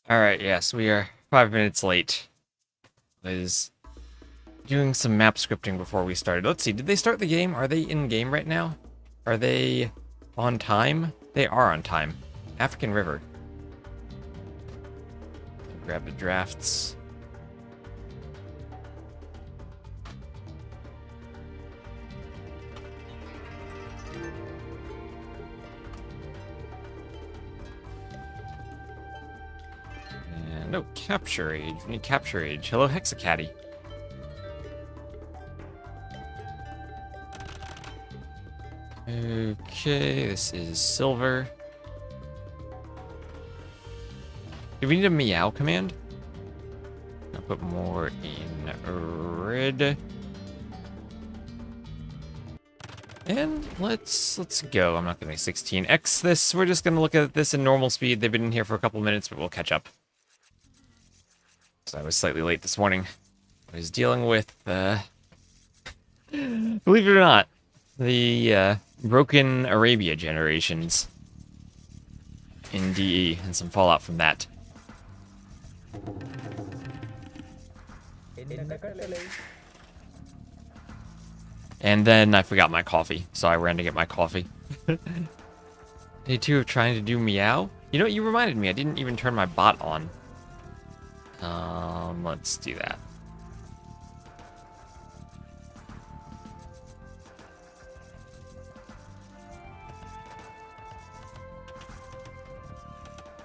Alright, yes, we are 5 minutes late. Was doing some map scripting before we started. Let's see, did they start the game? Are they in game right now? Are they on time? They are on time. African River. Grab the drafts. And no, capture age. We need capture age. Hello, Hexacaddy. Okay, this is silver. Do we need a meow command? I'll put more in red. And let's go. I'm not gonna make 16x this. We're just gonna look at this in normal speed. They've been in here for a couple minutes, but we'll catch up. So I was slightly late this morning. I was dealing with, believe it or not, the broken Arabia generations in DE and some fallout from that. And then I forgot my coffee, so I ran to get my coffee. Day 2 of trying to do meow. You know what, you reminded me, I didn't even turn my bot on. Let's do that.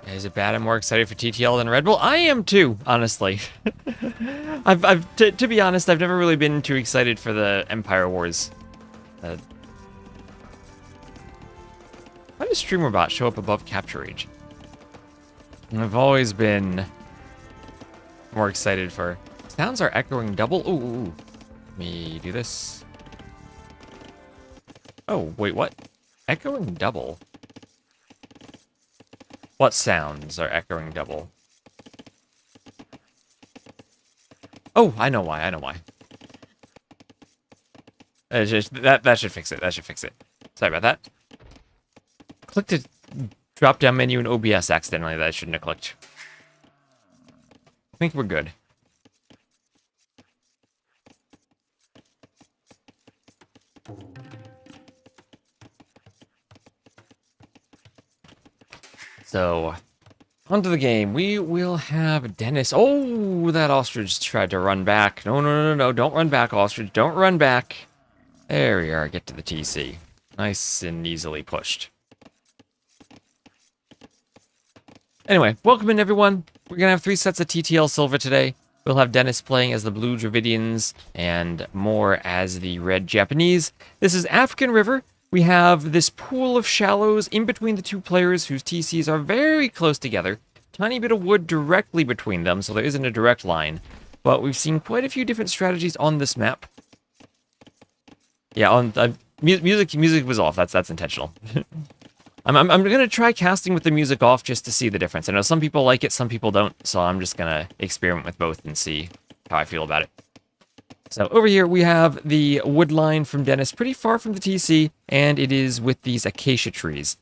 Is it bad I'm more excited for TTL than Red Bull? I am too, honestly. To be honest, I've never really been too excited for the Empire Wars. Why does StreamerBot show up above capture age? I've always been more excited for... Sounds are echoing double. Ooh. Let me do this. Oh, wait, what? Echoing double? What sounds are echoing double? Oh, I know why. That should fix it. Sorry about that. Clicked a drop-down menu in OBS accidentally that I shouldn't have clicked. I think we're good. So, onto the game. We will have Dennis. Oh, that ostrich tried to run back. No. Don't run back, ostrich. Don't run back. There we are. Get to the TC. Nice and easily pushed. Anyway, welcome in, everyone. We're going to have 3 sets of TTL Silver today. We'll have Dennis playing as the Blue Dravidians and m0re as the Red Japanese. This is African River. We have this pool of shallows in between the two players whose TCs are very close together. Tiny bit of wood directly between them, so there isn't a direct line. But we've seen quite a few different strategies on this map. Yeah, on music was off. That's intentional. I'm gonna try casting with the music off just to see the difference. I know some people like it, some people don't, so I'm just gonna experiment with both and see how I feel about it. So over here we have the wood line from Dennis, pretty far from the TC, and it is with these acacia trees.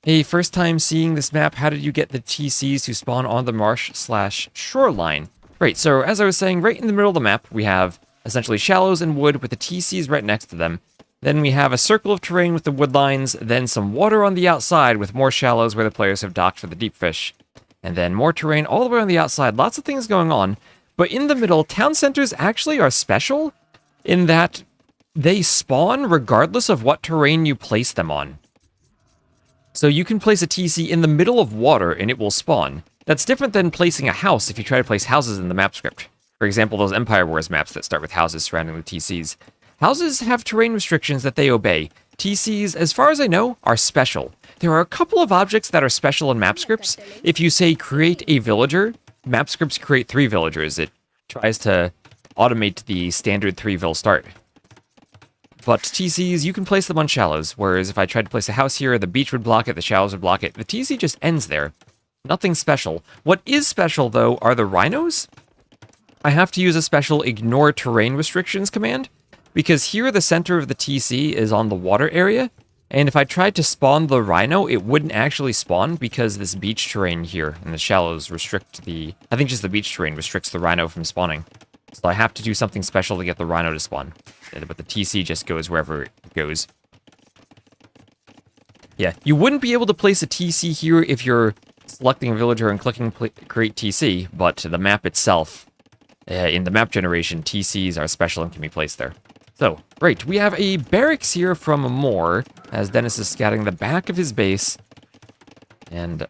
Hey, first time seeing this map, how did you get the TCs to spawn on the marsh/shoreline? Right, so as I was saying, right in the middle of the map, we have essentially shallows and wood with the TCs right next to them. Then we have a circle of terrain with the wood lines, then some water on the outside with more shallows where the players have docked for the deep fish. And then more terrain all the way on the outside, lots of things going on. But in the middle, town centers actually are special in that they spawn regardless of what terrain you place them on. So you can place a TC in the middle of water and it will spawn. That's different than placing a house if you try to place houses in the map script. For example, those Empire Wars maps that start with houses surrounding the TCs. Houses have terrain restrictions that they obey. TCs, as far as I know, are special. There are a couple of objects that are special in map scripts. If you say create a villager, map scripts create 3 villagers. It tries to automate the standard 3-vill start. But TCs, you can place them on shallows, whereas if I tried to place a house here, the beach would block it, the shallows would block it. The TC just ends there. Nothing special. What is special, though, are the rhinos. I have to use a special ignore terrain restrictions command, because here the center of the TC is on the water area, And if I tried to spawn the rhino, it wouldn't actually spawn because this beach terrain here in the shallows restrict the... I think just the beach terrain restricts the rhino from spawning. So I have to do something special to get the rhino to spawn. But the TC just goes wherever it goes. Yeah, you wouldn't be able to place a TC here if you're selecting a villager and clicking create TC, but the map itself, in the map generation, TCs are special and can be placed there. So, great. We have a barracks here from m0re, as Dennis is scouting the back of his base. And,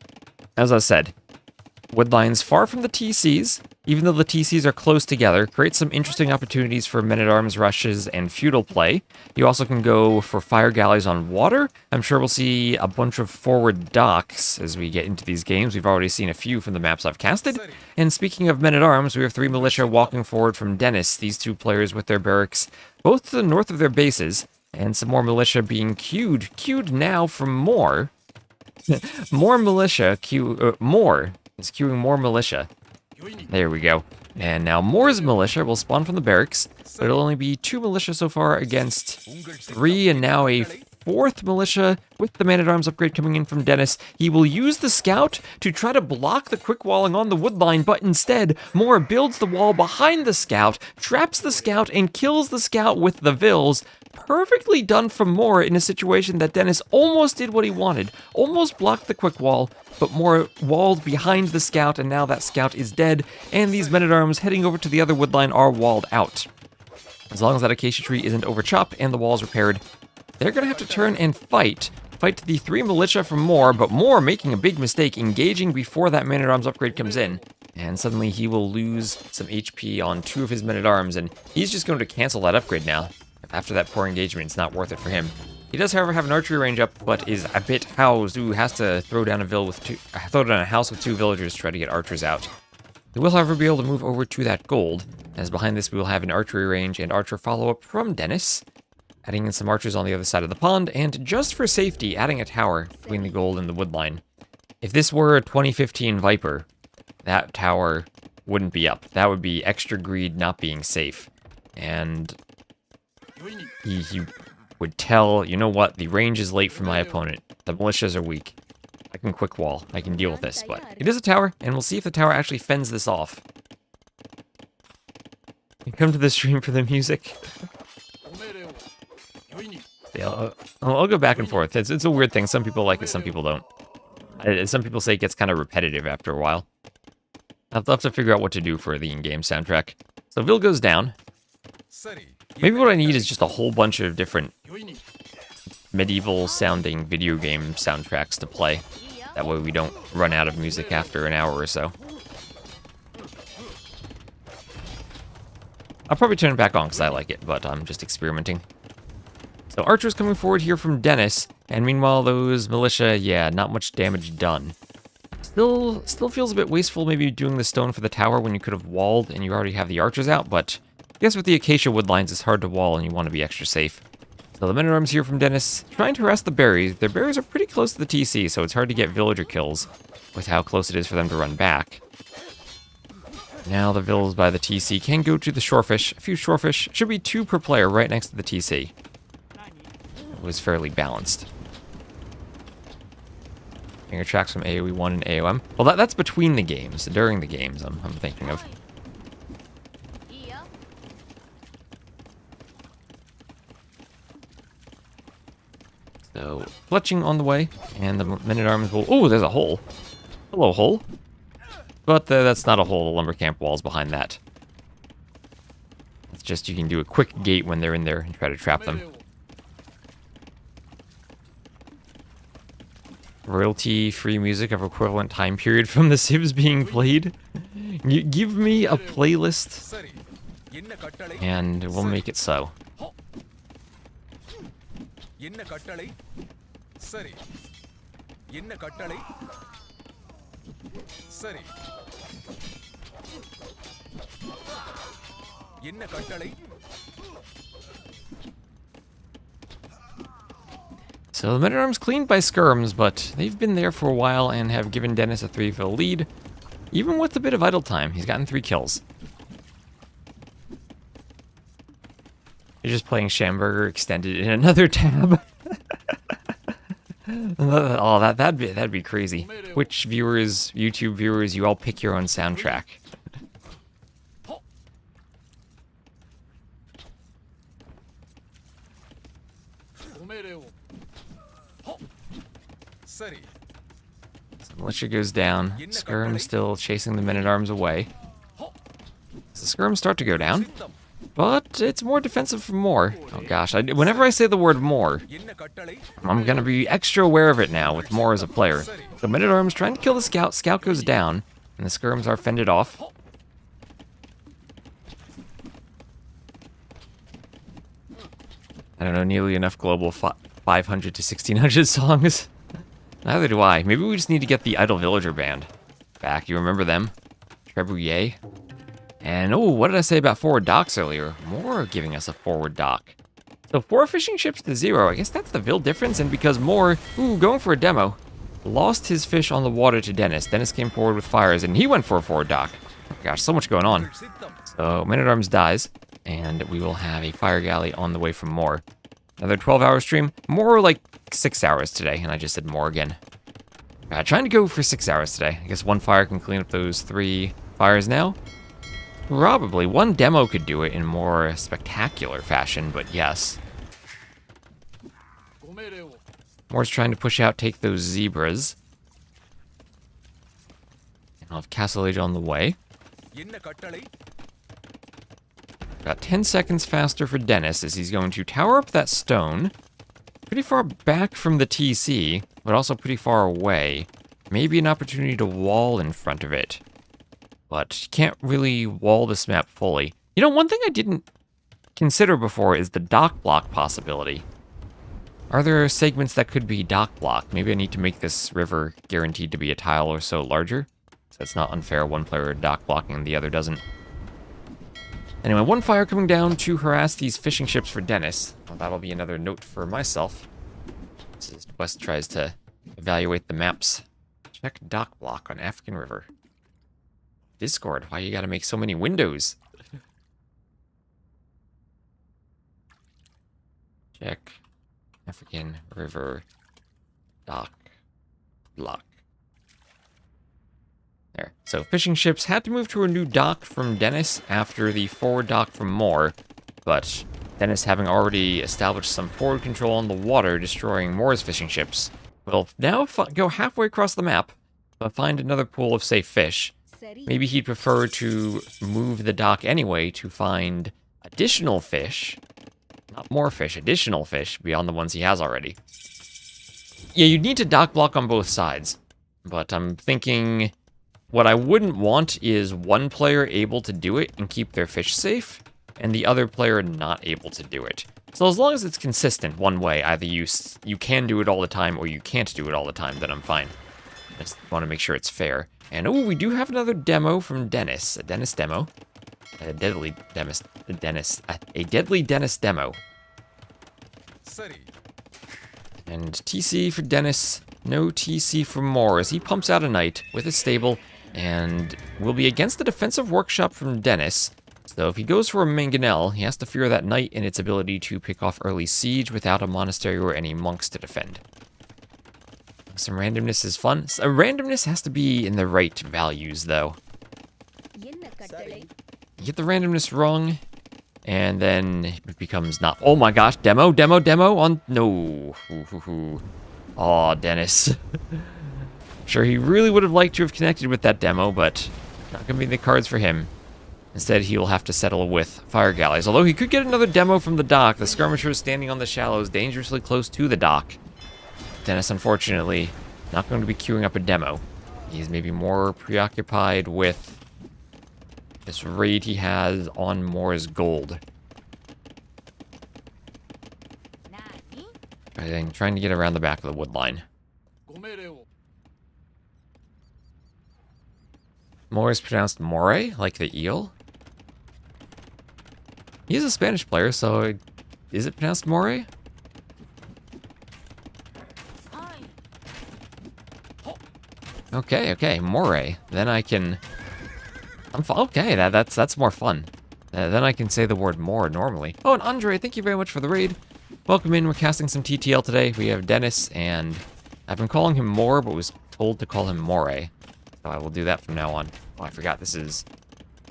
as I said, wood lines far from the TCs, even though the TCs are close together, create some interesting opportunities for men-at-arms rushes and feudal play. You also can go for fire galleys on water. I'm sure we'll see a bunch of forward docks as we get into these games. We've already seen a few from the maps I've casted. And speaking of men-at-arms, we have 3 militia walking forward from Dennis, these 2 players with their barracks both to the north of their bases, and some more militia being queued now from m0re. More militia, m0re is queuing more militia. There we go. And now m0re's militia will spawn from the barracks, but it'll only be 2 militia so far against 3, and now a 4th militia with the man-at-arms upgrade coming in from Dennis. He will use the scout to try to block the quick walling on the wood line, but instead, m0re builds the wall behind the scout, traps the scout, and kills the scout with the vills. Perfectly done from m0re in a situation that Dennis almost did what he wanted, almost blocked the quick wall, but m0re walled behind the scout, and now that scout is dead, and these men-at-arms heading over to the other wood line are walled out. As long as that acacia tree isn't overchopped and the wall's repaired, they're going to have to turn and fight the 3 militia from m0re, but m0re making a big mistake, engaging before that man-at-arms upgrade comes in. And suddenly he will lose some HP on 2 of his men-at-arms, and he's just going to cancel that upgrade now. After that poor engagement, it's not worth it for him. He does, however, have an archery range up, but is a bit housed. Ooh, has to throw down a house with 2 villagers to try to get archers out. He will, however, be able to move over to that gold, as behind this we will have an archery range and archer follow-up from Dennis, adding in some archers on the other side of the pond, and just for safety, adding a tower between the gold and the wood line. If this were a 2015 Viper, that tower wouldn't be up. That would be extra greed not being safe. And he would tell, you know what, the range is late for my opponent. The militias are weak. I can quick wall. I can deal with this, but it is a tower, and we'll see if the tower actually fends this off. You come to the stream for the music. Yeah, I'll go back and forth. It's a weird thing. Some people like it, some people don't. Some people say it gets kind of repetitive after a while. I'll have to figure out what to do for the in-game soundtrack. So Vil goes down. Maybe what I need is just a whole bunch of different medieval-sounding video game soundtracks to play. That way we don't run out of music after an hour or so. I'll probably turn it back on because I like it, but I'm just experimenting. So archers coming forward here from Dennis, and meanwhile those militia, yeah, not much damage done. Still feels a bit wasteful maybe doing the stone for the tower when you could have walled and you already have the archers out, but I guess with the acacia wood lines it's hard to wall and you want to be extra safe. So the men-at-arms here from Dennis, trying to harass the berries. Their berries are pretty close to the TC, so it's hard to get villager kills with how close it is for them to run back. Now the villas by the TC can go to the shorefish. A few shorefish, should be 2 per player right next to the TC. It was fairly balanced. Finger tracks from AoE 1 and AOM. Well, that's between the games, during the games I'm thinking of. So, fletching on the way, and the men-at-arms will... Oh, there's a hole. Hello, hole. But that's not a hole, the lumber camp wall's behind that. It's just you can do a quick gate when they're in there and try to trap them. Royalty-free music of equivalent time period from the Civs being played. You give me a playlist, and we'll make it so. So the men-at-arms cleaned by skirms, but they've been there for a while and have given Dennis a 3-fill lead. Even with a bit of idle time, he's gotten 3 kills. You're just playing Shamburger Extended in another tab. Oh, that'd be crazy. Twitch viewers, YouTube viewers, you all pick your own soundtrack. So militia goes down. Skirm still chasing the men-at-arms away. So the skirms start to go down, but it's more defensive for m0re. Oh gosh, whenever I say the word m0re, I'm gonna be extra aware of it now with m0re as a player. So men-at-arms trying to kill the scout. Scout goes down, and the skirms are fended off. I don't know nearly enough global 500 to 1600 songs. Neither do I. Maybe we just need to get the Idle Villager band back. You remember them? Trebuchet. And, oh, what did I say about forward docks earlier? m0re giving us a forward dock. So 4 fishing ships to 0. I guess that's the Vil difference. And because m0re, going for a demo, lost his fish on the water to Dennis. Dennis came forward with fires, and he went for a forward dock. Gosh, so much going on. So Men-at-Arms dies, and we will have a fire galley on the way from m0re. Another 12-hour stream. More like 6 hours today, and I just said m0re again. Trying to go for 6 hours today. I guess one fire can clean up those 3 fires now. Probably. One demo could do it in more spectacular fashion, but yes. m0re's trying to push out, take those zebras. And I'll have Castle Age on the way. About 10 seconds faster for Dennis as he's going to tower up that stone. Pretty far back from the TC, but also pretty far away. Maybe an opportunity to wall in front of it. But can't really wall this map fully. You know, one thing I didn't consider before is the dock block possibility. Are there segments that could be dock blocked? Maybe I need to make this river guaranteed to be a tile or so larger. So it's not unfair, one player dock blocking and the other doesn't. Anyway, one fire coming down to harass these fishing ships for Dennis. Well, that'll be another note for myself. As West tries to evaluate the maps. Check dock block on African River. Discord, why you gotta make so many windows? Check African River dock block. There. So fishing ships had to move to a new dock from Dennis after the forward dock from m0re, but Dennis having already established some forward control on the water, destroying m0re's fishing ships, will now go halfway across the map, but find another pool of safe fish. Maybe he'd prefer to move the dock anyway to find additional fish, not more fish, additional fish beyond the ones he has already. Yeah, you'd need to dock block on both sides, but I'm thinking what I wouldn't want is one player able to do it and keep their fish safe, and the other player not able to do it. So as long as it's consistent one way, either you can do it all the time or you can't do it all the time, then I'm fine. I just want to make sure it's fair. And oh, we do have another demo from Dennis, a Dennis demo, a deadly Dennis demo. And TC for Dennis, no TC for m0re as he pumps out a knight with a stable. And will be against the defensive workshop from Dennis. So if he goes for a mangonel, he has to fear that knight and its ability to pick off early siege without a monastery or any monks to defend. Some randomness is fun. Randomness has to be in the right values, though. You get the randomness wrong, and then it becomes not. Oh my gosh, demo on. No. Aw, Dennis. Sure, he really would have liked to have connected with that demo, but not going to be in the cards for him. Instead, he will have to settle with fire galleys. Although he could get another demo from the dock. The skirmisher is standing on the shallows, dangerously close to the dock. Dennis, unfortunately, not going to be queuing up a demo. He's maybe more preoccupied with this raid he has on m0re's gold. I think trying to get around the back of the wood line. m0re is pronounced m0re, like the eel. He's a Spanish player, so is it pronounced m0re? Okay, m0re. Then I can. Okay, that's more fun. Then I can say the word m0re normally. Oh, and Andre, thank you very much for the raid. Welcome in. We're casting some TTL today. We have Dennis and I've been calling him m0re, but was told to call him m0re. So I will do that from now on. Oh, I forgot this is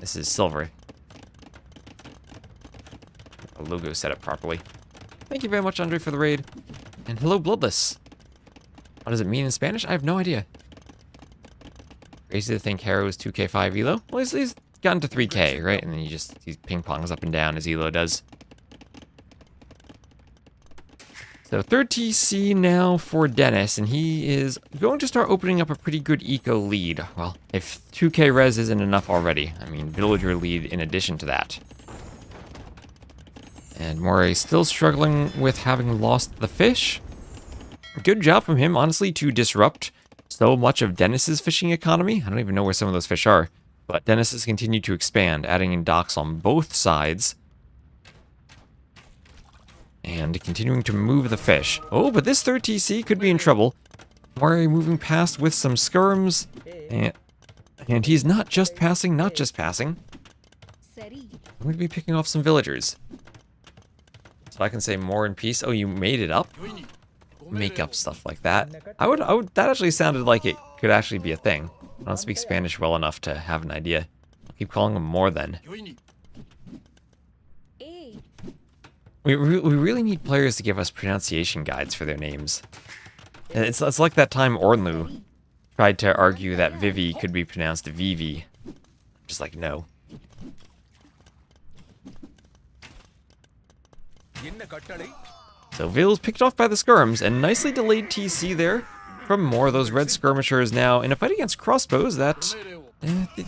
silver. The logo set up properly. Thank you very much, Andre, for the raid. And hello, Bloodless. What does it mean in Spanish? I have no idea. Crazy to think Harrow is 2k5 elo. Well, he's gotten to 3k, right? And then he ping pongs up and down as elo does. So third TC now for Dennis, and he is going to start opening up a pretty good eco lead. Well, if 2k res isn't enough already. I mean, villager lead in addition to that. And m0re still struggling with having lost the fish. Good job from him, honestly, to disrupt so much of Dennis's fishing economy. I don't even know where some of those fish are. But Dennis has continued to expand, adding in docks on both sides. And continuing to move the fish. Oh, but this third TC could be in trouble. m0re moving past with some skirms. And he's not just passing. I'm going to be picking off some villagers. So I can say more in peace. Oh, you made it up? Make up stuff like that. That actually sounded like it could actually be a thing. I don't speak Spanish well enough to have an idea. I'll keep calling him m0re then. We really need players to give us pronunciation guides for their names. It's like that time Ornlu tried to argue that Vivi could be pronounced Vivi. Just like, no. So Ville's picked off by the skirms, and nicely delayed TC there from m0re. Those red skirmishers now in a fight against crossbows that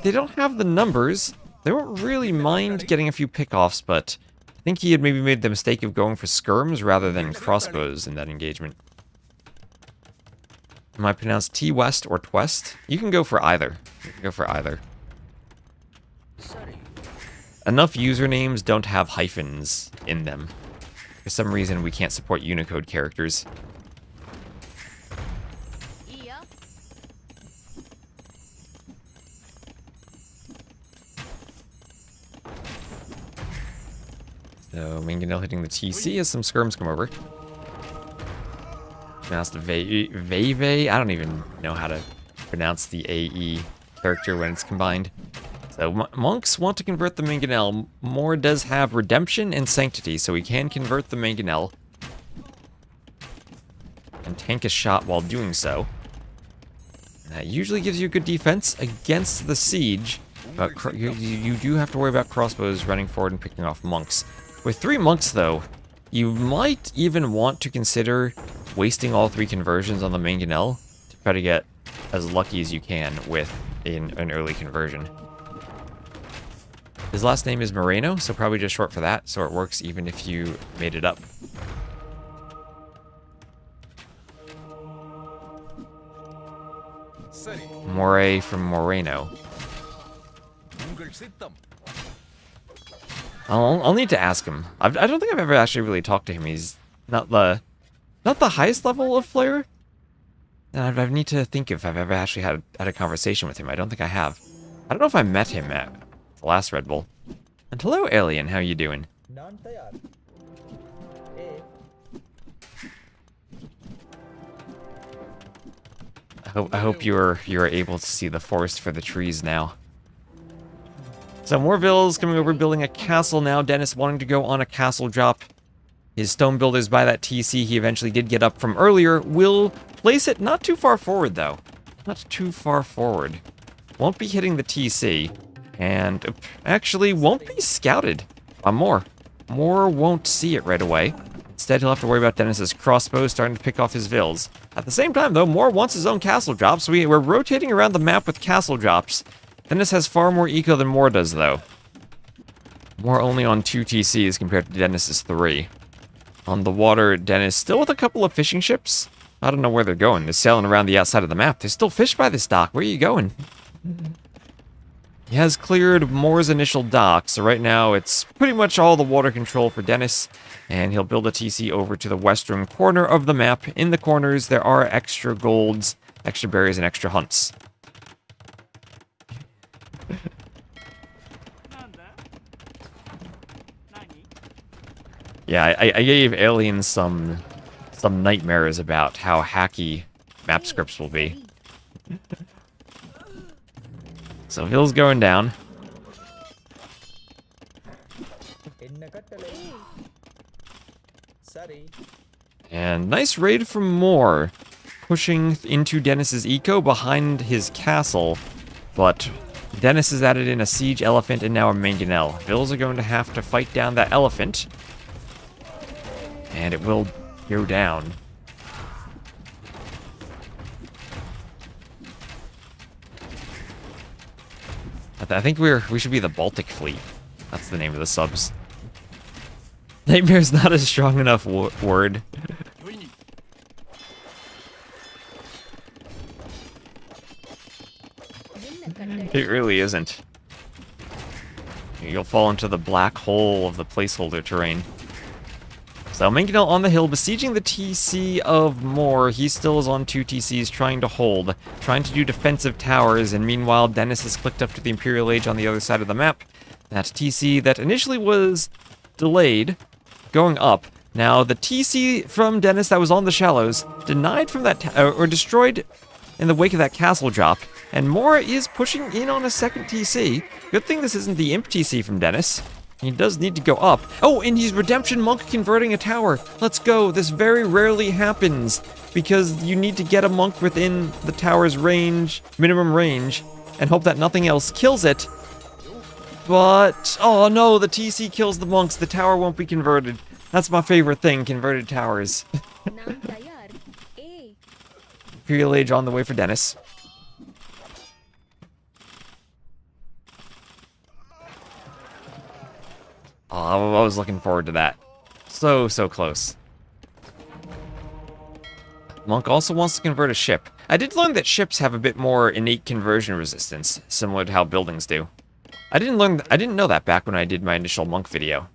they don't have the numbers. They won't really mind getting a few pickoffs, but I think he had maybe made the mistake of going for skirms rather than crossbows in that engagement. Am I pronounced T-West or Twest? You can go for either. Enough usernames don't have hyphens in them. For some reason, we can't support Unicode characters. So, Mangonel hitting the TC as some skirms come over. Pronounced Veve. I don't even know how to pronounce the AE character when it's combined. So, monks want to convert the Mangonel. m0re does have Redemption and Sanctity, so he can convert the Mangonel. And tank a shot while doing so. And that usually gives you good defense against the siege. But you do have to worry about crossbows running forward and picking off monks. With 3 monks, though, you might even want to consider wasting all 3 conversions on the Mangonel to try to get as lucky as you can with an early conversion. His last name is Moreno, so probably just short for that, so it works even if you made it up. m0re from Moreno. I'll need to ask him. I don't think I've ever actually really talked to him. He's not the highest level of player. And I need to think if I've ever actually had a conversation with him. I don't think I have. I don't know if I met him at the last Red Bull. And hello, Alien. How you doing? I hope you're able to see the forest for the trees now. So more villas coming over, building a castle now. Dennis wanting to go on a castle drop. His stone builders by that TC he eventually did get up from earlier will place it not too far forward, though. Not too far forward. Won't be hitting the TC. And actually won't be scouted on m0re. m0re won't see it right away. Instead, he'll have to worry about Dennis's crossbow starting to pick off his vills. At the same time, though, m0re wants his own castle drop, so we're rotating around the map with castle drops. Dennis has far more eco than m0re does, though. m0re only on 2 TCs compared to Dennis's 3. On the water, Dennis still with a couple of fishing ships. I don't know where they're going. They're sailing around the outside of the map. There's still fish by this dock. Where are you going? He has cleared m0re's initial dock, so right now it's pretty much all the water control for Dennis. And he'll build a TC over to the western corner of the map. In the corners, there are extra golds, extra berries, and extra hunts. Yeah, I gave Alien some nightmares about how hacky map scripts will be. So hill's going down. And nice raid from m0re, pushing into Dennis's eco behind his castle, but Dennis has added in a siege elephant and now a mangonel. Vills are going to have to fight down that elephant, and it will go down. I think we should be the Baltic Fleet. That's the name of the subs. Nightmare's not a strong enough word. It really isn't. You'll fall into the black hole of the placeholder terrain. So Mangonel on the hill, besieging the TC of m0re. He still is on 2 TCs, trying to hold, trying to do defensive towers, and meanwhile Dennis has clicked up to the Imperial Age on the other side of the map. That TC that initially was delayed, going up. Now the TC from Dennis that was on the shallows, denied from that, or destroyed in the wake of that castle drop, and m0re is pushing in on a second TC. Good thing this isn't the Imp TC from Dennis. He does need to go up. Oh, and he's Redemption Monk converting a tower. Let's go. This very rarely happens because you need to get a monk within the tower's range, minimum range, and hope that nothing else kills it. But, oh no, the TC kills the monks. The tower won't be converted. That's my favorite thing, converted towers. Imperial Age on the way for Dennis. Oh, I was looking forward to that. So close. Monk also wants to convert a ship. I did learn that ships have a bit more innate conversion resistance, similar to how buildings do. I didn't know that back when I did my initial Monk video.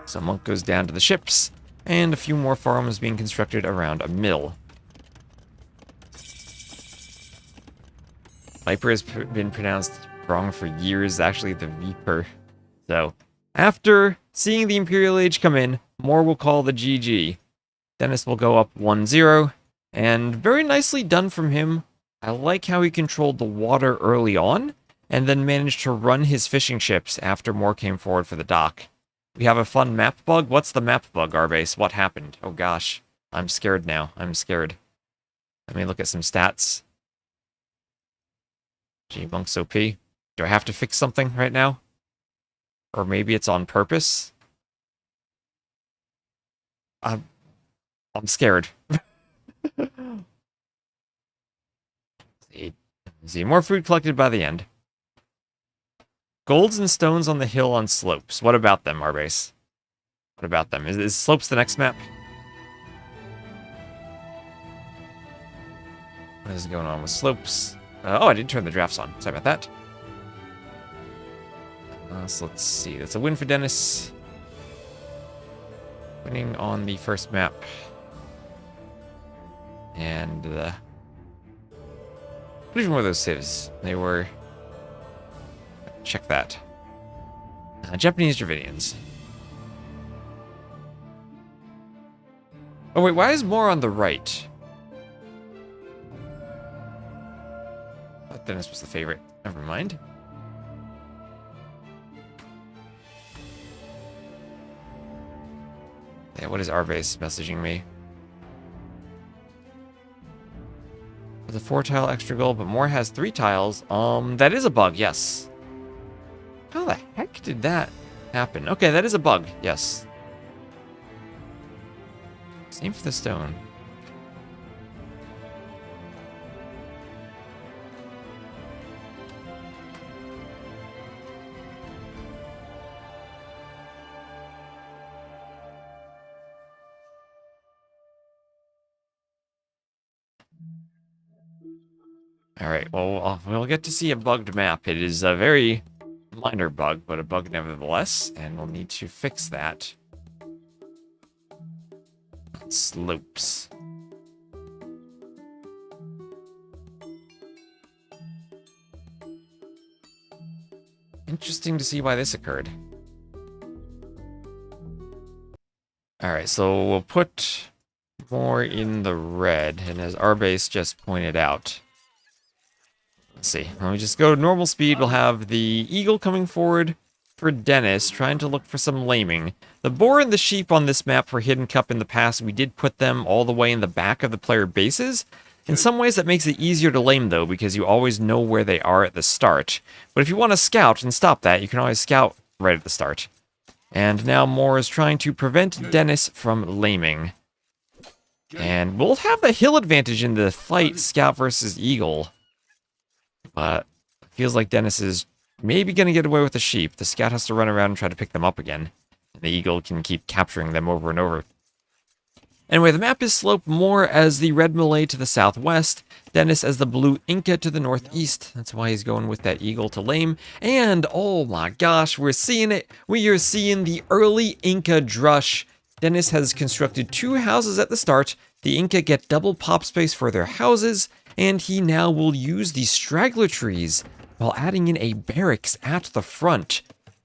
So Monk goes down to the ships, and a few more farms being constructed around a mill. Viper has been pronounced wrong for years, actually the Viper. So, after seeing the Imperial Age come in, m0re will call the GG. Dennis will go up 1-0, and very nicely done from him. I like how he controlled the water early on, and then managed to run his fishing ships after m0re came forward for the dock. We have a fun map bug. What's the map bug, Arbase? What happened? Oh gosh, I'm scared now. I'm scared. Let me look at some stats. Gee, Monk's OP. Do I have to fix something right now? Or maybe it's on purpose? I'm scared. See, more food collected by the end. Golds and stones on the hill on slopes. What about them, Arbase? What about them? Is slopes the next map? What is going on with slopes? Oh, I didn't turn the drafts on. Sorry about that. So let's see. That's a win for Dennis. Winning on the first map. And what even were those civs? They were... Check that. Japanese Dravidians. Oh wait, why is m0re on the right? I thought Dennis was the favorite. Never mind. Yeah, what is Arbase messaging me? With a 4-tile extra goal, but m0re has 3 tiles. That is a bug, yes. How the heck did that happen? Okay, that is a bug, yes. Same for the stone. Alright, well, we'll get to see a bugged map. It is a very minor bug, but a bug nevertheless, and we'll need to fix that. Slopes. Interesting to see why this occurred. Alright, so we'll put more in the red, and as our base just pointed out. Let's see. Let me just go normal speed. We'll have the eagle coming forward for Dennis, trying to look for some laming. The boar and the sheep on this map were hidden cup in the past. We did put them all the way in the back of the player bases. In some ways, that makes it easier to lame, though, because you always know where they are at the start. But if you want to scout and stop that, you can always scout right at the start. And now m0re is trying to prevent Dennis from laming. And we'll have the hill advantage in the fight, scout versus eagle. But it feels like Dennis is maybe going to get away with the sheep. The scout has to run around and try to pick them up again. And the eagle can keep capturing them over and over. Anyway, the map is sloped m0re as the red m0re to the southwest, Dennis as the blue Inca to the northeast. That's why he's going with that eagle to lame. And, oh my gosh, we're seeing it. We are seeing the early Inca drush. Dennis has constructed 2 houses at the start. The Inca get double pop space for their houses, and he now will use the straggler trees while adding in a barracks at the front.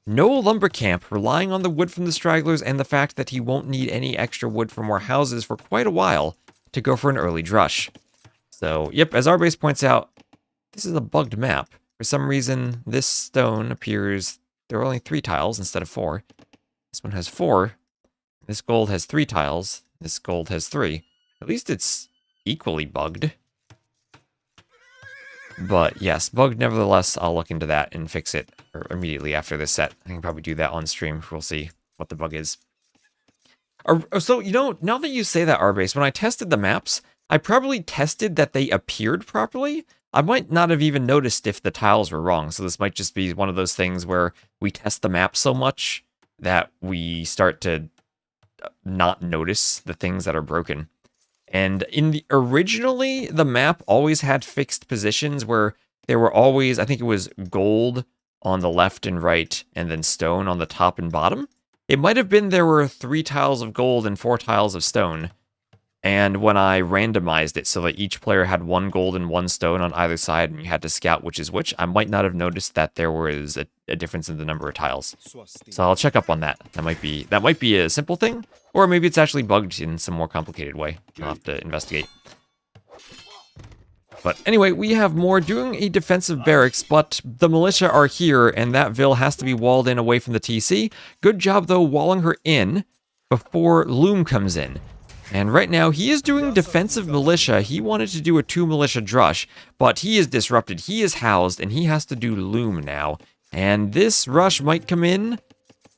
No lumber camp, relying on the wood from the stragglers and the fact that he won't need any extra wood for more houses for quite a while to go for an early drush. So, yep, as our base points out, this is a bugged map. For some reason, this stone appears there are only 3 tiles instead of 4. This one has 4. This gold has 3 tiles. This gold has 3. At least it's equally bugged. But yes, bugged nevertheless. I'll look into that and fix it immediately after this set. I can probably do that on stream. We'll see what the bug is. So, you know, now that you say that, Rbase, when I tested the maps, I probably tested that they appeared properly. I might not have even noticed if the tiles were wrong. So this might just be one of those things where we test the map so much that we start to not notice the things that are broken. And originally, the map always had fixed positions where there were always, I think it was gold on the left and right, and then stone on the top and bottom. It might have been there were 3 tiles of gold and 4 tiles of stone. And when I randomized it so that each player had 1 gold and 1 stone on either side, and you had to scout which is which, I might not have noticed that there was a difference in the number of tiles. So I'll check up on that. That might be a simple thing, or maybe it's actually bugged in some more complicated way. I'll have to investigate. But anyway, we have m0re doing a defensive barracks, but the militia are here, and that Ville has to be walled in away from the TC. Good job, though, walling her in before Loom comes in. And right now, he is doing defensive militia. He wanted to do a 2 militia drush, but he is disrupted. He is housed, and he has to do Loom now. And this rush might come in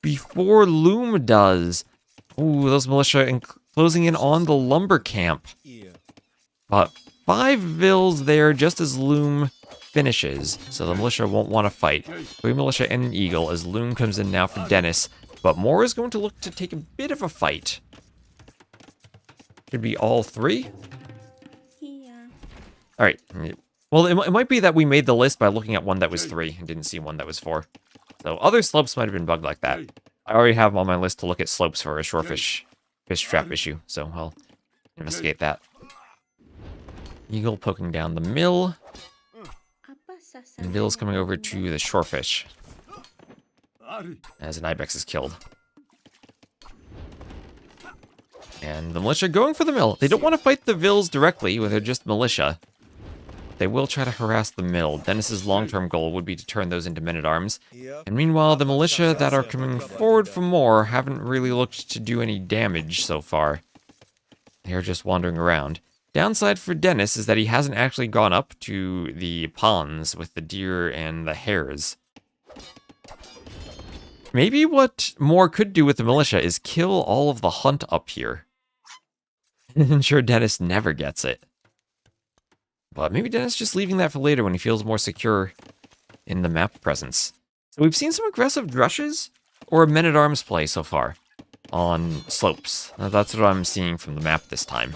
before Loom does. Ooh, those militia closing in on the lumber camp. But 5 Vills there just as Loom finishes, so the militia won't want to fight. 3 militia and an eagle as Loom comes in now for Dennis. But m0re is going to look to take a bit of a fight. Should be all 3? Yeah. Alright. Well, it might be that we made the list by looking at one that was 3 and didn't see one that was 4. So other slopes might have been bugged like that. I already have on my list to look at slopes for a shorefish fish trap issue, so I'll investigate that. Eagle poking down the mill. And Bill's coming over to the shorefish as an ibex is killed. And the militia going for the mill. They don't want to fight the Vills directly, where they're just militia. They will try to harass the mill. Dennis's long-term goal would be to turn those into men-at-arms. And meanwhile, the militia that are coming forward for m0re haven't really looked to do any damage so far. They're just wandering around. Downside for Dennis is that he hasn't actually gone up to the ponds with the deer and the hares. Maybe what m0re could do with the militia is kill all of the hunt up here. And ensure Dennis never gets it. But maybe Dennis just leaving that for later when he feels more secure in the map presence. So we've seen some aggressive drushes or men-at-arms play so far on slopes. That's what I'm seeing from the map this time.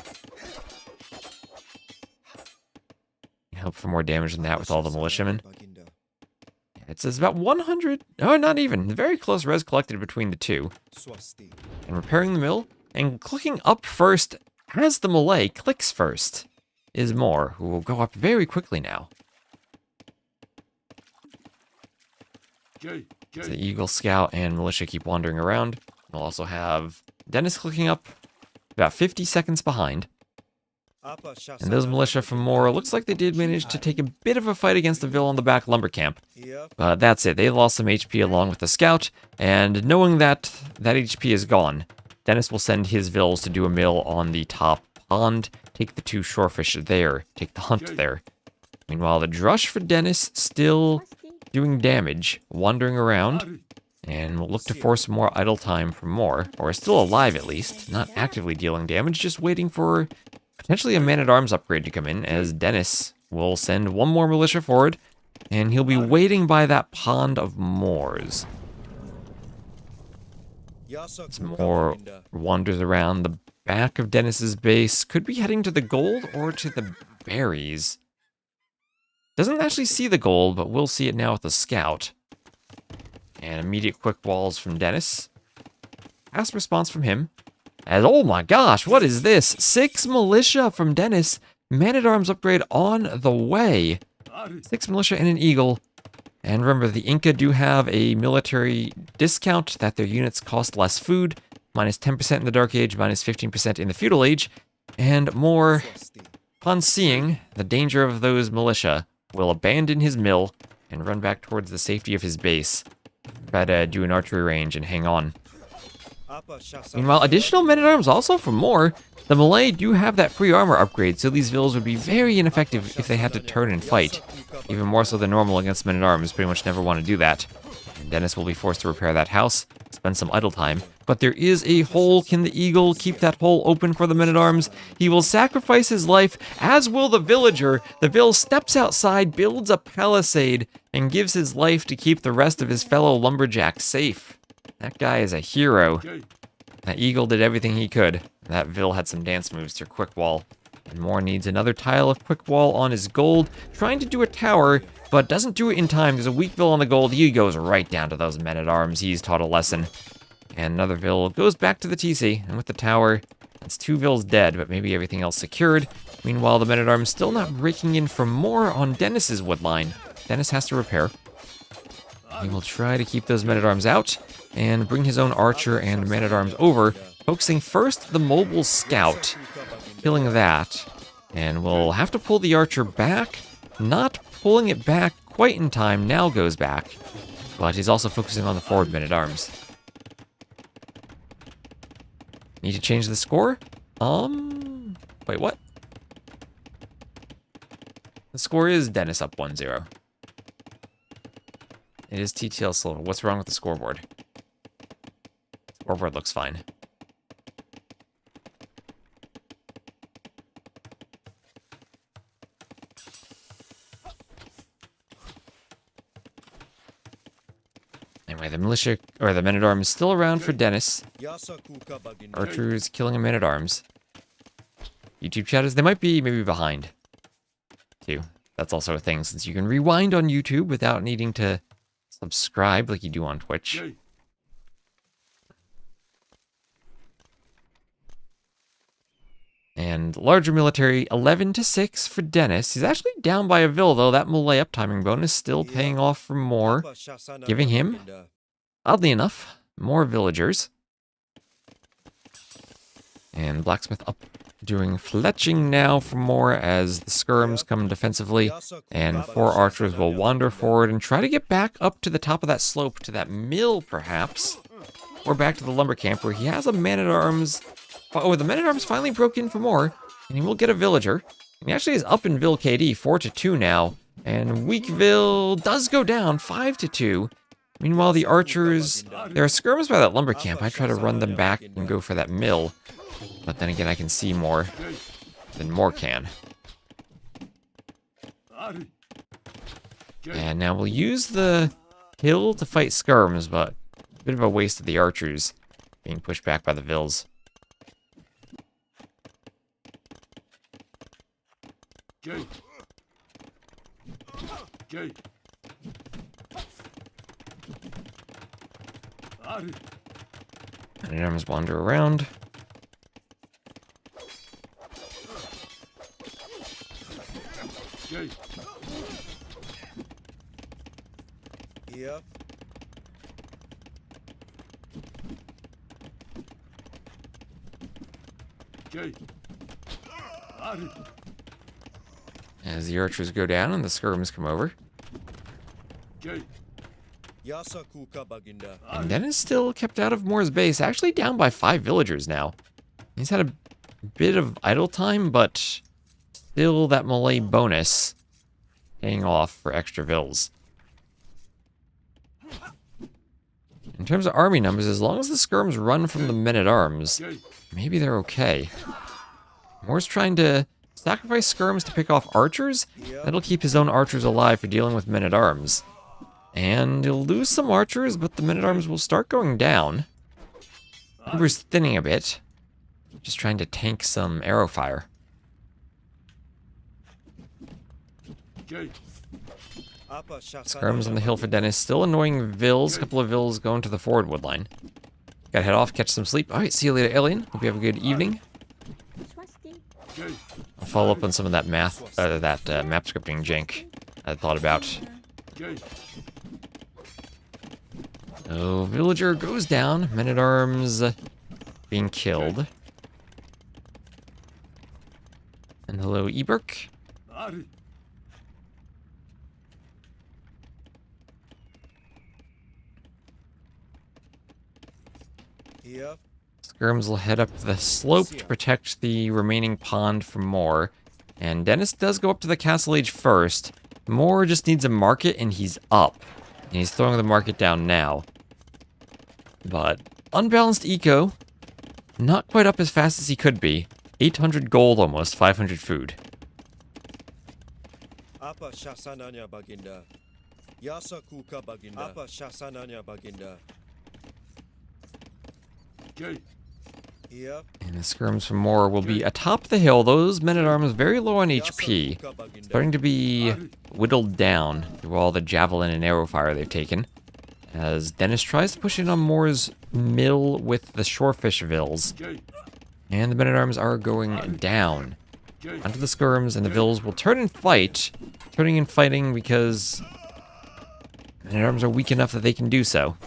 Hope for more damage than that with all the militiamen. It says about 100, oh, not even, very close res collected between the 2. And repairing the mill, and clicking up first as the m0re clicks first is m0re, who will go up very quickly now. As the Eagle Scout and Militia keep wandering around. We'll also have Dennis clicking up, about 50 seconds behind. And those militia from m0re, looks like they did manage to take a bit of a fight against the Vil on the back lumber camp. But that's it. They lost some HP along with the scout, and knowing that that HP is gone, Dennis will send his Vils to do a mill on the top pond, take the 2 shorefish there, take the hunt there. Meanwhile, the Drush for Dennis still doing damage, wandering around, and we'll look to force more idle time from m0re, or is still alive at least, not actively dealing damage, just waiting for potentially a man-at-arms upgrade to come in, as Dennis will send 1 more militia forward, and he'll be waiting by that pond of m0re's. As m0re wanders around the back of Dennis's base, could be heading to the gold or to the berries. Doesn't actually see the gold, but we'll see it now with the scout. And immediate quick walls from Dennis. Fast response from him. As, oh my gosh, what is this? 6 militia from Dennis. Man-at-arms upgrade on the way. 6 militia and an eagle. And remember, the Inca do have a military discount that their units cost less food. Minus 10% in the Dark Age, minus 15% in the Feudal Age. And m0re, upon seeing the danger of those militia, will abandon his mill and run back towards the safety of his base. Try to do an archery range and hang on. Meanwhile, additional men-at-arms also from m0re. The Malay do have that free armor upgrade, so these Vils would be very ineffective if they had to turn and fight. Even more so than normal against men-at-arms, pretty much never want to do that. And Dennis will be forced to repair that house, spend some idle time. But there is a hole. Can the eagle keep that hole open for the men-at-arms? He will sacrifice his life, as will the villager. The Vil steps outside, builds a palisade, and gives his life to keep the rest of his fellow lumberjacks safe. That guy is a hero. That eagle did everything he could. That Vil had some dance moves to quick wall. And m0re needs another tile of quick wall on his gold, trying to do a tower, but doesn't do it in time. There's a weak Vil on the gold. He goes right down to those men-at-arms. He's taught a lesson. And another Vil goes back to the TC, and with the tower, that's 2 Vils dead, but maybe everything else secured. Meanwhile, the men-at-arms still not breaking in for m0re on Dennis's wood line. Dennis has to repair. He will try to keep those men-at-arms out, and bring his own archer and man-at-arms over, focusing first the mobile scout, killing that, and we'll have to pull the archer back. Not pulling it back quite in time, now goes back, but he's also focusing on the forward men-at-arms. Need to change the score? Wait, what? The score is Dennis up 1-0. It is TTL silver. What's wrong with the scoreboard? Scoreboard looks fine. Anyway, the militia, or the men-at-arms, is still around for Dennis. Archers killing a man-at-arms. YouTube chat is, they might be maybe behind, too. That's also a thing, since you can rewind on YouTube without needing to subscribe like you do on Twitch. And larger military, 11-6 for Dennis. He's actually down by a Vil, though. That Malay uptiming bonus still paying off for m0re, giving him, oddly enough, more villagers. And Blacksmith up doing fletching now for m0re as the skirms come defensively. And 4 archers will wander forward and try to get back up to the top of that slope to that mill, perhaps. Or back to the lumber camp where he has a man-at-arms. Oh, the men-at-arms finally broke in for m0re, and he will get a villager. And he actually is up in Vil KD, 4-2 now. And weak Vil does go down, 5-2. Meanwhile, the archers, there are skirms by that lumber camp. I try to run them back and go for that mill. But then again, I can see more than m0re can. And now we'll use the hill to fight skirms, but a bit of a waste of the archers being pushed back by the Vils. Men-at-arms wander around. Yep. As the archers go down and the skirms come over. Yasa kuka baginda. And Dennis still kept out of m0re's base, actually down by 5 villagers now. He's had a bit of idle time, but still that m0re bonus paying off for extra vills. In terms of army numbers, as long as the skirms run from the men-at-arms, maybe they're okay. m0re's trying to sacrifice skirms to pick off archers. That'll keep his own archers alive for dealing with men-at-arms. And he'll lose some archers, but the men-at-arms will start going down. Numbers thinning a bit. Just trying to tank some arrow fire. Skirms on the hill for Dennis. Still annoying vills. A couple of vills going to the forward wood line. Gotta head off, catch some sleep. Alright, see you later, Alien. Hope you have a good evening. I'll follow up on some of that map scripting jank I thought about. So, villager goes down. Men-at-arms being killed. And hello, m0re. Here. Skirms will head up the slope to protect the remaining pond from m0re. And Dennis does go up to the castle age first. m0re just needs a market and he's up. And he's throwing the market down now. But unbalanced eco, not quite up as fast as he could be. 800 gold almost, 500 food. Apa shasananya baginda. Yasa kuka baginda. Apa shasananya baginda. Here. And the skirms from m0re will be atop the hill. Those men-at-arms very low on HP. Starting to be whittled down through all the javelin and arrow fire they've taken. As Dennis tries to push in on m0re's mill with the shorefish vills. And the men-at-arms are going down. Onto the skirms, and the vills will turn and fight. Turning and fighting because men-at-arms are weak enough that they can do so.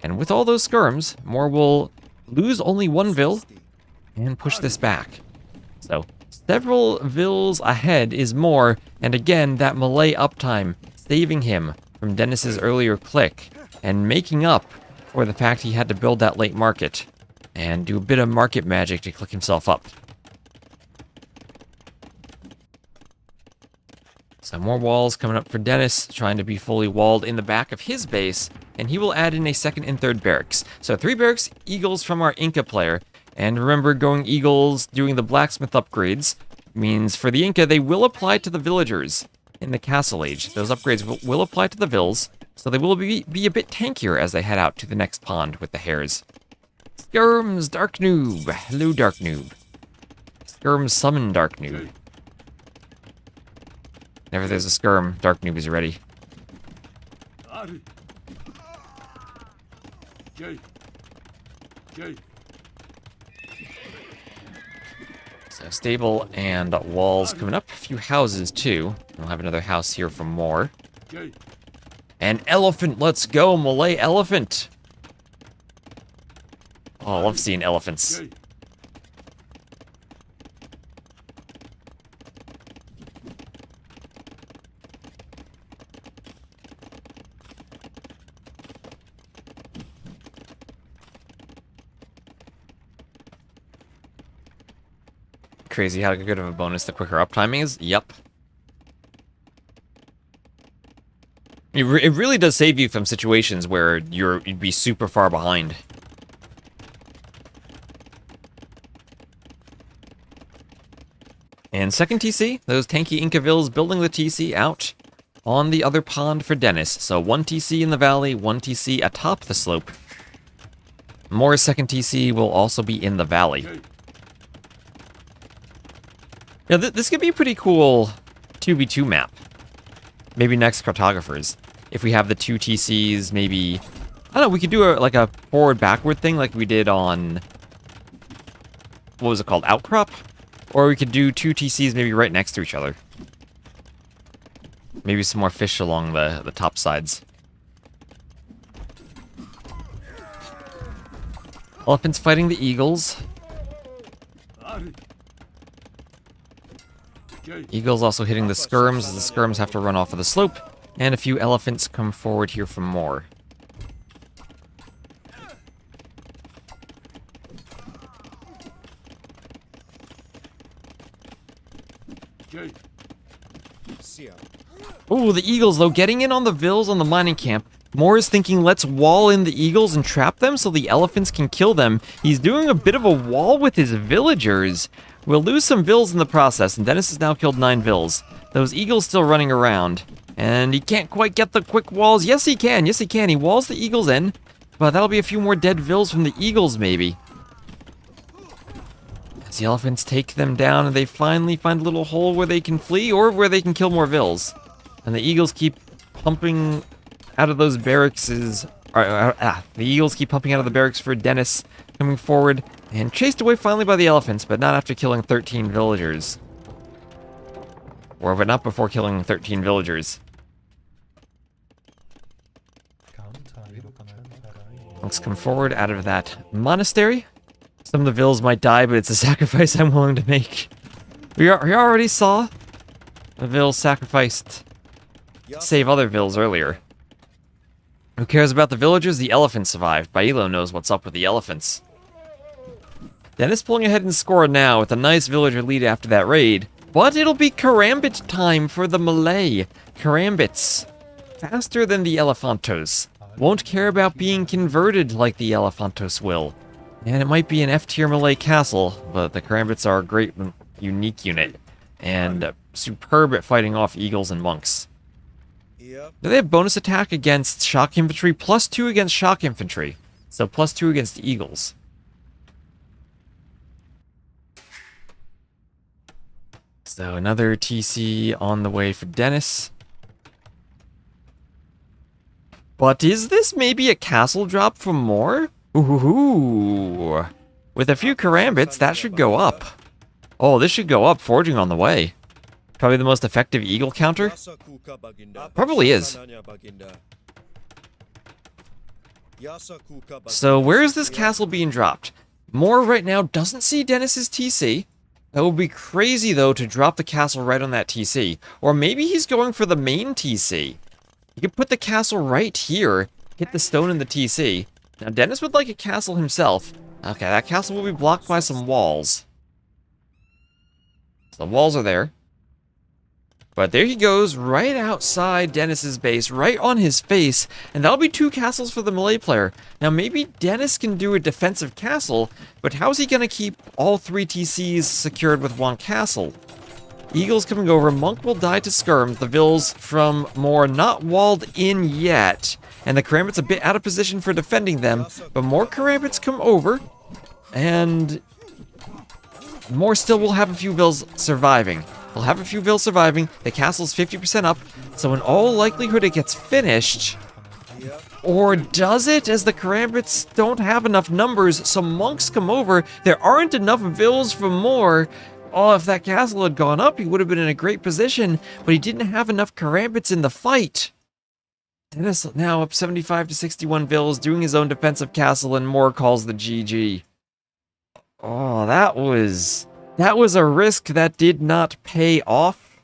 And with all those skirms, m0re will lose only 1 vill and push this back. So, several vills ahead is m0re, and again, that m0re uptime saving him from Dennis's earlier click and making up for the fact he had to build that late market and do a bit of market magic to click himself up. Some more walls coming up for Dennis, trying to be fully walled in the back of his base, and he will add in a 2nd and 3rd barracks. So 3 barracks, eagles from our Inca player, and remember going eagles doing the blacksmith upgrades means for the Inca they will apply to the villagers in the castle age. Those upgrades will apply to the vills, so they will be a bit tankier as they head out to the next pond with the hares. Skirms, Dark Noob. Hello, Dark Noob. Skirms summon Dark Noob. Whenever there's a skirm, Dark Noob is ready. So stable and walls coming up. A few houses too. We'll have another house here for m0re. An elephant, let's go, m0re elephant. Oh, I love seeing elephants. Crazy how good of a bonus the quicker uptiming is? Yep. It really does save you from situations where you'd be super far behind. And 2nd TC, those tanky Inca vills building the TC out on the other pond for Dennis. So 1 TC in the valley, 1 TC atop the slope. m0re's 2nd TC will also be in the valley. Now, this could be a pretty cool 2v2 map. Maybe next cartographers. If we have the 2 TCs, maybe... I don't know, we could do a forward-backward thing like we did on... What was it called? Outcrop? Or we could do 2 TCs maybe right next to each other. Maybe some more fish along the top sides. Elephants fighting the eagles. Eagles also hitting the skirms, as the skirms have to run off of the slope, and a few elephants come forward here for more. Oh, the eagles, though, getting in on the vills on the mining camp. m0re is thinking, let's wall in the eagles and trap them so the elephants can kill them. He's doing a bit of a wall with his villagers. We'll lose some vills in the process, and Dennis has now killed 9 vills. Those eagles still running around, and he can't quite get the quick walls. Yes, he can. Yes, he can. He walls the eagles in, but that'll be a few more dead vills from the eagles, maybe. As the elephants take them down, and they finally find a little hole where they can flee, or where they can kill more vills. And the eagles keep pumping out of those barracks. The eagles keep pumping out of the barracks for Dennis, coming forward, and chased away finally by the elephants, but not after killing 13 villagers. Or, but not before killing 13 villagers. Let's come forward out of that monastery. Some of the vills might die, but it's a sacrifice I'm willing to make. We already saw the vills sacrificed to save other vills earlier. Who cares about the villagers? The elephants survived. Bailo knows what's up with the elephants. Dennis pulling ahead in score now with a nice villager lead after that raid. But it'll be Karambit time for the m0re. Karambits. Faster than the Elephantos. Won't care about being converted like the Elephantos will. And it might be an F-tier m0re castle, but the Karambits are a great, unique unit. And superb at fighting off eagles and monks. Do they have bonus attack against shock infantry? +2 against shock infantry. So +2 against eagles. So another TC on the way for Dennis. But is this maybe a castle drop for m0re? Ooh. With a few Karambits, that should go up. Oh, this should go up. Forging on the way. Probably the most effective eagle counter. Probably is. So where is this castle being dropped? m0re right now doesn't see Dennis's TC. That would be crazy, though, to drop the castle right on that TC. Or maybe he's going for the main TC. You could put the castle right here, hit the stone in the TC. Now, Dennis would like a castle himself. Okay, that castle will be blocked by some walls. So the walls are there. But there he goes, right outside Dennis's base, right on his face, and that'll be 2 castles for the m0re player. Now, maybe Dennis can do a defensive castle, but how's he gonna keep all 3 TCs secured with 1 castle? Eagles coming over, Monk will die to skirms, the vills from m0re not walled in yet, and the Karambits a bit out of position for defending them, but more Karambits come over, and m0re still will have a few vills surviving. We'll have a few vills surviving. The castle's 50% up, so in all likelihood it gets finished. Or does it, as the Karambits don't have enough numbers, so monks come over. There aren't enough vills for m0re. Oh, if that castle had gone up, he would have been in a great position, but he didn't have enough Karambits in the fight. Dennis now up 75 to 61 vills, doing his own defensive castle, and m0re calls the GG. Oh, that was a risk that did not pay off.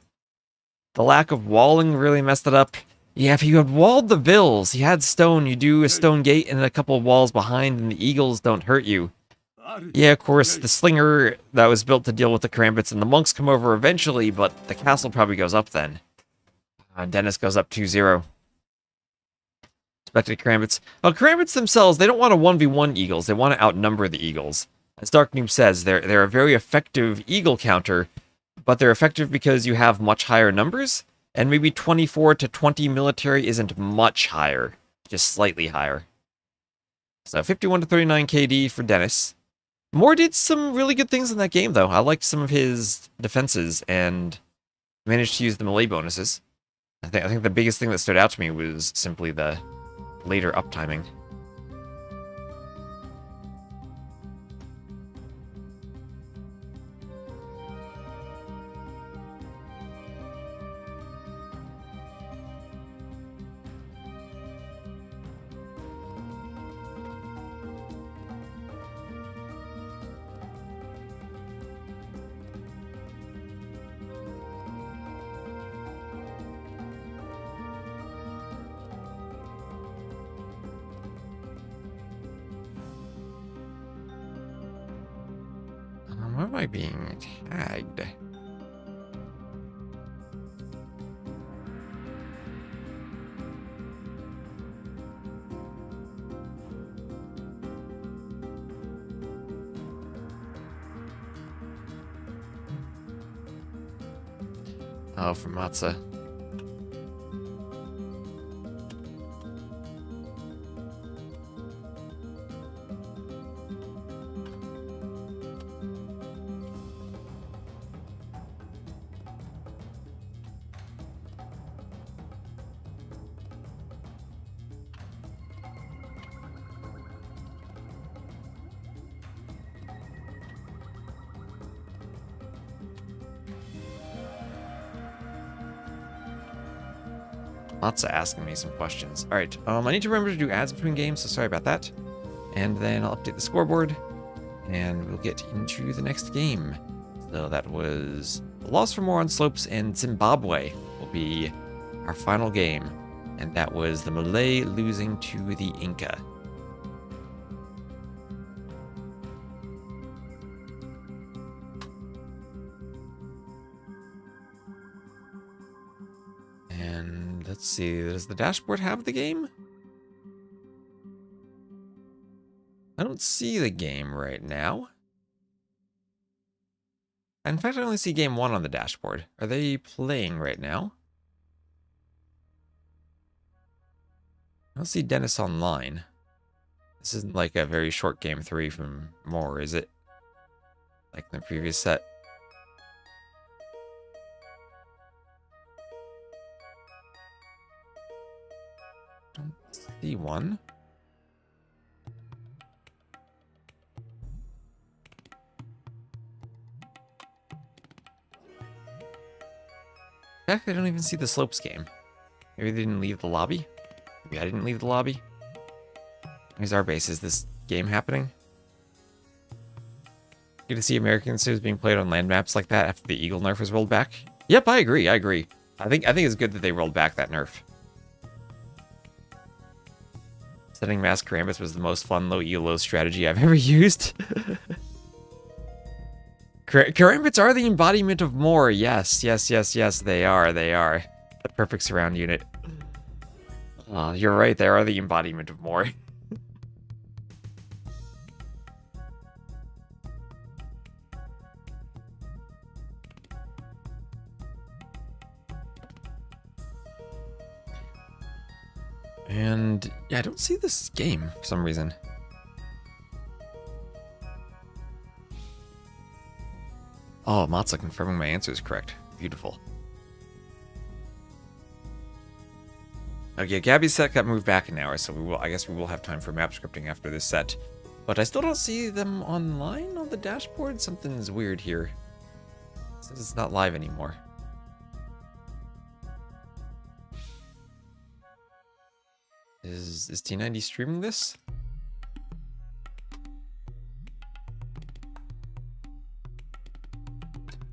The lack of walling really messed it up. Yeah, if you had walled the vills, you had stone, you do a stone gate and a couple of walls behind, and the eagles don't hurt you. Yeah, of course, the slinger that was built to deal with the Karambits and the monks come over eventually, but the castle probably goes up then. Dennis goes up 2-0. Expected Karambits. Well, Karambits themselves, they don't want to 1v1 eagles, they want to outnumber the eagles. As Dark Noob says, they're a very effective eagle counter, but they're effective because you have much higher numbers, and maybe 24 to 20 military isn't much higher, just slightly higher. So 51 to 39 KD for Dennis. m0re did some really good things in that game, though. I liked some of his defenses, and managed to use the m0re bonuses. I think the biggest thing that stood out to me was simply the later uptiming. Why am I being tagged? Oh, from Matza. Matza asking me some questions. Alright, I need to remember to do ads between games, so sorry about that. And then I'll update the scoreboard, and we'll get into the next game. So that was The Loss for More on Slopes and Zimbabwe will be our final game. And that was the Malay losing to the Inca. And let's see, does the dashboard have the game? I don't see the game right now. In fact, I only see game 1 on the dashboard. Are they playing right now? I don't see Dennis online. This isn't like a very short game 3 from m0re, is it? Like in the previous set. Don't see one. In fact, I don't even see the Slopes game. Maybe they didn't leave the lobby? Maybe I didn't leave the lobby? Here's our base. Is this game happening? Good to see American Cities being played on land maps like that after the Eagle nerf was rolled back. Yep, I agree. I think it's good that they rolled back that nerf. Setting Mass Karambits was the most fun low elo strategy I've ever used. Karambits are the embodiment of m0re. Yes, they are. The perfect surround unit. You're right, they are the embodiment of m0re. And yeah, I don't see this game for some reason. Oh, Matza confirming my answer is correct. Beautiful. Okay, Gabi's set got moved back an hour, so I guess we will have time for map scripting after this set. But I still don't see them online on the dashboard. Something's weird here. It says it's not live anymore. Is T90 streaming this?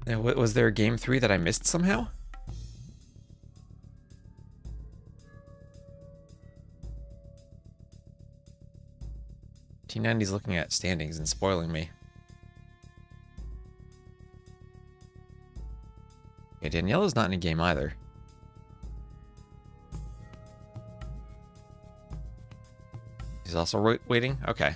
And was there a game 3 that I missed somehow? T90's looking at standings and spoiling me. Okay, Daniela's not in a game either. He's also waiting? Okay.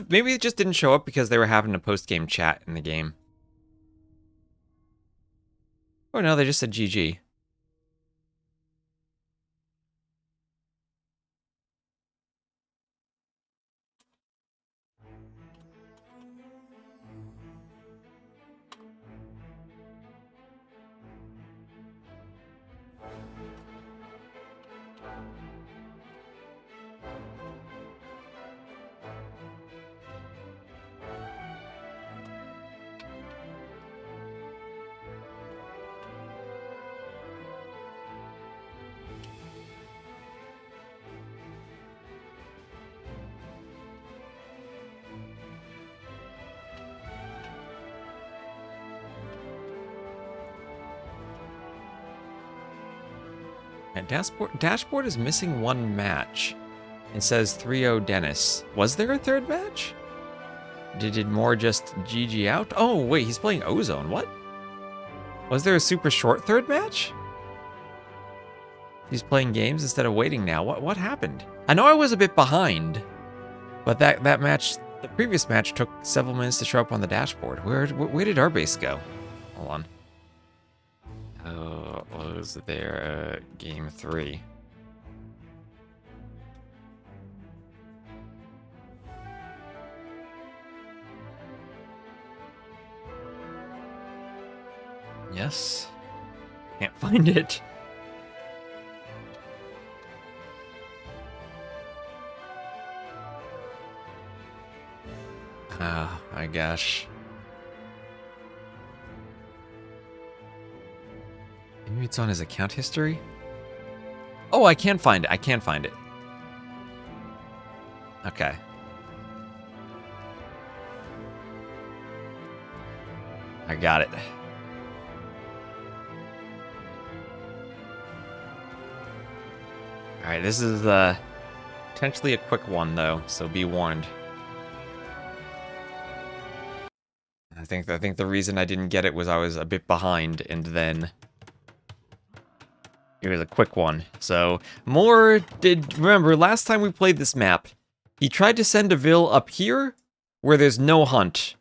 Maybe it just didn't show up because they were having a post-game chat in the game. Or no, they just said GG. And dashboard is missing one match. It says 3-0 Dennis. Was there a third match? Did m0re just GG out? Oh, wait, he's playing Ozone. What? Was there a super short third match? He's playing games instead of waiting now. What happened? I know I was a bit behind, but that match, the previous match, took several minutes to show up on the dashboard. Where did our base go? Hold on. Oh, was there game 3? Yes. Can't find it. Oh my gosh. Maybe it's on his account history? Oh, I can find it. I can find it. Okay. I got it. Alright, this is potentially a quick one though, so be warned. I think the reason I didn't get it was I was a bit behind, and then it was a quick one. So m0re did, remember last time we played this map, he tried to send a Vil up here where there's no hunt,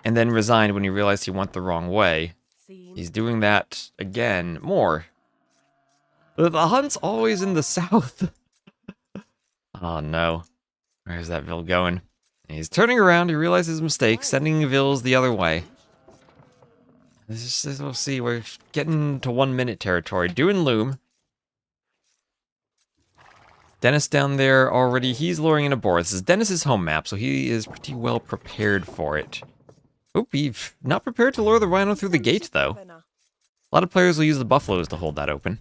and then resigned when he realized he went the wrong way. He's doing that again. m0re. The hunt's always in the south. Oh no. Where's that Vil going? He's turning around, he realizes his mistake, sending Vils the other way. We'll see, we're getting to 1 minute territory. Doing loom. Dennis down there already, he's luring in a boar. This is Dennis's home map, so he is pretty well prepared for it. Oop, he's not prepared to lure the rhino through the gate, though. A lot of players will use the buffaloes to hold that open.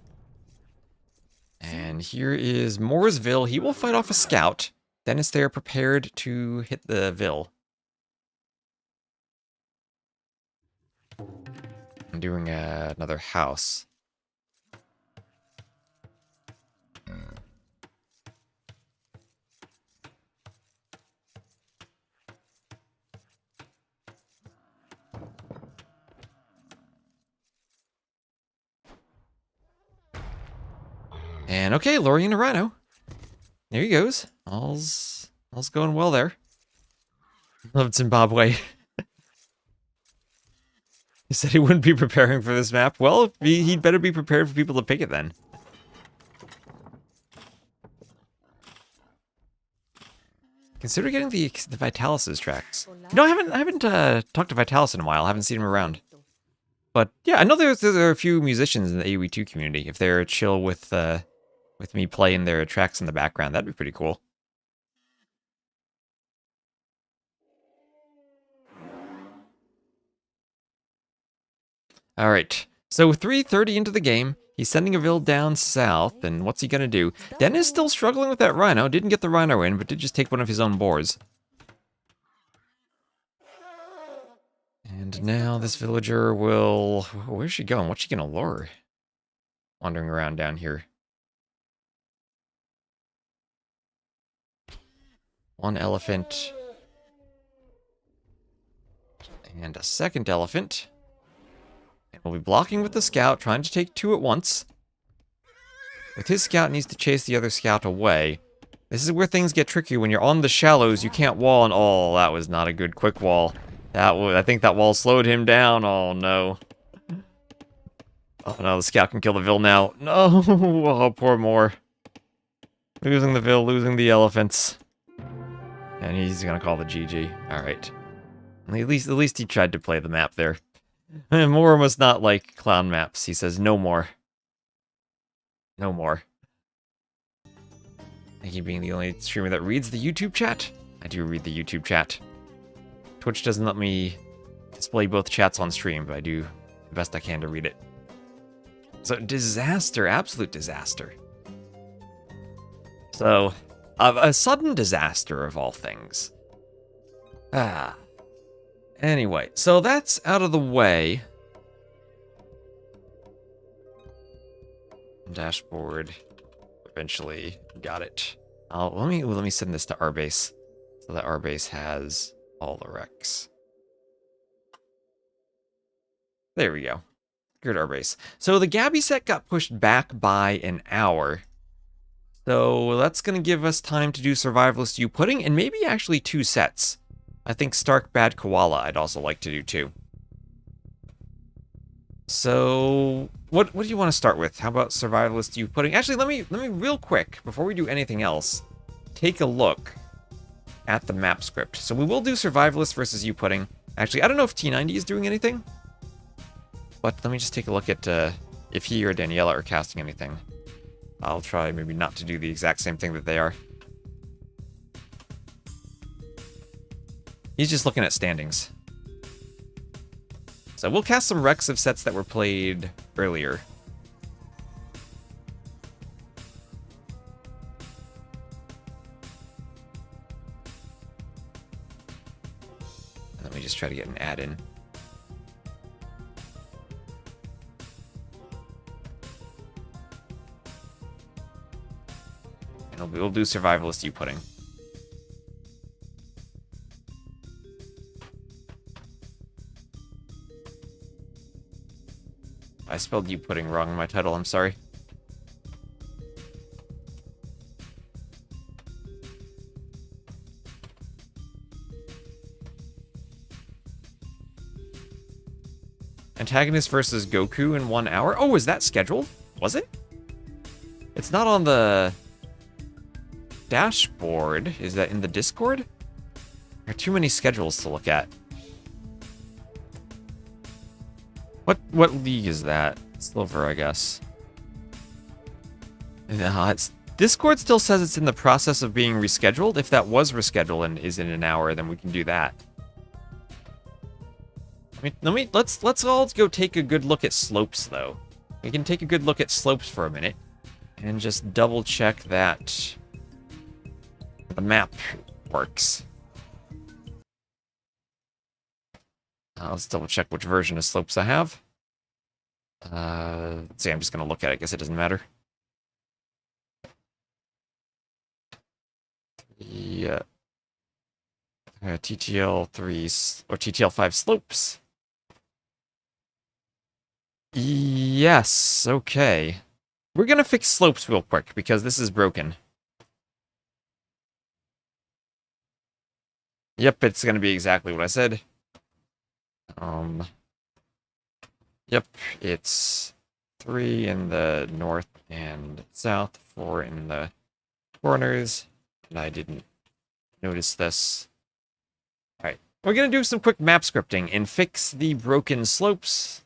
And here is m0re's Vil. He will fight off a scout. Dennis there prepared to hit the Vil. I'm doing another house. And okay, luring a rhino. There he goes. All's going well there. Loved Zimbabwe. He said he wouldn't be preparing for this map. Well, he'd better be prepared for people to pick it then. Consider getting the Vitalis's tracks. You know, I haven't talked to Vitalis in a while. I haven't seen him around. But yeah, I know there are a few musicians in the AoE2 community. If they're chill with me playing their tracks in the background, that'd be pretty cool. Alright, so 3:30 into the game, he's sending a Vil down south, and what's he gonna do? Dennis still struggling with that rhino, didn't get the rhino in, but did just take one of his own boars. And now this villager will... Where's she going? What's she gonna lure? Wandering around down here. One elephant. And a second elephant. And we'll be blocking with the scout, trying to take two at once. With his scout needs to chase the other scout away. This is where things get tricky. When you're on the shallows, you can't wall, and oh, that was not a good quick wall. I think that wall slowed him down. Oh no. Oh no, the scout can kill the Vil now. No, oh poor m0re. Losing the Vil, losing the elephants. And he's gonna call the GG. Alright. At least he tried to play the map there. m0re must not like clown maps. He says no more. No more. Thank you being the only streamer that reads the YouTube chat. I do read the YouTube chat. Twitch doesn't let me display both chats on stream, but I do the best I can to read it. So, disaster. Absolute disaster. So, a sudden disaster of all things. Anyway, so that's out of the way. Dashboard. Eventually got it. Let me send this to our base so that our base has all the recs. There we go. Good our base. So the Gabi set got pushed back by an hour. So that's going to give us time to do Survivalist Youpudding and maybe actually 2 sets. I think St4rk Bad Koala I'd also like to do too. So what do you want to start with? How about Survivalist Youpudding? Actually, let me real quick before we do anything else, take a look at the map script. So we will do Survivalist versus Youpudding. Actually, I don't know if T90 is doing anything, but let me just take a look at if he or Daniela are casting anything. I'll try maybe not to do the exact same thing that they are. He's just looking at standings. So we'll cast some recs of sets that were played earlier. Let me just try to get an add in. And we'll do Survivalist Youpudding. I spelled Youpudding wrong in my title, I'm sorry. Antagonist versus GoKu in 1 hour? Oh, is that scheduled? Was it? It's not on the dashboard. Is that in the Discord? There are too many schedules to look at. What league is that? Silver, I guess. Discord still says it's in the process of being rescheduled. If that was rescheduled and is in an hour, then we can do that. Let's all go take a good look at slopes though. We can take a good look at slopes for a minute and just double check that the map works. Let's double check which version of slopes I have. Let's see, I'm just going to look at it. I guess it doesn't matter. Yeah. TTL3 or TTL5 slopes. Yes, okay. We're going to fix slopes real quick because this is broken. Yep, it's going to be exactly what I said. Yep, it's 3 in the north and south, 4 in the corners, and I didn't notice this. Alright, we're going to do some quick map scripting and fix the broken slopes.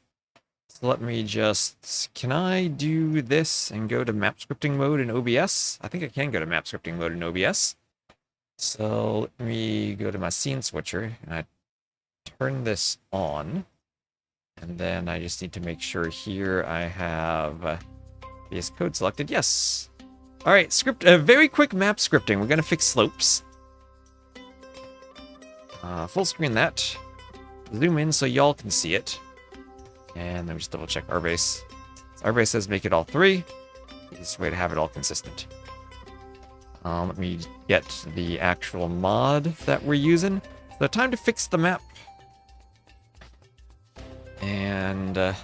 So let me just... Can I do this and go to map scripting mode in OBS? I think I can go to map scripting mode in OBS. So let me go to my scene switcher, and I turn this on. And then I just need to make sure here I have VS Code selected. Yes. All right, very quick map scripting. We're going to fix slopes. Full screen that. Zoom in so y'all can see it. And then we just double check our base. Our base says make it all 3. Easiest way to have it all consistent. Let me get the actual mod that we're using. So time to fix the map. And,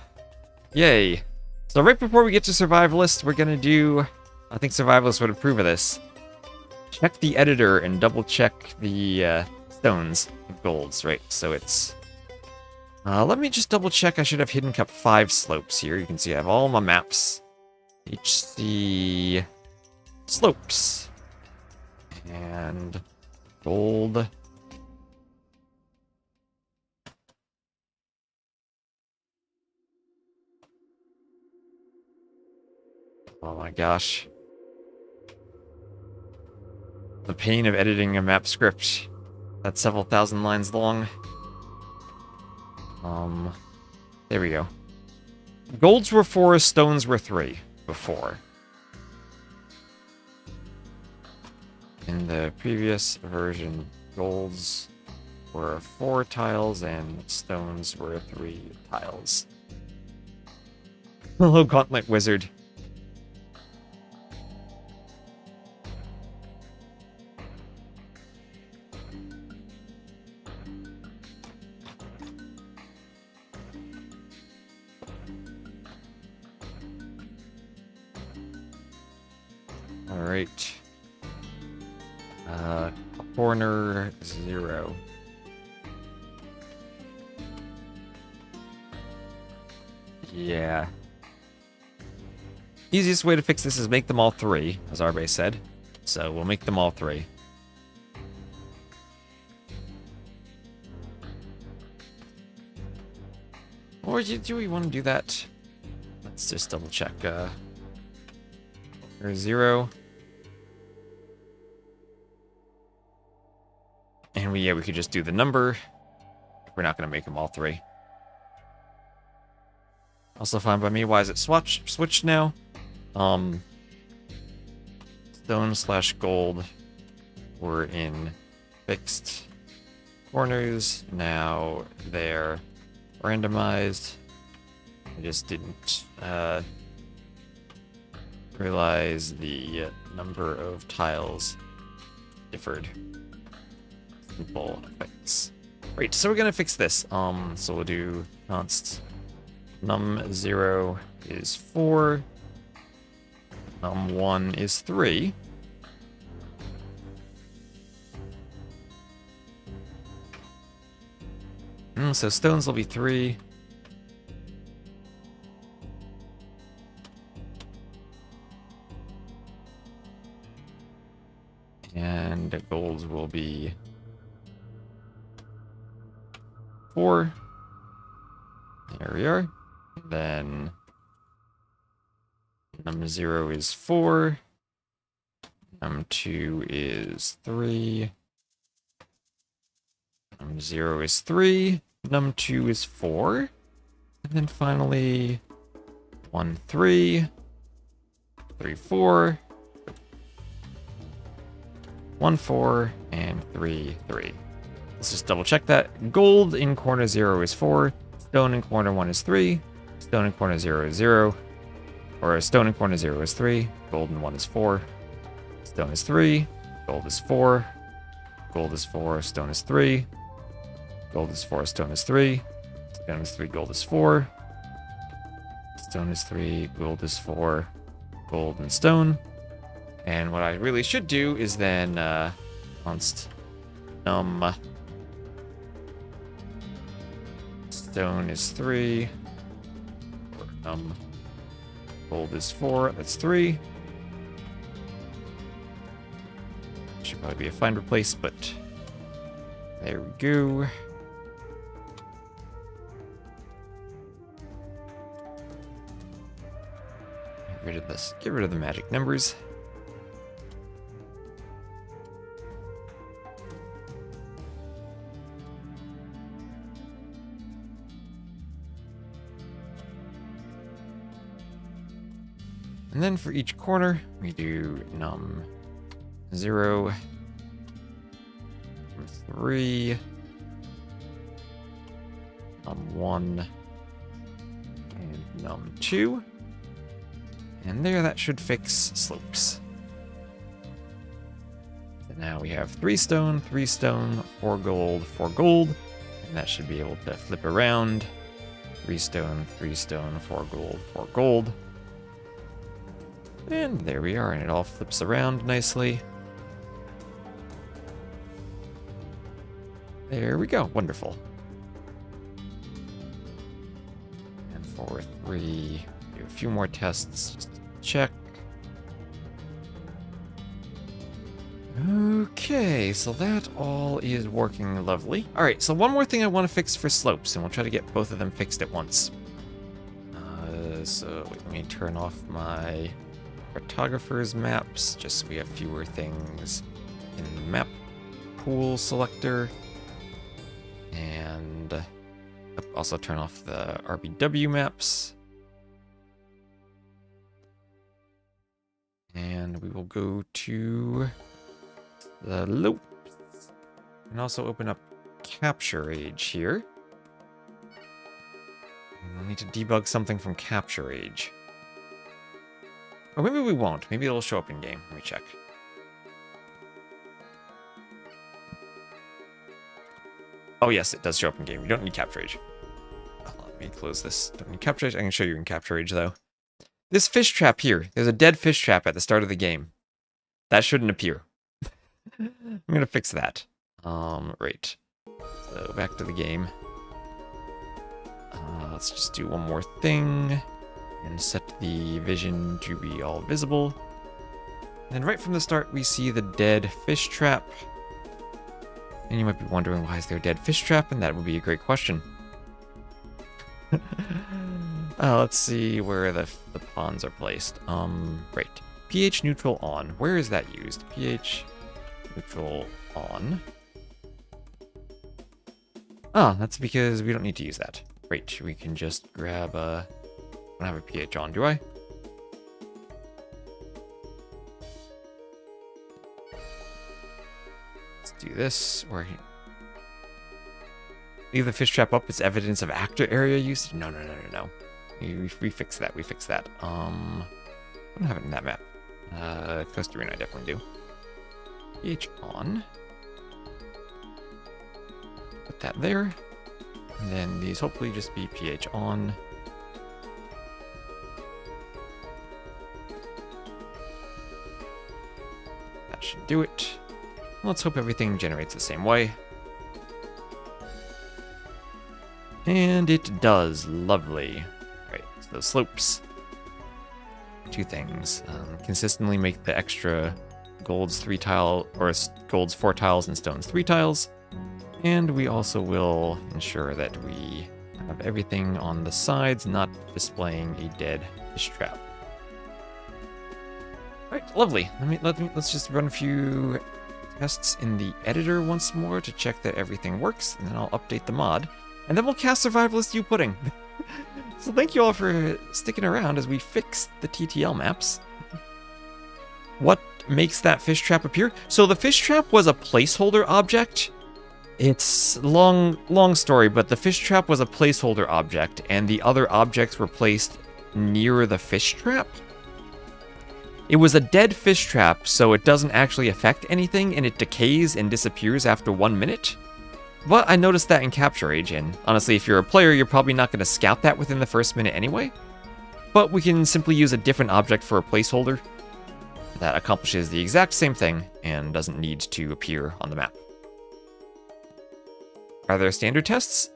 yay. So right before we get to Survivalist, we're going to do... I think Survivalist would approve of this. Check the editor and double check the stones of golds, right? So it's... let me just double check. I should have hidden cup 5 slopes here. You can see I have all my maps. HC slopes. And gold. Oh my gosh. The pain of editing a map script that's several thousand lines long. There we go. Golds were 4, stones were 3 before. In the previous version, golds were 4 tiles and stones were 3 tiles. Hello, Gauntlet Wizard. Alright. Corner 0. Yeah. Easiest way to fix this is make them all 3, as Arbe said. So we'll make them all 3. Or do we want to do that? Let's just double check. There's 0. And we could just do the number. We're not going to make them all 3. Also fine by me. Why is it switched now? Stone/gold were in fixed corners. Now they're randomized. I just didn't realize the number of tiles differed. Simple effects. Right, so we're gonna fix this. So we'll do const num0 is 4, num1 is 3. So stones will be 3. And golds will be 4. There we are. Then num0 is 4. Num2 is 3. Num0 is 3. Num2 is 4. And then finally 1, 3. 3, 4. 1, 4. And 3, 3. Let's just double check that. Gold in corner 0 is 4. Stone in corner 1 is 3. Stone in corner 0 is 0. Or stone in corner 0 is 3. Gold in 1 is 4. Stone is 3. Gold is 4. Gold is 4. Stone is 3. Gold is 4. Stone is 3. Stone is 3. Gold is 4. Stone is 3. Gold is 4. Gold and stone. And what I really should do is then const num stone is 3. Or gold is 4. That's 3. Should probably be a find replace, but there we go. Get rid of this. Get rid of the magic numbers. And then for each corner, we do num0, num3, num1, and num2. And there, that should fix slopes. So now we have 3 stone, 4 gold, 4 gold. And that should be able to flip around. 3 stone, 4 gold, 4 gold. And there we are, and it all flips around nicely. There we go, wonderful. And for 3, do a few more tests just to check. Okay, so that all is working lovely. All right, so one more thing I want to fix for slopes, and we'll try to get both of them fixed at once. So let me turn off my cartographer's maps, just so we have fewer things in the map pool selector. And also turn off the RBW maps. And we will go to the loop. And also open up Capture Age here. And we'll need to debug something from Capture Age. Or maybe we won't. Maybe it'll show up in game. Let me check. Oh yes, it does show up in game. You don't need Capture Age. Let me close this. Don't need Capture Age. I can show you in Capture Age though. This fish trap here. There's a dead fish trap at the start of the game. That shouldn't appear. I'm gonna fix that. Right. So back to the game. Let's just do one more thing and set the vision to be all visible. And right from the start, we see the dead fish trap. And you might be wondering, why is there a dead fish trap? And that would be a great question. Let's see where the pawns are placed. Right. pH neutral on. Where is that used? pH neutral on. Ah, that's because we don't need to use that. Great, we can just grab a... I don't have a pH on, do I? Let's do this, or... Leave the fish trap up as evidence of actor area usage? No. We fix that, I don't have it in that map. Costa Rica I definitely do. pH on. Put that there. And then these hopefully just be pH on. That should do it. Let's hope everything generates the same way. And it does. Lovely. Right, so the slopes. Two things. Consistently make the extra golds 3 tile, or golds 4 tiles and stones 3 tiles. And we also will ensure that we have everything on the sides not displaying a dead fish trap. Alright, lovely. Let's just run a few tests in the editor once more to check that everything works, and then I'll update the mod. And then we'll cast Survivalist Youpudding. So thank you all for sticking around as we fix the TTL maps. What makes that fish trap appear? So the fish trap was a placeholder object. It's long story, but the fish trap was a placeholder object, and the other objects were placed near the fish trap. It was a dead fish trap, so it doesn't actually affect anything, and it decays and disappears after 1 minute. But I noticed that in Capture Age, and honestly, if you're a player, you're probably not going to scout that within the first minute anyway. But we can simply use a different object for a placeholder that accomplishes the exact same thing and doesn't need to appear on the map. Are there standard tests?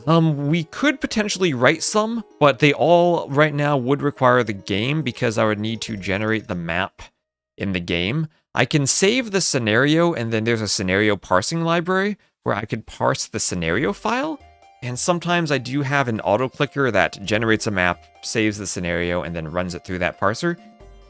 We could potentially write some, but they all right now would require the game because I would need to generate the map in the game. I can save the scenario, and then there's a scenario parsing library where I could parse the scenario file. And sometimes I do have an auto clicker that generates a map, saves the scenario, and then runs it through that parser.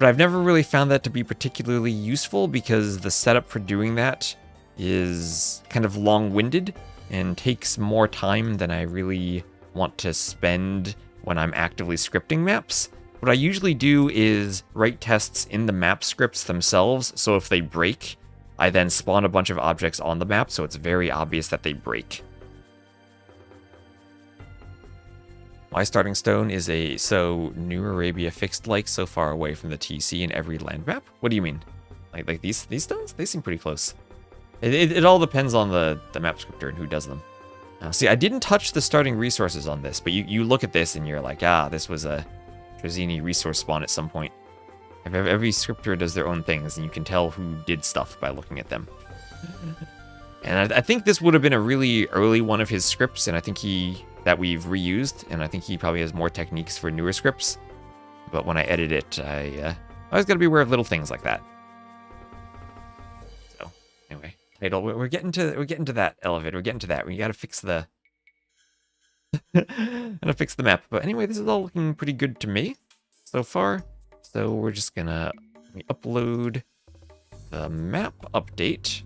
But I've never really found that to be particularly useful because the setup for doing that is kind of long-winded and takes more time than I really want to spend when I'm actively scripting maps. What I usually do is write tests in the map scripts themselves, so if they break, I then spawn a bunch of objects on the map, so it's very obvious that they break. My starting stone is so New Arabia fixed like so far away from the TC in every land map? What do you mean? Like these stones? They seem pretty close. It all depends on the map scripter and who does them. See, I didn't touch the starting resources on this, but you look at this and you're like, this was a Trezini resource spawn at some point. Every scripter does their own things, and you can tell who did stuff by looking at them. And I think this would have been a really early one of his scripts, and I think that we've reused, and I think he probably has more techniques for newer scripts. But when I edit it, I always got to be aware of little things like that. So, anyway. We're getting to that elevator. We're getting to that. We gotta fix the map. But anyway, this is all looking pretty good to me so far. So we're just gonna upload the map update,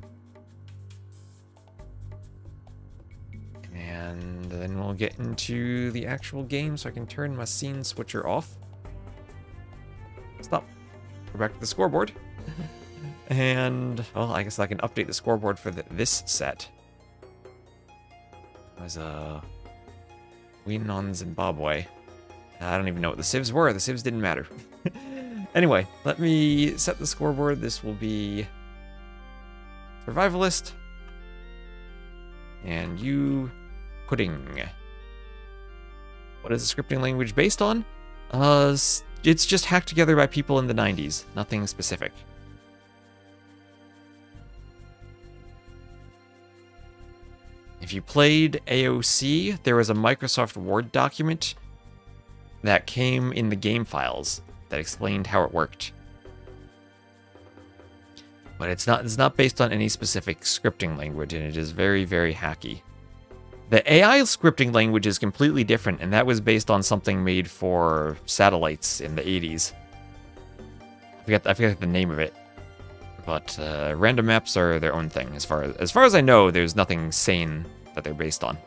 and then we'll get into the actual game. So I can turn my scene switcher off. Stop. Go back to the scoreboard. And, well, I guess I can update the scoreboard for this set. It was a win on Zimbabwe. I don't even know what the civs were. The civs didn't matter. Anyway, let me set the scoreboard. This will be Survivalist and Youpudding. What is the scripting language based on? It's just hacked together by people in the 90s. Nothing specific. If you played AOC, there was a Microsoft Word document that came in the game files that explained how it worked. But it's not based on any specific scripting language, and it is very, very hacky. The AI scripting language is completely different, and that was based on something made for satellites in the 80s. I forget the name of it. But random maps are their own thing. As far as I know, there's nothing sane that they're based on.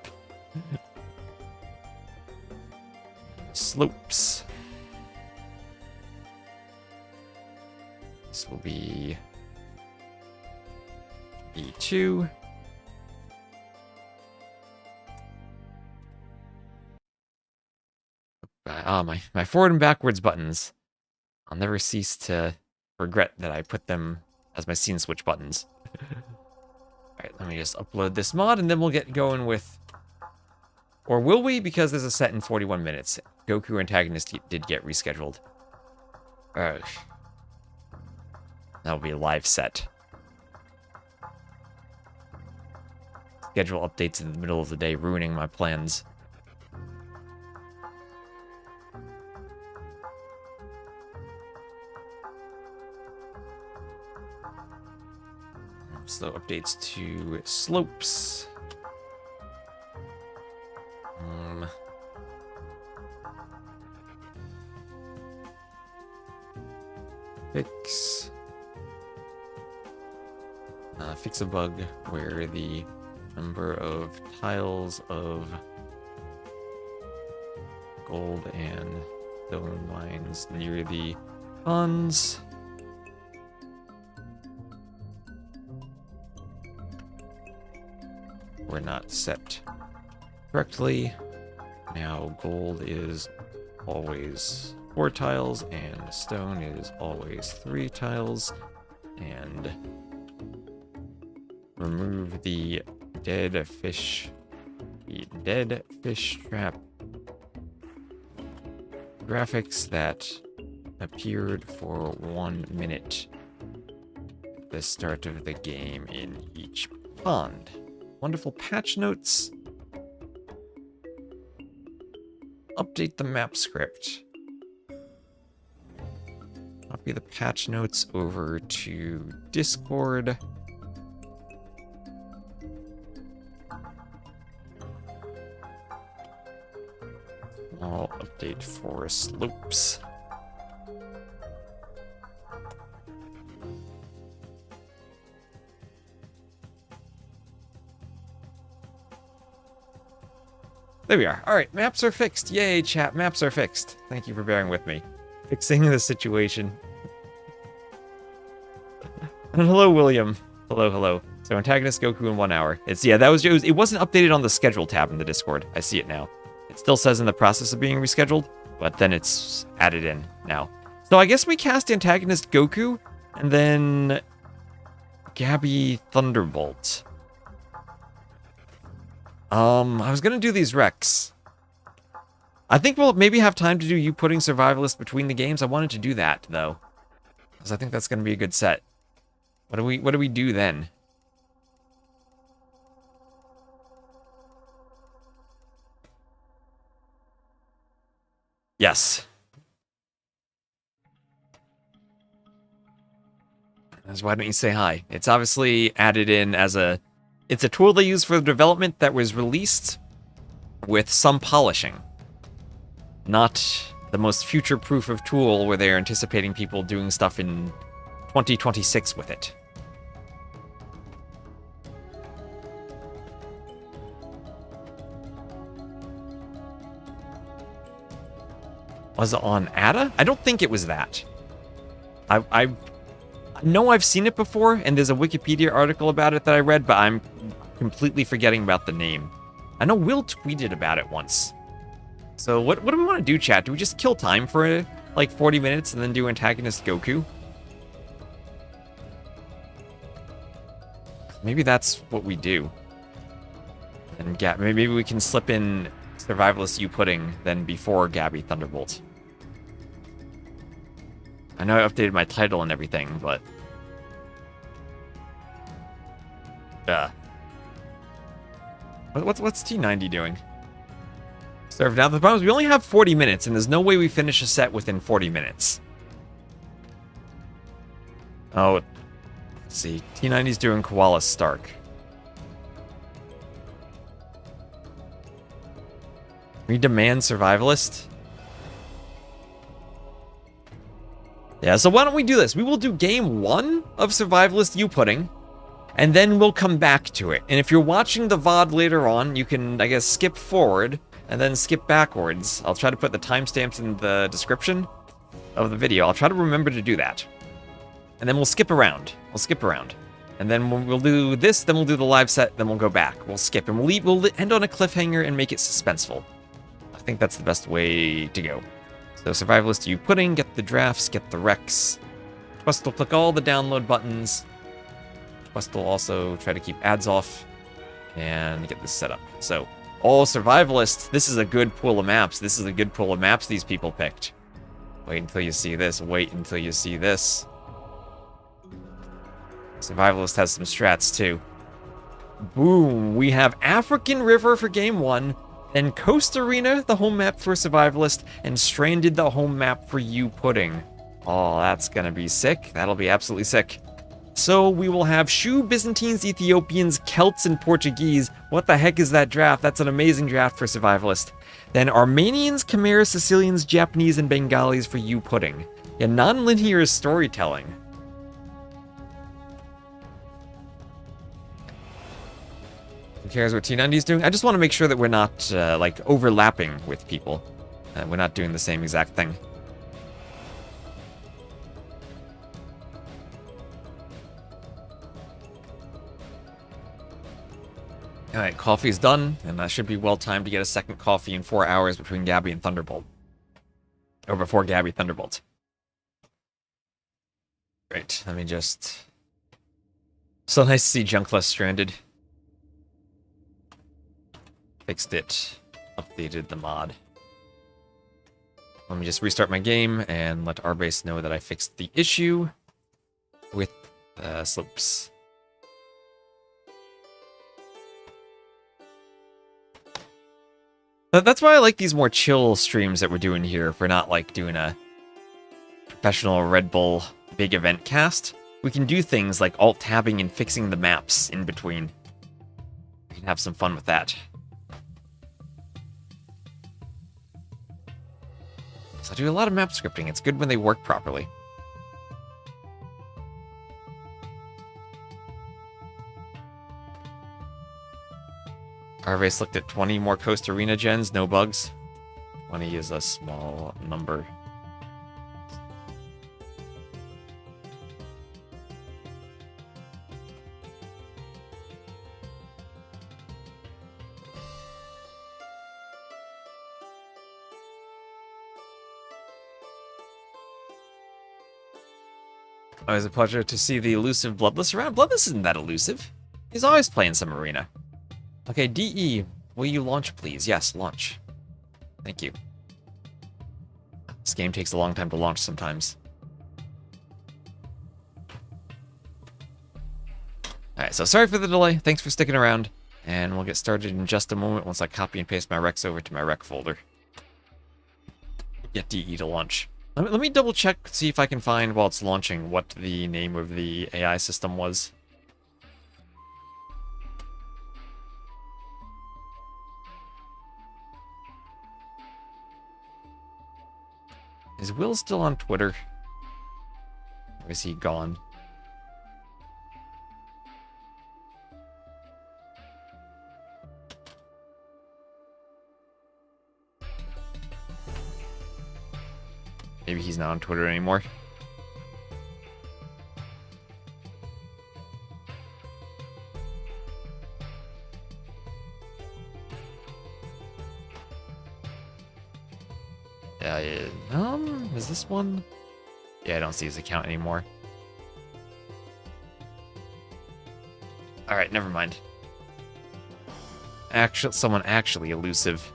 Slopes. This will be E2. My forward and backwards buttons. I'll never cease to regret that I put them as my scene switch buttons. Alright, let me just upload this mod and then we'll get going with... Or will we? Because there's a set in 41 minutes. GoKu Antagonist did get rescheduled. Alright. That'll be a live set. Schedule updates in the middle of the day, ruining my plans. So updates to slopes. Fix a bug where the number of tiles of gold and stone mines near the ponds were not set correctly. Now gold is always 4 tiles and stone is always 3 tiles, and remove the dead fish trap graphics that appeared for 1 minute at the start of the game in each pond. Wonderful patch notes. Update the map script. Copy the patch notes over to Discord. I'll update for slopes. There we are. All right, maps are fixed. Yay, chat, maps are fixed. Thank you for bearing with me. Fixing the situation. And hello, William. Hello, hello. So Antagonist GoKu in 1 hour. It wasn't updated on the schedule tab in the Discord. I see it now. It still says in the process of being rescheduled, but then it's added in now. So I guess we cast Antagonist GoKu, and then Gabi Thunderbolt. I was gonna do these recs. I think we'll maybe have time to do Youpudding Survivalist between the games. I wanted to do that, though, because I think that's gonna be a good set. What do we do then? Yes. That's why don't you say hi? It's obviously added in as a... It's a tool they use for development that was released with some polishing. Not the most future-proof of tool where they're anticipating people doing stuff in 2026 with it. Was it on Ada? I don't think it was that. I know I've seen it before, and there's a Wikipedia article about it that I read, but I'm completely forgetting about the name. I know Will tweeted about it once. So what do we want to do, chat? Do we just kill time for like 40 minutes and then do Antagonist GoKu? Maybe that's what we do. And maybe we can slip in Survivalist Youpudding then before Gabi Thunderbolt. I know I updated my title and everything, but... What's T90 doing? Serve now. The problem is we only have 40 minutes, and there's no way we finish a set within 40 minutes. Oh, let's see. T90's doing Koala Stark. We demand Survivalist. Yeah, so why don't we do this? We will do game 1 of Survivalist Youpudding, and then we'll come back to it. And if you're watching the VOD later on, you can, I guess, skip forward and then skip backwards. I'll try to put the timestamps in the description of the video. I'll try to remember to do that. And then we'll skip around. We'll skip around. And then we'll do this, then we'll do the live set, then we'll go back. We'll skip, and we'll end on a cliffhanger and make it suspenseful. I think that's the best way to go. So Survivalist Youpudding, get the drafts, get the recs. Twist will click all the download buttons. Twist will also try to keep ads off and get this set up. So, all Survivalists, this is a good pool of maps. This is a good pool of maps these people picked. Wait until you see this. Wait until you see this. Survivalist has some strats too. Boom, we have African River for game 1. Then Coast Arena, the home map for Survivalist, and Stranded, the home map for Youpudding. Oh, that's gonna be sick. That'll be absolutely sick. So we will have Shu, Byzantines, Ethiopians, Celts, and Portuguese. What the heck is that draft? That's an amazing draft for Survivalist. Then Armenians, Khmer, Sicilians, Japanese, and Bengalis for Youpudding. Yeah, non-linear storytelling. Who cares what T90 is doing? I just want to make sure that we're not, like, overlapping with people. We're not doing the same exact thing. Alright, coffee's done, and that should be well timed to get a second coffee in 4 hours between Gabi and Thunderbolt. Or before Gabi Thunderbolt. Great, let me just... So nice to see Junkless stranded. Fixed it. Updated the mod. Let me just restart my game and let Rbase know that I fixed the issue with slopes. That's why I like these more chill streams that we're doing here. If we're not like doing a professional Red Bull big event cast, we can do things like alt-tabbing and fixing the maps in between. We can have some fun with that. So I do a lot of map scripting. It's good when they work properly. Arvase looked at 20 more Coast Arena gens, no bugs. 20 is a small number. Always a pleasure to see the elusive Bloodless around. Bloodless isn't that elusive. He's always playing some arena. Okay, DE, will you launch, please? Yes, launch. Thank you. This game takes a long time to launch sometimes. Alright, so sorry for the delay. Thanks for sticking around. And we'll get started in just a moment once I copy and paste my recs over to my rec folder. Get DE to launch. Let me double check, see if I can find while it's launching what the name of the AI system was. Is Will still on Twitter? Or is he gone? Maybe he's not on Twitter anymore. Is this one? Yeah, I don't see his account anymore. Alright, never mind. Someone actually elusive.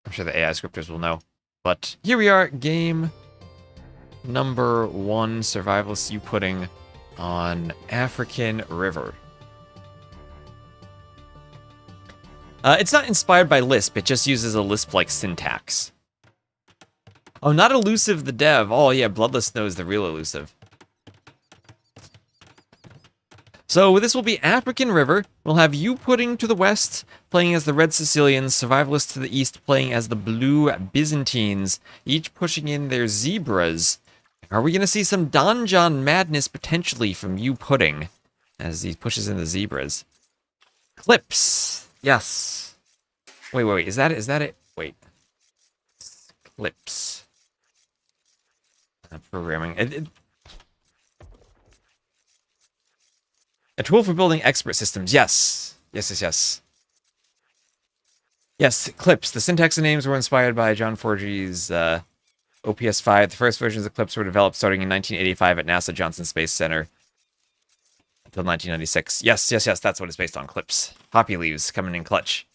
I'm sure the AI scripters will know. But here we are, game number 1, Survivalist Youpudding. on African River. It's not inspired by Lisp, it just uses a Lisp-like syntax. Oh, not Elusive the dev. Oh yeah, Bloodless Snow is the real Elusive. So this will be African River. We'll have Youpudding to the west, playing as the Red Sicilians, Survivalist to the east, playing as the Blue Byzantines, each pushing in their zebras. Are we going to see some Donjon madness potentially from Youpudding as he pushes in the zebras? Clips. Yes. Wait. Is that it? Wait. Clips. Programming. A tool for building expert systems. Yes. Yes, Clips. The syntax and names were inspired by John Forgey's OPS5. The first versions of Clips were developed starting in 1985 at NASA Johnson Space Center until 1996. Yes, that's what it's based on, Clips. Poppy leaves coming in clutch.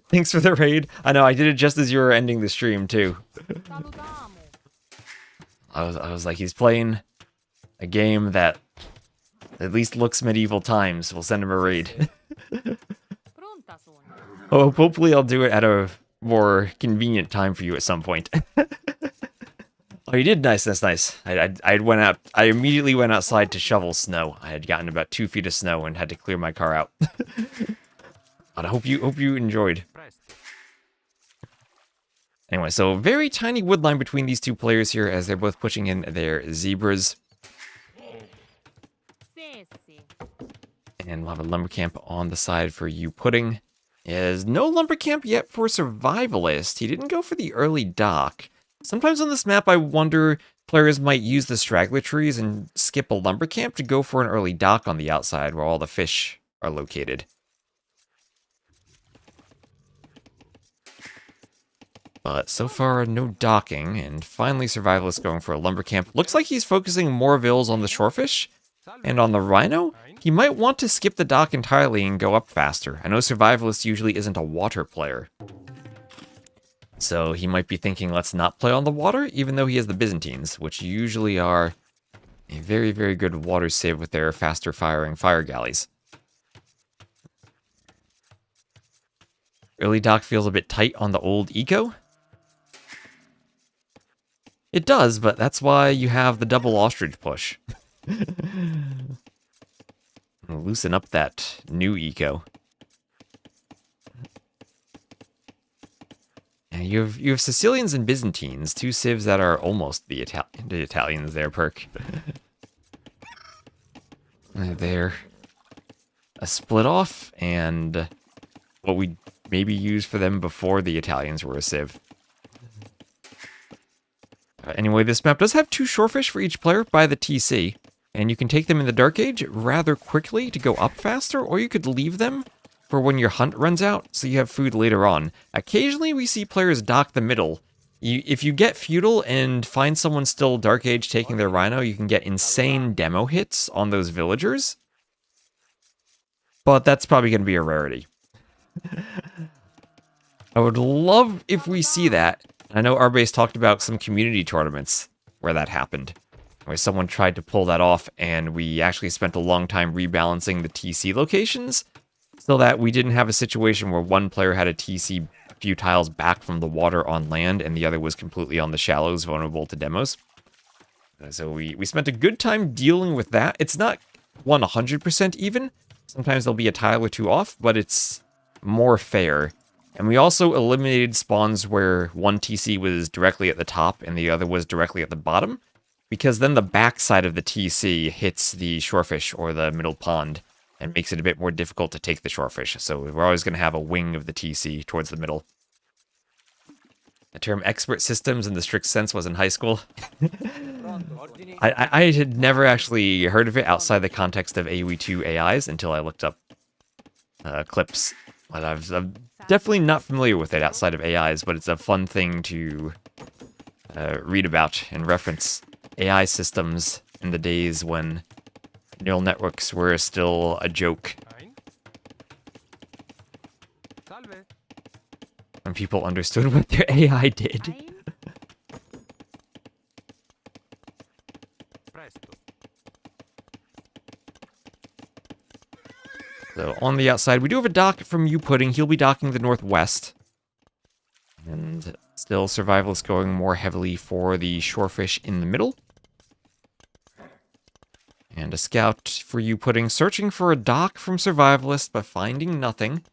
Thanks for the raid. I know, I did it just as you were ending the stream, too. I was like, he's playing a game that at least looks medieval times. We'll send him a raid. Oh, hopefully I'll do it at a more convenient time for you at some point. Oh, you did? Nice, that's nice. I immediately went outside to shovel snow. I had gotten about 2 feet of snow and had to clear my car out. But I hope you enjoyed. Anyway, so very tiny wood line between these two players here as they're both pushing in their zebras. And we'll have a lumber camp on the side for Youpudding. There's no lumber camp yet for Survivalist. He didn't go for the early dock. Sometimes on this map, I wonder players might use the straggler trees and skip a lumber camp to go for an early dock on the outside where all the fish are located. But so far, no docking, and finally Survivalist going for a lumber camp. Looks like he's focusing more vills on the shorefish and on the rhino. He might want to skip the dock entirely and go up faster. I know Survivalist usually isn't a water player. So he might be thinking, let's not play on the water, even though he has the Byzantines, which usually are a very, very good water sieve with their faster firing fire galleys. Early dock feels a bit tight on the old eco. It does, but that's why you have the double ostrich push. Loosen up that new eco. And you have Sicilians and Byzantines, two civs that are almost the Italians there, perk. They're a split off, and what we maybe used for them before the Italians were a civ. Anyway, this map does have 2 shorefish for each player by the TC, and you can take them in the Dark Age rather quickly to go up faster, or you could leave them for when your hunt runs out, so you have food later on. Occasionally, we see players dock the middle. If you get feudal and find someone still Dark Age taking their rhino, you can get insane demo hits on those villagers. But that's probably going to be a rarity. I would love if we see that. I know Arbase talked about some community tournaments where that happened, where someone tried to pull that off, and we actually spent a long time rebalancing the TC locations so that we didn't have a situation where one player had a TC a few tiles back from the water on land and the other was completely on the shallows, vulnerable to demos. So we spent a good time dealing with that. It's not 100% even. Sometimes there'll be a tile or 2 off, but it's more fair. And we also eliminated spawns where one TC was directly at the top and the other was directly at the bottom, because then the backside of the TC hits the shorefish or the middle pond and makes it a bit more difficult to take the shorefish. So we're always going to have a wing of the TC towards the middle. The term expert systems in the strict sense was in high school. I had never actually heard of it outside the context of AoE2 AIs until I looked up clips. But I'm definitely not familiar with it outside of AIs, but it's a fun thing to read about and reference AI systems in the days when neural networks were still a joke. When people understood what their AI did. So on the outside, we do have a dock from Youpudding. He'll be docking the northwest. And still Survivalist going more heavily for the shorefish in the middle. And a scout for Youpudding, searching for a dock from Survivalist, but finding nothing.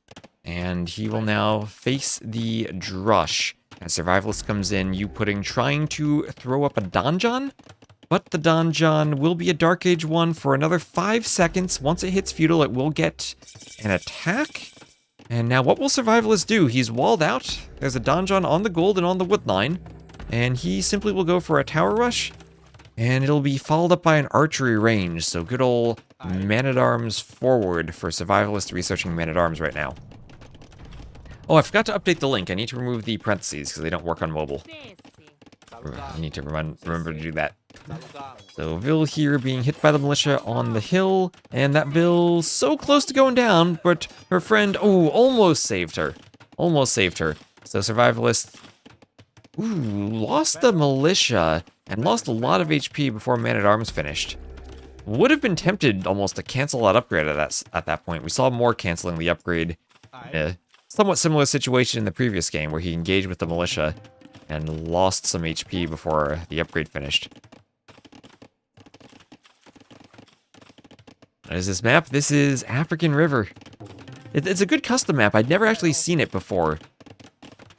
And he will now face the Drush. As Survivalist comes in, Youpudding trying to throw up a donjon. But the donjon will be a Dark Age one for another 5 seconds. Once it hits feudal, it will get an attack. And now what will Survivalist do? He's walled out. There's a donjon on the gold and on the wood line. And he simply will go for a tower rush. And it'll be followed up by an archery range. So good old man-at-arms forward for Survivalist researching man-at-arms right now. Oh, I forgot to update the link. I need to remove the parentheses because they don't work on mobile. I need to remember to do that. So Vil here being hit by the militia on the hill, and that Vil so close to going down, but her friend, oh, almost saved her. Almost saved her. So Survivalist, lost the militia and lost a lot of HP before Man-at-Arms finished. Would have been tempted almost to cancel that upgrade at that point. We saw m0re canceling the upgrade. Somewhat similar situation in the previous game where he engaged with the militia and lost some HP before the upgrade finished. What is this map? This is African River. It's a good custom map. I'd never actually seen it before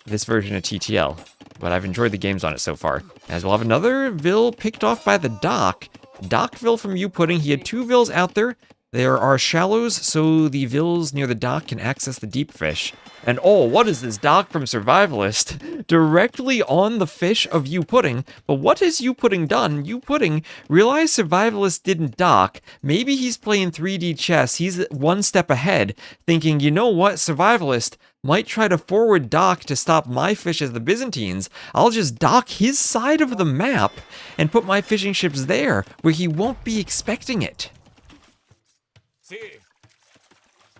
this version of TTL, but I've enjoyed the games on it so far. As we'll have another Vil picked off by the dock. Dock Vil from Youpudding. He had 2 Vils out there. There are shallows, so the Vils near the dock can access the deep fish. And oh, what is this dock from Survivalist? Directly on the fish of Youpudding. But what has Youpudding done? Youpudding realized Survivalist didn't dock. Maybe he's playing 3D chess. He's 1 step ahead, thinking, you know what, Survivalist might try to forward dock to stop my fish as the Byzantines. I'll just dock his side of the map and put my fishing ships there, where he won't be expecting it.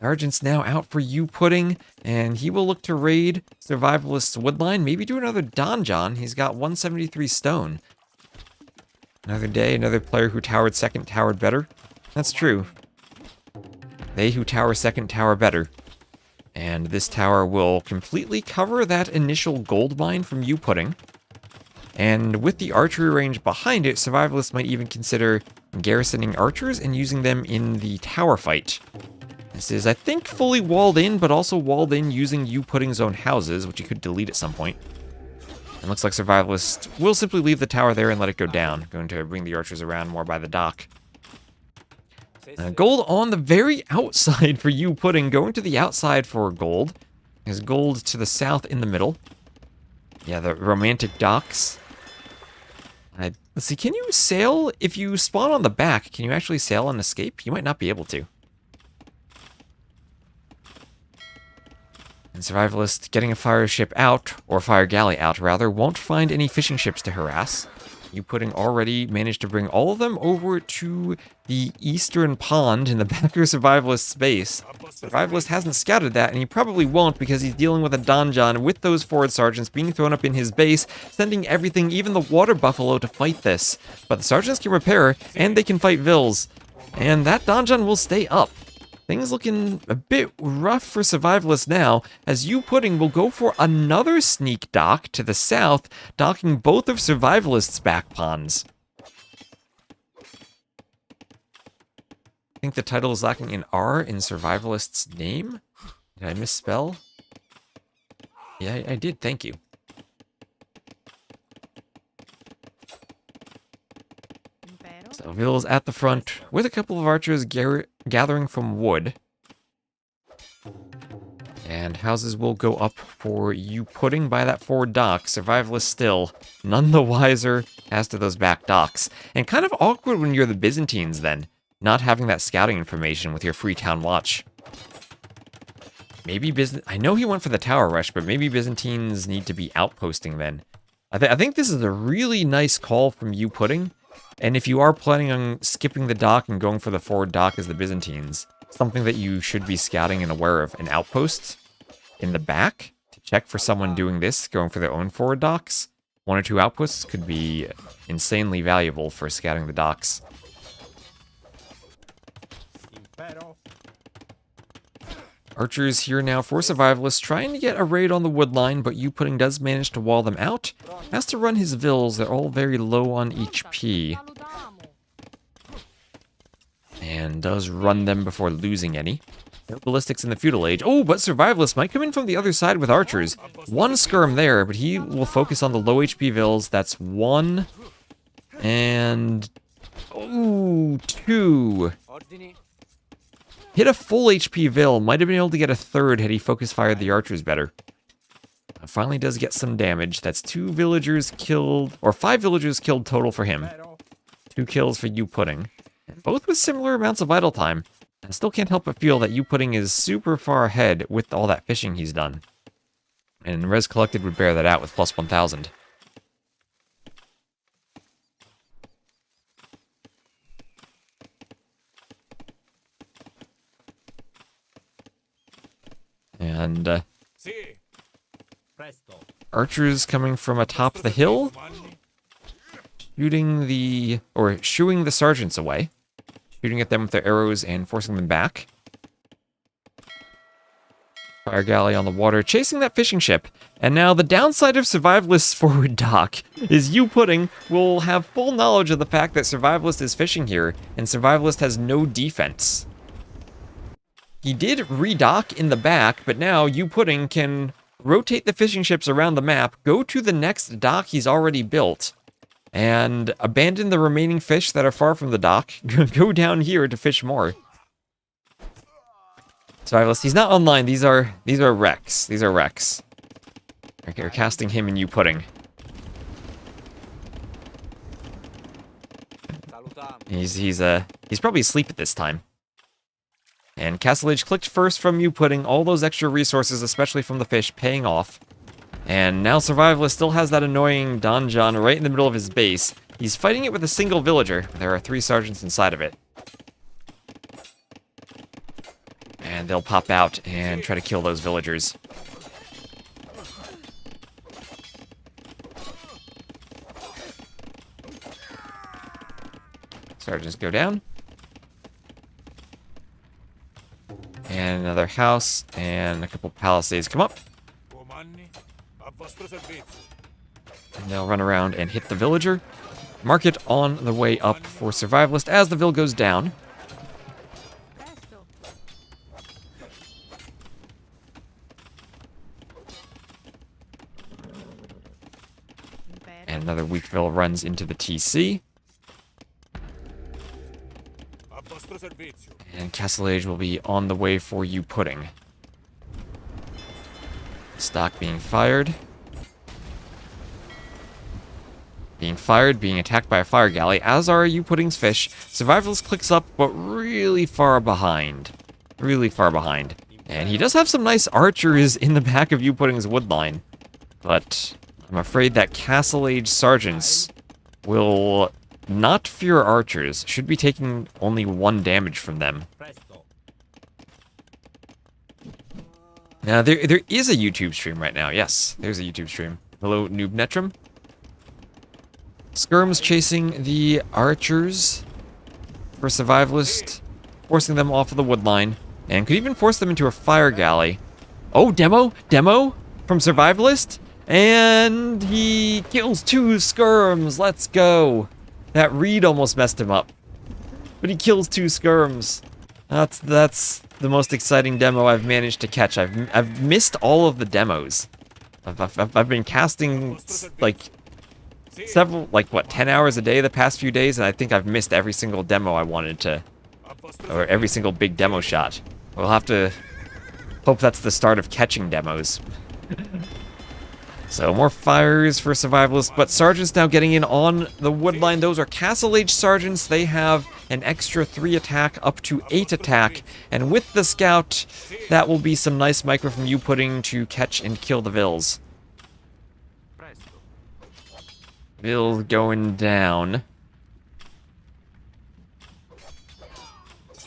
Sergeant's now out for Youpudding, and he will look to raid Survivalist's woodline, maybe do another donjon. He's got 173 stone. Another day, another player who towered second towered better. That's true. They who tower second tower better. And this tower will completely cover that initial gold mine from Youpudding. And with the archery range behind it, Survivalists might even consider garrisoning archers and using them in the tower fight. This is, I think, fully walled in, but also walled in using Youpudding's own houses, which you could delete at some point. And looks like Survivalist will simply leave the tower there and let it go down. Going to bring the archers around more by the dock. Gold on the very outside for Youpudding. Going to the outside for gold. There's gold to the south in the middle. Yeah, the romantic docks. Let's see, can you sail? If you spawn on the back, can you actually sail and escape? You might not be able to. And Survivalist getting a fire ship out, or fire galley out rather, won't find any fishing ships to harass. Youpudding already managed to bring all of them over to the eastern pond in the back of Survivalist's base. Survivalist hasn't scouted that, and he probably won't because he's dealing with a donjon with those forward sergeants being thrown up in his base, sending everything, even the water buffalo, to fight this. But the sergeants can repair, and they can fight Vils. And that donjon will stay up. Things looking a bit rough for Survivalist now, as Youpudding will go for another sneak dock to the south, docking both of Survivalist's back ponds. I think the title is lacking an R in Survivalist's name. Did I misspell? Yeah, I did, thank you. So Vil's at the front with a couple of archers gathering from wood. And houses will go up for Youpudding by that forward dock. Survivalist still none the wiser as to those back docks. And kind of awkward when you're the Byzantines then, not having that scouting information with your Freetown Watch. Maybe I know he went for the tower rush, but maybe Byzantines need to be outposting then. I think this is a really nice call from Youpudding. And if you are planning on skipping the dock and going for the forward dock as the Byzantines, something that you should be scouting and aware of, an outpost in the back to check for someone doing this, going for their own forward docks. 1 or 2 outposts could be insanely valuable for scouting the docks. Archers here now for Survivalists, trying to get a raid on the wood line, but Youpudding does manage to wall them out. Has to run his vills, they're all very low on HP. And does run them before losing any. No ballistics in the feudal age. Oh, but Survivalists might come in from the other side with archers. One skirm there, but he will focus on the low HP vills. That's one. And... ooh, two. Hit a full HP vill. Might have been able to get a third had he focus fired the archers better. Finally does get some damage. That's 2 villagers killed, or 5 villagers killed total for him. 2 kills for Youpudding. Both with similar amounts of idle time. I still can't help but feel that Youpudding is super far ahead with all that fishing he's done. And Res Collected would bear that out with plus 1,000. And archers coming from atop the hill, shooting the, or shooing the sergeants away, shooting at them with their arrows and forcing them back. Fire galley on the water, chasing that fishing ship. And now the downside of Survivalist's forward dock is Youpudding will have full knowledge of the fact that Survivalist is fishing here, and Survivalist has no defense. He did redock in the back, but now Youpudding can rotate the fishing ships around the map, go to the next dock he's already built, and abandon the remaining fish that are far from the dock, go down here to fish more. Survivalist, he's not online, these are wrecks. These are wrecks. Okay, we're casting him and Youpudding. He's probably asleep at this time. And Castle Age clicked first from Youpudding, all those extra resources, especially from the fish, paying off. And now Survivalist still has that annoying donjon right in the middle of his base. He's fighting it with a single villager. There are 3 sergeants inside of it. And they'll pop out and try to kill those villagers. Sergeants go down. And another house, and a couple palisades come up. And they'll run around and hit the villager. Mark it on the way up for Survivalist as the vill goes down. And another weak vill runs into the TC. And Castle Age will be on the way for Youpudding. Stock being fired. Being attacked by a fire galley, as are Youpudding's fish. Survivalist clicks up, but really far behind. Really far behind. And he does have some nice archers in the back of Youpudding's woodline. But I'm afraid that Castle Age sergeants will not fear archers, should be taking only 1 damage from them. Now, there is a YouTube stream right now. Yes, there's a YouTube stream. Hello, Noob Netrum. Skirm's chasing the archers for Survivalist, forcing them off of the woodline, and could even force them into a fire galley. Oh, demo from Survivalist, and he kills 2 skirms. Let's go. That reed almost messed him up. But he kills 2 skirms. That's the most exciting demo I've managed to catch. I've missed all of the demos. I've been casting like several, like what, 10 hours a day the past few days, and I think I've missed every single demo I wanted to, or every single big demo shot. We'll have to hope that's the start of catching demos. So more fires for Survivalist, but sergeants now getting in on the woodline. Those are Castle Age sergeants. They have an extra 3 attack, up to 8 attack. And with the scout, that will be some nice micro from Youpudding to catch and kill the vills. Vill going down.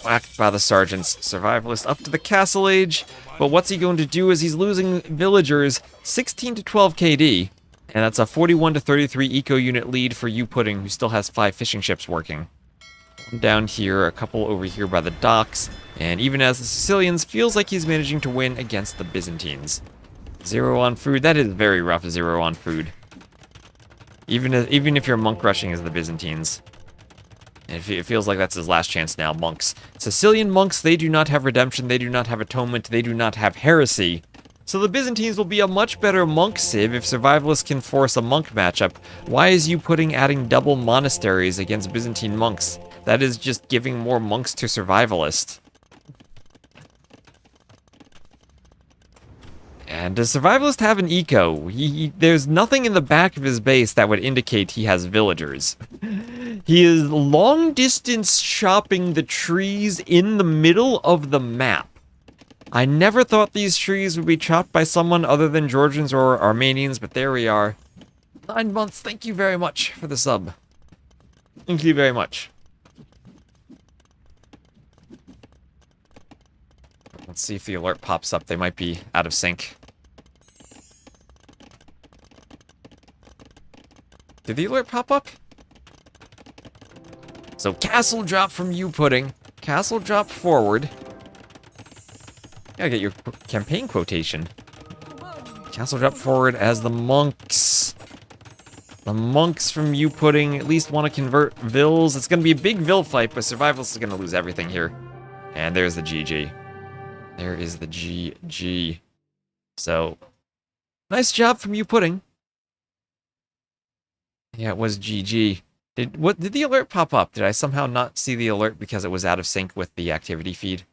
Whacked by the sergeants. Survivalist up to the Castle Age. But what's he going to do is he's losing villagers 16 to 12 KD. And that's a 41 to 33 eco unit lead for Youpudding, who still has 5 fishing ships working. down here, a couple over here by the docks, and even as the Sicilians, feels like he's managing to win against the Byzantines. 0 on food, that is very rough, 0 on food. Even if you're monk rushing as the Byzantines. And it feels like that's his last chance now, monks. Sicilian monks, they do not have redemption, they do not have atonement, they do not have heresy. So the Byzantines will be a much better monk civ if Survivalists can force a monk matchup. Why is Youpudding adding double monasteries against Byzantine monks? That is just giving more monks to Survivalist. And does Survivalist have an eco? There's nothing in the back of his base that would indicate he has villagers. He is long distance chopping the trees in the middle of the map. I never thought these trees would be chopped by someone other than Georgians or Armenians, but there we are. 9 months, thank you very much for the sub. Thank you very much. Let's see if the alert pops up. They might be out of sync. Did the alert pop up? So castle drop from Youpudding. Castle drop forward. Gotta get your campaign quotation. Castle drop forward as the monks. The monks from Youpudding at least want to convert vills. It's gonna be a big vill fight, but Survivalist is gonna lose everything here. And there's the GG. There is the GG. So, nice job from Youpudding. Yeah, it was GG. Did the alert pop up? Did I somehow not see the alert because it was out of sync with the activity feed?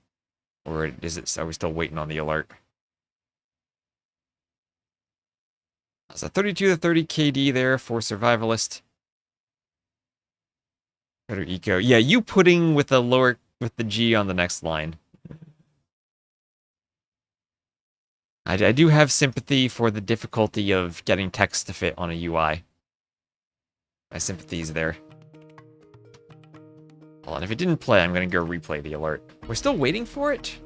Or are we still waiting on the alert? That's a 32 to 30 KD there for Survivalist. Better eco. Yeah, Youpudding with the G on the next line. I do have sympathy for the difficulty of getting text to fit on a UI. My sympathy's there. Hold on, if it didn't play, I'm gonna go replay the alert. We're still waiting for it?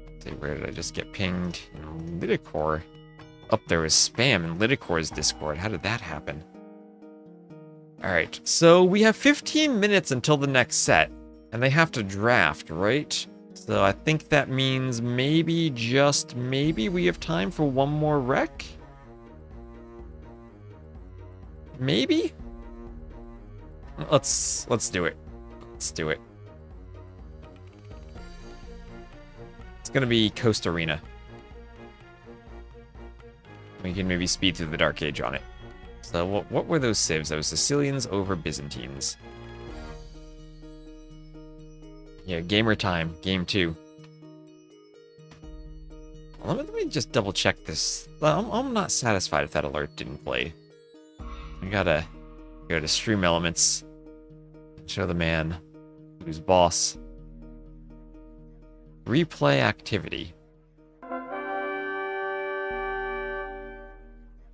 Let's see, where did I just get pinged? In Lidicor. Oh, there was spam in Lidicor's Discord. How did that happen? Alright, so we have 15 minutes until the next set. And they have to draft, right? So I think that means maybe, just maybe, we have time for one more rec? Maybe? Let's do it. Let's do it. It's gonna be Coast Arena. We can maybe speed through the Dark Age on it. So what were those civs? Those Sicilians over Byzantines. Yeah, gamer time, game 2. Let me just double check this. I'm not satisfied if that alert didn't play. We gotta go to stream elements. Show the man who's boss. Replay activity.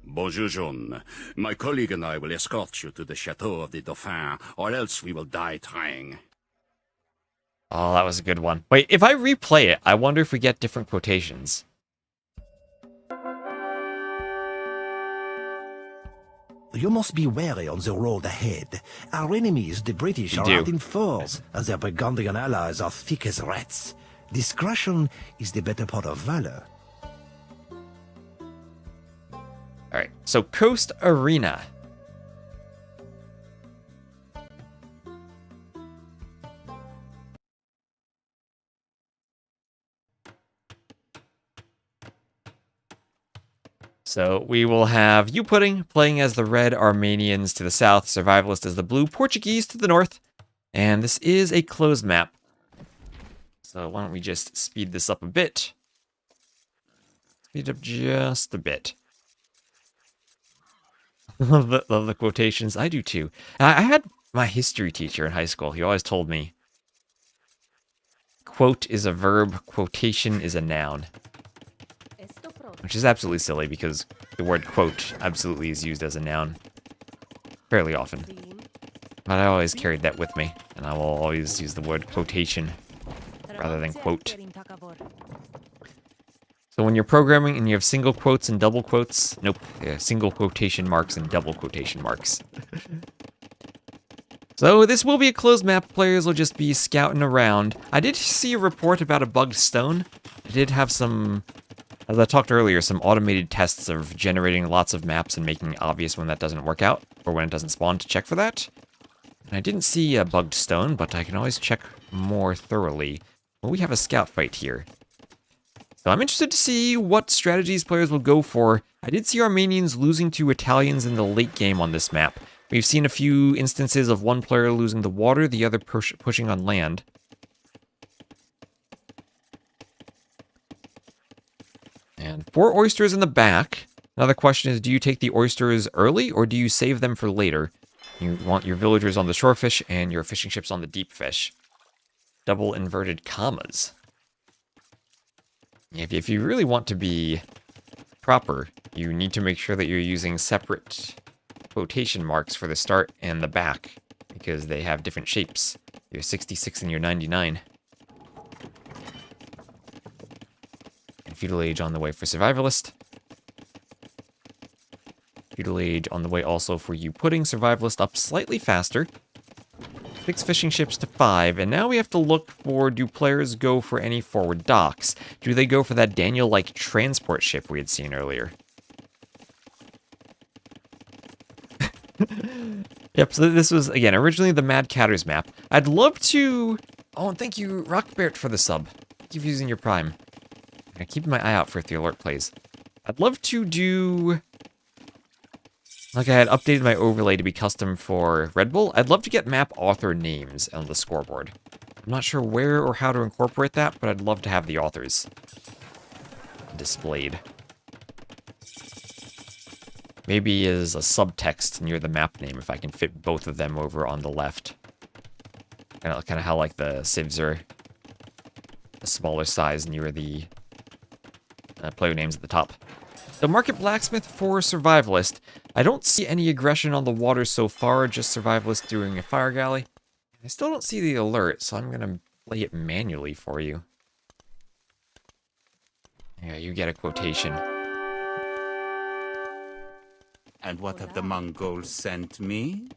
Bonjour, John. My colleague and I will escort you to the Chateau of the Dauphin, or else we will die trying. Oh, that was a good one. Wait, if I replay it, I wonder if we get different quotations. You must be wary on the road ahead. Our enemies, the British, are out in force, and their Burgundian allies are thick as rats. Discretion is the better part of valor. Alright, so Coast Arena. So we will have Youpudding playing as the red Armenians to the south, Survivalist as the blue Portuguese to the north, and this is a closed map. So why don't we just speed this up a bit? Speed up just a bit. Love the quotations. I do too. I had my history teacher in high school. He always told me, quote is a verb, quotation is a noun. Which is absolutely silly because the word quote absolutely is used as a noun fairly often. But I always carried that with me, and I will always use the word quotation rather than quote. So when you're programming and you have single quotes and double quotes, nope, single quotation marks and double quotation marks. So this will be a closed map, players will just be scouting around. I did see a report about a bugged stone. I did have some, as I talked earlier, some automated tests of generating lots of maps and making it obvious when that doesn't work out, or when it doesn't spawn to check for that. And I didn't see a bugged stone, but I can always check more thoroughly. Well, we have a scout fight here. So I'm interested to see what strategies players will go for. I did see Armenians losing to Italians in the late game on this map. We've seen a few instances of one player losing the water, the other pushing on land. And 4 oysters in the back. Another question is, do you take the oysters early or do you save them for later? You want your villagers on the shore fish and your fishing ships on the deep fish. Double inverted commas. If you really want to be proper, you need to make sure that you're using separate quotation marks for the start and the back, because they have different shapes. Your 66 and your 99. And feudal age on the way for Survivalist. Feudal age on the way also for Youpudding. Survivalist up slightly faster. 6 fishing ships to 5, and now we have to look for, do players go for any forward docks? Do they go for that Daniel-like transport ship we had seen earlier? Yep, so this was, again, originally the Mad Catter's map. I'd love to... Oh, and thank you, Rockbert, for the sub. Keep using your Prime. I'm keeping my eye out for if the alert plays. I'd love to do... Like I had updated my overlay to be custom for Red Bull. I'd love to get map author names on the scoreboard. I'm not sure where or how to incorporate that, but I'd love to have the authors displayed. Maybe as a subtext near the map name, if I can fit both of them over on the left. Kind of how like the civs are a smaller size near the player names at the top. So Market Blacksmith for Survivalist. I don't see any aggression on the water so far, just Survivalist doing a fire galley. I still don't see the alert, so I'm going to play it manually for you. Yeah, you get a quotation. And what have the Mongols sent me?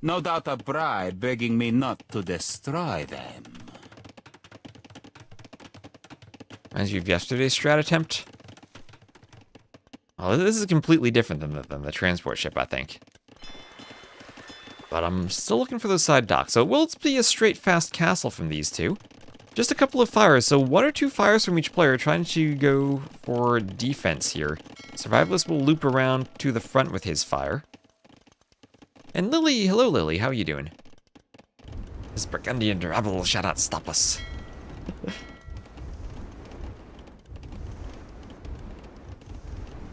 No doubt a bribe begging me not to destroy them. Reminds you of yesterday's strat attempt. Oh, this is completely different than the transport ship, I think. But I'm still looking for those side docks. So it will be a straight fast castle from these two. Just a couple of fires. So 1 or 2 fires from each player trying to go for defense here. Survivalist will loop around to the front with his fire. And Lily, hello Lily, how are you doing? This Burgundian rebel shall not stop us.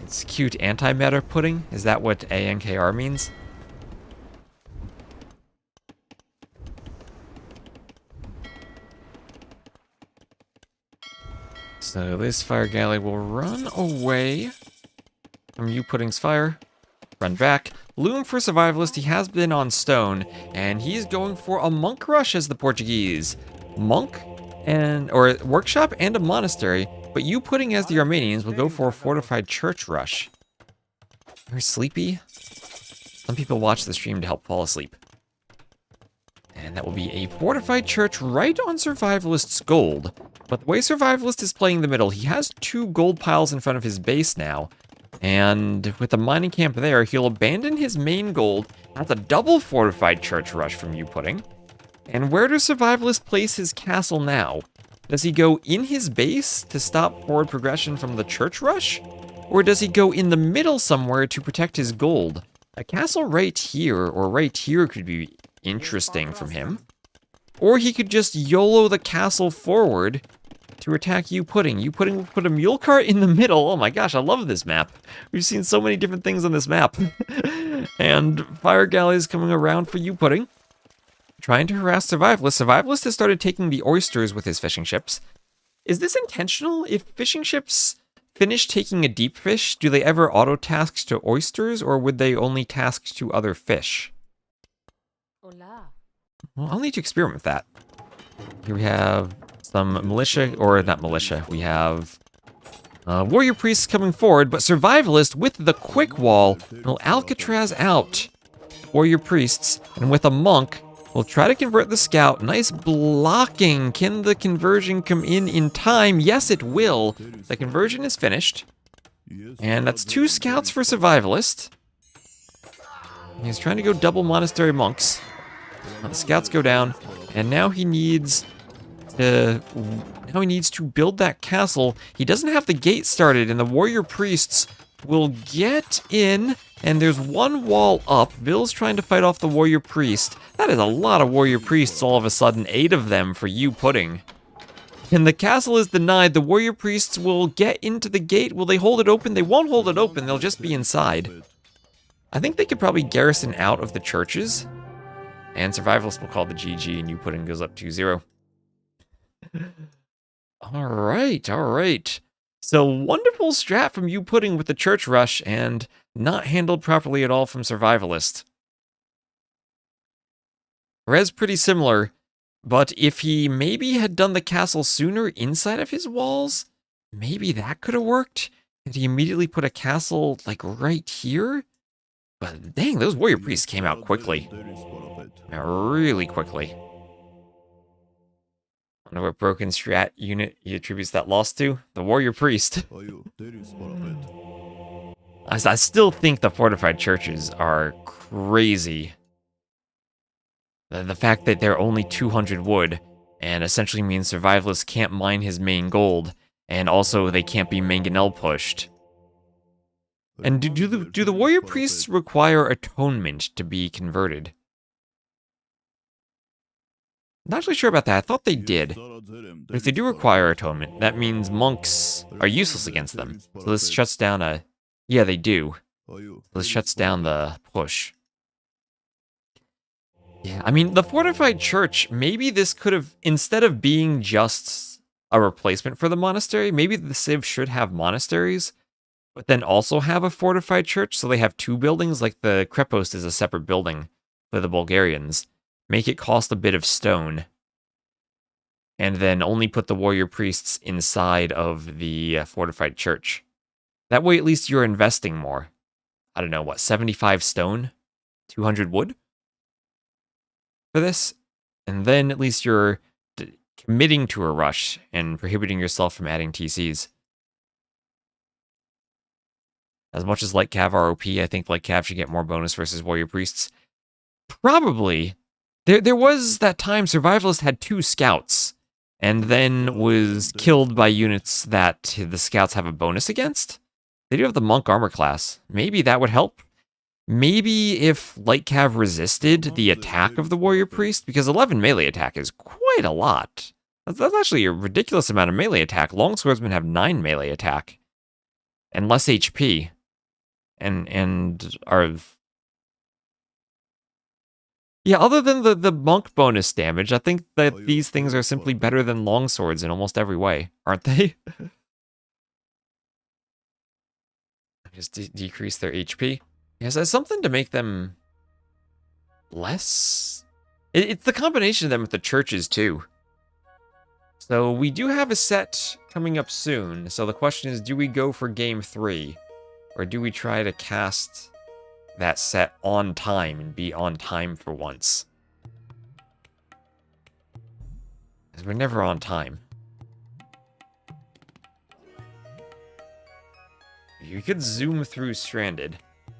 It's cute anti-meta pudding? Is that what ANKR means? So this fire galley will run away from Youpudding's fire. Run back. Loom for Survivalist. He has been on stone, and he's going for a monk rush as the Portuguese. Monk or workshop and a monastery. But Youpudding as the Armenians will go for a fortified church rush. You're sleepy? Some people watch the stream to help fall asleep. And that will be a fortified church right on Survivalist's gold. But the way Survivalist is playing the middle, he has 2 gold piles in front of his base now. And with the mining camp there, he'll abandon his main gold at the double fortified church rush from Youpudding. And where does Survivalist place his castle now? Does he go in his base to stop forward progression from the church rush? Or does he go in the middle somewhere to protect his gold? A castle right here or right here could be interesting from him. Or he could just YOLO the castle forward to attack Youpudding. Youpudding will put a mule cart in the middle. Oh my gosh, I love this map. We've seen so many different things on this map. And fire galleys coming around for Youpudding. Trying to harass Survivalist. Survivalist has started taking the oysters with his fishing ships. Is this intentional? If fishing ships finish taking a deep fish, do they ever auto-task to oysters, or would they only task to other fish? Hola. Well, I'll need to experiment with that. Here we have some militia, or not militia, we have Warrior Priest coming forward, but Survivalist with the quick wall will Alcatraz out Warrior Priests, and with a Monk, we'll try to convert the Scout. Nice blocking. Can the conversion come in time? Yes, it will. The conversion is finished. And that's 2 Scouts for Survivalist. He's trying to go double Monastery Monks. The Scouts go down, and now he needs to build that castle. He doesn't have the gate started, and the Warrior Priests will get in, and there's 1 wall up. Bill's trying to fight off the Warrior Priest. That is a lot of Warrior Priests all of a sudden, 8 of them for Youpudding. And the castle is denied. The Warrior Priests will get into the gate. Will they hold it open? They won't hold it open. They'll just be inside. I think they could probably garrison out of the churches. And Survivalist will call the GG, and Youpudding goes up 2-0. Alright. So, wonderful strat from Youpudding with the church rush, and not handled properly at all from Survivalist. Res pretty similar, but if he maybe had done the castle sooner inside of his walls, maybe that could have worked. And he immediately put a castle, like, right here? But dang, those Warrior Priests came out quickly. Really quickly. I wonder what broken strat unit he attributes that loss to. The Warrior Priest. I still think the fortified churches are crazy. The fact that they're only 200 wood, and essentially means Survivalist can't mine his main gold, and also they can't be mangonel pushed. And do the Warrior Priests require atonement to be converted? Not really sure about that. I thought they did. But if they do require atonement, that means monks are useless against them. So this shuts down a... Yeah, they do. This shuts down the push. Yeah, I mean, the fortified church, maybe this could have, instead of being just a replacement for the monastery, maybe the Civ should have monasteries, but then also have a fortified church, so they have 2 buildings, like the Krepost is a separate building for the Bulgarians. Make it cost a bit of stone, and then only put the Warrior Priests inside of the fortified church. That way, at least you're investing more. I don't know, what, 75 stone? 200 wood? For this? And then at least you're committing to a rush and prohibiting yourself from adding TCs. As much as Light Cav are OP, I think Light Cav should get more bonus versus Warrior Priests. Probably. There was that time Survivalist had 2 scouts, and then was killed by units that the scouts have a bonus against. They do have the Monk armor class. Maybe that would help. Maybe if Light Cav resisted the attack of the Warrior Priest, because 11 melee attack is quite a lot. That's actually a ridiculous amount of melee attack. Longswordsmen have 9 melee attack, and less HP, and are... Yeah, other than the monk bonus damage, I think that these things are simply better than longswords in almost every way, aren't they? Just decrease their HP. Yes, that's something to make them less... It's the combination of them with the churches, too. So we do have a set coming up soon. So the question is, do we go for game 3? Or do we try to cast that set on time and be on time for once? Because we're never on time. You could zoom through Stranded.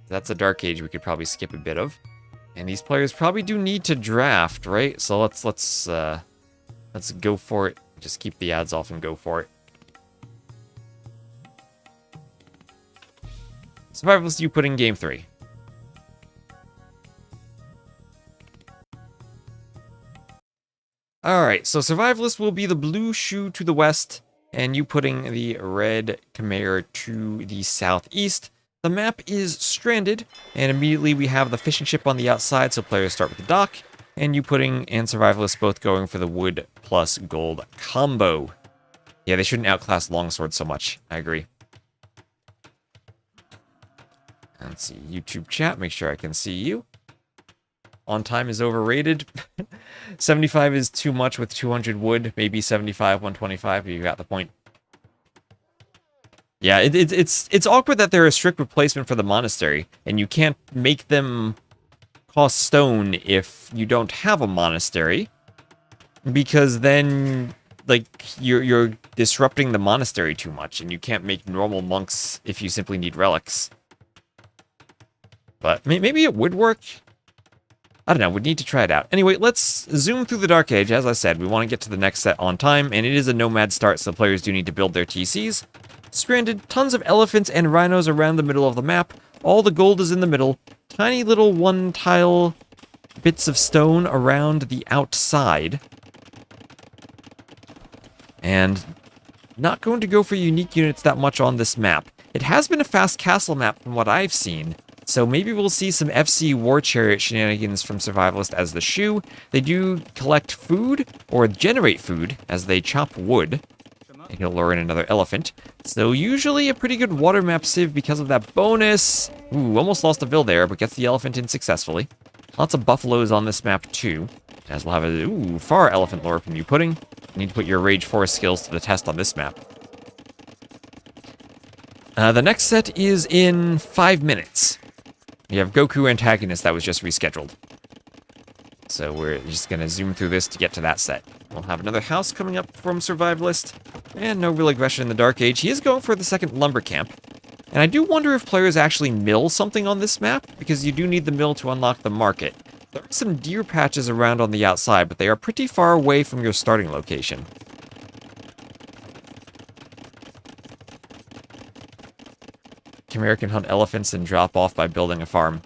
That's a Dark Age we could probably skip a bit of. And these players probably do need to draft, right? So let's go for it. Just keep the ads off and go for it. Survivalist Youpudding game 3. Alright, so Survivalist will be the blue shoe to the west, and Youpudding the red Khmer to the southeast. The map is Stranded, and immediately we have the fishing ship on the outside, so players start with the dock, and Youpudding and Survivalist both going for the wood plus gold combo. Yeah, they shouldn't outclass longsword so much. I agree. Let's see, YouTube chat, make sure I can see you. On time is overrated. 75 is too much with 200 wood. Maybe 75, 125, but you got the point. Yeah, it's awkward that they're a strict replacement for the monastery, and you can't make them cost stone if you don't have a monastery, because then like you're disrupting the monastery too much, and you can't make normal monks if you simply need relics. But maybe it would work. I don't know, we'd need to try it out. Anyway, let's zoom through the Dark Age. As I said, we want to get to the next set on time, and it is a nomad start, so players do need to build their TCs. Stranded, tons of elephants and rhinos around the middle of the map. All the gold is in the middle. Tiny little one-tile bits of stone around the outside. And not going to go for unique units that much on this map. It has been a fast castle map from what I've seen. So maybe we'll see some FC War Chariot shenanigans from Survivalist as the shoe. They do collect food, or generate food, as they chop wood. And he'll lure in another elephant. So usually a pretty good water map civ because of that bonus. Ooh, almost lost a Vil there, but gets the elephant in successfully. Lots of buffaloes on this map too. As we'll have a, far elephant lure from Youpudding. You need to put your Rage Forest skills to the test on this map. The next set is in 5 minutes. We have GoKu Antagonist that was just rescheduled. So we're just going to zoom through this to get to that set. We'll have another house coming up from Survivalist. And no real aggression in the Dark Age. He is going for the second lumber camp. And I do wonder if players actually mill something on this map, because you do need the mill to unlock the market. There are some deer patches around on the outside, but they are pretty far away from your starting location. American hunt elephants and drop off by building a farm.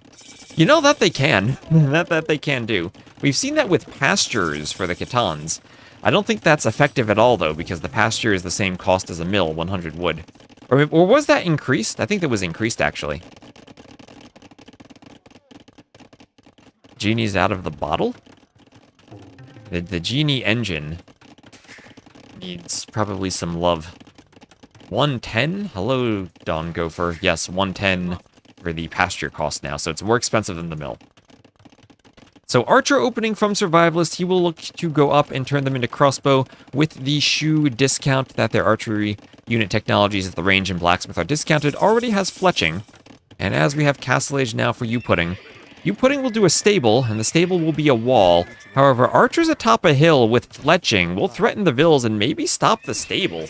You know that they can. that they can do. We've seen that with pastures for the Khitans. I don't think that's effective at all, though, because the pasture is the same cost as a mill, 100 wood. Or was that increased? I think that was increased, actually. Genie's out of the bottle? The genie engine needs probably some love. 110? Hello, Don Gopher. Yes, 110 for the pasture cost now, so it's more expensive than the mill. So Archer opening from Survivalist, he will look to go up and turn them into crossbow with the shoe discount that their archery unit technologies at the range and blacksmith are discounted. Already has fletching, and as we have Castle Age now for Youpudding, Youpudding will do a stable, and the stable will be a wall. However, Archer's atop a hill with fletching will threaten the Vils and maybe stop the stable.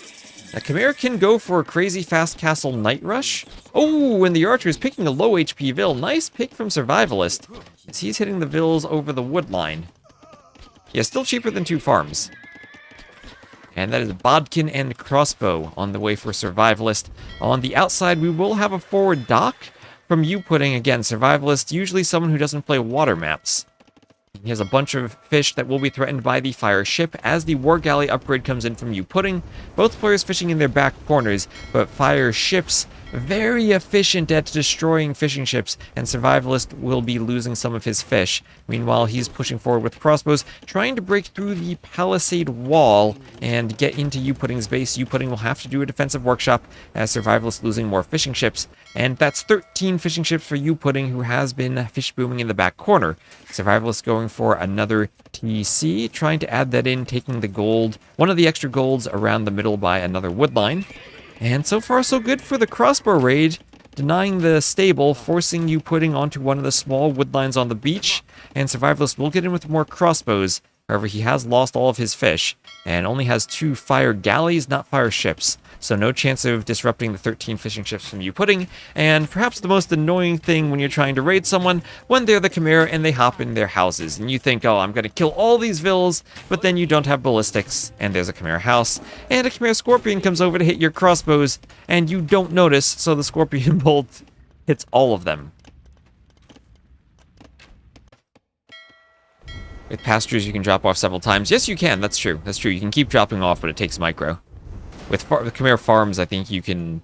The m0re can go for a crazy fast castle night rush. Oh, and the Archer is picking a low HP Vil. Nice pick from Survivalist, as he's hitting the Vils over the wood line. Yeah, still cheaper than 2 farms. And that is Bodkin and crossbow on the way for Survivalist. On the outside, we will have a forward dock from Youpudding. Again, Survivalist, usually someone who doesn't play water maps. He has a bunch of fish that will be threatened by the fire ship as the war galley upgrade comes in from Youpudding. Both players fishing in their back corners, but fire ships very efficient at destroying fishing ships, and Survivalist will be losing some of his fish. Meanwhile, he's pushing forward with crossbows, trying to break through the palisade wall and get into Youpudding's base. Youpudding will have to do a defensive workshop as Survivalist losing more fishing ships, and that's 13 fishing ships for Youpudding, who has been fish booming in the back corner. Survivalist going for another TC, trying to add that in, taking the gold, one of the extra golds around the middle by another wood line. And so far, so good for the crossbow raid, denying the stable, forcing Youpudding onto one of the small wood lines on the beach, and Survivalist will get in with more crossbows. However, he has lost all of his fish, and only has 2 fire galleys, not fire ships, so no chance of disrupting the 13 fishing ships from Youpudding. And perhaps the most annoying thing when you're trying to raid someone, when they're the m0re and they hop in their houses, and you think, oh, I'm going to kill all these Vils, but then you don't have ballistics, and there's a m0re house, and a m0re scorpion comes over to hit your crossbows, and you don't notice, so the scorpion bolt hits all of them. With pastures, you can drop off several times. Yes, you can. That's true. That's true. You can keep dropping off, but it takes micro. With m0re farms, I think you can...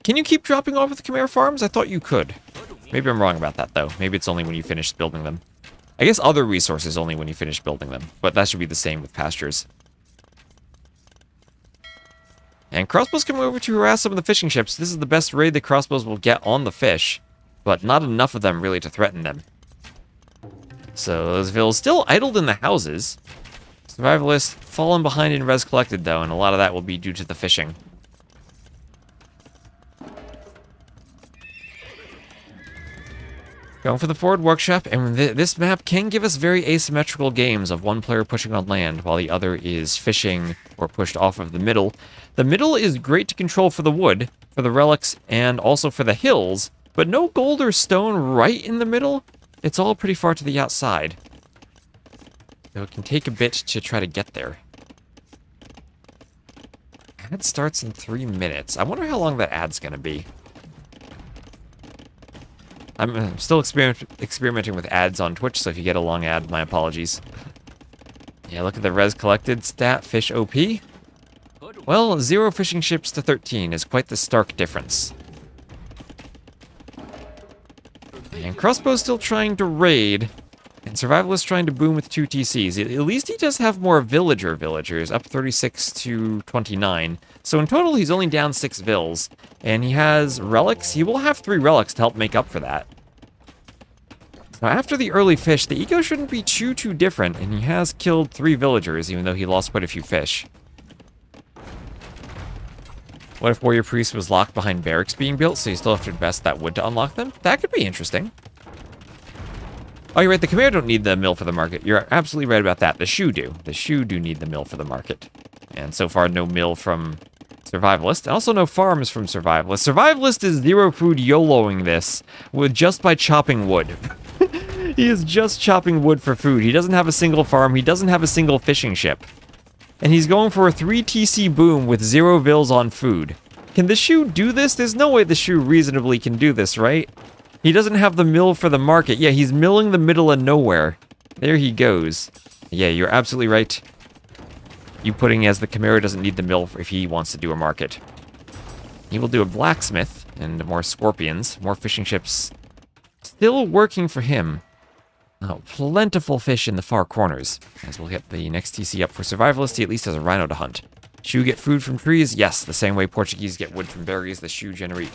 Can you keep dropping off with m0re farms? I thought you could. Maybe I'm wrong about that, though. Maybe it's only when you finish building them. I guess other resources only when you finish building them. But that should be the same with pastures. And crossbows come over to harass some of the fishing ships. This is the best raid the crossbows will get on the fish. But not enough of them, really, to threaten them. So those Vils still idled in the houses. Survivalist fallen behind in res collected, though, and a lot of that will be due to the fishing. Going for the forward workshop, and this map can give us very asymmetrical games of one player pushing on land while the other is fishing or pushed off of the middle. The middle is great to control for the wood, for the relics, and also for the hills, but no gold or stone right in the middle. It's all pretty far to the outside. So it can take a bit to try to get there. Ad starts in 3 minutes. I wonder how long that ad's going to be. I'm still experimenting with ads on Twitch, so if you get a long ad, my apologies. Yeah, look at the res collected stat, fish OP. Well, 0 fishing ships to 13 is quite the stark difference. And Crossbow's still trying to raid, and Survivalist trying to boom with 2 TCs. At least he does have more villagers, up 36 to 29. So in total, he's only down 6 vills. And he has relics. He will have 3 relics to help make up for that. Now, after the early fish, the eco shouldn't be too different, and he has killed 3 villagers, even though he lost quite a few fish. What if Warrior Priest was locked behind barracks being built, so you still have to invest that wood to unlock them? That could be interesting. Oh, you're right, the Khmer don't need the mill for the market. You're absolutely right about that. The Shu do. The Shu do need the mill for the market. And so far, no mill from Survivalist. And also no farms from Survivalist. Survivalist is 0 food YOLOing this with just by chopping wood. He is just chopping wood for food. He doesn't have a single farm. He doesn't have a single fishing ship. And he's going for a 3 TC boom with 0 vills on food. Can the Shu do this? There's no way the Shu reasonably can do this, right? He doesn't have the mill for the market. Yeah, he's milling the middle of nowhere. There he goes. Yeah, you're absolutely right. Youpudding as the Khmer doesn't need the mill if he wants to do a market. He will do a blacksmith and more scorpions, more fishing ships. Still working for him. Oh, plentiful fish in the far corners. As we'll get the next TC up for Survivalist, he at least has a rhino to hunt. Shu get food from trees? Yes, the same way Portuguese get wood from berries, the Shu generate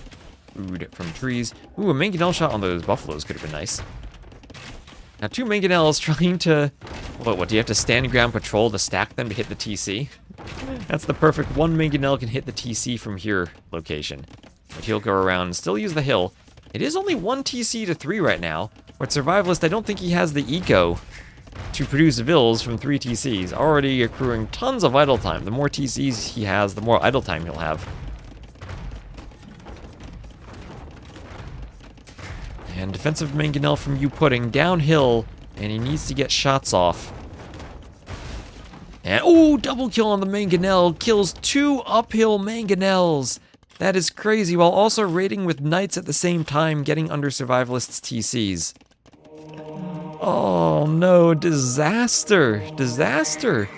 food from trees. Ooh, a mangonel shot on those buffaloes could have been nice. Now, 2 mangonels trying to... What, do you have to stand ground patrol to stack them to hit the TC? That's the perfect 1 mangonel can hit the TC from here location. But he'll go around and still use the hill. It is only 1 TC to 3 right now. But Survivalist, I don't think he has the eco to produce vills from 3 TCs. Already accruing tons of idle time. The more TCs he has, the more idle time he'll have. And defensive mangonel from Youpudding downhill, and he needs to get shots off. And oh, double kill on the mangonel, kills 2 uphill mangonels. That is crazy, while also raiding with knights at the same time, getting under Survivalist's TCs. Oh no, disaster, disaster.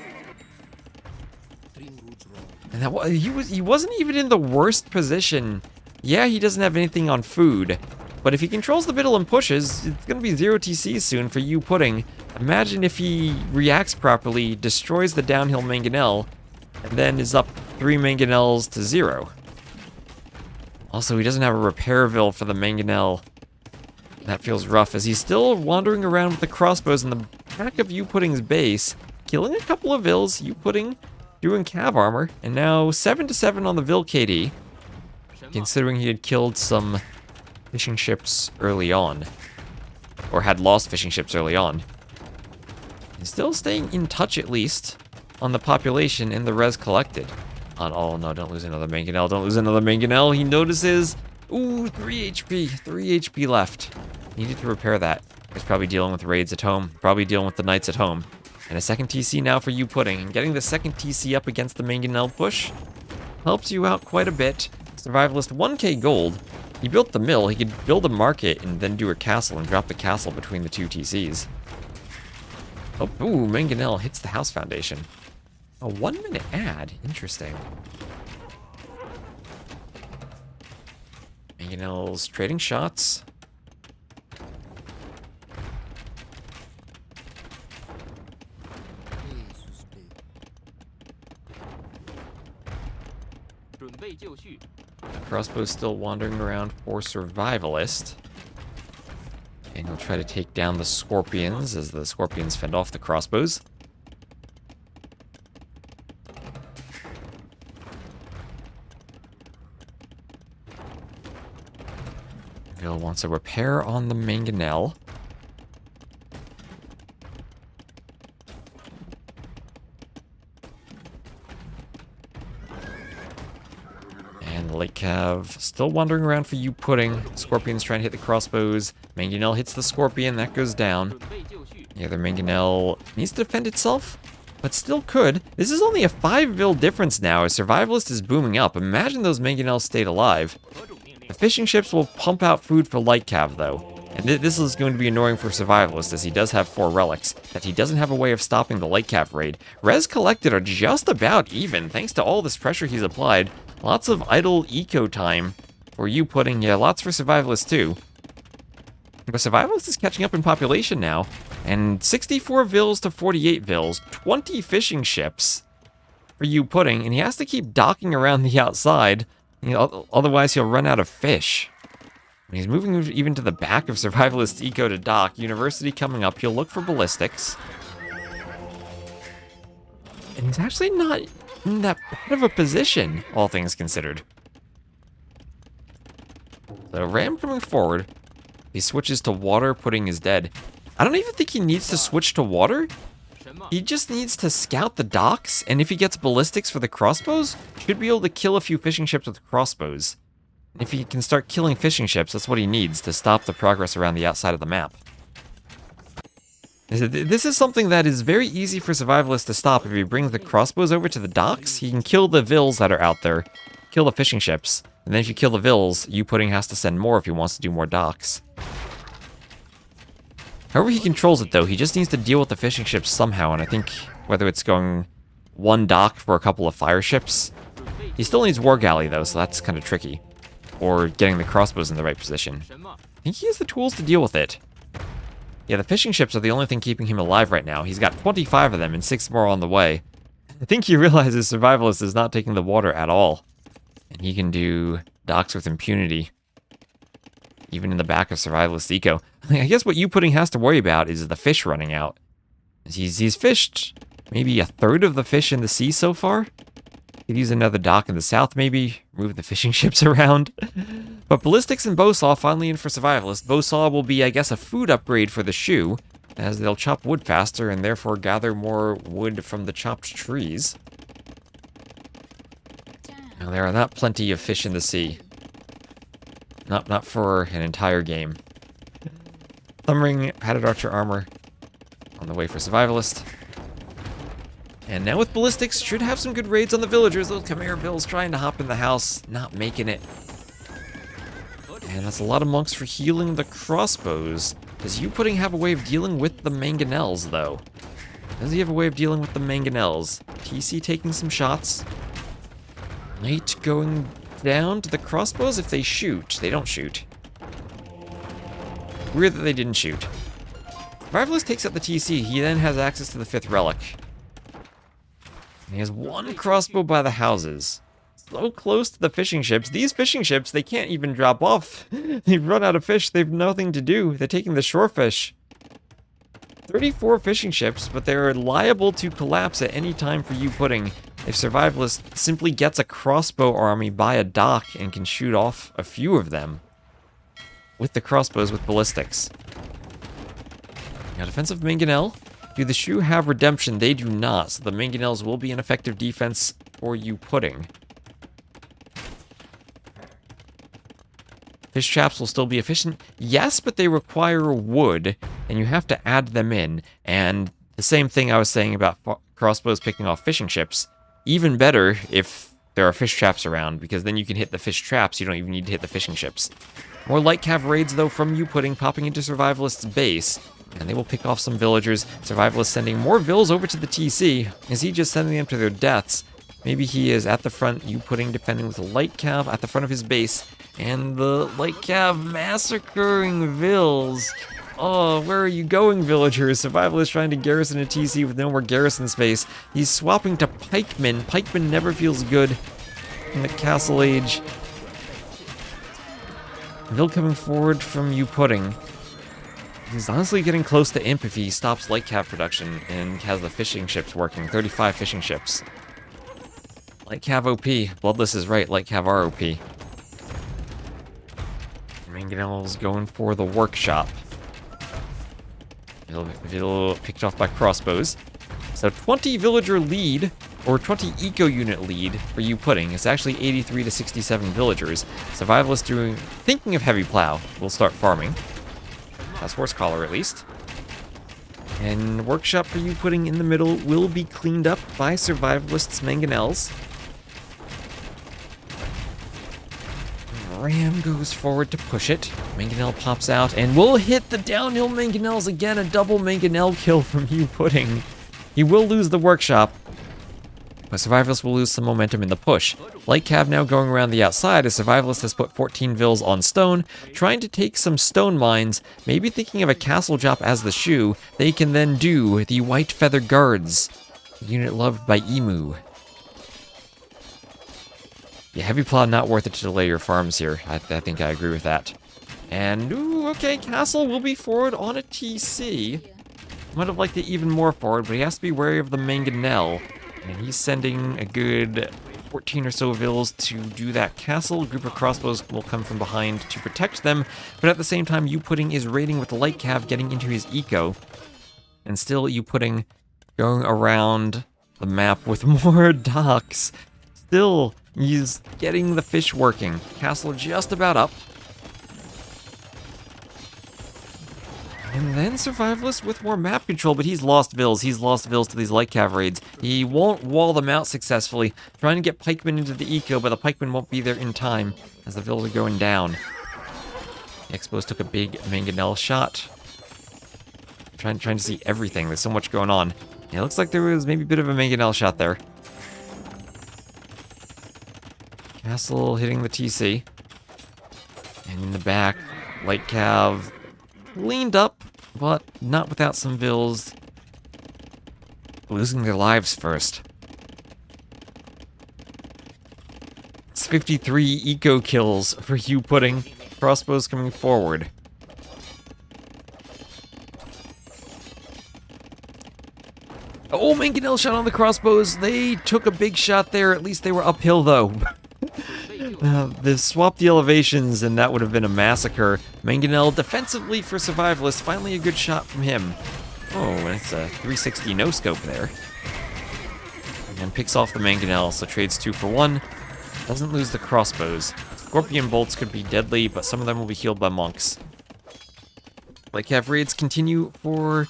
And that he wasn't even in the worst position. Yeah, he doesn't have anything on food. But if he controls the middle and pushes, it's going to be 0 TCs soon for Youpudding. Imagine if he reacts properly, destroys the downhill mangonel, and then is up 3 mangonels to 0. Also, he doesn't have a repairville for the mangonel. That feels rough, as he's still wandering around with the crossbows in the back of Youpudding's base, killing a couple of vills, Youpudding doing cav armor, and now 7 to 7 on the vill KD, considering he had killed some fishing ships early on, or had lost fishing ships early on. He's still staying in touch, at least, on the population and the res collected. Oh no, don't lose another mangonel, don't lose another mangonel. He notices, ooh, 3 HP left. Needed to repair that. He's probably dealing with raids at home, probably dealing with the knights at home. And a second TC now for Youpudding, and getting the second TC up against the mangonel push helps you out quite a bit. Survivalist 1k gold. He built the mill, he could build a market and then do a castle and drop the castle between the 2 TCs. Oh, ooh, mangonel hits the house foundation. A 1-minute ad, interesting. Mangonel's trading shots. Crossbow's still wandering around for Survivalist. And he'll try to take down the scorpions as the scorpions fend off the crossbows. Vil wants a repair on the mangonel. And Lake Cav still wandering around for Youpudding. Scorpion's trying to hit the crossbows. Mangonel hits the Scorpion, that goes down. The other Mangonel needs to defend itself, but still could. This is only a 5 Vil difference now as Survivalist is booming up. Imagine those Mangonels stayed alive. The fishing ships will pump out food for Light Cav though. And this is going to be annoying for Survivalist as he does have 4 relics, that he doesn't have a way of stopping the Light Cav raid. Res collected are just about even, thanks to all this pressure he's applied. Lots of idle eco time for Youpudding, yeah, lots for Survivalist too. But Survivalist is catching up in population now, and 64 Vils to 48 Vils, 20 fishing ships for Youpudding, and he has to keep docking around the outside, otherwise he'll run out of fish. And he's moving even to the back of Survivalist eco to dock. University coming up, he'll look for ballistics. And he's actually not in that bad of a position, all things considered. So Ram coming forward. He switches to water, Pudding is dead. I don't even think he needs to switch to water. He just needs to scout the docks, and if he gets ballistics for the crossbows, should be able to kill a few fishing ships with crossbows. And if he can start killing fishing ships, that's what he needs to stop the progress around the outside of the map. This is something that is very easy for Survivalist to stop. If he brings the crossbows over to the docks, he can kill the Vils that are out there, kill the fishing ships, and then if you kill the Vils, Youpudding has to send more if he wants to do more docks. However he controls it though, he just needs to deal with the fishing ships somehow, and I think whether it's going one dock for a couple of fire ships, he still needs War Galley though, so that's kind of tricky. Or getting the crossbows in the right position. I think he has the tools to deal with it. Yeah, the fishing ships are the only thing keeping him alive right now. He's got 25 of them and 6 more on the way. I think he realizes Survivalist is not taking the water at all. And he can do docks with impunity. Even in the back of Survivalist eco. I guess what Youpudding has to worry about is the fish running out. He's fished maybe a third of the fish in the sea so far. Could use another dock in the south maybe, move the fishing ships around. But ballistics and bowsaw finally in for Survivalist. Bowsaw will be, I guess, a food upgrade for the shoe, as they'll chop wood faster and therefore gather more wood from the chopped trees. Now, there are not plenty of fish in the sea. Not for an entire game. Thumbring, padded archer armor on the way for Survivalist. And now with ballistics, should have some good raids on the villagers. Those Khmer Vils trying to hop in the house, not making it. And that's a lot of monks for healing the crossbows. Does Youpudding have a way of dealing with the mangonels, though? Does he have a way of dealing with the mangonels? TC taking some shots. Knight going down to the crossbows if they shoot. They don't shoot. Weird that they didn't shoot. Survivalist takes out the TC. He then has access to the 5th relic. He has 1 crossbow by the houses. So close to the fishing ships. These fishing ships, they can't even drop off. They've run out of fish. They've nothing to do. They're taking the shore fish. 34 fishing ships, but they're liable to collapse at any time for Youpudding if Survivalist simply gets a crossbow army by a dock and can shoot off a few of them with the crossbows with ballistics. Now, defensive Mangonel. Do the Shu have redemption? They do not, so the Mangonels will be an effective defense for Youpudding. Fish traps will still be efficient. Yes, but they require wood, and you have to add them in. And the same thing I was saying about crossbows picking off fishing ships. Even better if there are fish traps around, because then you can hit the fish traps. You don't even need to hit the fishing ships. More light cav raids, though, from Youpudding, popping into Survivalist's base. And they will pick off some villagers. Survivalist sending more Vils over to the TC. Is he just sending them to their deaths? Maybe he is at the front, Youpudding defending with a light cav at the front of his base. And the light cav massacring Vils. Oh, where are you going, villagers? Survivalist trying to garrison a TC with no more garrison space. He's swapping to pikemen. Pikemen never feels good in the castle age. Vil coming forward from Youpudding. He's honestly getting close to Imp if he stops light cav production and has the fishing ships working. 35 fishing ships. Light cav OP. Bloodless is right, light cav are OP. Mangonel's going for the workshop. It'll picked off by crossbows. So 20 villager lead, or 20 eco unit lead for Youpudding. It's actually 83 to 67 villagers. Survivalist thinking of heavy plow. We'll start farming. That's horse collar at least. And workshop for Youpudding in the middle will be cleaned up by Survivalist's Mangonels. Ram goes forward to push it. Mangonel pops out and will hit the downhill Mangonels again. A double Mangonel kill from Youpudding. He will lose the workshop, but Survivalist will lose some momentum in the push. Light Cav now going around the outside as Survivalist has put 14 vills on stone, trying to take some stone mines, maybe thinking of a castle drop as the shoe. They can then do the White Feather Guards, a unit loved by Emu. Yeah, heavy plow not worth it to delay your farms here. I think I agree with that. And, ooh, okay, castle will be forward on a TC. Might have liked it even more forward, but he has to be wary of the Mangonel. And he's sending a good 14 or so vills to do that castle. A group of crossbows will come from behind to protect them, but at the same time, Youpudding is raiding with the light cav, getting into his eco. And still, Youpudding going around the map with more docks. Still, he's getting the fish working. Castle just about up. And then Survivalist with more map control, but he's lost vills. He's lost vills to these light cav raids. He won't wall them out successfully, trying to get pikemen into the eco, but the pikemen won't be there in time as the vills are going down. The Expos took a big Mangonel shot. Trying to see everything. There's so much going on. Yeah, it looks like there was maybe a bit of a Mangonel shot there. Castle hitting the TC. And in the back, light cav leaned up, but not without some vills losing their lives first. It's 53 eco kills for Youpudding. Crossbows coming forward. Oh, Mangonel shot on the crossbows. They took a big shot there. At least they were uphill, though. They swapped the elevations, and that would have been a massacre. Mangonel defensively for Survivalist. Finally a good shot from him. Oh, and it's a 360 no-scope there. And picks off the Mangonel, so trades 2 for 1. Doesn't lose the crossbows. Scorpion bolts could be deadly, but some of them will be healed by monks. Light cav raids continue for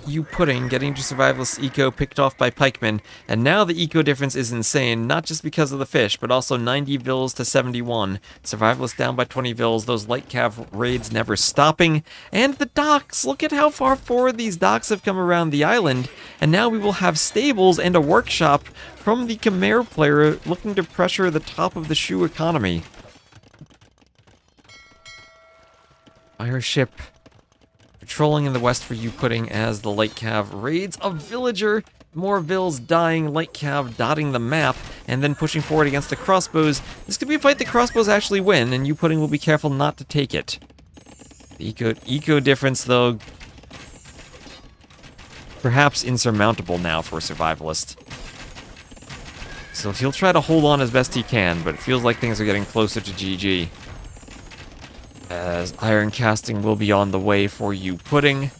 Youpudding, getting to Survivalist eco, picked off by pikemen, and now the eco difference is insane, not just because of the fish, but also 90 vills to 71. Survivalist down by 20 vills, those light cav raids never stopping, and the docks! Look at how far forward these docks have come around the island, and now we will have stables and a workshop from the m0re player looking to pressure the top of the shoe economy. Fire ship patrolling in the west for Youpudding as the light cav raids a villager. More vills dying, light cav dotting the map, and then pushing forward against the crossbows. This could be a fight the crossbows actually win, and Youpudding will be careful not to take it. The eco difference, though, perhaps insurmountable now for Survivalist. So he'll try to hold on as best he can, but it feels like things are getting closer to GG. As iron casting will be on the way for Youpudding.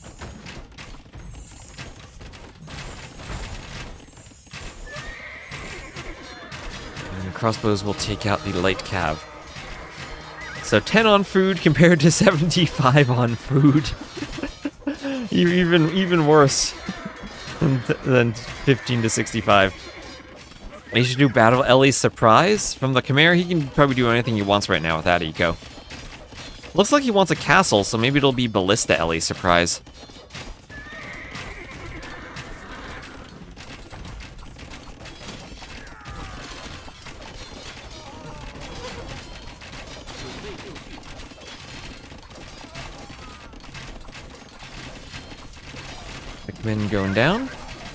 And crossbows will take out the light cav. So 10 on food compared to 75 on food. even worse than 15 to 65. He should do Battle Ellie's Surprise from the m0re. He can probably do anything he wants right now with that eco. Looks like he wants a castle, so maybe it'll be Ballista Ellie's Surprise. Pikmin going down,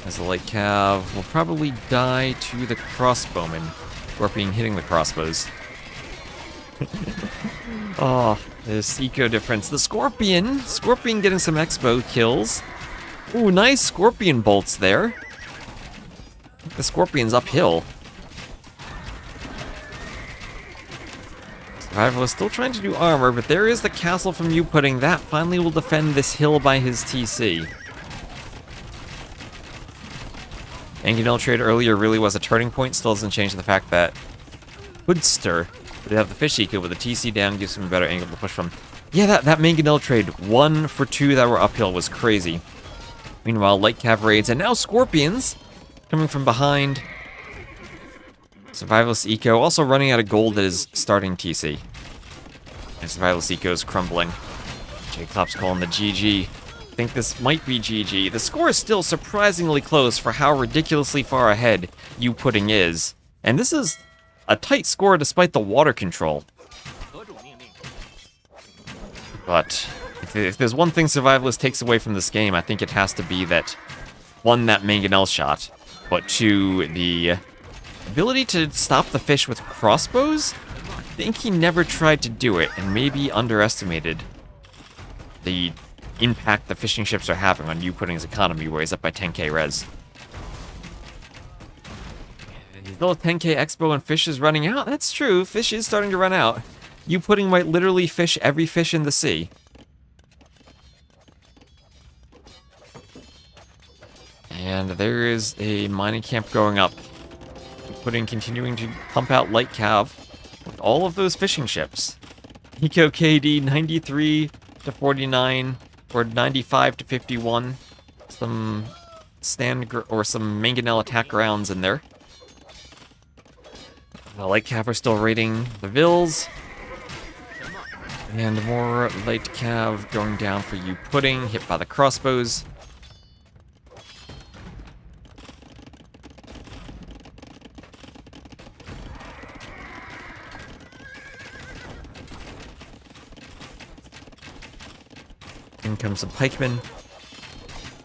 as the light cav will probably die to the crossbowmen, Scorpion hitting the crossbows. Oh, this eco difference. The Scorpion getting some expo kills. Ooh, nice Scorpion bolts there. The Scorpion's uphill. Survivalist still trying to do armor, but there is the castle from Youpudding. That finally will defend this hill by his TC. Anganil trade earlier really was a turning point. Still doesn't change the fact that Hoodster would have the fish eco with the TC down, gives him a better angle to push from. Yeah, that Mangonel trade, 1 for 2 that were uphill, was crazy. Meanwhile, light cav raids, and now Scorpions coming from behind. Survivalist eco also running out of gold at his starting TC. And Survivalist eco is crumbling. J-Clop's calling the GG. I think this might be GG. The score is still surprisingly close for how ridiculously far ahead Youpudding is. And this is a tight score despite the water control. But if there's one thing Survivalist takes away from this game, I think it has to be that, 1, that Mangonel shot, but 2, the ability to stop the fish with crossbows. I think he never tried to do it, and maybe underestimated the impact the fishing ships are having on Youpudding's economy, where he's up by 10k res. He's still a 10k expo and fish is running out. That's true, fish is starting to run out. Youpudding might literally fish every fish in the sea. And there is a mining camp going up. Youpudding continuing to pump out light cav with all of those fishing ships. Eco KD 93 to 49 or 95 to 51. Some some Mangonel attack rounds in there. The light cav are still raiding the vills. And more light cav going down for Youpudding, hit by the crossbows. In comes some pikemen,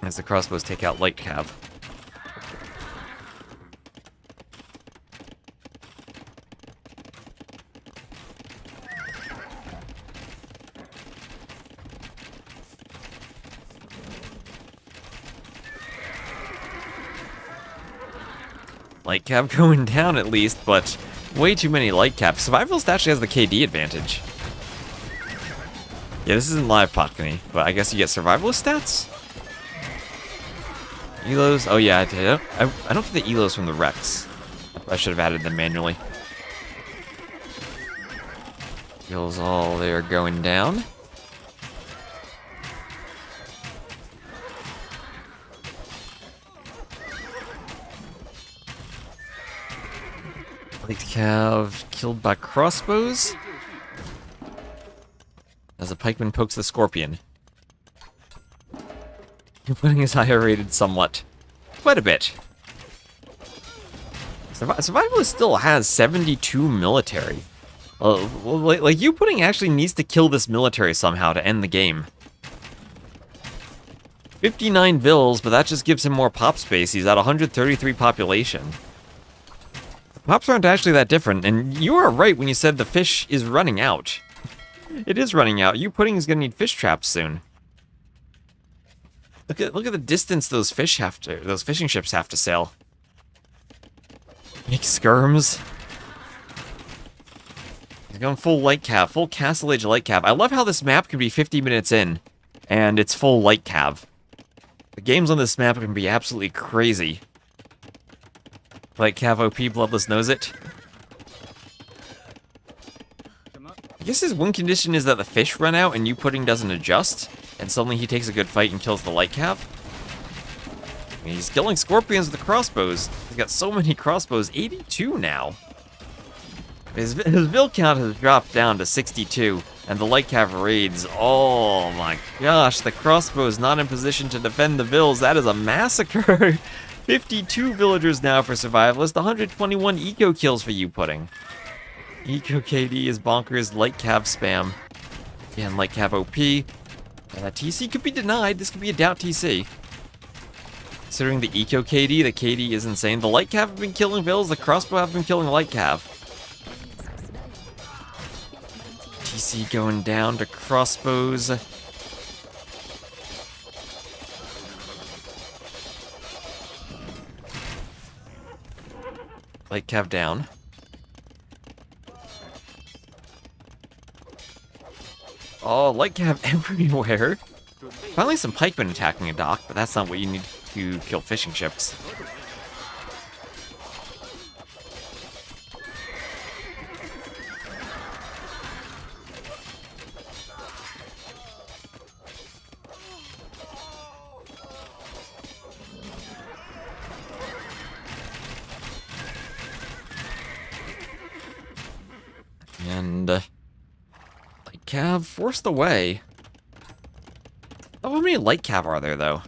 as the crossbows take out light cav. Light cav going down at least, but way too many light cav. Survivalist actually has the KD advantage. Yeah, this isn't live Potkany, but I guess you get Survivalist stats? Elos? Oh yeah, I don't get the Elos from the Rex. I should have added them manually. Kills all there going down. Light cav killed by crossbows. As a pikeman pokes the scorpion. Youpudding is higher rated somewhat. Quite a bit. Survivalist still has 72 military. Like Youpudding actually needs to kill this military somehow to end the game. 59 vills, but that just gives him more pop space. He's at 133 population. Pops aren't actually that different, and you are right when you said the fish is running out. It is running out. Youpudding is gonna need fish traps soon. Look at the distance those fishing ships have to sail. Make skirms. He's going full light cav, full castle age light cav. I love how this map can be 50 minutes in, and it's full light cav. The games on this map can be absolutely crazy. Light cav OP, Bloodless knows it. I guess his win condition is that the fish run out and Youpudding doesn't adjust, and suddenly he takes a good fight and kills the light cav. I mean, he's killing scorpions with the crossbows. He's got so many crossbows, 82 now. His vill count has dropped down to 62, and the light cav raids, oh my gosh, the crossbow's not in position to defend the vills. That is a massacre. 52 villagers now for Survivalist, 121 eco kills for Youpudding. Eco KD is bonkers, light cav spam. Again, light cav OP. And that TC could be denied. This could be a doubt TC. Considering the eco KD, the KD is insane. The light cav have been killing vills, the crossbow have been killing light cav. TC going down to crossbows. Light cav down. Oh, light cav everywhere. Finally some pikemen attacking a dock, but that's not what you need to kill fishing ships. And light cav forced away. Oh, how many light cav are there, though?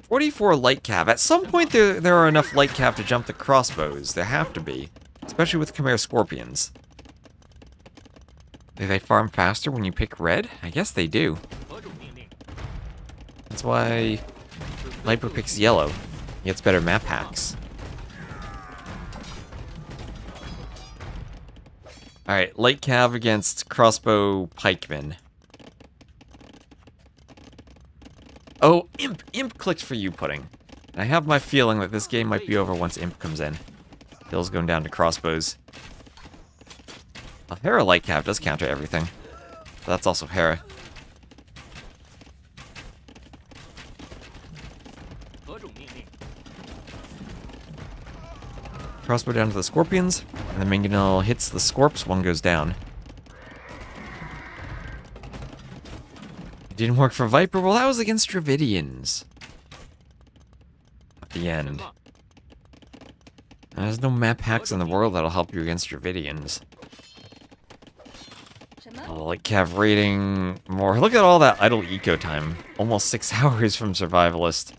44 light cav. At some point, there are enough light cav to jump the crossbows. There have to be. Especially with m0re scorpions. Do they farm faster when you pick red? I guess they do. That's why Viper picks yellow. He gets better map hacks. Alright, light cav against crossbow pikemen. Oh, Imp! Imp clicked for Youpudding. I have my feeling that this game might be over once Imp comes in. Bill's going down to crossbows. Well, Hera light cav does counter everything. But that's also Hera. Crossbow down to the scorpions, and the mangonel hits the scorps, one goes down. It didn't work for Viper, well that was against Dravidians. At the end. There's no map hacks in the world that'll help you against Dravidians. Like cav rating more. Look at all that idle eco time. Almost 6 hours from Survivalist.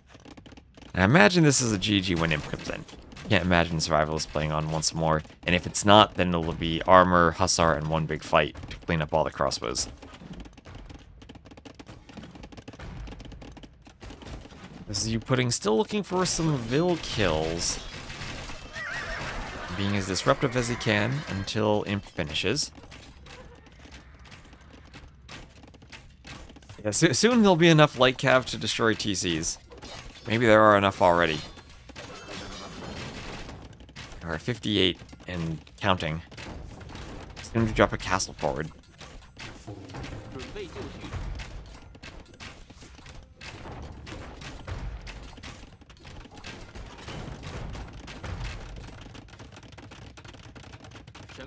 I imagine this is a GG when Imp comes in. Can't imagine Survivalist playing on once more. And if it's not, then it'll be armor, hussar, and one big fight to clean up all the crossbows. This is Youpudding still looking for some Vil kills. Being as disruptive as he can until Imp finishes. Yeah, soon there'll be enough light cav to destroy TCs. Maybe there are enough already. There are 58 and counting. It's going to drop a castle forward.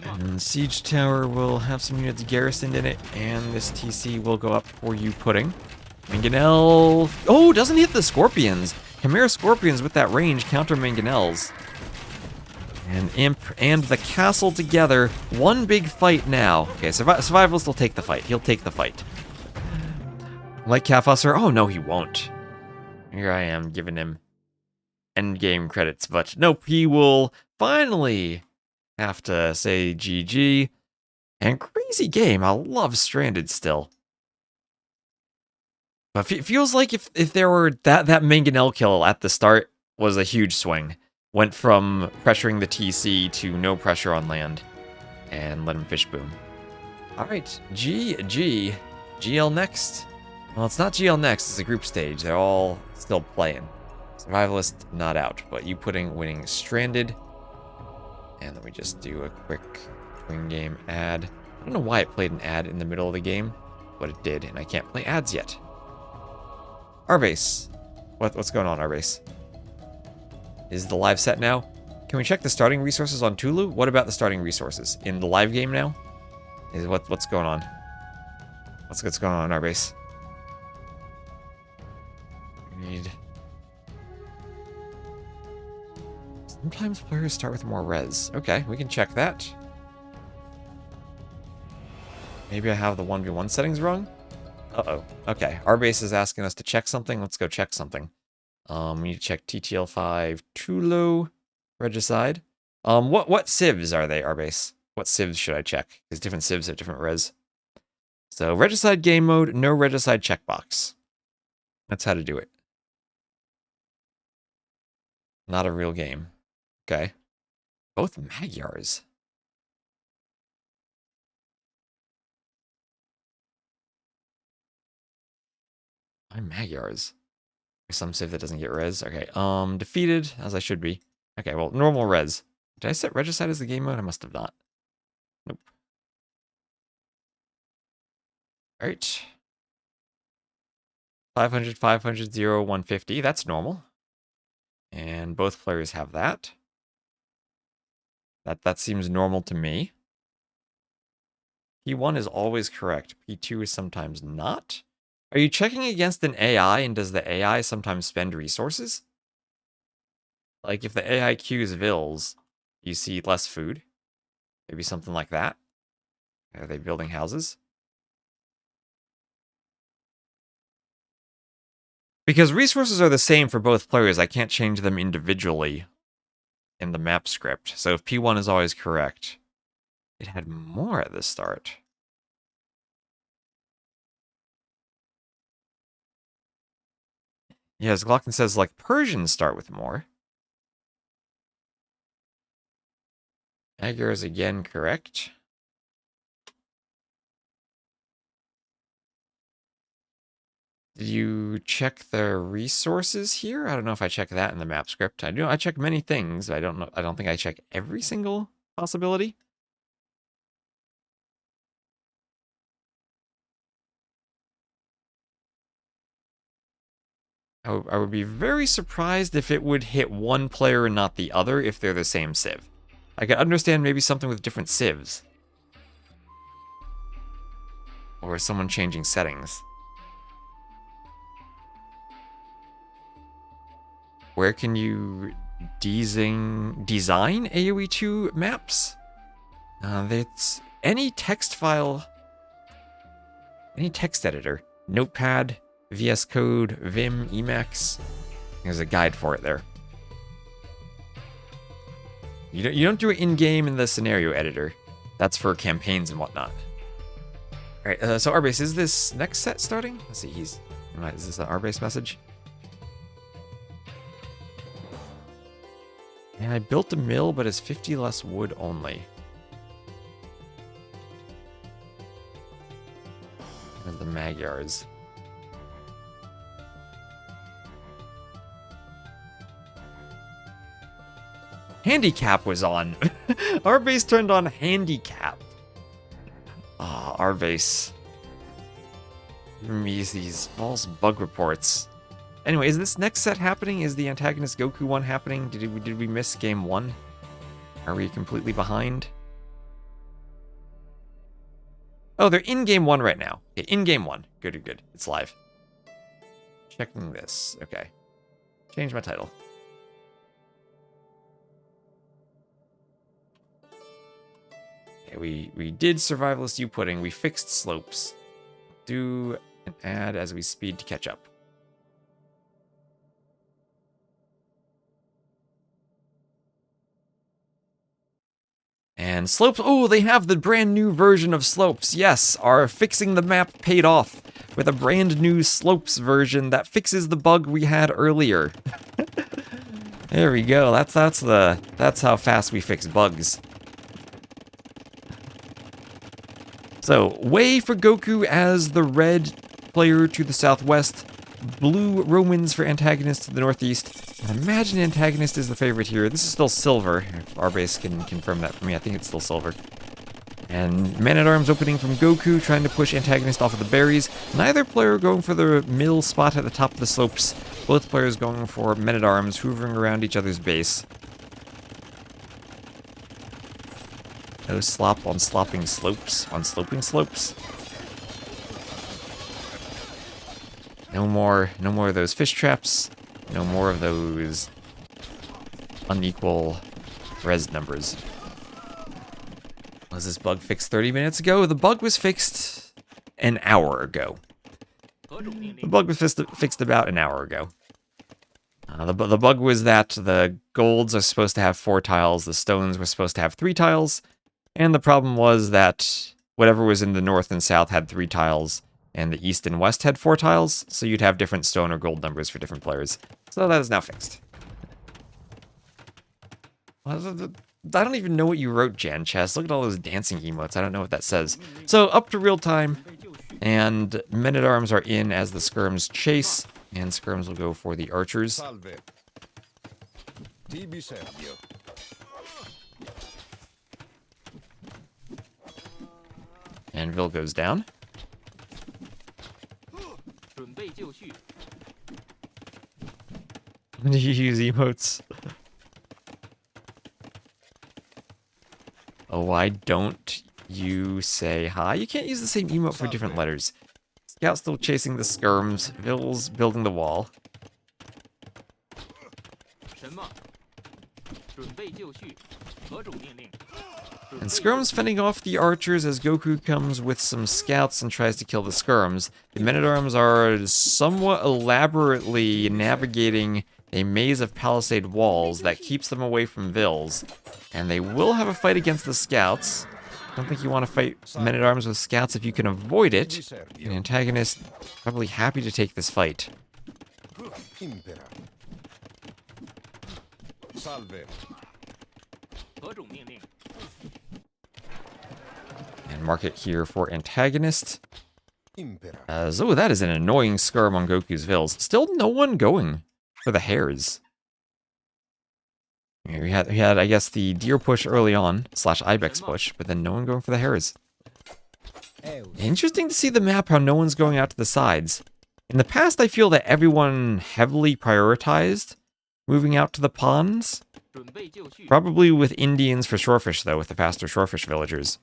And Siege Tower will have some units garrisoned in it, and this TC will go up for Youpudding. Mangonel... Oh, doesn't hit the Scorpions! m0re Scorpions with that range counter Mangonels. And Imp and the castle together. One big fight now. Okay, Survivalist will take the fight. He'll take the fight. Like Cafusser. Oh, no, he won't. Here I am giving him endgame credits, but nope, he will finally have to say GG. And crazy game. I love Stranded still. But it feels like if there were that Mangonel kill at the start was a huge swing. Went from pressuring the TC to no pressure on land. And let him fish boom. Alright, GG. GL next. Well, it's not GL next, it's a group stage. They're all still playing. Survivalist not out, but Youpudding winning Stranded. And let me just do a quick twin game ad. I don't know why it played an ad in the middle of the game, but it did, and I can't play ads yet. Arbase. What's going on, Arbase? Is the live set now? Can we check the starting resources on Tulu? What about the starting resources? In the live game now? Is what's going on? What's going on, Arbase? We need... Sometimes players start with more res. Okay, we can check that. Maybe I have the 1v1 settings wrong? Uh-oh. Okay, Arbase is asking us to check something. Let's go check something. We need to check TTL5 Tulu Regicide. What civs are they, Arbase? What civs should I check? Because different civs have different res. So, Regicide game mode, no Regicide checkbox. That's how to do it. Not a real game. Okay. Both Magyars. I'm Magyars. Some civ that doesn't get res. Okay, defeated, as I should be. Okay, well, normal res. Did I set Regicide as the game mode? I must have not. Nope. Right. 500, 500, 0, 150. That's normal. And both players have that. That seems normal to me. P1 is always correct. P2 is sometimes not. Are you checking against an AI, and does the AI sometimes spend resources? Like, if the AI queues vills, you see less food. Maybe something like that. Are they building houses? Because resources are the same for both players, I can't change them individually in the map script. So if P1 is always correct, it had more at the start. Yes, Glockton says, like, Persians start with more. Agar is again correct. Did you check the resources here? I don't know if I check that in the map script. I do. I check many things. But I don't know. I don't think I check every single possibility. I would be very surprised if it would hit one player and not the other if they're the same civ. I could understand maybe something with different civs. Or someone changing settings. Where can you design AoE2 maps? That's any text file, any text editor, Notepad, VS Code, Vim, Emacs. There's a guide for it there. You don't do it in game in the scenario editor. That's for campaigns and whatnot. All right, so Arbase, is this next set starting? Let's see. Is this an Arbase message? And I built a mill, but it's 50 less wood only. There's the Magyars. Handicap was on. Our base turned on handicap. Ah, our base. Giving me these false bug reports. Anyway, is this next set happening? Is the Antagonist GoKu one happening? Did we miss game 1? Are we completely behind? Oh, they're in game 1 right now. Okay, in game 1. Good, good. It's live. Checking this. Okay. Change my title. Okay, we did Survivalist Youpudding. We fixed slopes. Do an ad as we speed to catch up. And slopes, oh, they have the brand new version of slopes. Yes, our fixing the map paid off with a brand new slopes version that fixes the bug we had earlier. There we go. That's how fast we fix bugs. So, way for GoKu as the red player to the southwest, blue Romans for Antagonist to the northeast. I imagine Antagonist is the favorite here. This is still silver. If Arbase can confirm that for me, I think it's still silver. And Man-at-Arms opening from GoKu, trying to push Antagonist off of the berries. Neither player going for the middle spot at the top of the slopes. Both players going for Men-at-Arms, hoovering around each other's base. No slop on slopping slopes, on sloping slopes. No more of those fish traps. No more of those unequal res numbers. Was this bug fixed 30 minutes ago? The bug was fixed an hour ago. The bug was fixed about an hour ago. The bug was that the golds are supposed to have 4 tiles, the stones were supposed to have 3 tiles, and the problem was that whatever was in the north and south had 3 tiles, and the east and west had 4 tiles, so you'd have different stone or gold numbers for different players. So that is now fixed. I don't even know what you wrote, Jan Chess. Look at all those dancing emotes. I don't know what that says. So, up to real time, and Men-at-Arms are in as the skirms chase, and skirms will go for the archers. Anvil goes down. Do you use emotes? Oh, why don't you say hi? You can't use the same emote for different letters. Scout still chasing the skirms. Vill's building the wall. And Skirm's fending off the archers as Goku comes with some scouts and tries to kill the skirms. The men-at-arms are somewhat elaborately navigating a maze of palisade walls that keeps them away from Vils. And they will have a fight against the scouts. I don't think you want to fight men-at-arms with scouts if you can avoid it. An antagonist probably happy to take this fight. Impera. Salve. And mark it here for antagonist. Impera. Oh, that is an annoying skirm on Goku's Vils. Still no one going for the hares. Yeah, we had, I guess, the deer push early on, / ibex push, but then no one going for the hares. Interesting to see the map how no one's going out to the sides. In the past, I feel that everyone heavily prioritized moving out to the ponds. Probably with Indians for shorefish, though, with the faster shorefish villagers.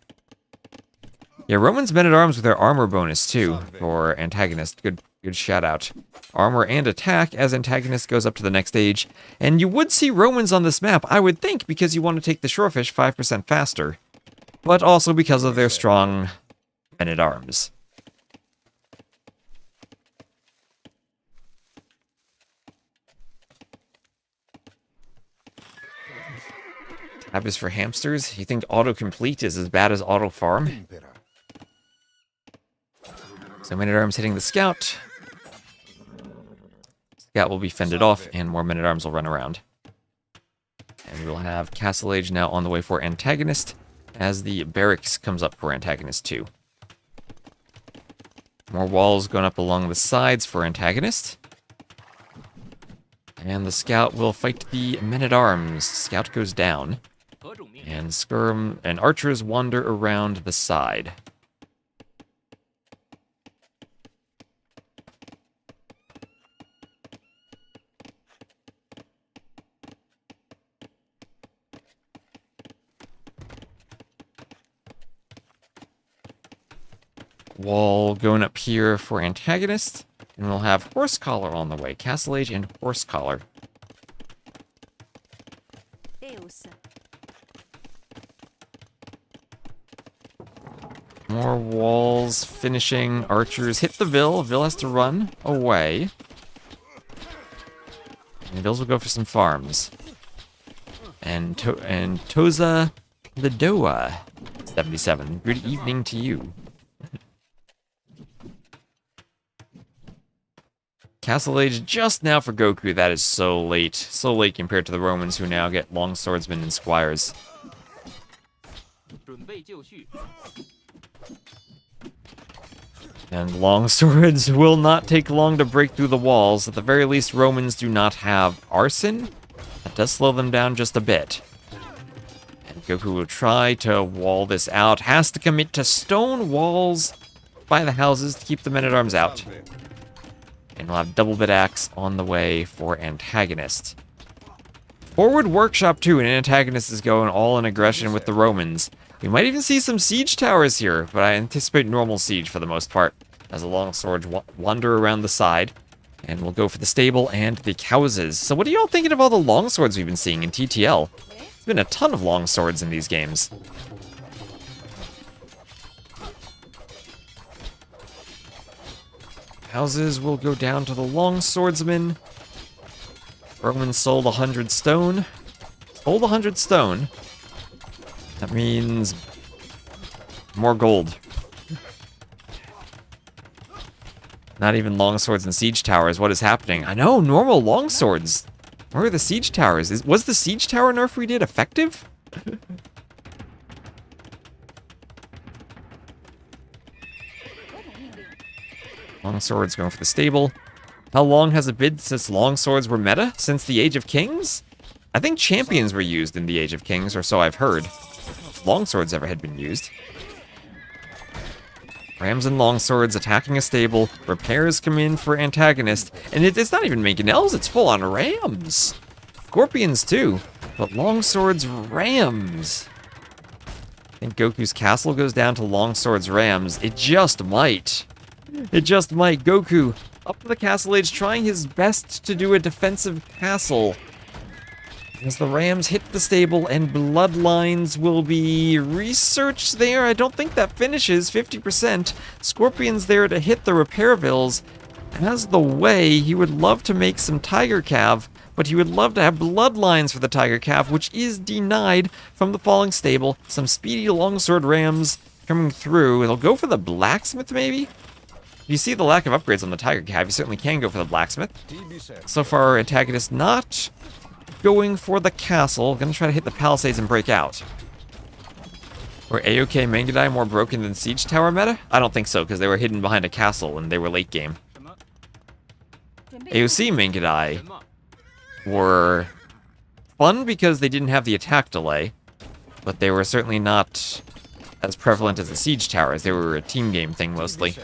Yeah, Roman's men-at-arms with their armor bonus, too, for antagonist. Good shout out. Armor and attack as antagonist goes up to the next stage. And you would see Romans on this map, I would think, because you want to take the shorefish 5% faster. But also because of their strong men-at-arms. Tab is for hamsters. You think autocomplete is as bad as auto-farm? So men-at-arms hitting the scout. Scout will be fended off, and more men-at-arms will run around. And we'll have Castle Age now on the way for antagonist, as the barracks comes up for antagonist too. More walls going up along the sides for antagonist. And the scout will fight the men-at-arms. Scout goes down. And skirm and archers wander around the side. Wall going up here for antagonist. And we'll have horse collar on the way. Castle Age and horse collar. More walls finishing. Archers hit the Vil. Vil has to run away. And Vils will go for some farms. And Toza the Doa 77. Good evening to you. Castle Age just now for Goku. That is so late. So late compared to the Romans who now get long swordsmen and squires. And long swords will not take long to break through the walls. At the very least, Romans do not have arson. That does slow them down just a bit. And Goku will try to wall this out. Has to commit to stone walls by the houses to keep the men-at-arms out. And we'll have double bit axe on the way for antagonist. Forward workshop too, and antagonist is going all in aggression with the Romans. We might even see some siege towers here, but I anticipate normal siege for the most part, as the longswords wander around the side. And we'll go for the stable and the houses. So what are y'all thinking of all the longswords we've been seeing in TTL? There's been a ton of longswords in these games. Houses will go down to the long swordsman. Roman sold 100 stone. Sold 100 stone. That means more gold. Not even long swords and siege towers. What is happening? I know, normal long swords. Where are the siege towers? Was the siege tower nerf we did effective? Long swords going for the stable. How long has it been since long swords were meta? Since the Age of Kings? I think champions were used in the Age of Kings, or so I've heard. Long swords ever had been used. Rams and longswords attacking a stable. Repairs come in for Antagonist. And it's not even mangonels, it's full on rams. Scorpions too. But longswords, rams. I think Goku's castle goes down to longswords, rams. It just might. It just might. Goku, up to the castle age, trying his best to do a defensive castle. As the rams hit the stable and bloodlines will be researched there. I don't think that finishes 50%. Scorpion's there to hit the repair bills. As the way, he would love to make some tiger calf, but he would love to have bloodlines for the tiger calf, which is denied from the falling stable. Some speedy longsword rams coming through. It'll go for the blacksmith, maybe? If you see the lack of upgrades on the tiger calf, you certainly can go for the blacksmith. So far, Antagonist not going for the castle. Gonna try to hit the palisades and break out. Were AOK Mangadai more broken than Siege Tower meta? I don't think so, because they were hidden behind a castle and they were late game. AOC Mangadai were fun because they didn't have the attack delay, but they were certainly not as prevalent as the Siege Towers. They were a team game thing mostly.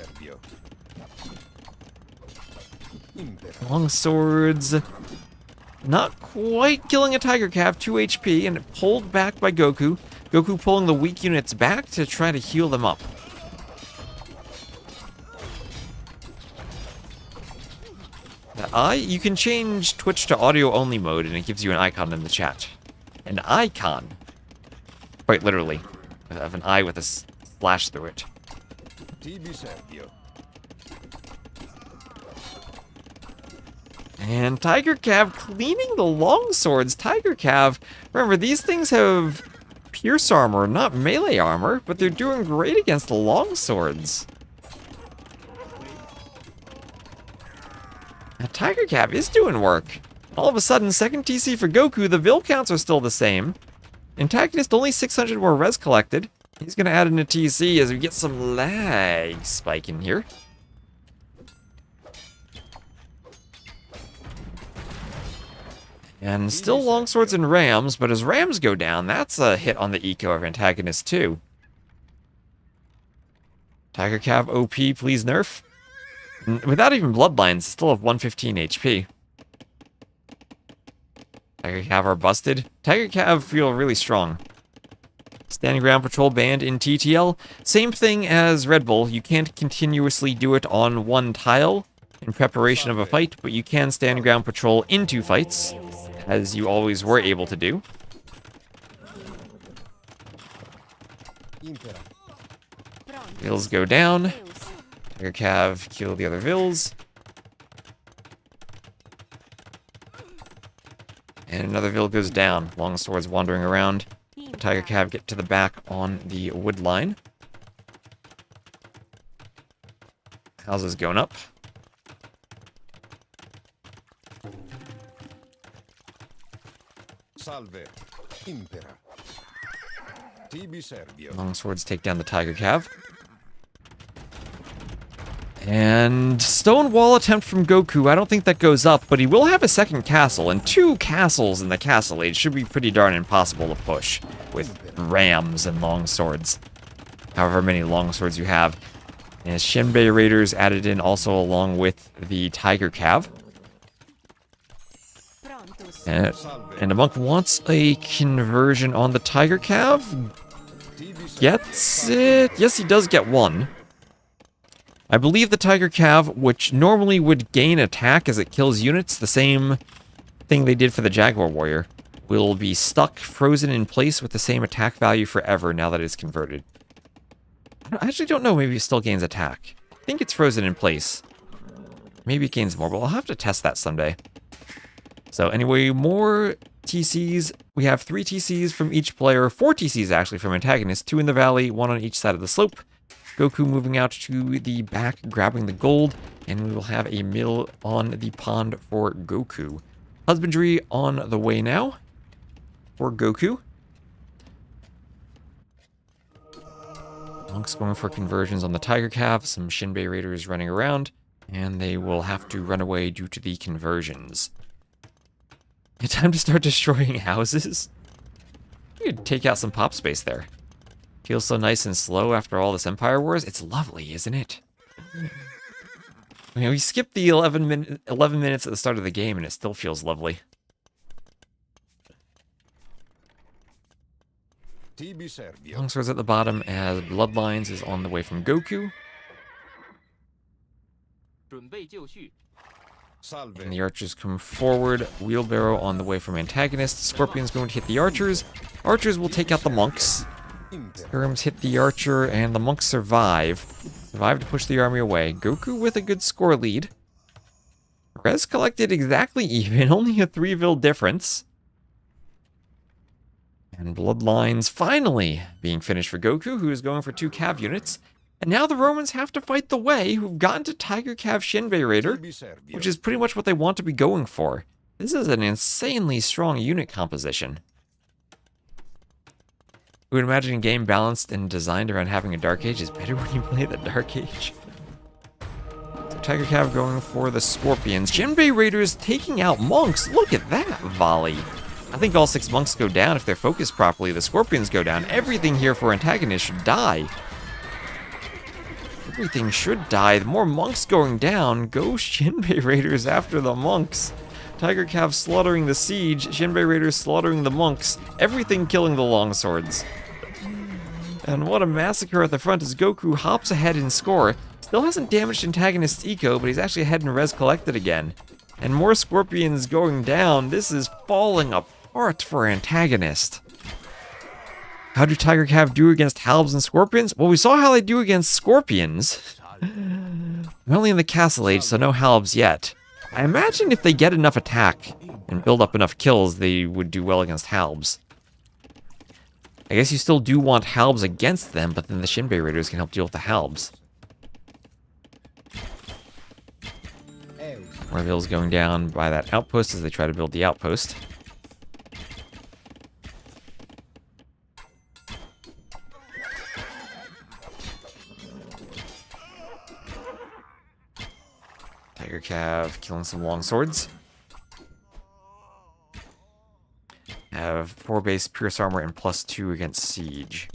Long swords. Not quite killing a tiger calf, 2 HP, and pulled back by Goku. Goku pulling the weak units back to try to heal them up. You can change Twitch to audio only mode and it gives you an icon in the chat. An icon. Quite literally. Of an eye with a slash through it. And Tiger Cav cleaning the longswords. Tiger Cav, remember these things have pierce armor, not melee armor, but they're doing great against the longswords. Now, Tiger Cav is doing work. All of a sudden, second TC for Goku, the Vil counts are still the same. Antagonist only 600 more res collected. He's going to add in a TC as we get some lag spike in here. And still longswords and rams, but as rams go down, that's a hit on the eco of Antagonist too. Tiger Cav OP, please nerf. Without even bloodlines, still have 115 HP. Tiger Cav are busted. Tiger Cav feel really strong. Standing ground patrol banned in TTL. Same thing as Red Bull. You can't continuously do it on one tile in preparation of a fight, but you can stand ground patrol into fights, as you always were able to do. Vils go down. Tiger Cav kill the other Vils. And another Vil goes down. Long swords wandering around. The Tiger Cav get to the back on the wood line. Houses going up. Salve, Impera. Tibi Servio. Long swords take down the Tiger Cav. And stone wall attempt from Goku. I don't think that goes up, but he will have a second castle, and 2 castles in the castle age should be pretty darn impossible to push with rams and long swords. However many long swords you have. And Shinbei Raiders added in also along with the Tiger Cav. And a monk wants a conversion on the Tiger Cav. Gets it. Yes, he does get one. I believe the Tiger Cav, which normally would gain attack as it kills units, the same thing they did for the Jaguar Warrior, will be stuck, frozen in place with the same attack value forever now that it's converted. I actually don't know, maybe it still gains attack. I think it's frozen in place. Maybe it gains more, but I'll have to test that someday. So anyway, more TCs. We have 3 TCs from each player, 4 TCs actually from Antagonist, 2 in the valley, 1 on each side of the slope. Goku moving out to the back, grabbing the gold, and we will have a mill on the pond for Goku. Husbandry on the way now for Goku. Monks going for conversions on the Tiger Cav, some Shinbei Raiders running around, and they will have to run away due to the conversions. Time to start destroying houses? You could take out some pop space there. Feels so nice and slow after all this Empire Wars. It's lovely, isn't it? I mean, we skipped the 11 minutes at the start of the game, and it still feels lovely. Longswords at the bottom, as Bloodlines is on the way from GoKu. And the archers come forward. Wheelbarrow on the way from AntagonisT. Scorpion's going to hit the archers. Archers will take out the monks. Skirms hit the archer, and the monks survive. Survive to push the army away. GoKu with a good score lead. Res collected exactly even, only a 3-vil difference. And Bloodlines finally being finished for GoKu, who is going for 2 cav units. And now the Romans have to fight the Wei, who've gotten to Tiger Cav Shinbei Raider, which is pretty much what they want to be going for. This is an insanely strong unit composition. I would imagine a game balanced and designed around having a Dark Age is better when you play the Dark Age. So Tiger Cav going for the Scorpions. Shinbei Raiders taking out monks. Look at that volley. I think all 6 monks go down if they're focused properly. The Scorpions go down. Everything here for AntagonisT should die. Everything should die. The more monks going down, go Shinbei Raiders after the monks. Tiger Cav slaughtering the siege, Shinbei Raiders slaughtering the monks, everything killing the longswords. And what a massacre at the front as GoKu hops ahead in score. Still hasn't damaged AntagonisT's eco, but he's actually ahead in res collected again. And more Scorpions going down. This is falling apart for AntagonisT. How do Tiger Cav do against Halbs and Scorpions? Well, we saw how they do against Scorpions. We're only in the Castle Age, so no Halbs yet. I imagine if they get enough attack and build up enough kills, they would do well against Halbs. I guess you still do want Halbs against them, but then the Shinbei Raiders can help deal with the Halbs. Morville's going down by that outpost as they try to build the outpost. Tiger Cav killing some longswords. Have 4 base pierce armor and +2 against siege.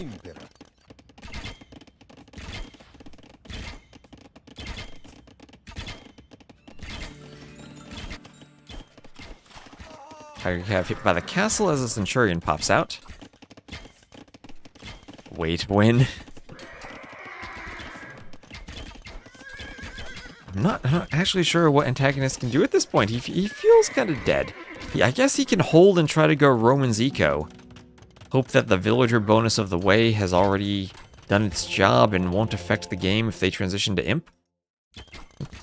Tiger Cav hit by the castle as a Centurion pops out. Wait, when? I'm not actually sure what AntagonisT can do at this point. He feels kind of dead. Yeah, I guess he can hold and try to go Roman's eco. Hope that the villager bonus of the Wei has already done its job and won't affect the game if they transition to Imp.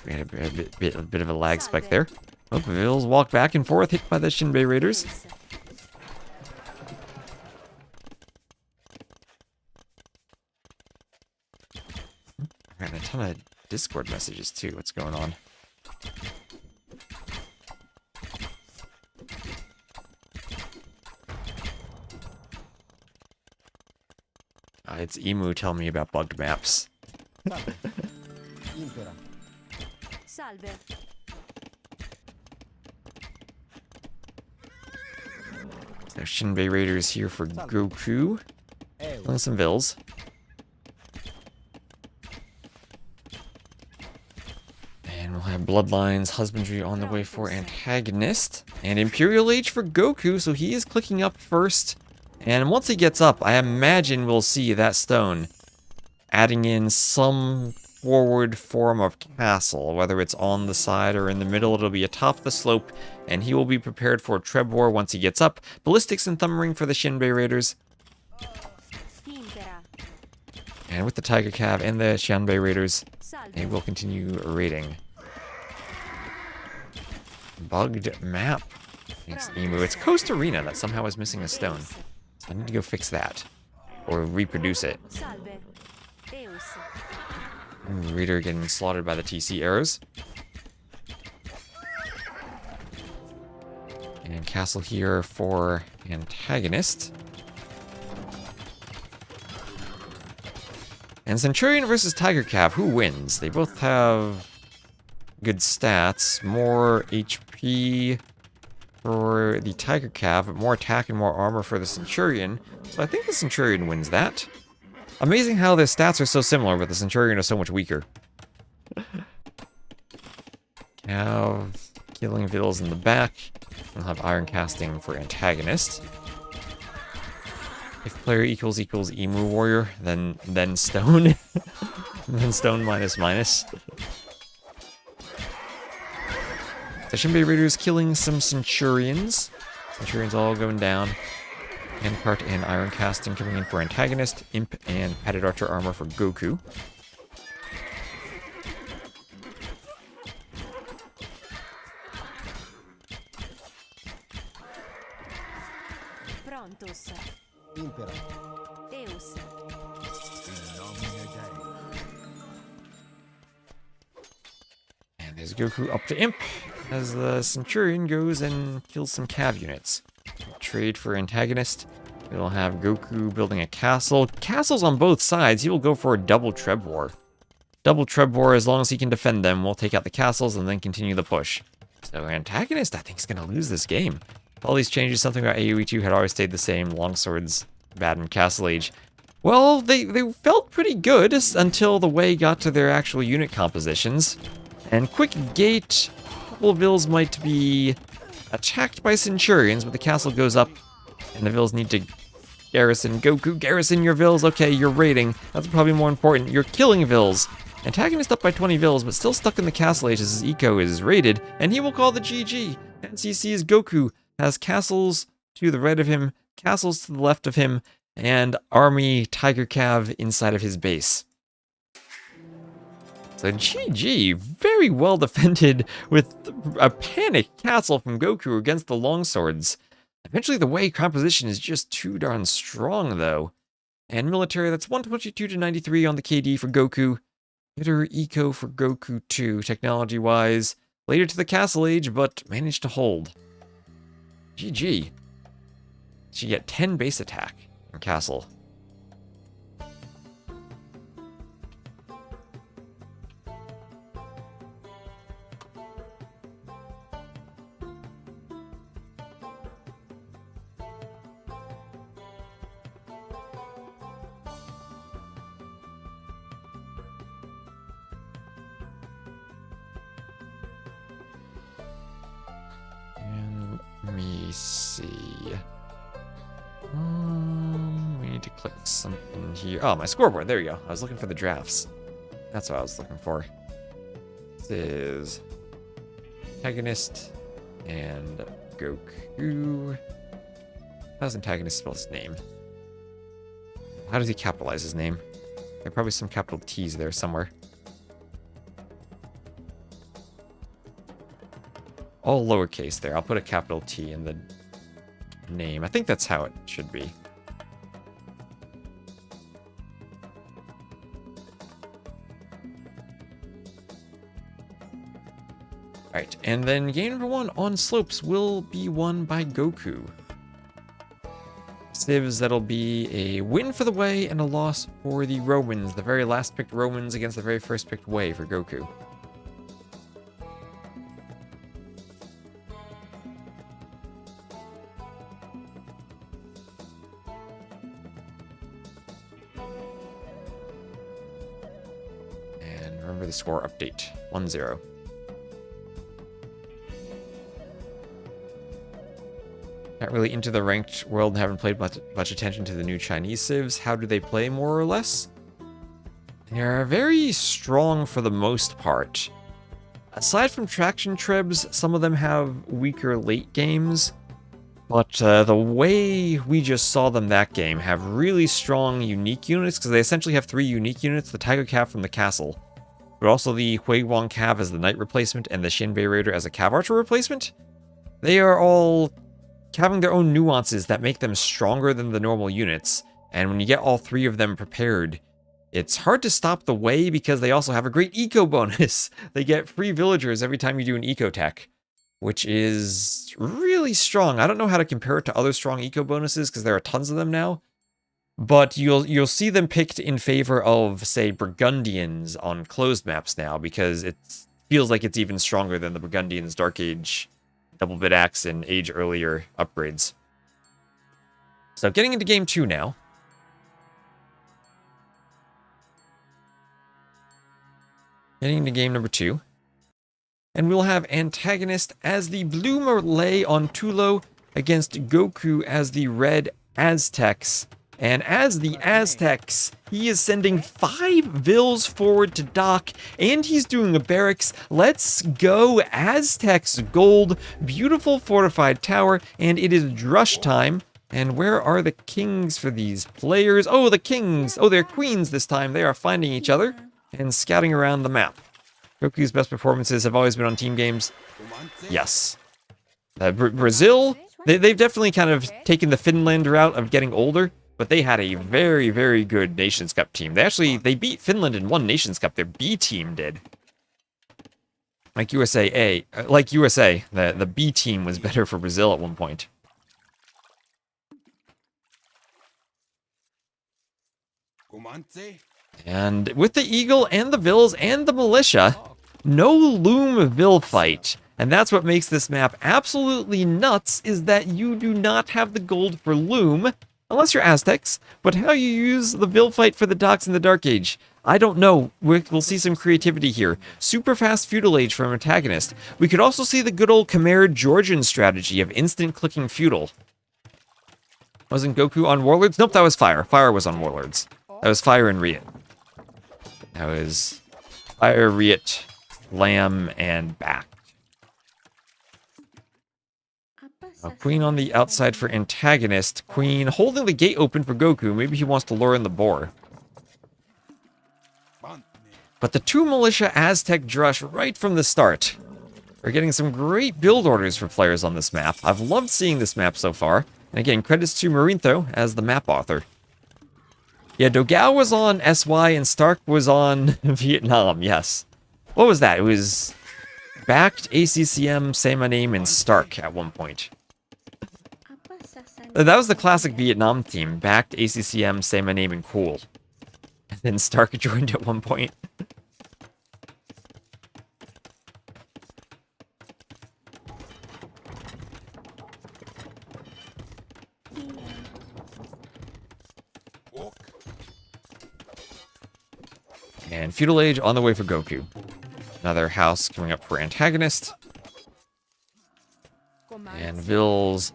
We had a bit of a lag spike there. Oh, Vills walk back and forth, hit by the Shinbei Raiders. Got a ton of Discord messages too. What's going on? It's Emu telling me about bugged maps. Salve. So Shinbei Raiders here for GoKu. Killing some Vills. And we'll have Bloodlines Husbandry on the way for AntagonisT. And Imperial Age for GoKu, so he is clicking up first. And once he gets up, I imagine we'll see that stone adding in some forward form of castle. Whether it's on the side or in the middle, it'll be atop the slope, and he will be prepared for Trebor once he gets up. Ballistics and Thumb Ring for the Shinbei Raiders. And with the Tiger Cav and the Shinbei Raiders, they will continue raiding. Bugged map. Thanks, Emu. It's Coast Arena that somehow is missing a stone. I need to go fix that. Or reproduce it. Reader getting slaughtered by the TC arrows. And castle here for AntagonisT. And Centurion versus Tiger Cav. Who wins? They both have good stats. More HP for the Tiger Cav, but more attack and more armor for the Centurion. So I think the Centurion wins that. Amazing how their stats are so similar, but the Centurion is so much weaker. Have Killing Vills in the back. We'll have Iron Casting for Antagonist. If player equals Emu Warrior, then Stone. Then Stone minus. Session Bay Raiders killing some Centurions. Centurions all going down. Handcart and Iron Casting coming in for Antagonist. Imp and Padded Archer Armor for GoKu. Prontus. Impera. Deus. And there's GoKu up to Imp as the Centurion goes and kills some Cav units. Trade for Antagonist. We'll have GoKu building a castle. Castles on both sides. He will go for a double Treb War. Double Treb War, as long as he can defend them, we'll take out the castles and then continue the push. So Antagonist, I think, is going to lose this game. All these changes, something about AoE2 had always stayed the same. Longswords, bad in Castle Age. Well, they felt pretty good until the way got to their actual unit compositions. And Quick Gate, a couple of Vills might be attacked by Centurions, but the castle goes up, and the Vills need to garrison. GoKu, garrison your Vills. Okay, you're raiding. That's probably more important. You're killing Vills. Antagonist up by 20 Vills, but still stuck in the Castle Age as his eco is raided, and he will call the GG. NCC's GoKu has castles to the right of him, castles to the left of him, and army Tiger Cav inside of his base. So GG, very well defended with a panic castle from GoKu against the longswords. Eventually the way composition is just too darn strong though. And military, that's 122 to 93 on the KD for GoKu. Better eco for GoKu too, technology-wise. Later to the Castle Age, but managed to hold. GG. She get 10 base attack in Castle. Let me see. We need to click something here. Oh, my scoreboard. There you go. I was looking for the drafts. That's what I was looking for. This is Antagonist and GoKu. How does Antagonist spell his name? How does he capitalize his name? There are probably some capital T's there somewhere. All lowercase there. I'll put a capital T in the name. I think that's how it should be. Alright, and then game number 1 on slopes will be won by GoKu. Civs, that'll be a win for the Way and a loss for the Romans. The very last picked Romans against the very first picked Way for GoKu. The score update 1-0. Not really into the ranked world and haven't paid much attention to the new Chinese civs. How do they play, more or less? They're very strong for the most part. Aside from traction trebs, some of them have weaker late games. But the way we just saw them that game have really strong unique units, because they essentially have 3 unique units: the Tiger Cav from the castle, but also the Hui Wang Cav as the Knight replacement and the Shinbei Raider as a Cav Archer replacement. They are all having their own nuances that make them stronger than the normal units, and when you get all 3 of them prepared, it's hard to stop the Way because they also have a great eco bonus. They get free villagers every time you do an eco tech, which is really strong. I don't know how to compare it to other strong eco bonuses because there are tons of them now. But you'll see them picked in favor of, say, Burgundians on closed maps now, because it feels like it's even stronger than the Burgundians Dark Age Double Bit Axe and Age earlier upgrades. So getting into game 2 now. Heading to game number 2. And we'll have AntagonisT as the blue Malay on Tulo against GoKu as the red Aztecs. And as the Aztecs, he is sending 5 Vils forward to dock, and he's doing a barracks. Let's go, Aztecs gold, beautiful fortified tower, and it is drush time. And where are the kings for these players? Oh, the kings! Oh, they're queens this time. They are finding each other and scouting around the map. GoKu's best performances have always been on team games. Yes. Brazil, they've definitely kind of taken the Finland route of getting older. But they had a very, very good Nations Cup team. They beat Finland in one Nations Cup. Their B team did. Like USA, the B team was better for Brazil at one point. And with the Eagle and the Vils and the Militia, no Loom Vil fight. And that's what makes this map absolutely nuts, is that you do not have the gold for Loom. Unless you're Aztecs, but how you use the Vil fight for the docks in the Dark Age, I don't know. We'll see some creativity here. Super fast Feudal Age from AntagonisT. We could also see the good old Khmer Georgian strategy of instant clicking Feudal. Wasn't GoKu on Warlords? Nope, that was Fire. Fire was on Warlords. That was Fire and Riot. That was Fire, Riot, Lamb, and back. Queen on the outside for AntagonisT. Queen holding the gate open for GoKu. Maybe he wants to lure in the boar. But the 2 Militia Aztec Drush right from the start are getting some great build orders for players on this map. I've loved seeing this map so far. And again, credits to Marintho as the map author. Yeah, Dogao was on SY and Stark was on Vietnam, yes. What was that? It was backed ACCM, say my name, and Stark at one point. That was the classic Vietnam team. Backed ACCM, say my name, and cool. And then Stark joined at one point. And Feudal Age on the way for GoKu. Another house coming up for AntagonisT. And Vils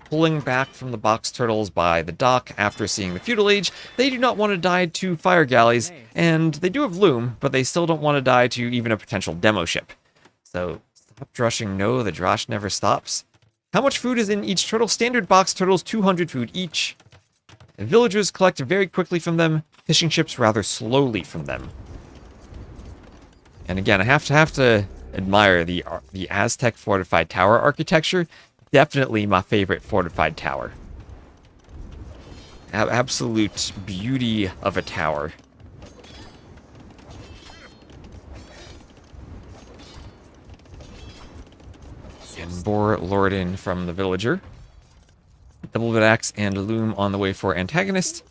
pulling back from the box turtles by the dock after seeing the Feudal Age. They do not want to die to fire galleys, and they do have Loom, but they still don't want to die to even a potential demo ship. So, stop drushing. No, the drosh never stops. How much food is in each turtle? Standard box turtles, 200 food each. And villagers collect very quickly from them, fishing ships rather slowly from them. And again, I have to admire the Aztec fortified tower architecture. Definitely my favorite fortified tower. Absolute beauty of a tower. And Boar lured in from the villager. Double axe and Loom on the way for AntagonisT.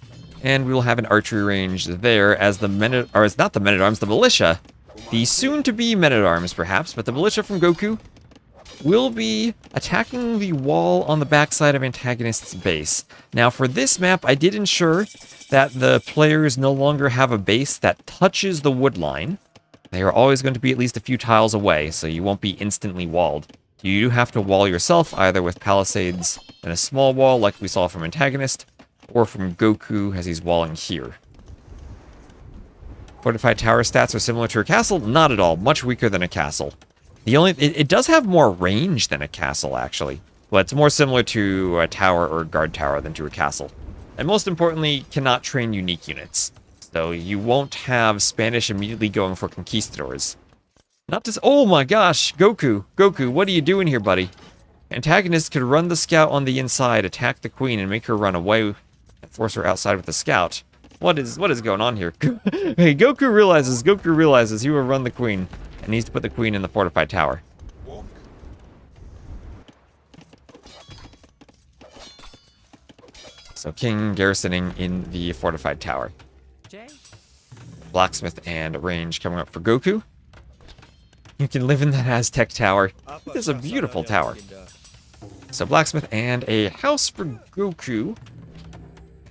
And we will have an archery range there as the not the men-at-arms, the militia. The soon-to-be men-at-arms, perhaps, but the militia from GoKu will be attacking the wall on the backside of AntagonisT's base. Now, for this map, I did ensure that the players no longer have a base that touches the wood line. They are always going to be at least a few tiles away, so you won't be instantly walled. You do have to wall yourself, either with palisades and a small wall like we saw from AntagonisT, or from GoKu as he's walling here. Fortified tower stats are similar to a castle? Not at all. Much weaker than a castle. It does have more range than a castle, actually. Well, it's more similar to a tower or a guard tower than to a castle. And most importantly, cannot train unique units. So you won't have Spanish immediately going for conquistadors. Not just— oh my gosh! GoKu, what are you doing here, buddy? AntagonisT could run the scout on the inside, attack the queen, and make her run away, and force her outside with the scout. What is going on here? Hey, GoKu realizes he will run the queen and needs to put the queen in the fortified tower. So King garrisoning in the fortified tower. Blacksmith and range coming up for GoKu. You can live in that Aztec tower. It is a beautiful tower. So blacksmith and a house for GoKu,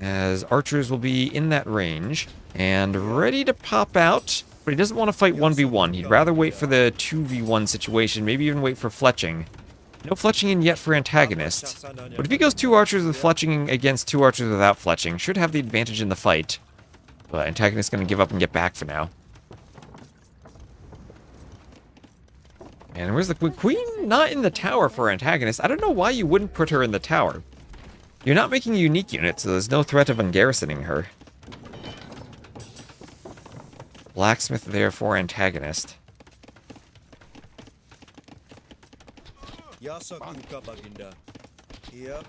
as archers will be in that range and ready to pop out But he doesn't want to fight 1v1. He'd rather wait for the 2v1 situation, maybe even wait for fletching. No fletching in yet for Antagonist. But if he goes 2 archers with fletching against 2 archers without fletching, should have the advantage in the fight. But Antagonist's going to give up and get back for now. And where's the queen? Not in the tower for Antagonist. I don't know why you wouldn't put her in the tower. You're not making a unique unit, so there's no threat of ungarrisoning her. Blacksmith there for Antagonist. Yasakuka baginda. Here.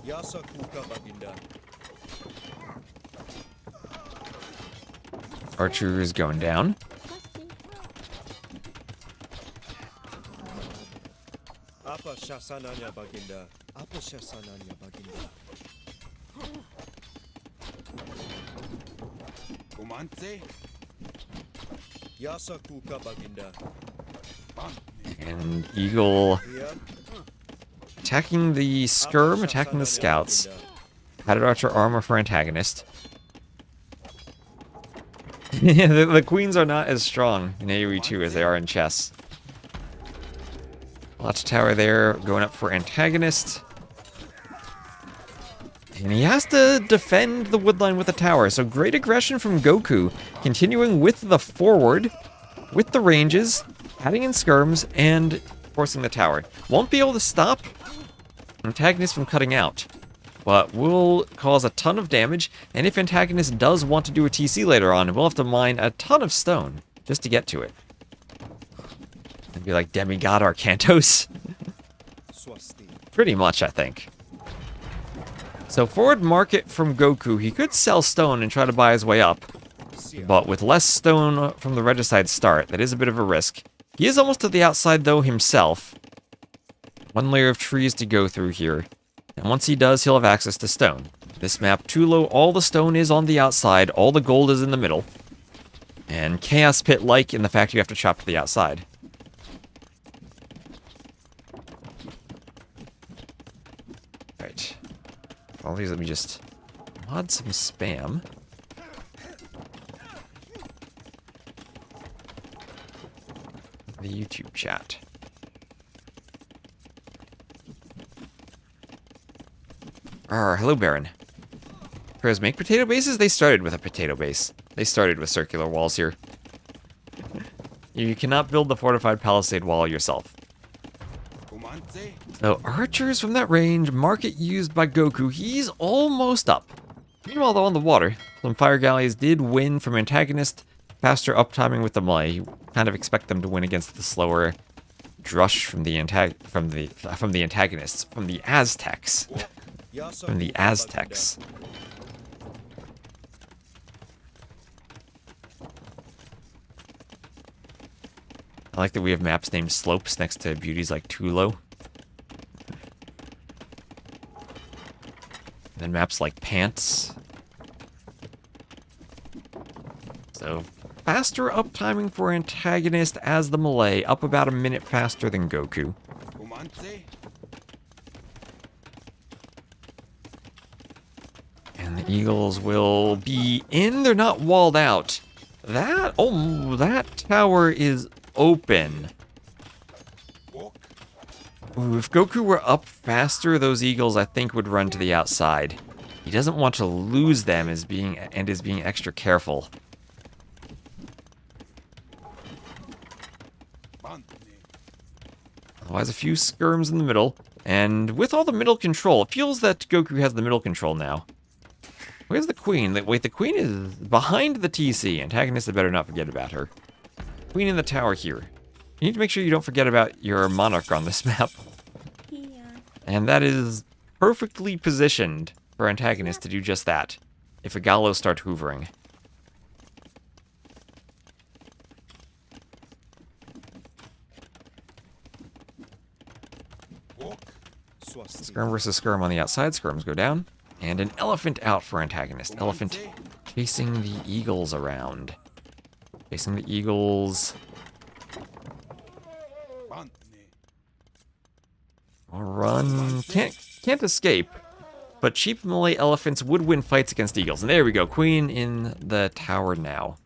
Yasakuka baginda. Archer is going down. Apa shasananya baginda. Apa shasananya baginda. Kumante. Yasakuka baginda. And Eagle Here. attacking the skirm, attacking the scouts. Padded Archer armor for Antagonist. the queens are not as strong in AoE 2 as they are in chess. Lots of tower there going up for Antagonist. And he has to defend the woodline with a tower. So great aggression from GoKu, continuing with the forward, with the ranges, adding in skirms, and forcing the tower. Won't be able to stop Antagonist from cutting out, but will cause a ton of damage. And if Antagonist does want to do a TC later on, we'll have to mine a ton of stone just to get to it. It'd be like demigod Arcantos. Swasti. Pretty much, I think. So forward market from GoKu, he could sell stone and try to buy his way up. But with less stone from the regicide start, that is a bit of a risk. He is almost to the outside though himself. 1 layer of trees to go through here. And once he does, he'll have access to stone. This map, too low, all the stone is on the outside, all the gold is in the middle. And Chaos Pit-like in the fact you have to chop to the outside. Right. All these, let me just mod some spam. The YouTube chat. Hello, Baron. Pros make potato bases? They started with a potato base. They started with circular walls here. You cannot build the fortified palisade wall yourself. So, archers from that range, market used by GoKu, he's almost up. Meanwhile, though, on the water, some fire galleys did win from Antagonist, faster uptiming with the m0re. You kind of expect them to win against the slower drush from the antagonists, from the Aztecs. From the Aztecs. I like that we have maps named Slopes next to beauties like Tulo. And then maps like Pants. So, faster uptiming for Antagonist as the m0re, up about a minute faster than GoKu. And the Eagles will be in. They're not walled out. That tower is open. Ooh, if GoKu were up faster, those Eagles, I think, would run to the outside. He doesn't want to lose them is being extra careful. Otherwise, a few skirms in the middle. And with all the middle control, it feels that GoKu has the middle control now. Where's the queen? Wait, the queen is behind the TC. Antagonist had better not forget about her. Queen in the tower here. You need to make sure you don't forget about your monarch on this map. And that is perfectly positioned for Antagonist to do just that, if a gallows start hoovering. Skirm versus skirm on the outside. Skirms go down. And an elephant out for Antagonist. Elephant chasing the eagles around. Chasing the eagles. I'll run. Can't escape. But cheap Malay elephants would win fights against eagles. And there we go. Queen in the tower now.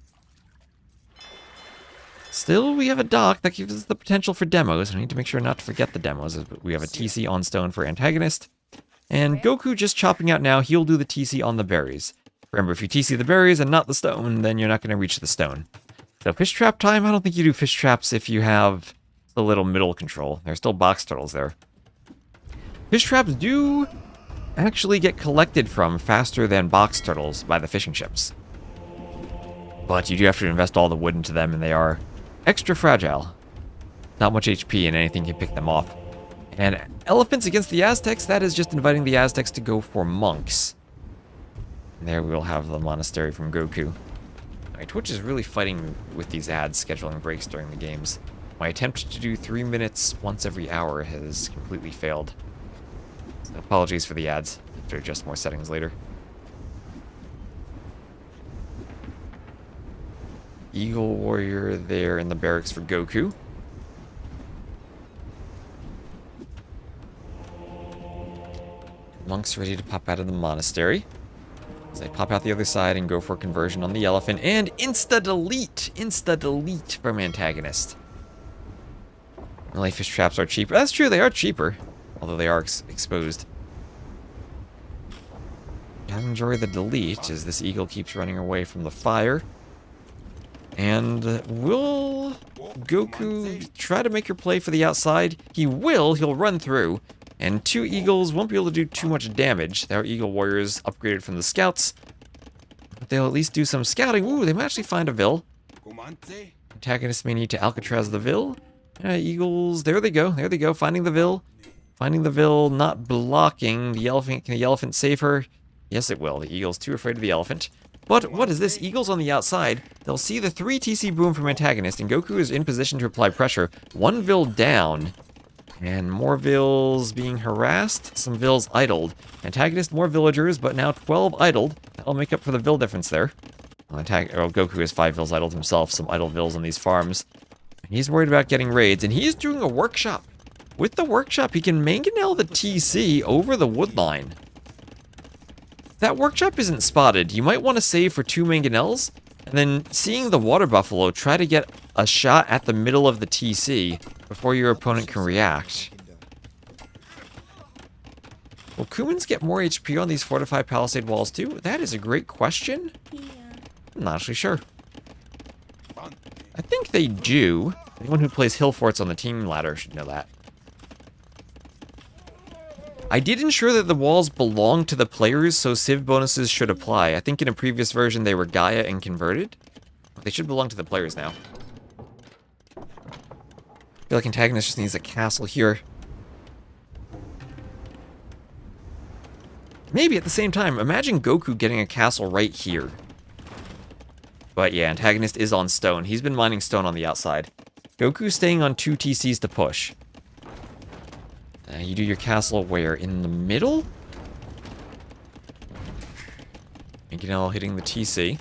Still, we have a dock that gives us the potential for demos. I need to make sure not to forget the demos. We have a TC on stone for Antagonist. And GoKu just chopping out now. He'll do the TC on the berries. Remember, if you TC the berries and not the stone, then you're not going to reach the stone. So fish trap time, I don't think you do fish traps if you have the little middle control. There's still box turtles there. Fish traps do actually get collected from faster than box turtles by the fishing ships. But you do have to invest all the wood into them, and they are extra fragile. Not much HP, and anything can pick them off. And elephants against the Aztecs, that is just inviting the Aztecs to go for monks. And there we will have the monastery from GoKu. Alright, Twitch is really fighting with these ads scheduling breaks during the games. My attempt to do 3 minutes once every hour has completely failed. So apologies for the ads. I have to adjust more settings later. Eagle Warrior there in the barracks for GoKu. Monks ready to pop out of the monastery. As I pop out the other side and go for conversion on the elephant. And insta-delete! Insta-delete from Antagonist. Malay fish traps are cheaper. That's true, they are cheaper. Although they are exposed. I enjoy the delete as this eagle keeps running away from the fire. And will GoKu try to make her play for the outside? He will. He'll run through. And 2 eagles won't be able to do too much damage. They are eagle warriors upgraded from the scouts. But they'll at least do some scouting. Ooh, they might actually find a Vil. Antagonist may need to Alcatraz the Vil. Eagles, there they go. There they go. Finding the Vil. Finding the Vil, not blocking the elephant. Can the elephant save her? Yes, it will. The eagle's too afraid of the elephant. But what is this? Eagles on the outside. They'll see the 3 TC boom from Antagonist, and GoKu is in position to apply pressure. 1 Vil down. And more Vils being harassed. Some Vils idled. Antagonist, more villagers, but now 12 idled. That'll make up for the Vil difference there. GoKu has 5 Vils idled himself. Some idle Vils on these farms. He's worried about getting raids, and he's doing a workshop. With the workshop, he can mangonel the TC over the wood line. If that workshop isn't spotted, you might want to save for 2 mangonels, and then seeing the water buffalo, try to get a shot at the middle of the TC before your opponent can react. Will Kumans get more HP on these fortified palisade walls too? That is a great question. I'm not actually sure. I think they do. Anyone who plays hill forts on the team ladder should know that. I did ensure that the walls belong to the players, so civ bonuses should apply. I think in a previous version they were Gaia and converted. They should belong to the players now. I feel like Antagonist just needs a castle here. Maybe at the same time, imagine GoKu getting a castle right here. But yeah, Antagonist is on stone. He's been mining stone on the outside. GoKu staying on 2 TCs to push. You do your castle where? In the middle? Mangonel hitting the TC.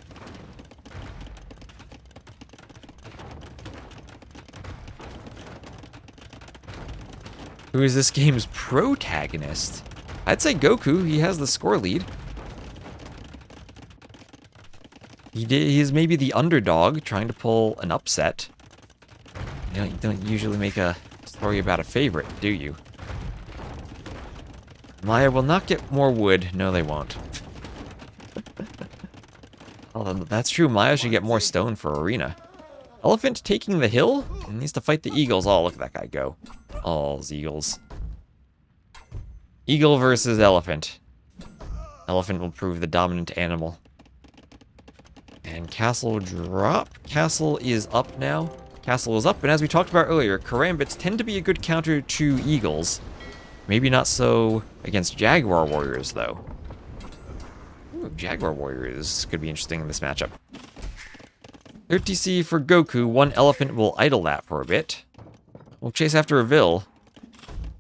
Who is this game's protagonist? I'd say GoKu. He has the score lead. He is maybe the underdog trying to pull an upset. You don't usually make a story about a favorite, do you? Maya will not get more wood. No, they won't. Oh, that's true. Maya should get more stone for arena. Elephant taking the hill? He needs to fight the eagles. Oh, look at that guy go. Oh, eagles. Eagle versus elephant. Elephant will prove the dominant animal. And castle drop. Castle is up now. Castle is up, and as we talked about earlier, karambits tend to be a good counter to eagles. Maybe not so against Jaguar Warriors, though. Ooh, Jaguar Warriors could be interesting in this matchup. 3rd TC for GoKu. 1 elephant will idle that for a bit. We'll chase after a Vil.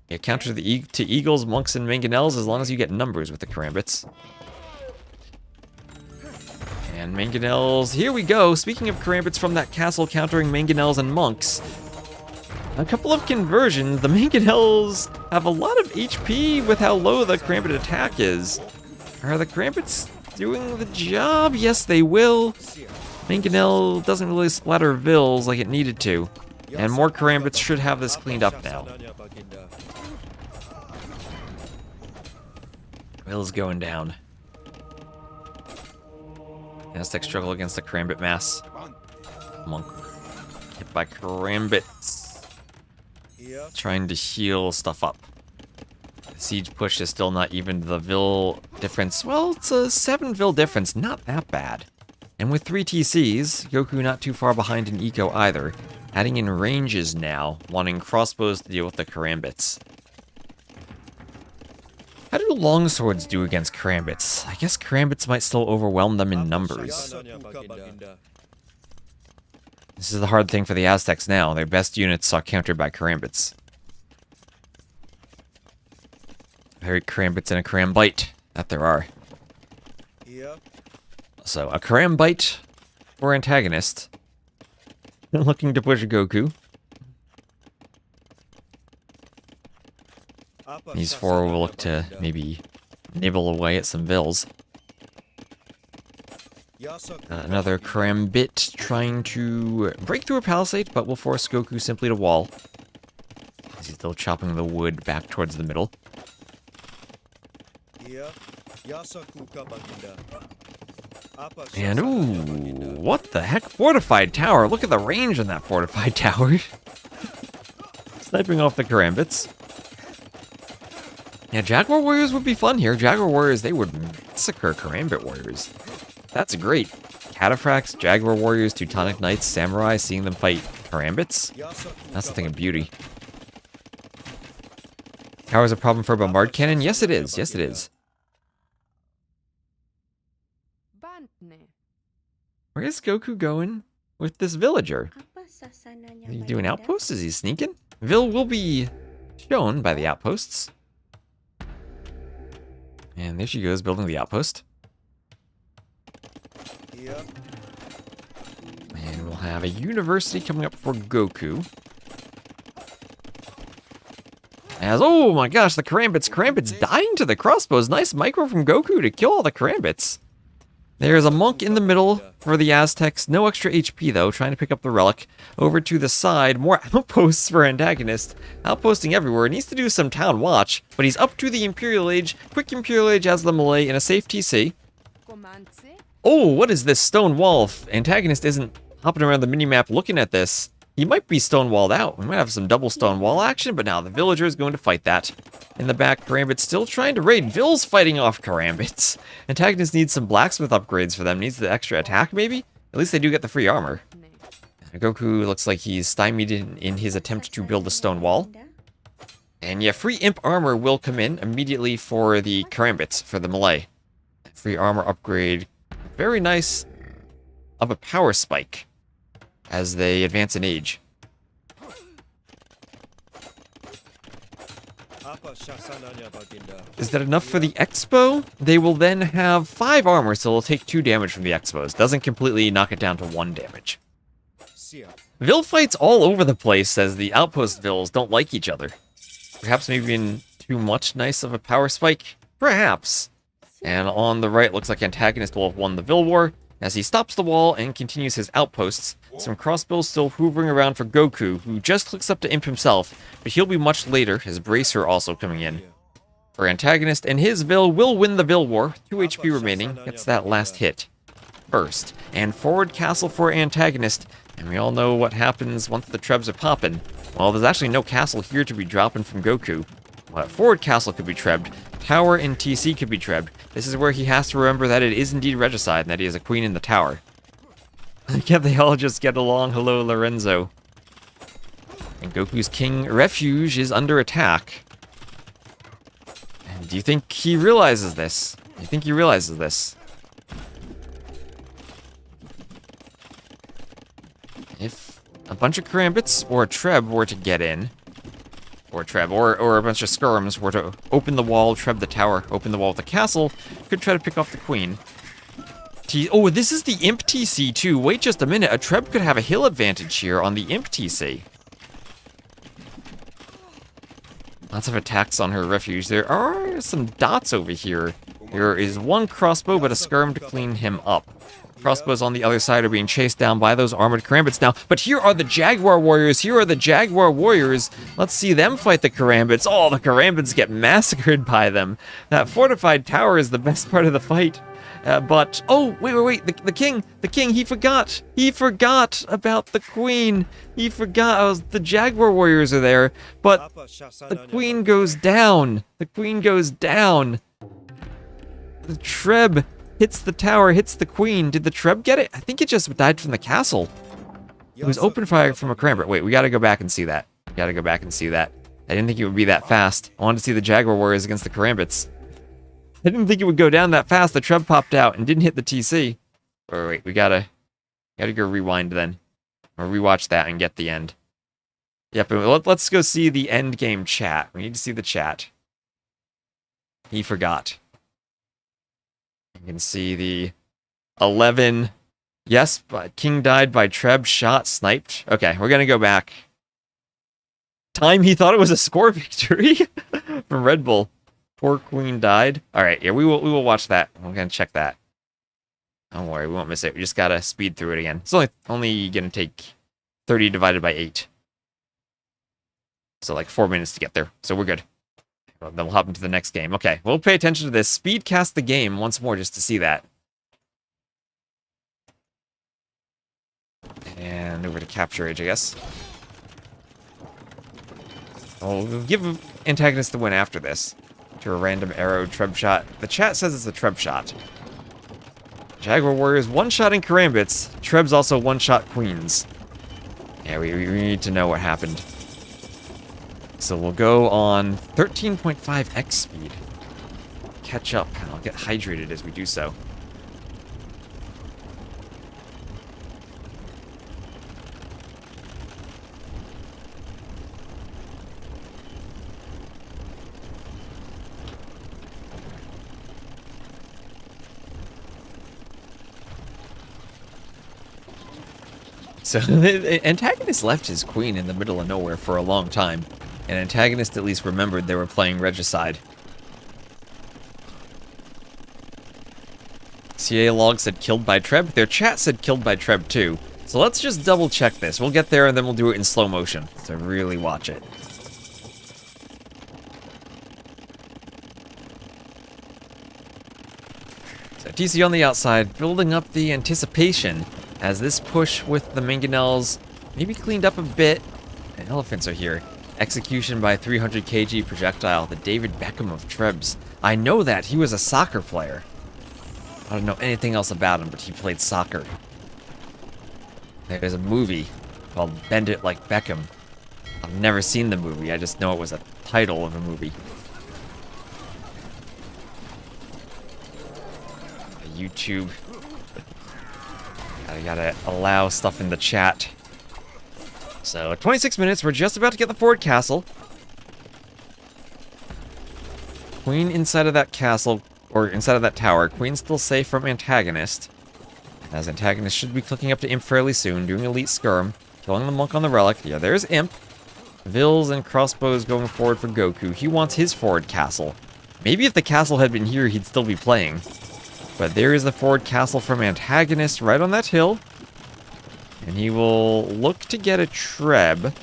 Yeah, counter to eagles, monks, and mangonels as long as you get numbers with the karambits. And mangonels, here we go. Speaking of karambits from that castle countering mangonels and monks. A couple of conversions. The mangonels have a lot of HP with how low the Karambit attack is. Are the Karambits doing the job? Yes, they will. Mangonel doesn't really splatter Vils like it needed to. And more Karambits should have this cleaned up now. Vils going down. Aztec struggle against the Karambit mass. Monk hit by Karambits. Trying to heal stuff up. The siege push is still not even the Vil difference. Well, it's a 7 Vil difference, not that bad. And with 3 TCs, GoKu not too far behind in eco either. Adding in ranges now, wanting crossbows to deal with the Karambits. How do longswords do against Karambits? I guess Karambits might still overwhelm them in numbers. This is the hard thing for the Aztecs now. Their best units are countered by Karambits. Very Karambits and a Karambite that there are. So, a Karambite for Antagonist. Looking to push GoKu. These 4 will look to maybe nibble away at some Vils. Another Karambit trying to break through a palisade, but will force GoKu simply to wall. He's still chopping the wood back towards the middle. And ooh, what the heck? Fortified tower. Look at the range on that fortified tower. Sniping off the Karambits. Yeah, Jaguar Warriors would be fun here. Jaguar Warriors, they would massacre Karambit Warriors. That's great. Cataphracts, Jaguar Warriors, Teutonic Knights, Samurai, seeing them fight Karambits. That's a thing of beauty. Tower's a problem for a bombard cannon? Yes, it is. Yes, it is. Where is GoKu going with this villager? Is he doing outposts? Is he sneaking? Vil will be shown by the outposts. And there she goes, building the outpost. And we'll have a university coming up for GoKu. As, oh my gosh, the Karambits dying to the crossbows. Nice micro from GoKu to kill all the Karambits. There's a monk in the middle for the Aztecs. No extra HP, though, trying to pick up the relic. Over to the side, more outposts for Antagonist. Outposting everywhere. Needs to do some town watch, but he's up to the Imperial Age. Quick Imperial Age as the m0re in a safe TC. Oh, what is this stone wall? If Antagonist isn't hopping around the minimap looking at this, he might be stone-walled out. We might have some double stone wall action, but now the villager is going to fight that. In the back, Karambit's still trying to raid. Vil's fighting off Karambits. Antagonist needs some blacksmith upgrades for them. Needs the extra attack, maybe? At least they do get the free armor. GoKu looks like he's stymied in his attempt to build a stone wall. And yeah, free imp armor will come in immediately for the Karambits, for the m0re. Free armor upgrade. Very nice of a power spike as they advance in age. Is that enough for the Expo? They will then have 5 armor, so they'll take 2 damage from the Expos. Doesn't completely knock it down to 1 damage. Vil fights all over the place as the outpost Vils don't like each other. Perhaps maybe in too much nice of a power spike? Perhaps. And on the right, looks like Antagonist will have won the Vil War, as he stops the wall and continues his outposts. Some crossbows still hoovering around for GoKu, who just hooks up to Imp himself, but he'll be much later, his Bracer also coming in. For Antagonist, and his Vil will win the Vil War, 2 HP remaining, gets that last hit first. And forward castle for Antagonist, and we all know what happens once the trebs are popping. Well, there's actually no castle here to be dropping from GoKu. Well, forward castle could be trebbed, tower and TC could be trebbed. This is where he has to remember that it is indeed regicide and that he is a queen in the tower. Yeah, they all just get along. Hello, Lorenzo. And GoKu's King Refuge is under attack. And do you think he realizes this? Do you think he realizes this? If a bunch of Karambits or a Treb were to get in, or a bunch of skirms were to open the wall, treb the tower, open the wall with the castle, could try to pick off the queen. Oh, this is the Imp TC too. Wait just a minute. A treb could have a hill advantage here on the Imp TC. Lots of attacks on her refuge. There are some dots over here. There is one crossbow, but a skirm to clean him up. Crossbows on the other side are being chased down by those armored karambits now. But here are the Jaguar warriors. Here are the Jaguar warriors. Let's see them fight the karambits. Oh, the karambits get massacred by them. That fortified tower is the best part of the fight. But, oh, wait, the king, he forgot about the queen. He forgot, the Jaguar warriors are there, but the queen goes down. The Treb hits the tower, hits the queen. Did the Treb get it? I think it just died from the castle. It was open fire from a karambit. Wait, we gotta go back and see that. I didn't think it would be that fast. I wanted to see the Jaguar warriors against the karambits. I didn't think it would go down that fast. The Treb popped out and didn't hit the TC. Or wait, we gotta go rewind then. Or rewatch that and get the end. Yep, let's go see the end game chat. We need to see the chat. He forgot. You can see the 11. Yes, but King died by Treb shot, sniped. Okay, we're gonna go back. Time he thought it was a score victory from Red Bull. Poor queen died. All right, yeah, we will watch that. We're gonna check that. Don't worry, we won't miss it. We just gotta speed through it again. It's only gonna take 30 divided by 8. So like 4 minutes to get there. So we're good. Well, then we'll hop into the next game. Okay, we'll pay attention to this. Speed cast the game once more just to see that. And over to capture age, I guess. We'll give AntagonisT the win after this. To a random arrow Treb shot. The chat says it's a Treb shot. Jaguar warriors one-shotting karambits. Treb's also one-shot queens. Yeah, we need to know what happened. So we'll go on 13.5x speed. Catch up, and I'll get hydrated as we do so. So, AntagonisT left his queen in the middle of nowhere for a long time, and AntagonisT at least remembered they were playing regicide. CA log said killed by Treb. Their chat said killed by Treb too. So let's just double check this. We'll get there and then we'll do it in slow motion to really watch it. So TC on the outside, building up the anticipation as this push with the mangonels maybe cleaned up a bit. And elephants are here. Execution by 300 kg projectile, the David Beckham of Trebs. I know that, he was a soccer player. I don't know anything else about him, but he played soccer. There's a movie called Bend It Like Beckham. I've never seen the movie, I just know it was a title of a movie. YouTube. I gotta allow stuff in the chat. So, 26 minutes, we're just about to get the forward castle. Queen inside of that castle, or inside of that tower. Queen's still safe from AntagonisT. As AntagonisT should be clicking up to Imp fairly soon, doing elite skirm. Killing the monk on the relic. Yeah, there's Imp. Vils and crossbows going forward for GoKu. He wants his forward castle. Maybe if the castle had been here, he'd still be playing. But there is the forward castle from AntagonisT right on that hill. And he will look to get a Treb.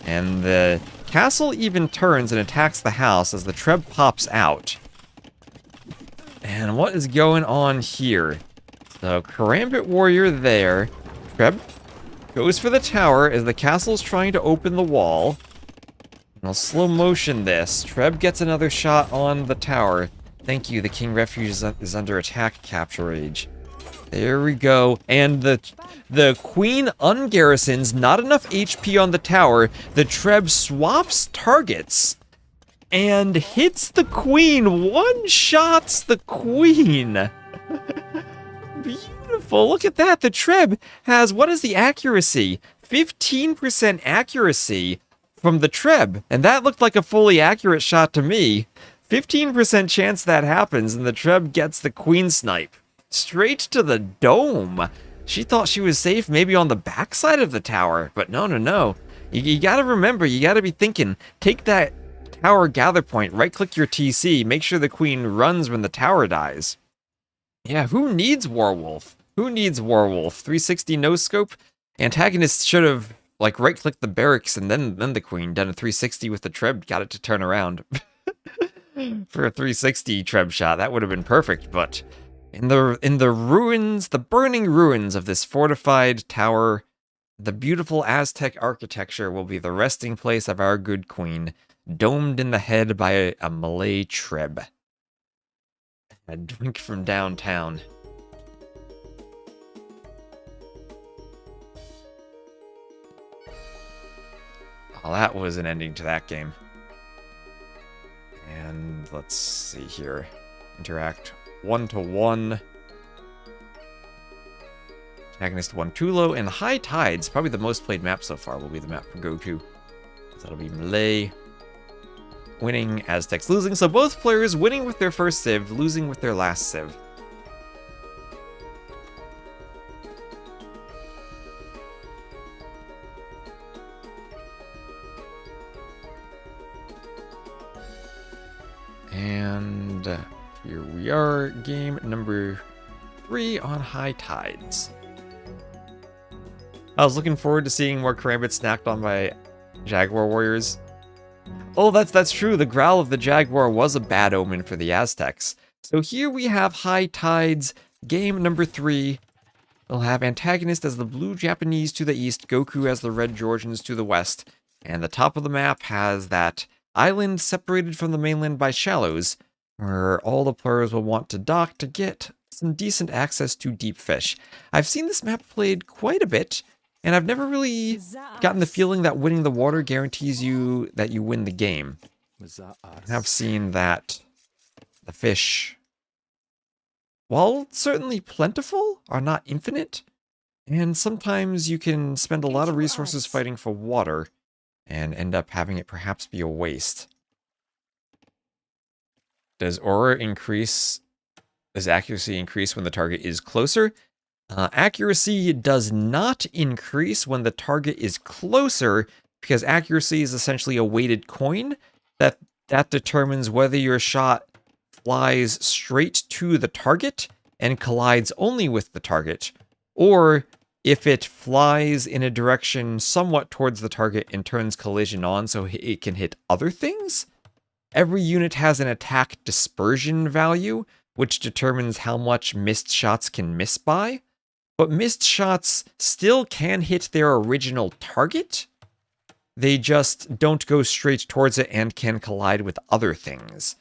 And the castle even turns and attacks the house as the Treb pops out. And what is going on here? So, Karambit Warrior there. Treb goes for the tower as the castle's trying to open the wall. And I'll slow motion this. Treb gets another shot on the tower. Thank you, the King Refuge is under attack, capture age. There we go. And the Queen ungarrisons, not enough HP on the tower. The Treb swaps targets and hits the Queen. One-shots the Queen. Beautiful. Look at that. The Treb has, what is the accuracy? 15% accuracy from the Treb. And that looked like a fully accurate shot to me. 15% chance that happens, and the Treb gets the Queen snipe. Straight to the dome. She thought she was safe maybe on the backside of the tower, but no. You gotta remember, you gotta be thinking, take that tower gather point, right-click your TC, make sure the queen runs when the tower dies. Yeah, who needs Warwolf? Who needs Warwolf? 360 no-scope? Antagonist should have, like, right-clicked the barracks and then the queen, done a 360 with the Treb, got it to turn around. For a 360 Treb shot, that would have been perfect, but in the ruins, the burning ruins of this fortified tower, the beautiful Aztec architecture will be the resting place of our good queen, domed in the head by a Malay Treb. A drink from downtown. Well, that was an ending to that game. And let's see here. Interact 1-to-1. Antagonist 1 Tulo, and High Tides, probably the most played map so far, will be the map for GoKu. So that'll be Malay winning, Aztecs losing. So both players winning with their first civ, losing with their last civ. And here we are, game number 3 on High Tides. I was looking forward to seeing more Karambits snacked on by Jaguar warriors. Oh, that's true. The growl of the Jaguar was a bad omen for the Aztecs. So here we have High Tides, game number 3. We'll have Antagonist as the blue Japanese to the east, Goku as the red Georgians to the west. And the top of the map has that island separated from the mainland by shallows, where all the players will want to dock to get some decent access to deep fish. I've seen this map played quite a bit, and I've never really gotten the feeling that winning the water guarantees you that you win the game. I've seen that the fish, while certainly plentiful, are not infinite, and sometimes you can spend a lot of resources fighting for water and end up having it perhaps be a waste. Does aura increase? Does accuracy increase when the target is closer? Accuracy does not increase when the target is closer, because accuracy is essentially a weighted coin that determines whether your shot flies straight to the target and collides only with the target, or if it flies in a direction somewhat towards the target and turns collision on so it can hit other things. Every unit has an attack dispersion value, which determines how much missed shots can miss by. But missed shots still can hit their original target. They just don't go straight towards it and can collide with other things.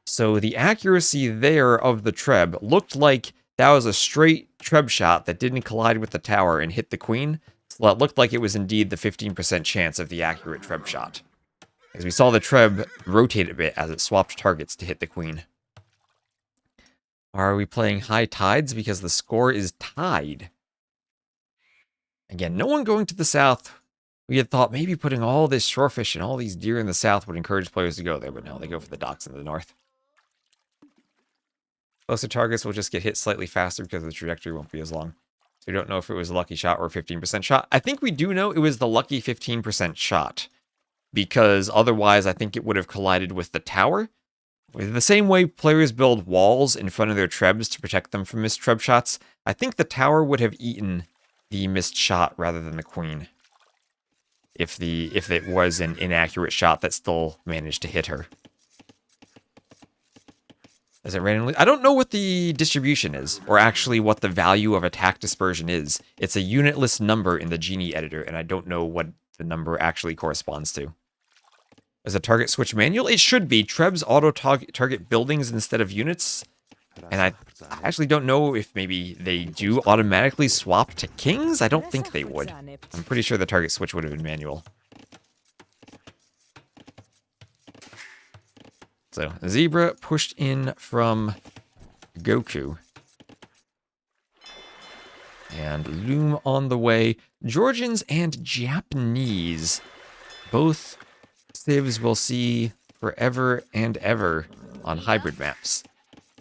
So the accuracy there of the Treb looked like that was a straight Treb shot that didn't collide with the tower and hit the queen. So that looked like it was indeed the 15% chance of the accurate Treb shot. As we saw the Treb rotate a bit as it swapped targets to hit the queen. Are we playing High Tides because the score is tied? Again, no one going to the south. We had thought maybe putting all this shorefish and all these deer in the south would encourage players to go there, but no, they go for the docks in the north. Closer targets will just get hit slightly faster because the trajectory won't be as long. So we don't know if it was a lucky shot or a 15% shot. I think we do know it was the lucky 15% shot, because otherwise I think it would have collided with the tower. The same way players build walls in front of their Trebs to protect them from missed Treb shots, I think the tower would have eaten the missed shot rather than the queen. If it was an inaccurate shot that still managed to hit her. Is it randomly? I don't know what the distribution is, or actually what the value of attack dispersion is. It's a unitless number in the Genie editor, and I don't know what the number actually corresponds to. Is a target switch manual? It should be. Trebs auto-target buildings instead of units. And I actually don't know if maybe they do automatically swap to kings. I don't think they would. I'm pretty sure the target switch would have been manual. So, Zebra pushed in from GoKu. And Loom on the way. Georgians and Japanese. Both civs we'll see forever and ever on hybrid maps.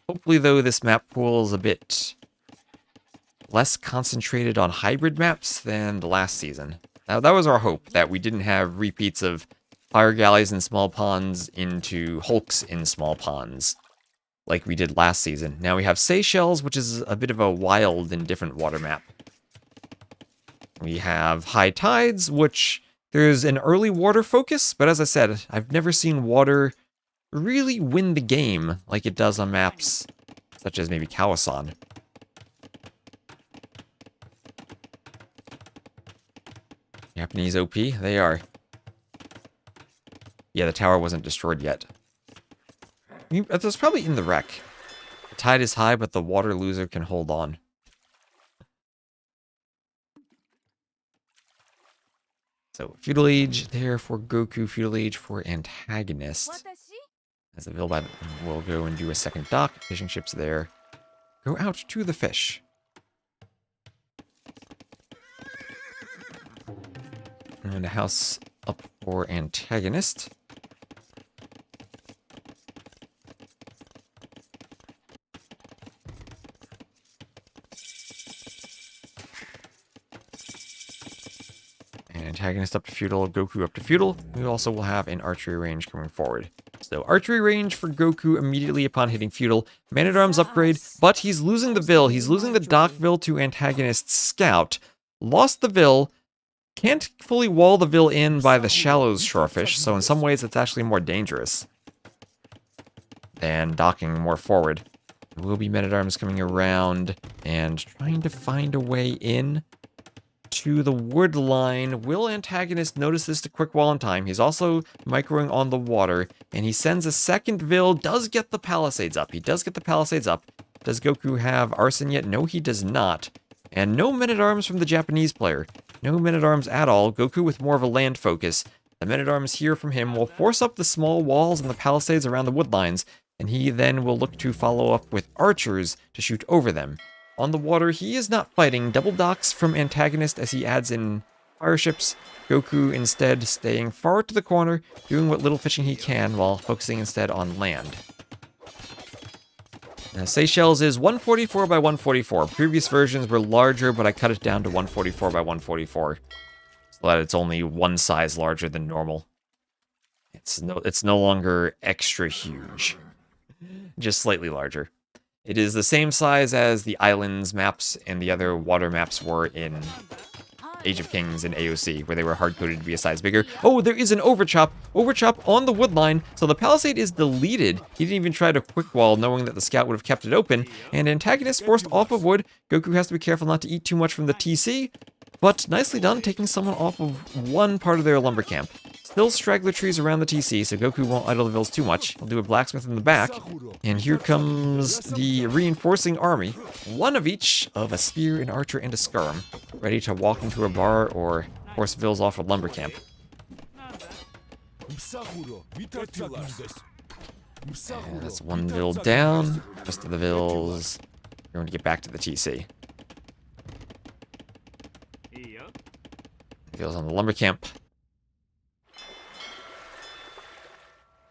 Hopefully, though, this map pool is a bit less concentrated on hybrid maps than the last season. Now, that was our hope, that we didn't have repeats of fire galleys in small ponds into hulks in small ponds, like we did last season. Now we have Seychelles, which is a bit of a wild and different water map. We have high tides, which there's an early water focus, but as I said, I've never seen water really win the game like it does on maps such as maybe Kawasan. Japanese OP, they are. Yeah, the tower wasn't destroyed yet. That's probably in the wreck. The tide is high, but the water loser can hold on. So, Feudal Age there for GoKu, Feudal Age for AntagonisT. As the Vilbad will go and do a second dock, fishing ships there. Go out to the fish. And a house up for AntagonisT. AntagonisT up to feudal, GoKu up to feudal. We also will have an archery range coming forward. So archery range for GoKu immediately upon hitting feudal. Man-at-Arms upgrade, but he's losing the Vil. He's losing the Dock Vil to AntagonisT's Scout. Lost the Vil. Can't fully wall the Vil in by the Shallows Shorefish, so in some ways it's actually more dangerous than docking more forward. There will be Men-at-Arms coming around and trying to find a way in to the wood line. Will AntagonisT notice this to quick wall in time? He's also microing on the water, and he sends a second Vil, does get the Palisades up. He does get the Palisades up. Does GoKu have Arson yet? No, he does not. And no Men-at-Arms from the Japanese player. No Men-at-Arms at all. GoKu with more of a land focus. The Men-at-Arms here from him will force up the small walls and the Palisades around the wood lines, and he then will look to follow up with archers to shoot over them. On the water, he is not fighting. Double docks from AntagonisT as he adds in fire ships. GoKu instead staying far to the corner, doing what little fishing he can while focusing instead on land. Now, Seychelles is 144 by 144. Previous versions were larger, but I cut it down to 144 by 144. So that it's only one size larger than normal. It's no longer extra huge. Just slightly larger. It is the same size as the islands maps and the other water maps were in Age of Kings and AOC, where they were hard-coded to be a size bigger. Oh, there is an overchop! Overchop on the wood line, so the palisade is deleted. He didn't even try to quick wall, knowing that the scout would have kept it open, and AntagonisT forced off of wood. GoKu has to be careful not to eat too much from the TC, but nicely done, taking someone off of one part of their lumber camp. Still straggler trees around the TC, so GoKu won't idle the Vils too much. He'll do a blacksmith in the back. And here comes the reinforcing army. One of each of a spear, an archer, and a skirm. Ready to walk into a bar or force Vils off a lumber camp. And that's one Vil down. Rest of the Vils going to get back to the TC. Vils on the lumber camp.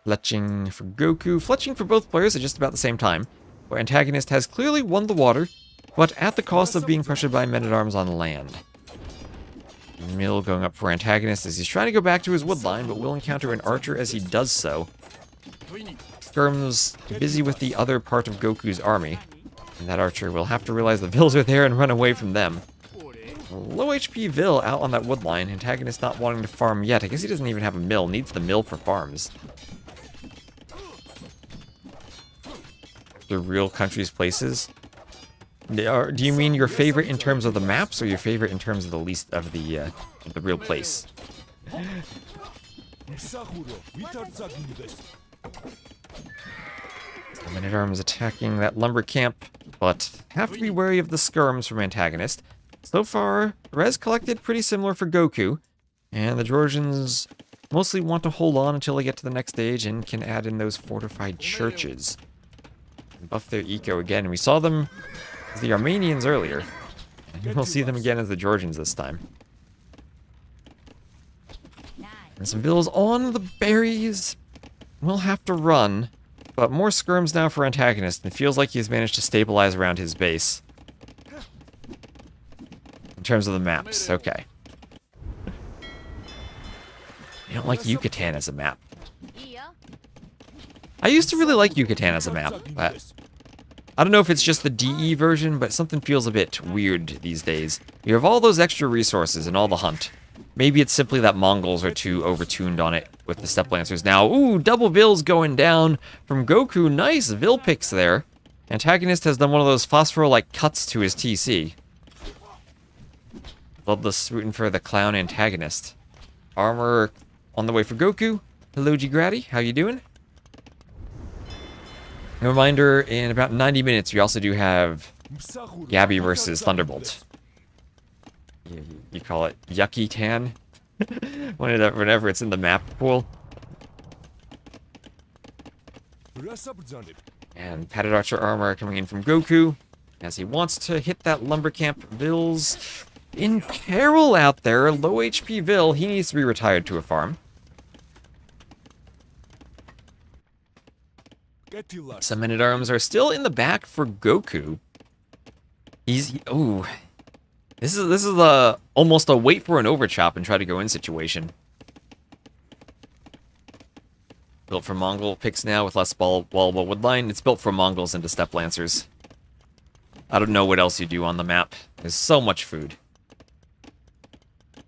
Fletching for GoKu. Fletching for both players at just about the same time, where AntagonisT has clearly won the water, but at the cost of being pressured by Men-at-Arms on land. Mill going up for AntagonisT as he's trying to go back to his wood line, but will encounter an archer as he does so. Skirm's busy with the other part of GoKu's army, and that archer will have to realize the Vils are there and run away from them. Low HP Vil out on that wood line. AntagonisT not wanting to farm yet. I guess he doesn't even have a mill. Needs the mill for farms. The real countries' places. Do you mean your favorite in terms of the maps, or your favorite in terms of the least of the real place? Men-at-Arms attacking that lumber camp, but have to be wary of the skirms from AntagonisT. So far, res collected pretty similar for GoKu, and the Georgians mostly want to hold on until they get to the next stage and can add in those fortified churches. And buff their eco again. We saw them as the Armenians earlier, and we'll see them again as the Georgians this time. And some Vils on the berries. We'll have to run, but more skirms now for AntagonisT. It feels like he's managed to stabilize around his base. In terms of the maps, okay. don't like Yucatan as a map. I used to really like Yucatan as a map, but I don't know if it's just the DE version, but something feels a bit weird these days. You have all those extra resources and all the hunt. Maybe it's simply that Mongols are too overtuned on it with the Steppe Lancers now. Ooh, double Vills going down from GoKu. Nice Vill picks there. Antagonist has done one of those phosphor-like cuts to his TC. Bloodless rooting for the clown Antagonist. Armor on the way for GoKu. Hello, G-Grady. How you doing? A reminder, in about 90 minutes, we also do have Gabi versus Thunderbolt. You call it Yucky Tan? whenever it's in the map pool. And padded archer armor coming in from GoKu, as he wants to hit that lumbercamp. Vill's in peril out there. Low HP Vill. He needs to be retired to a farm. Some men-at-arms are still in the back for GoKu. Ooh. This is almost a wait for an overchop and try to go in situation. Built for Mongol picks now with less wallable woodline. It's built for Mongols into Steppe Lancers. I don't know what else you do on the map. There's so much food.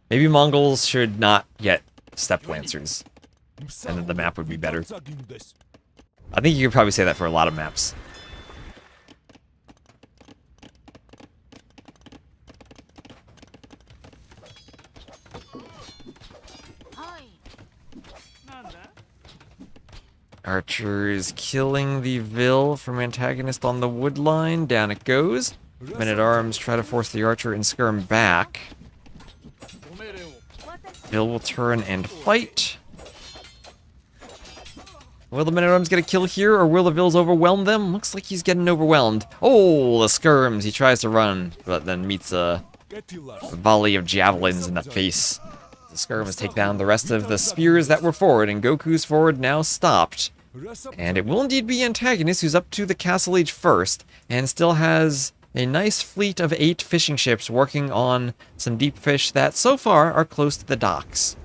Maybe Mongols should not get Steppe Lancers. And then the map would be better. I think you could probably say that for a lot of maps. Archers killing the Vill from Antagonist on the wood line. Down it goes. Men-at-arms try to force the archer and skirm back. Vill will turn and fight. Will the Men-at-Arms get a kill here, or will the Vills overwhelm them? Looks like he's getting overwhelmed. Oh, the skirms. He tries to run, but then meets a volley of javelins in the face. The skirms take down the rest of the spears that were forward, and GoKu's forward now stopped. And it will indeed be Antagonist who's up to the castle age first, and still has a nice fleet of 8 fishing ships working on some deep fish that so far are close to the docks.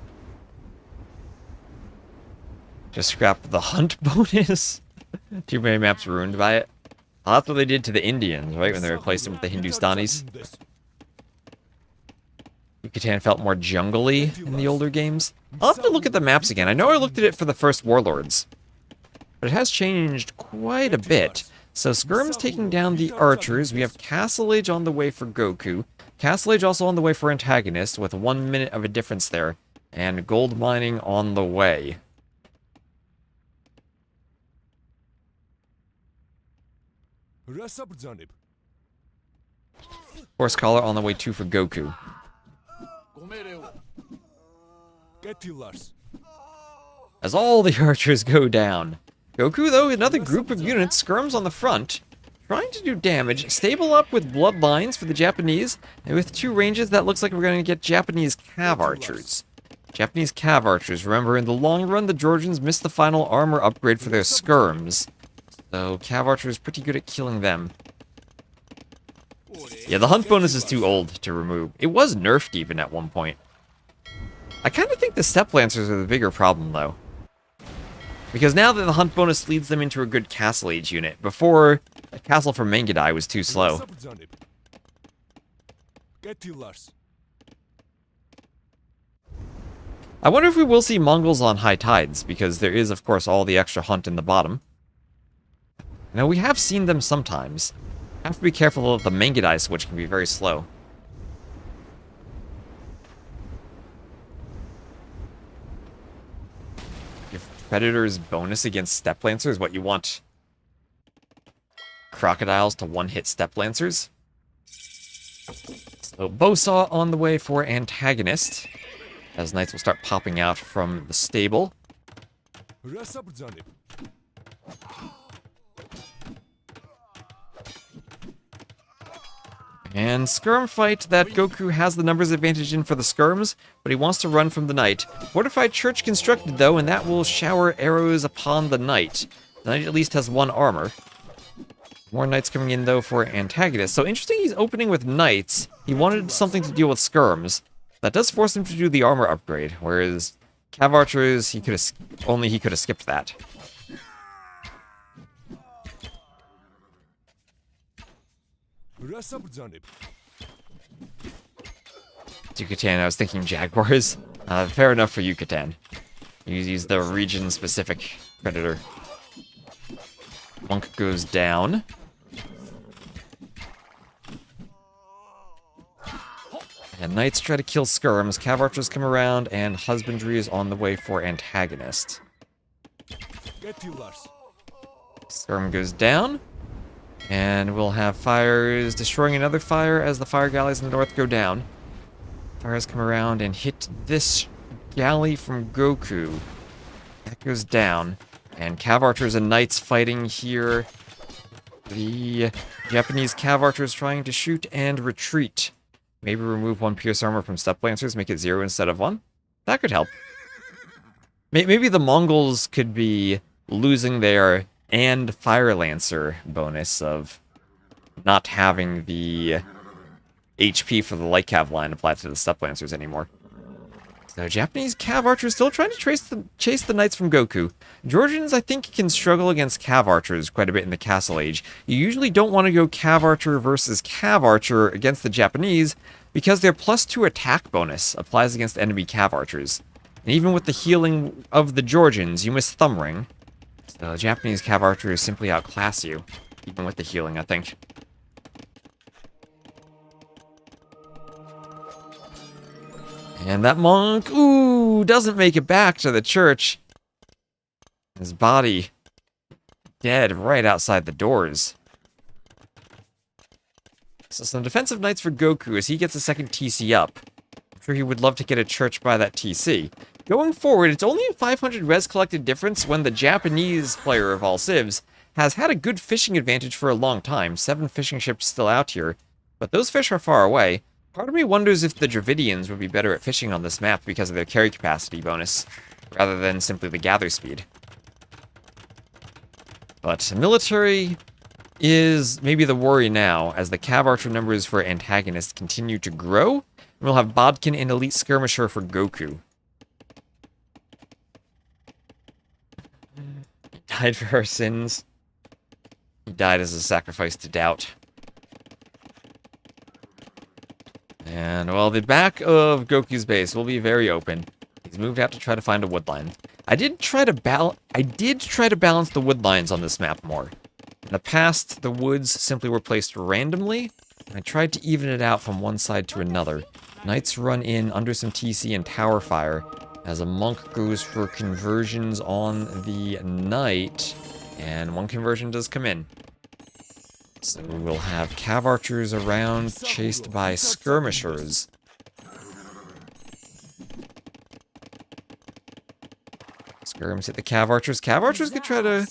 Just scrap the hunt bonus. Too many maps ruined by it. Oh, that's what they did to the Indians, right? When they replaced them with the Hindustanis. Yucatan felt more jungly in the older games. I'll have to look at the maps again. I know I looked at it for the first Warlords, but it has changed quite a bit. So Skirm's taking down the archers. We have Castle Age on the way for GoKu. Castle Age also on the way for Antagonist, with 1 minute of a difference there. And gold mining on the way. Horse collar on the way too for GoKu. As all the archers go down. GoKu, though, another group of units, skirms on the front, trying to do damage. Stable up with bloodlines for the Japanese, and with 2 ranges, that looks like we're going to get Japanese cav archers. Japanese cav archers. Remember, in the long run, the Georgians missed the final armor upgrade for their skirms. So, cav archer is pretty good at killing them. Yeah, the hunt bonus is too old to remove. It was nerfed even at one point. I kind of think the Steppe Lancers are the bigger problem, though. Because now that the hunt bonus leads them into a good Castle Age unit. Before, a castle for Mengadai was too slow. I wonder if we will see Mongols on high tides, because there is, of course, all the extra hunt in the bottom. Now, we have seen them sometimes. Have to be careful that the Mengadai switch can be very slow. If Predator's bonus against Steppe Lancers, what you want? Crocodiles to one-hit Steppe Lancers. So, Bowsaw on the way for Antagonist, as knights will start popping out from the stable. And skirm fight that GoKu has the numbers advantage in for the skirms, but he wants to run from the knight. Fortified church constructed, though, and that will shower arrows upon the knight. The knight at least has 1 armor. More knights coming in, though, for Antagonist. So interesting he's opening with knights. He wanted something to deal with skirms. That does force him to do the armor upgrade, whereas Cav archers, he could have skipped that. Yucatan, I was thinking Jaguars. Fair enough for Yucatan. You use the region-specific predator. Monk goes down. And knights try to kill skirms. Cav archers come around, and husbandry is on the way for antagonist. Skirm goes down. And we'll have fires destroying another fire as the fire galleys in the north go down. Fires come around and hit this galley from GoKu. That goes down. And Cav archers and knights fighting here. The Japanese Cav archers trying to shoot and retreat. Maybe remove 1 pierce armor from step lancers, make it 0 instead of 1. That could help. Maybe the Mongols could be losing their and Fire Lancer bonus of not having the HP for the Light Cav line applied to the Step Lancers anymore. So Japanese Cav Archers still trying to chase the Knights from GoKu. Georgians, I think, can struggle against Cav Archers quite a bit in the Castle Age. You usually don't want to go Cav Archer versus Cav Archer against the Japanese because their +2 attack bonus applies against enemy Cav Archers. And even with the healing of the Georgians, you miss Thumb Ring. So Japanese Cav Archers simply outclass you, even with the healing, I think. And that monk, ooh, doesn't make it back to the church. His body dead right outside the doors. So some defensive knights for GoKu as he gets a second TC up. I'm sure he would love to get a church by that TC. Going forward, it's only a 500 res collected difference when the Japanese player of all civs has had a good fishing advantage for a long time. 7 fishing ships still out here, but those fish are far away. Part of me wonders if the Dravidians would be better at fishing on this map because of their carry capacity bonus, rather than simply the gather speed. But military is maybe the worry now, as the Cav Archer numbers for AntagonisT continue to grow, and we'll have Bodkin and Elite Skirmisher for GoKu. He died for our sins. He died as a sacrifice to doubt. And, well, the back of Goku's base will be very open. He's moved out to try to find a woodline. I did try to balance the wood lines on this map more. In the past, the woods simply were placed randomly, and I tried to even it out from one side to another. Knights run in under some TC and tower fire, as a monk goes for conversions on the knight, and 1 conversion does come in. So we'll have Cav Archers around, chased by Skirmishers. Skirms hit the Cav Archers. Cav Archers could try to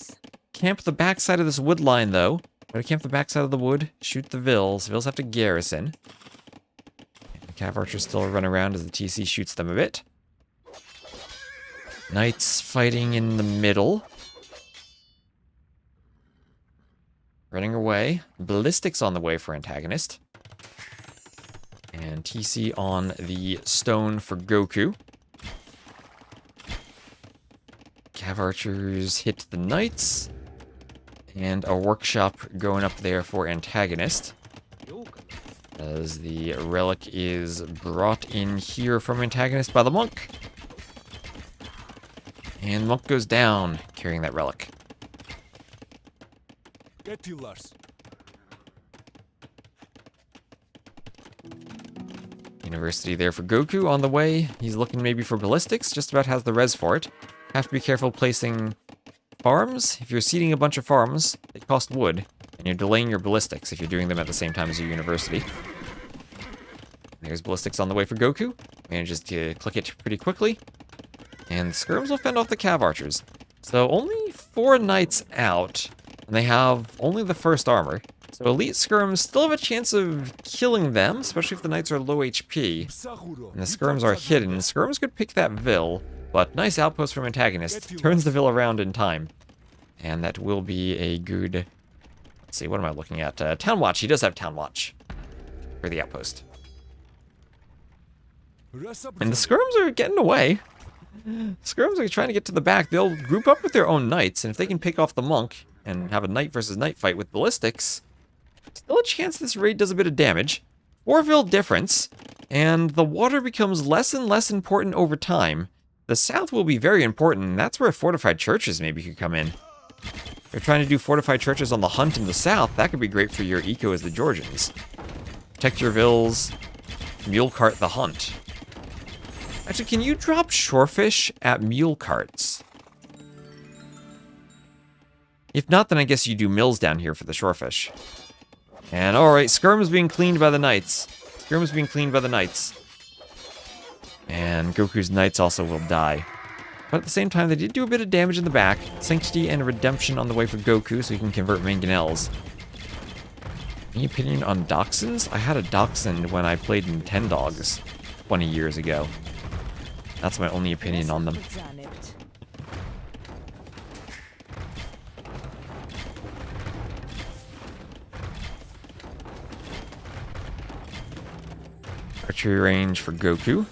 camp the backside of this wood line, though. Try to camp the backside of the wood, shoot the Vils. Vils have to garrison. The Cav Archers still run around as the TC shoots them a bit. Knights fighting in the middle. Running away. Ballistics on the way for AntagonisT. And TC on the stone for GoKu. Cav Archers hit the Knights. And a workshop going up there for AntagonisT. As the relic is brought in here from AntagonisT by the monk. And monk goes down, carrying that relic. University there for GoKu on the way. He's looking maybe for ballistics, just about has the res for it. Have to be careful placing farms. If you're seeding a bunch of farms, they cost wood, and you're delaying your ballistics if you're doing them at the same time as your university. There's ballistics on the way for GoKu. Manages to click it pretty quickly. And the skirms will fend off the Cav Archers. So only 4 knights out, and they have only the first armor. So elite skirms still have a chance of killing them, especially if the knights are low HP. And the skirms are hidden. Skirms could pick that Vil, but nice outpost from AntagonisT. Turns the Vil around in time. And that will be a good... Let's see, what am I looking at? Town Watch. He does have Town Watch for the outpost. And the skirms are getting away. Skirms are trying to get to the back. They'll group up with their own knights, and if they can pick off the monk and have a knight versus knight fight with ballistics, still a chance this raid does a bit of damage. 4 difference, and the water becomes less and less important over time. The south will be very important, and that's where fortified churches maybe could come in. If you're trying to do fortified churches on the hunt in the south, that could be great for your eco as the Georgians. Protect your vills, mule cart the hunt. Actually, can you drop shorefish at mule carts? If not, then I guess you do mills down here for the shorefish. And alright, Skirm's being cleaned by the knights. Skirm's being cleaned by the knights. And Goku's knights also will die. But at the same time, they did do a bit of damage in the back. Sanctity and Redemption on the way for Goku, so he can convert mangonels. Any opinion on dachshunds? I had a dachshund when I played Nintendogs 20 years ago. That's my only opinion on them. Archery range for Goku.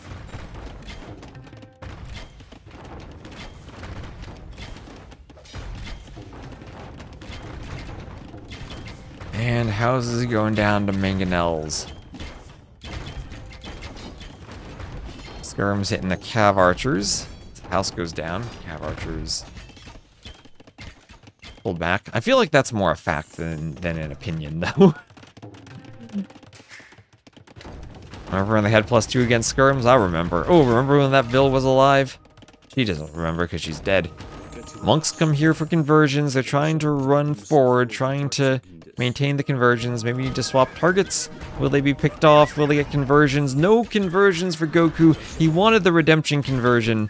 And houses going down to mangonels. Skirm's hitting the cav archers. House goes down. Cav archers pulled back. I feel like that's more a fact than an opinion, though. Remember when they had +2 against Skirms? I remember. Oh, remember when that Vill was alive? She doesn't remember because she's dead. Monks come here for conversions. They're trying to run forward, trying to maintain the conversions. Maybe need to swap targets. Will they be picked off? Will they get conversions? No conversions for Goku. He wanted the redemption conversion.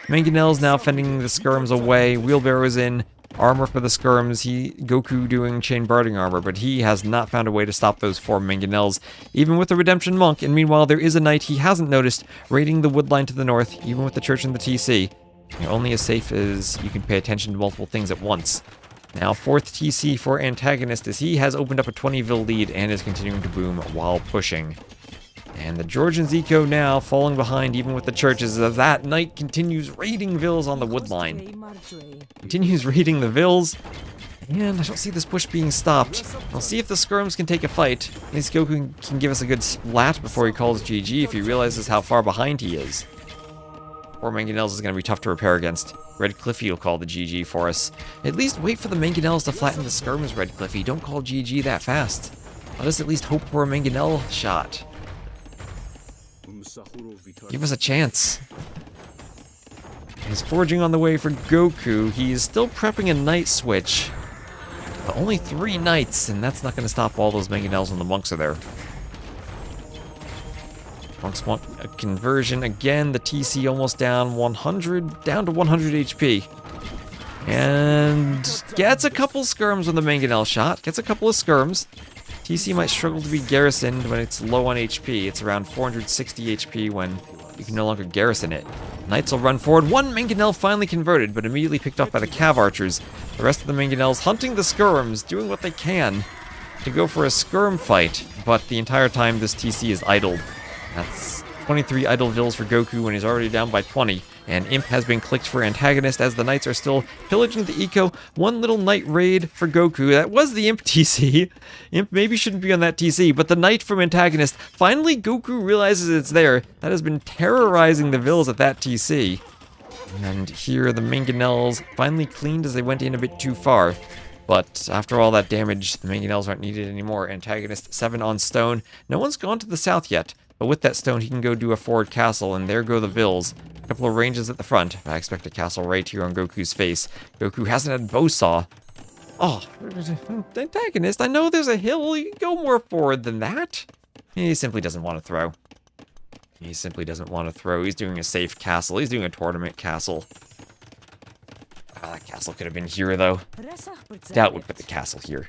Mangonel's now fending the Skirms away. Wheelbarrow's in. Armor for the Skirms. Goku doing chain barding armor, but he has not found a way to stop those 4 mangonels, even with the redemption monk. And meanwhile, there is a knight he hasn't noticed raiding the woodline to the north, even with the church and the TC. You're only as safe as you can pay attention to multiple things at once. Now, 4th TC for AntagonisT as he has opened up a 20 Vill lead and is continuing to boom while pushing. And the Georgians eco now falling behind even with the churches as that knight continues raiding Vills on the woodline. Continues raiding the Vills. And I don't see this push being stopped. I'll see if the Skirms can take a fight. At least Goku can give us a good splat before he calls GG if he realizes how far behind he is. 4 mangonels is going to be tough to repair against. Red Cliffy will call the GG for us. At least wait for the mangonels to flatten the Skirms, Red Cliffy. Don't call GG that fast. Let us at least hope for a mangonel shot. Give us a chance. He's forging on the way for Goku. He is still prepping a knight switch. But only 3 knights, and that's not going to stop all those mangonels when the monks are there. Monks want a conversion again. The TC almost down 100, down to 100 HP. And gets a couple Skirms with the mangonel shot. Gets a couple of Skirms. TC might struggle to be garrisoned when it's low on HP. It's around 460 HP when you can no longer garrison it. Knights will run forward. 1 mangonel finally converted, but immediately picked off by the cav archers. The rest of the mangonels hunting the Skirms, doing what they can to go for a Skirm fight. But the entire time this TC is idled. That's 23 idle Vills for Goku when he's already down by 20. And Imp has been clicked for AntagonisT as the Knights are still pillaging the eco. 1 little Knight raid for Goku. That was the Imp TC. Imp maybe shouldn't be on that TC, but the Knight from AntagonisT. Finally, Goku realizes it's there. That has been terrorizing the Vills at that TC. And here the mangonels finally cleaned as they went in a bit too far. But after all that damage, the mangonels aren't needed anymore. AntagonisT 7 on stone. No one's gone to the south yet. But with that stone, he can go do a forward castle, and there go the Vills. A couple of ranges at the front. I expect a castle right here on Goku's face. Goku hasn't had Bowsaw. Oh, AntagonisT, I know there's a hill. You can go more forward than that. He simply doesn't want to throw. He simply doesn't want to throw. He's doing a safe castle. He's doing a tournament castle. Ah, that castle could have been here, though. Doubt would put the castle here.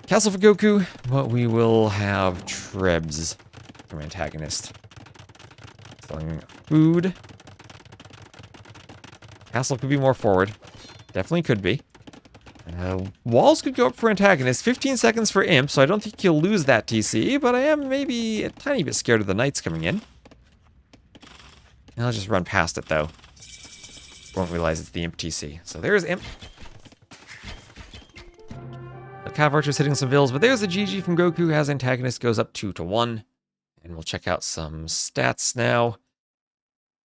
Castle for Goku, but we will have Trebs from AntagonisT. Selling food. Castle could be more forward. Definitely could be. Walls could go up for Antagonist, 15 seconds for Imp, so I don't think he'll lose that TC, but I am maybe a tiny bit scared of the Knights coming in. I'll just run past it, though. Won't realize it's the Imp TC. So there's Imp. The Cav Archer's hitting some vills, but there's a GG from GoKu as Antagonist goes up 2-1. And we'll check out some stats now.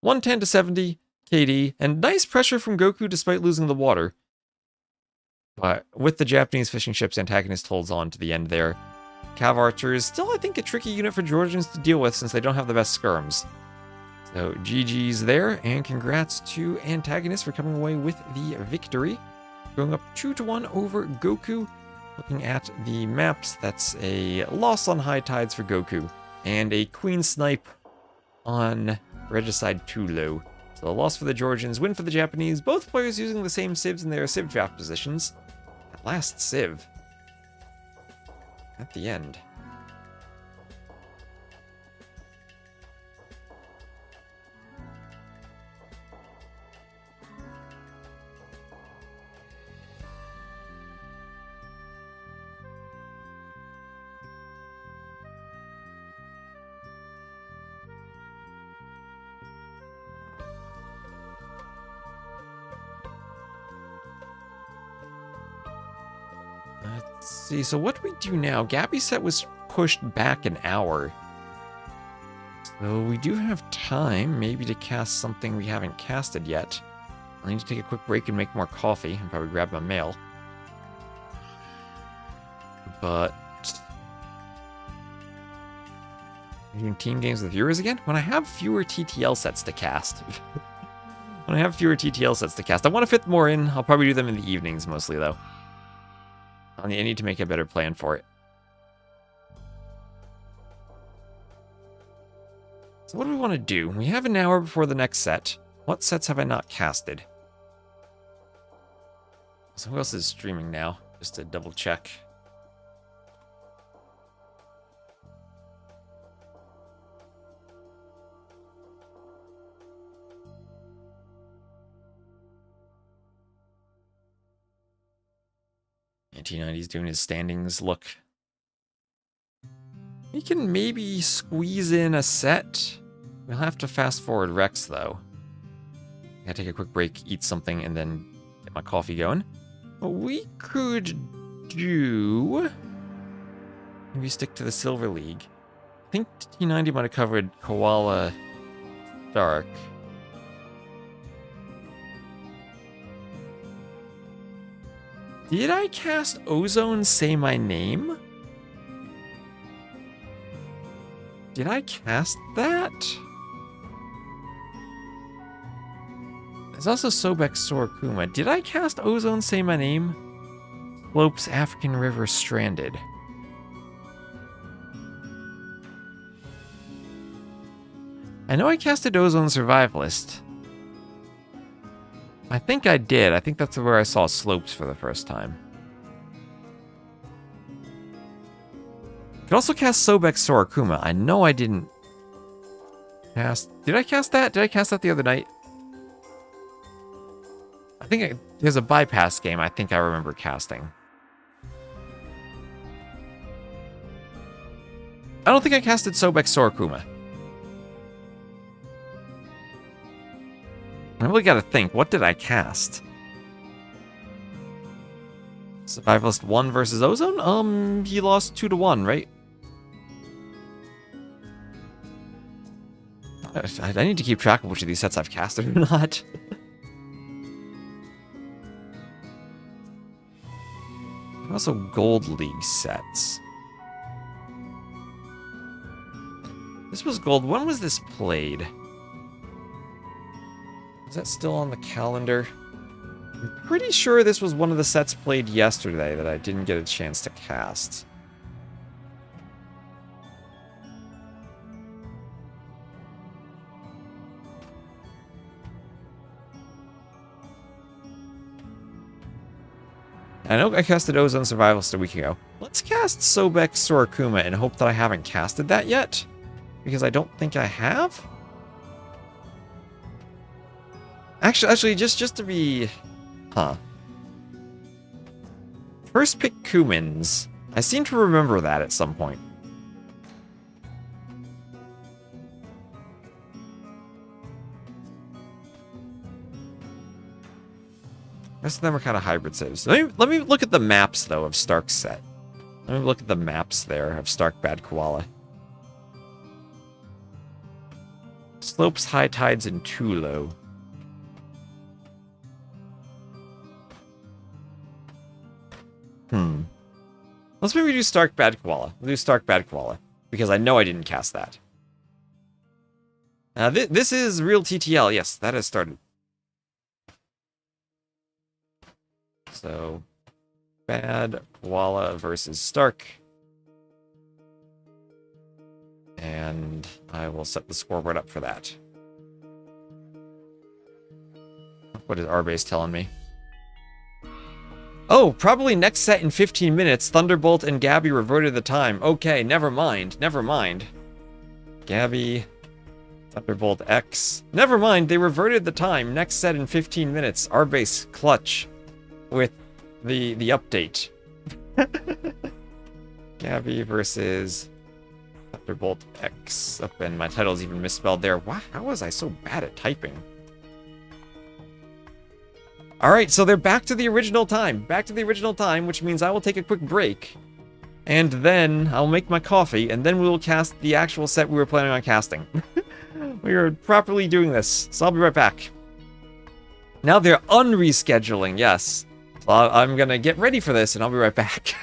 110 to 70 KD, and nice pressure from GoKu despite losing the water. But with the Japanese fishing ships, Antagonist holds on to the end there. Cav Archer is still, I think, a tricky unit for Georgians to deal with since they don't have the best skirms. So GG's there, and congrats to Antagonist for coming away with the victory. Going up 2-1 over GoKu. Looking at the maps, that's a loss on High Tides for GoKu, and a Queen Snipe on Regicide too low. So a loss for the Georgians, win for the Japanese, both players using the same civs in their civ draft positions. That last civ. At the end. Let's see, so what do we do now? Gabi's set was pushed back an hour. So we do have time, maybe to cast something we haven't casted yet. I need to take a quick break and make more coffee, and probably grab my mail. But... Are you doing team games with viewers again? When I have fewer TTL sets to cast. When I have fewer TTL sets to cast. I want to fit more in. I'll probably do them in the evenings mostly, though. I need to make a better plan for it. So what do we want to do? We have an hour before the next set. What sets have I not casted? So who else is streaming now? Just to double check. T90's doing his standings look. We can maybe squeeze in a set. We'll have to fast forward Rex, though. I gotta take a quick break, eat something, and then get my coffee going. What we could do... Maybe stick to the Silver League. I think T90 might have covered Koala Dark. Did I cast Ozone Say My Name? Did I cast that? There's also m0re. Did I cast Ozone Say My Name? Slopes African River Stranded. I know I casted Ozone Survivalist. I think I did. I think that's where I saw slopes for the first time. Could also cast m0re. I know I didn't cast... Did I cast that? Did I cast that the other night? I think there's a bypass game I think I remember casting. I don't think I casted m0re. I really gotta think. What did I cast? Survivalist 1 versus Ozone? He lost 2-1, right? I need to keep track of which of these sets I've casted or not. Also Gold League sets. This was gold. When was this played? Is that still on the calendar? I'm pretty sure this was one of the sets played yesterday that I didn't get a chance to cast. I know I casted Ozone Survivalist a week ago. Let's cast m0re and hope that I haven't casted that yet, because I don't think I have. Actually, just to be... Huh. First pick Cumins. I seem to remember that at some point. The rest of them are kind of hybrid saves. Let me look at the maps, though, of st4rk's set. Let me look at the maps there of st4rk Bad Koala. Slopes, high tides, and too low. Let's maybe do st4rk Bad Koala. We'll do st4rk Bad Koala. Because I know I didn't cast that. This is real TTL. Yes, that has started. So, Bad Koala versus st4rk. And I will set the scoreboard up for that. What is R-Base telling me? Oh, probably next set in 15 minutes, Thunderbolt and Gabi reverted the time. Okay, never mind, never mind. Gabi, Thunderbolt X. Never mind, they reverted the time. Next set in 15 minutes. R-Base clutch with the update. Gabi versus Thunderbolt X. Up, and my title's even misspelled there. Wow, how was I so bad at typing? Alright, so they're back to the original time. Back to the original time, which means I will take a quick break. And then I'll make my coffee, and then we will cast the actual set we were planning on casting. We are properly doing this, so I'll be right back. Now they're unrescheduling, yes. So I'm gonna get ready for this, and I'll be right back.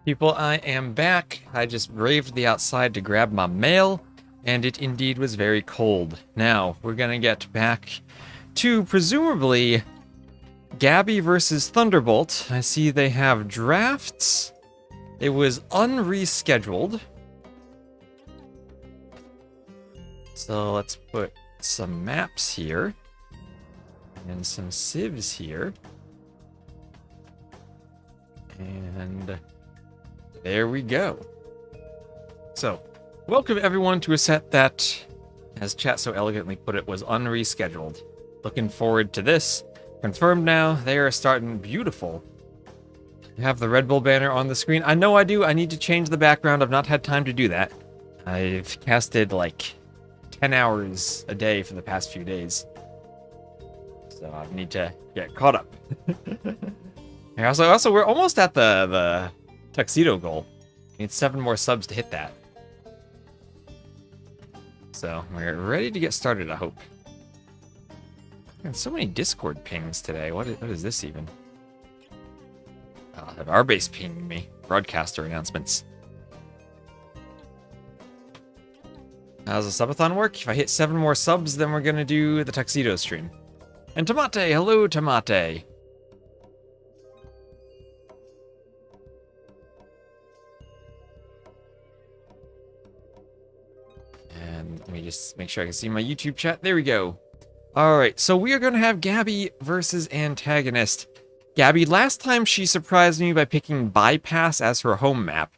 People, I am back. I just braved the outside to grab my mail, and it indeed was very cold. Now, we're gonna get back to, presumably, Gabi versus Thunderbolt. I see they have drafts. It was unrescheduled. So let's put some maps here. And some civs here. And there we go. So, welcome everyone to a set that, as chat so elegantly put it, was unrescheduled. Looking forward to this. Confirmed now, they are starting beautiful. I have the Red Bull banner on the screen. I know I do. I need to change the background. I've not had time to do that. I've casted like 10 hours a day for the past few days. So I need to get caught up. Also, we're almost at the tuxedo goal. We need 7 more subs to hit that. So we're ready to get started, I hope. And so many Discord pings today. What is this even? I have our base pinging me. Broadcaster announcements. How's the subathon work? If I hit 7 more subs, then we're gonna do the tuxedo stream. And Tomate, hello Tomate. And let me just make sure I can see my YouTube chat. There we go. Alright, so we are going to have Gabi versus AntagonisT. Gabi, last time she surprised me by picking Bypass as her home map.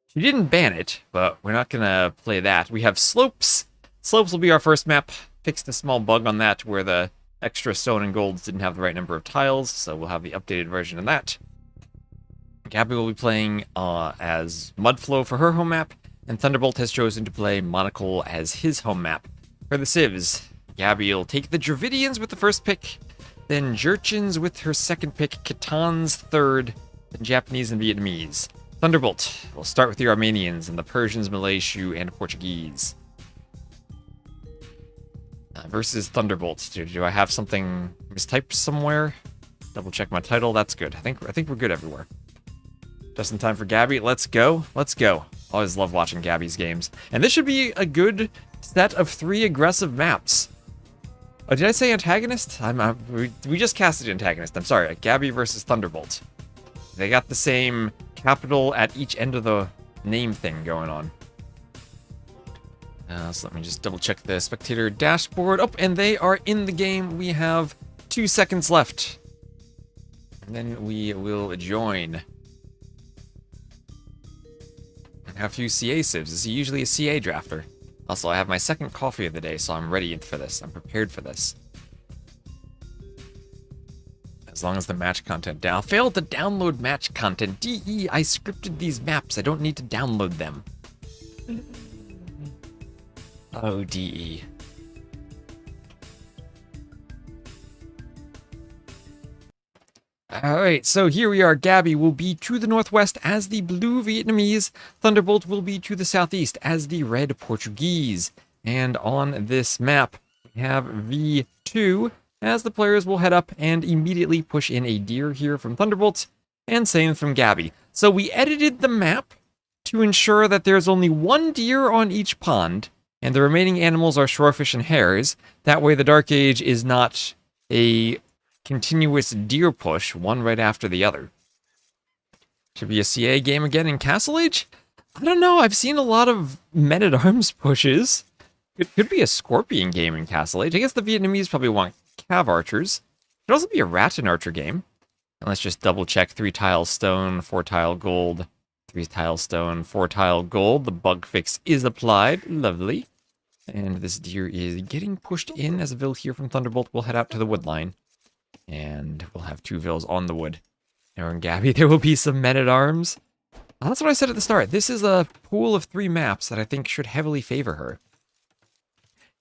She didn't ban it, but we're not going to play that. We have Slopes. Slopes will be our first map. Fixed a small bug on that where the extra stone and golds didn't have the right number of tiles, so we'll have the updated version of that. Gabi will be playing as Mudflow for her home map, and Thunderbolt has chosen to play Monocle as his home map. For the civs, Gabi will take the Dravidians with the first pick, then Jurchens with her second pick, Khitans third, then Japanese and Vietnamese. Thunderbolt will start with the Armenians and the Persians, Malay, Shu, and Portuguese. Versus Thunderbolt. Do I have something mistyped somewhere? Double check my title. That's good. I think we're good everywhere. Just in time for Gabi. Let's go. Let's go. Always love watching Gabi's games. And this should be a good set of 3 aggressive maps. Oh, did I say AntagonisT? We just casted AntagonisT. I'm sorry. Gabi versus Thunderbolt. They got the same capital at each end of the name thing going on. So let me just double check the spectator dashboard. Oh, and they are in the game. We have 2 seconds left. And then we will join. I have a few CA civs. This is usually a CA drafter. Also, I have my second coffee of the day, so I'm ready for this. I'm prepared for this. As long as the match content down. Failed to download match content. DE, I scripted these maps. I don't need to download them. Oh, DE. Alright, so here we are. Gabi will be to the northwest as the blue Vietnamese. Thunderbolt will be to the southeast as the red Portuguese. And on this map, we have V2, as the players will head up and immediately push in a deer here from Thunderbolt, and same from Gabi. So we edited the map to ensure that there's only 1 deer on each pond, and the remaining animals are shorefish and hares. That way the Dark Age is not a continuous deer push, one right after the other. Should be a CA game again in Castle Age? I don't know, I've seen a lot of men-at-arms pushes. It could be a Scorpion game in Castle Age. I guess the Vietnamese probably want Cav Archers. Could also be a Rattan Archer game. And let's just double check. 3 tile stone, 4 tile gold, 3 tile stone, 4 tile gold. The bug fix is applied. Lovely. And this deer is getting pushed in as a Vil here from Thunderbolt. We'll head out to the wood line. And we'll have 2 Vils on the wood. Now in Gabi, there will be some men-at-arms. That's what I said at the start. This is a pool of 3 maps that I think should heavily favor her.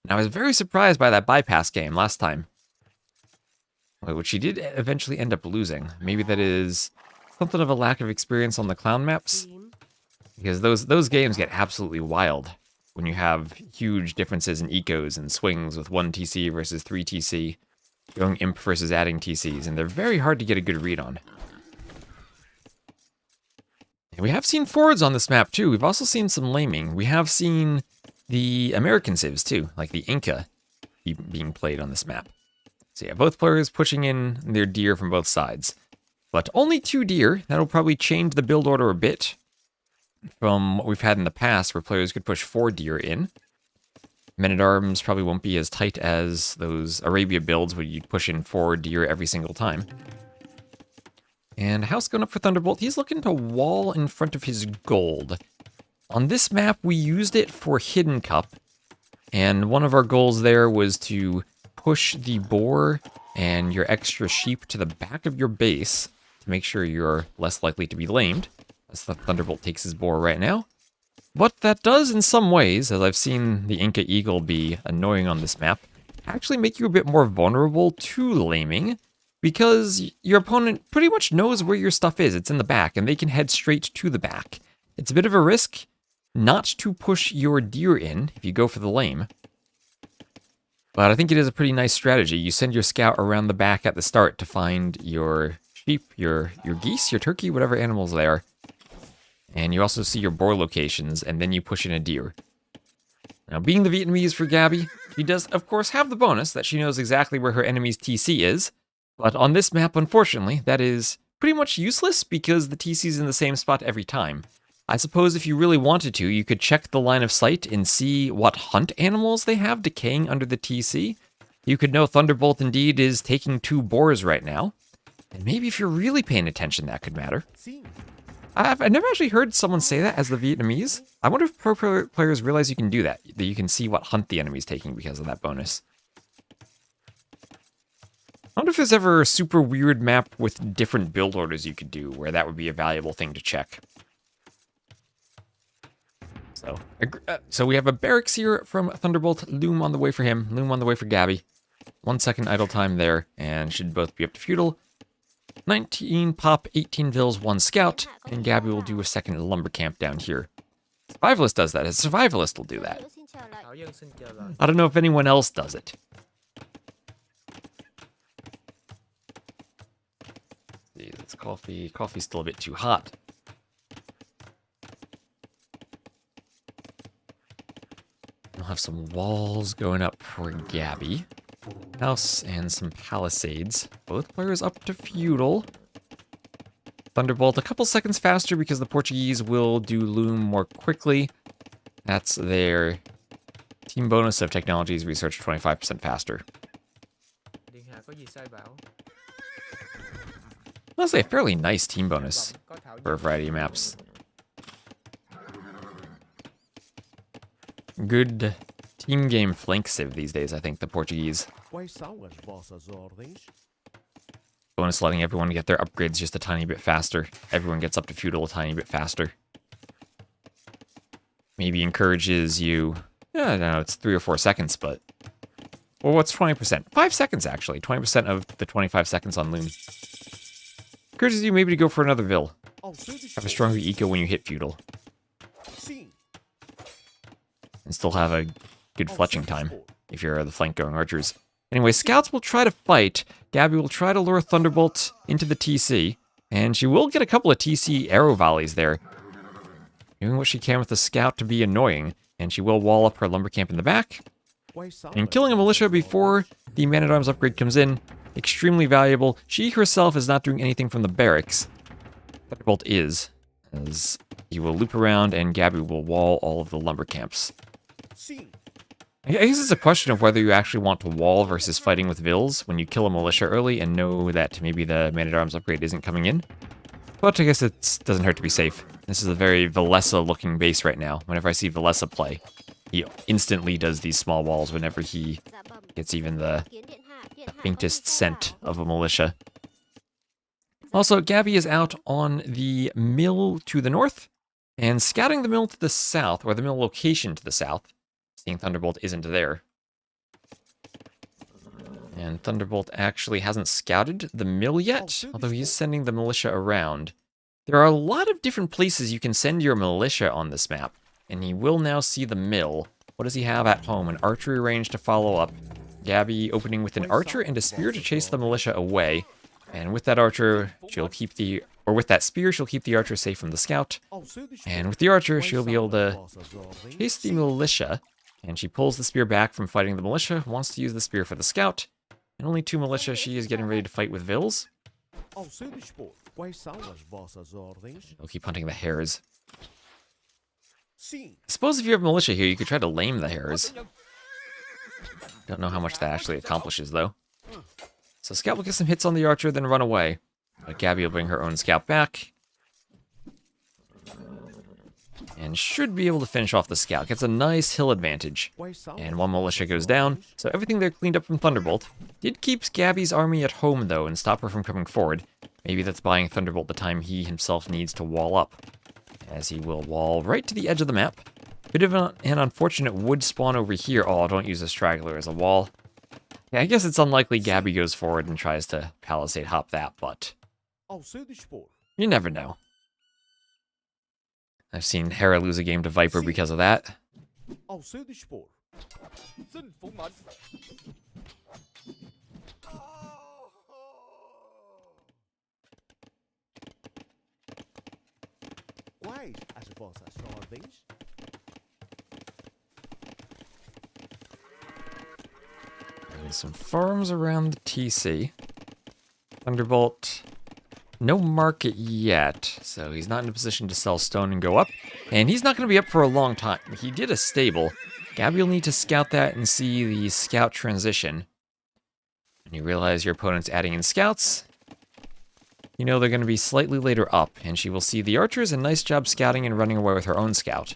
And I was very surprised by that bypass game last time, which she did eventually end up losing. Maybe that is something of a lack of experience on the clown maps, because those games get absolutely wild when you have huge differences in ecos and swings with 1 TC versus 3 TC, going imp versus adding TCs, and they're very hard to get a good read on. And we have seen forwards on this map too. We've also seen some laming. We have seen the American civs too, like the Inca being played on this map. So yeah, both players pushing in their deer from both sides. But only 2 deer. That'll probably change the build order a bit from what we've had in the past, where players could push 4 deer in. Men-at-Arms probably won't be as tight as those Arabia builds where you'd push in 4 deer every single time. And house going up for Thunderbolt. He's looking to wall in front of his gold. On this map, we used it for Hidden Cup. And one of our goals there was to push the boar and your extra sheep to the back of your base to make sure you're less likely to be lamed. As the Thunderbolt takes his boar right now. But that does, in some ways, as I've seen the Inca Eagle be annoying on this map, actually make you a bit more vulnerable to laming. Because your opponent pretty much knows where your stuff is. It's in the back, and they can head straight to the back. It's a bit of a risk not to push your deer in if you go for the lame. But I think it is a pretty nice strategy. You send your scout around the back at the start to find your sheep, your geese, your turkey, whatever animals they are. And you also see your boar locations, and then you push in a deer. Now, being the Vietnamese for Gabi, she does, of course, have the bonus that she knows exactly where her enemy's TC is. But on this map, unfortunately, that is pretty much useless because the TC's in the same spot every time. I suppose if you really wanted to, you could check the line of sight and see what hunt animals they have decaying under the TC. You could know Thunderbolt indeed is taking 2 boars right now. And maybe if you're really paying attention, that could matter. I've never actually heard someone say that as the Vietnamese. I wonder if pro players realize you can do that you can see what hunt the enemy's taking because of that bonus. I wonder if there's ever a super weird map with different build orders you could do where that would be a valuable thing to check. So we have a barracks here from Thunderbolt, Loom on the way for him, Loom on the way for Gabi. 1 second idle time there, and should both be up to feudal. 19 pop, 18 vills, 1 scout, and Gabi will do a second lumber camp down here. Survivalist does that, as Survivalist will do that. I don't know if anyone else does it. It's coffee. Coffee's still a bit too hot. We'll have some walls going up for Gabi. House and some palisades. Both players up to feudal. Thunderbolt a couple seconds faster because the Portuguese will do loom more quickly. That's their team bonus of technologies research 25% faster. Honestly, a fairly nice team bonus for a variety of maps. Good team game flank civ these days, I think, the Portuguese. Bonus letting everyone get their upgrades just a tiny bit faster. Everyone gets up to feudal a tiny bit faster. Maybe encourages you... I don't know, it's 3 or 4 seconds, but... Well, what's 20%? 5 seconds, actually. 20% of the 25 seconds on loom. Encourages you maybe to go for another vill. Have a stronger eco when you hit feudal. And still have a good fletching time if you're the flank going archers. Anyway, scouts will try to fight. Gabi will try to lure Thunderbolt into the TC. And she will get a couple of TC arrow volleys there. Doing what she can with the scout to be annoying. And she will wall up her lumber camp in the back. And killing a militia before the man-at-arms upgrade comes in. Extremely valuable. She herself is not doing anything from the barracks. Thunderbolt is. As he will loop around and Gabi will wall all of the lumber camps. I guess it's a question of whether you actually want to wall versus fighting with vills when you kill a militia early and know that maybe the man-at-arms upgrade isn't coming in. But I guess it doesn't hurt to be safe. This is a very Valessa-looking base right now. Whenever I see Valessa play, he instantly does these small walls whenever he gets even the faintest scent of a militia. Also, Gabi is out on the mill to the north, and scouting the mill to the south, or the mill location to the south. Seeing Thunderbolt isn't there. And Thunderbolt actually hasn't scouted the mill yet, although he's sending the militia around. There are a lot of different places you can send your militia on this map, and he will now see the mill. What does he have at home? An archery range to follow up. Gabi opening with an archer and a spear to chase the militia away. And with that archer, she'll keep the or with that spear, she'll keep the archer safe from the scout. And with the archer, she'll be able to chase the militia. And she pulls the spear back from fighting the militia, wants to use the spear for the scout. And only 2 militia, she is getting ready to fight with Vils. We'll keep hunting the hares. I suppose if you have militia here, you could try to lame the hares. Don't know how much that actually accomplishes, though. So Scout will get some hits on the archer, then run away. But Gabi will bring her own Scout back. And should be able to finish off the Scout. Gets a nice hill advantage. And 1 militia goes down, so everything there cleaned up from Thunderbolt. Did keep Gabi's army at home, though, and stop her from coming forward. Maybe that's buying Thunderbolt the time he himself needs to wall up. As he will wall right to the edge of the map. Bit of an unfortunate wood spawn over here. Oh, don't use a straggler as a wall. Yeah, I guess it's unlikely Gabi goes forward and tries to palisade hop that, but you never know. I've seen Hera lose a game to Viper because of that. There's some farms around the TC. Thunderbolt, no market yet, so he's not in a position to sell stone and go up. And he's not going to be up for a long time. He did a stable. Gabi will need to scout that and see the scout transition. And you realize your opponent's adding in scouts. You know they're going to be slightly later up, and she will see the archers, and nice job scouting and running away with her own scout.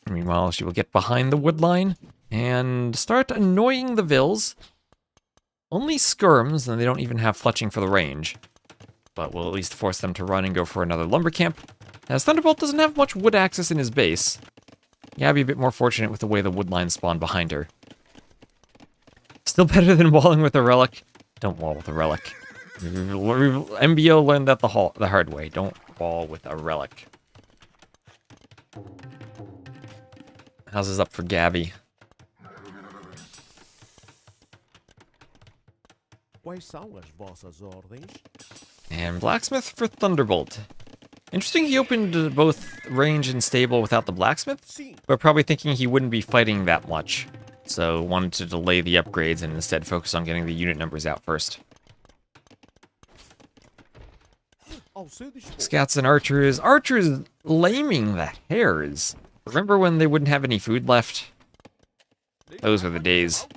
Meanwhile, she will get behind the wood line and start annoying the Vils. Only skirms, and they don't even have fletching for the range. But we'll at least force them to run and go for another lumber camp. As Thunderbolt doesn't have much wood access in his base. Gabi a bit more fortunate with the way the wood line spawned behind her. Still better than walling with a relic. Don't wall with a relic. MBO learned that the hard way. Don't wall with a relic. How's this up for Gabi? And Blacksmith for Thunderbolt. Interesting he opened both range and stable without the Blacksmith, but probably thinking he wouldn't be fighting that much. So wanted to delay the upgrades and instead focus on getting the unit numbers out first. Scouts and archers. Archers laming the hares. Remember when they wouldn't have any food left? Those were the days.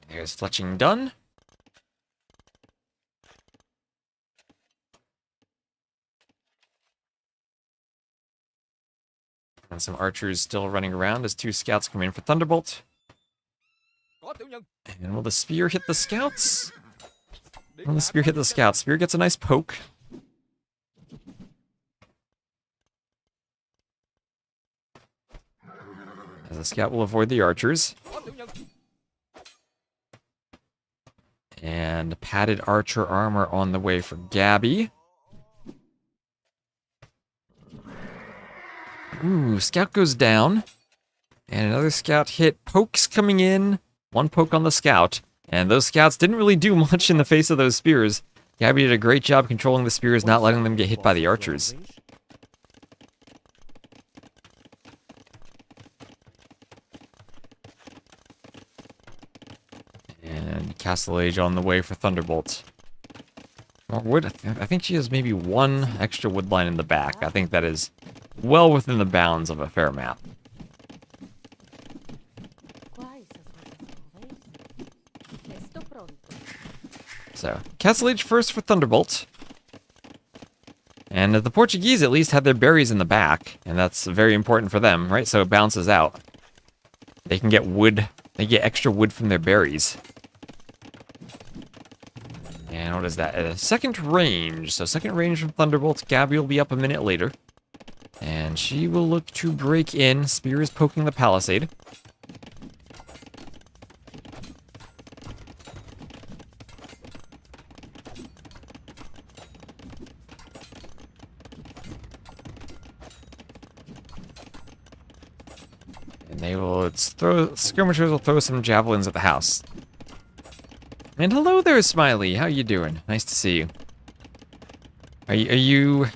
There's fletching done. And some archers still running around as 2 scouts come in for Thunderbolt. And will the spear hit the scouts? Will the spear hit the scouts? Spear gets a nice poke. As the scout will avoid the archers. And padded archer armor on the way for Gabi. Ooh, scout goes down. And another scout hit. Pokes coming in. 1 poke on the scout. And those scouts didn't really do much in the face of those spears. Gabi did a great job controlling the spears, not letting them get hit by the archers. And Castle Age on the way for Thunderbolt. More wood. I think she has maybe 1 extra wood line in the back. I think that is well within the bounds of a fair map. So, Castle Age first for Thunderbolt. And the Portuguese at least had their berries in the back, and that's very important for them, right? So it balances out. They can get wood, they get extra wood from their berries. And what is that? Second range. So second range from Thunderbolt. Gabi will be up a minute later. And she will look to break in. Spear is poking the palisade. And they will skirmishers will throw some javelins at the house. And hello there, Smiley. How you doing? Nice to see you. Are you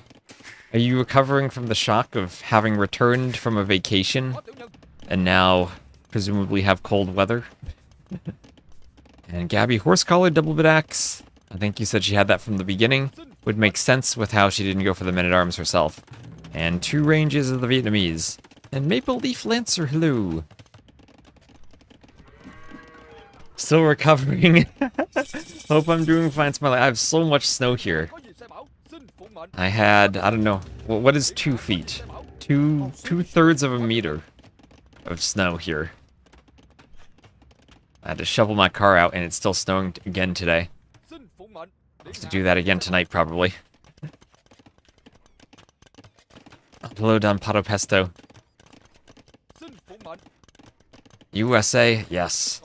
recovering from the shock of having returned from a vacation and now presumably have cold weather? And Gabi, horse collar, double bit axe. I think you said she had that from the beginning. Would make sense with how she didn't go for the men-at-arms herself. And 2 ranges of the Vietnamese. And Maple Leaf Lancer, hello. Still recovering. Hope I'm doing fine, Smiley. I have so much snow here. I had, I don't know, what is 2 feet? 2/3 of a meter of snow here. I had to shovel my car out and it's still snowing again today. I'll have to do that again tonight, probably. Hello, Don Pato Pesto. USA, yes.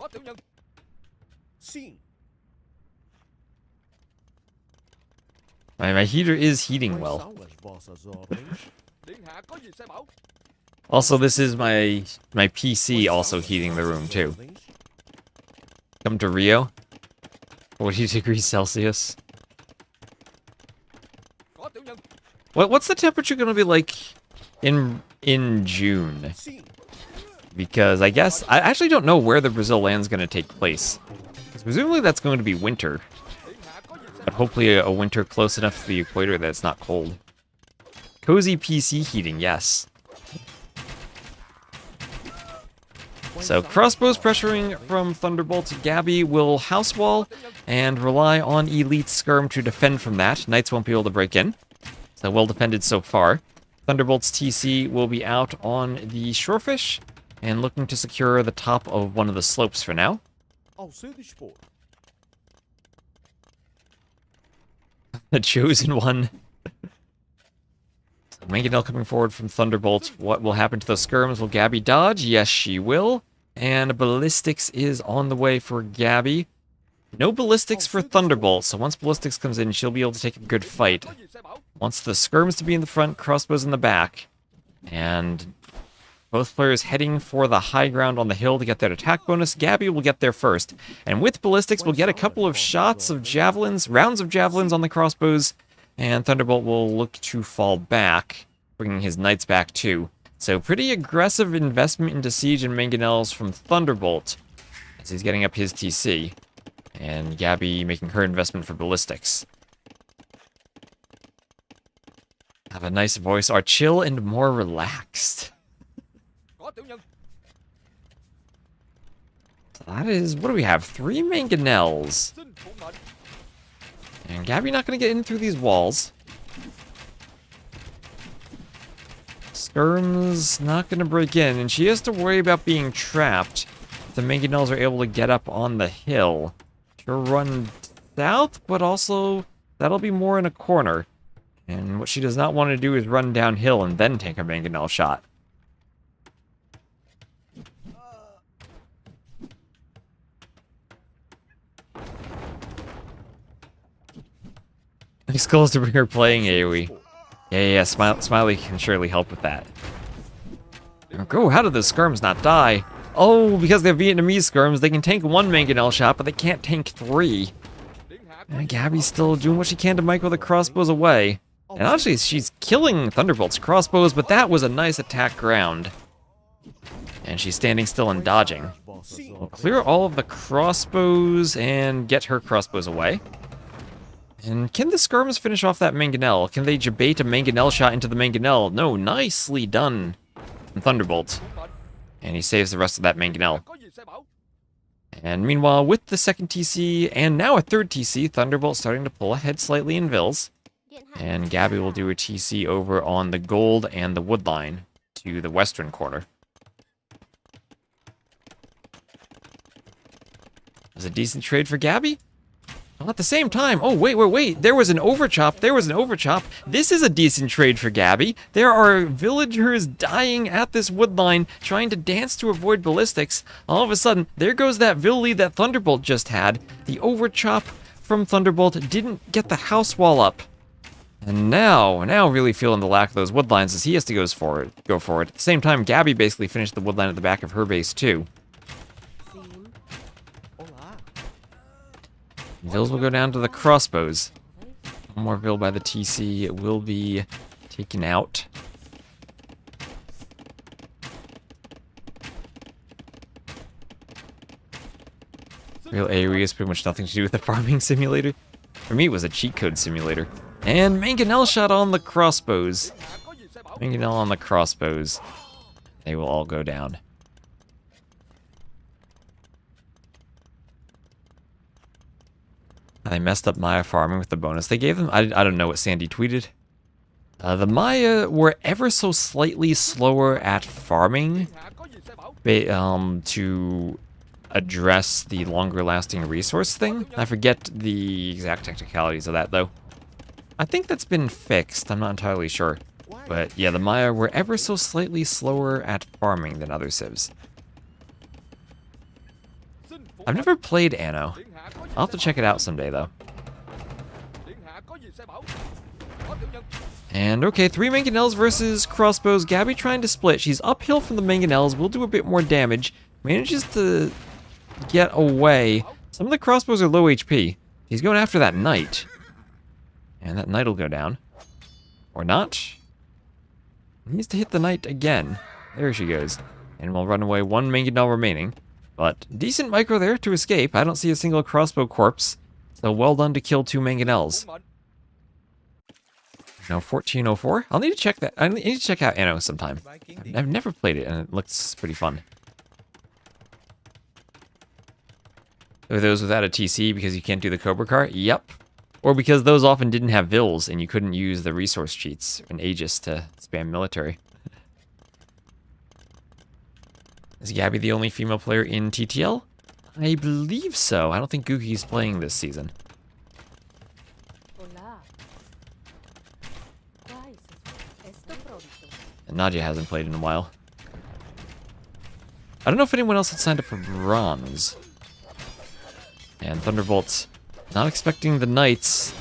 My heater is heating well. Also, this is my PC also heating the room, too. Come to Rio. 40 degrees Celsius. What's the temperature gonna be like in June? Because I guess I actually don't know where the Brazil land's gonna take place. Because presumably that's going to be winter. But hopefully a winter close enough to the equator that it's not cold. Cozy PC heating, yes. So crossbows pressuring from Thunderbolt. Gabi will house wall and rely on Elite Skirm to defend from that. Knights won't be able to break in. So well defended so far. Thunderbolt's TC will be out on the shorefish and looking to secure the top of one of the slopes for now. The chosen one. Mangonel coming forward from Thunderbolt. What will happen to those skirms? Will Gabi dodge? Yes, she will. And ballistics is on the way for Gabi. No ballistics for Thunderbolt, so once ballistics comes in, she'll be able to take a good fight. Wants the skirms to be in the front, crossbows in the back. And both players heading for the high ground on the hill to get that attack bonus. Gabi will get there first. And with ballistics, we'll get a couple of shots of javelins, rounds of javelins on the crossbows. And Thunderbolt will look to fall back, bringing his knights back too. So pretty aggressive investment into siege and mangonels from Thunderbolt, as he's getting up his TC. And Gabi making her investment for ballistics. Have a nice voice, are chill and more relaxed. So that is, what do we have? 3 mangonels. And Gabi not going to get in through these walls. Skirm's not going to break in, and she has to worry about being trapped. The mangonels are able to get up on the hill. She'll run south, but also that'll be more in a corner. And what she does not want to do is run downhill and then take a mangonel shot. Nice goals to bring her playing AoE. Yeah, Smiley can surely help with that. Oh, how did the skirms not die? Oh, because they're Vietnamese skirms, they can tank 1 mangonel shot, but they can't tank 3. And Gabi's still doing what she can to micro the crossbows away. And actually, she's killing Thunderbolt's crossbows, but that was a nice attack ground. And she's standing still and dodging. We'll clear all of the crossbows and get her crossbows away. And can the skirms finish off that mangonel? Can they debate a mangonel shot into the mangonel? No, nicely done from Thunderbolt. And he saves the rest of that mangonel. And meanwhile, with the second TC, and now a third TC, Thunderbolt starting to pull ahead slightly in Vils. And Gabi will do a TC over on the gold and the wood line to the western corner. Was a decent trade for Gabi? Well, at the same time, oh, wait, there was an overchop, This is a decent trade for Gabi. There are villagers dying at this wood line, trying to dance to avoid ballistics. All of a sudden, there goes that Vill lead that Thunderbolt just had. The overchop from Thunderbolt didn't get the house wall up. And now really feeling the lack of those wood lines as he has to go for it. At the same time, Gabi basically finished the wood line at the back of her base too. Vills will go down to the crossbows. One more Vill by the TC. It will be taken out. Real AoE is pretty much nothing to do with the farming simulator. For me, it was a cheat code simulator. And Mangonel shot on the crossbows. Mangonel on the crossbows. They will all go down. They messed up Maya farming with the bonus they gave them. I don't know what Sandy tweeted. The Maya were ever so slightly slower at farming to address the longer lasting resource thing. I forget the exact technicalities of that though. I think that's been fixed, I'm not entirely sure. But yeah, the Maya were ever so slightly slower at farming than other civs. I've never played Anno. I'll have to check it out someday though. And okay, 3 Mangonels versus crossbows. Gabi trying to split. She's uphill from the Mangonels, will do a bit more damage. Manages to get away. Some of the crossbows are low HP. He's going after that knight. And that knight will go down. Or not. He needs to hit the knight again. There she goes. And we'll run away. 1 Mangonel remaining. But decent micro there to escape. I don't see a single crossbow corpse. So well done to kill 2 Mangonels. Now 1404. I'll need to check that. I need to check out Anno sometime. I've never played it and it looks pretty fun. Are those without a TC because you can't do the Cobra car? Yep. Or because those often didn't have Vills and you couldn't use the resource cheats and Aegis to spam military. Is Gabi the only female player in TTL? I believe so. I don't think GoKu's playing this season. And Nadia hasn't played in a while. I don't know if anyone else had signed up for bronze. And Thunderbolt, not expecting the knights.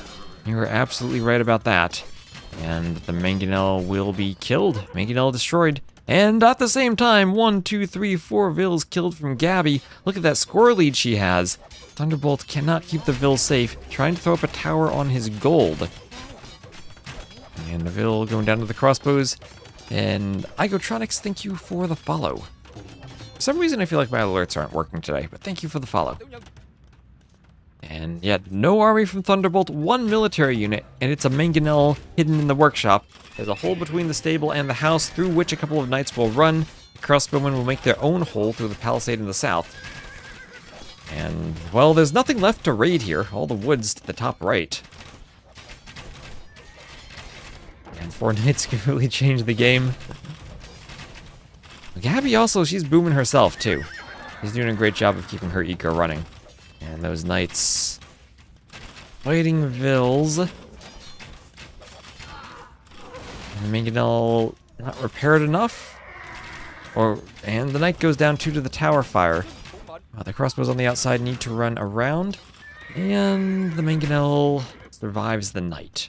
You were absolutely right about that. And the Mangonel will be killed. Mangonel destroyed. And at the same time, 1, 2, 3, 4 Vills killed from Gabi. Look at that score lead she has. Thunderbolt cannot keep the Vill safe, trying to throw up a tower on his gold. And the Vill going down to the crossbows. And Igotronics, thank you for the follow. For some reason, I feel like my alerts aren't working today, but thank you for the follow. And yet, no army from Thunderbolt, 1 military unit, and it's a Mangonel hidden in the workshop. There's a hole between the stable and the house through which a couple of knights will run. The crossbowmen will make their own hole through the palisade in the south. And, well, there's nothing left to raid here. All the woods to the top right. And 4 knights can really change the game. Gabi also, she's booming herself, too. She's doing a great job of keeping her eco running. And those knights fighting Vills. And Mangonel not repaired enough. And the knight goes down 2 to the tower fire. The crossbows on the outside need to run around. And the Mangonel survives the knight.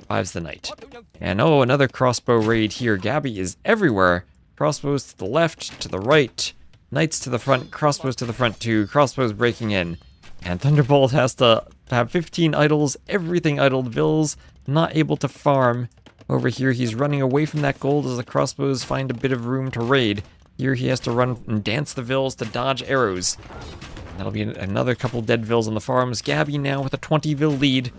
And oh, another crossbow raid here. Gabi is everywhere. Crossbows to the left, to the right. Knights to the front, crossbows to the front too. Crossbows breaking in. And Thunderbolt has to have 15 idols, everything idled. Vills not able to farm. Over here, he's running away from that gold as the crossbows find a bit of room to raid. Here he has to run and dance the Vills to dodge arrows. That'll be another couple dead Vills on the farms. Gabi now with a 20 Vill lead.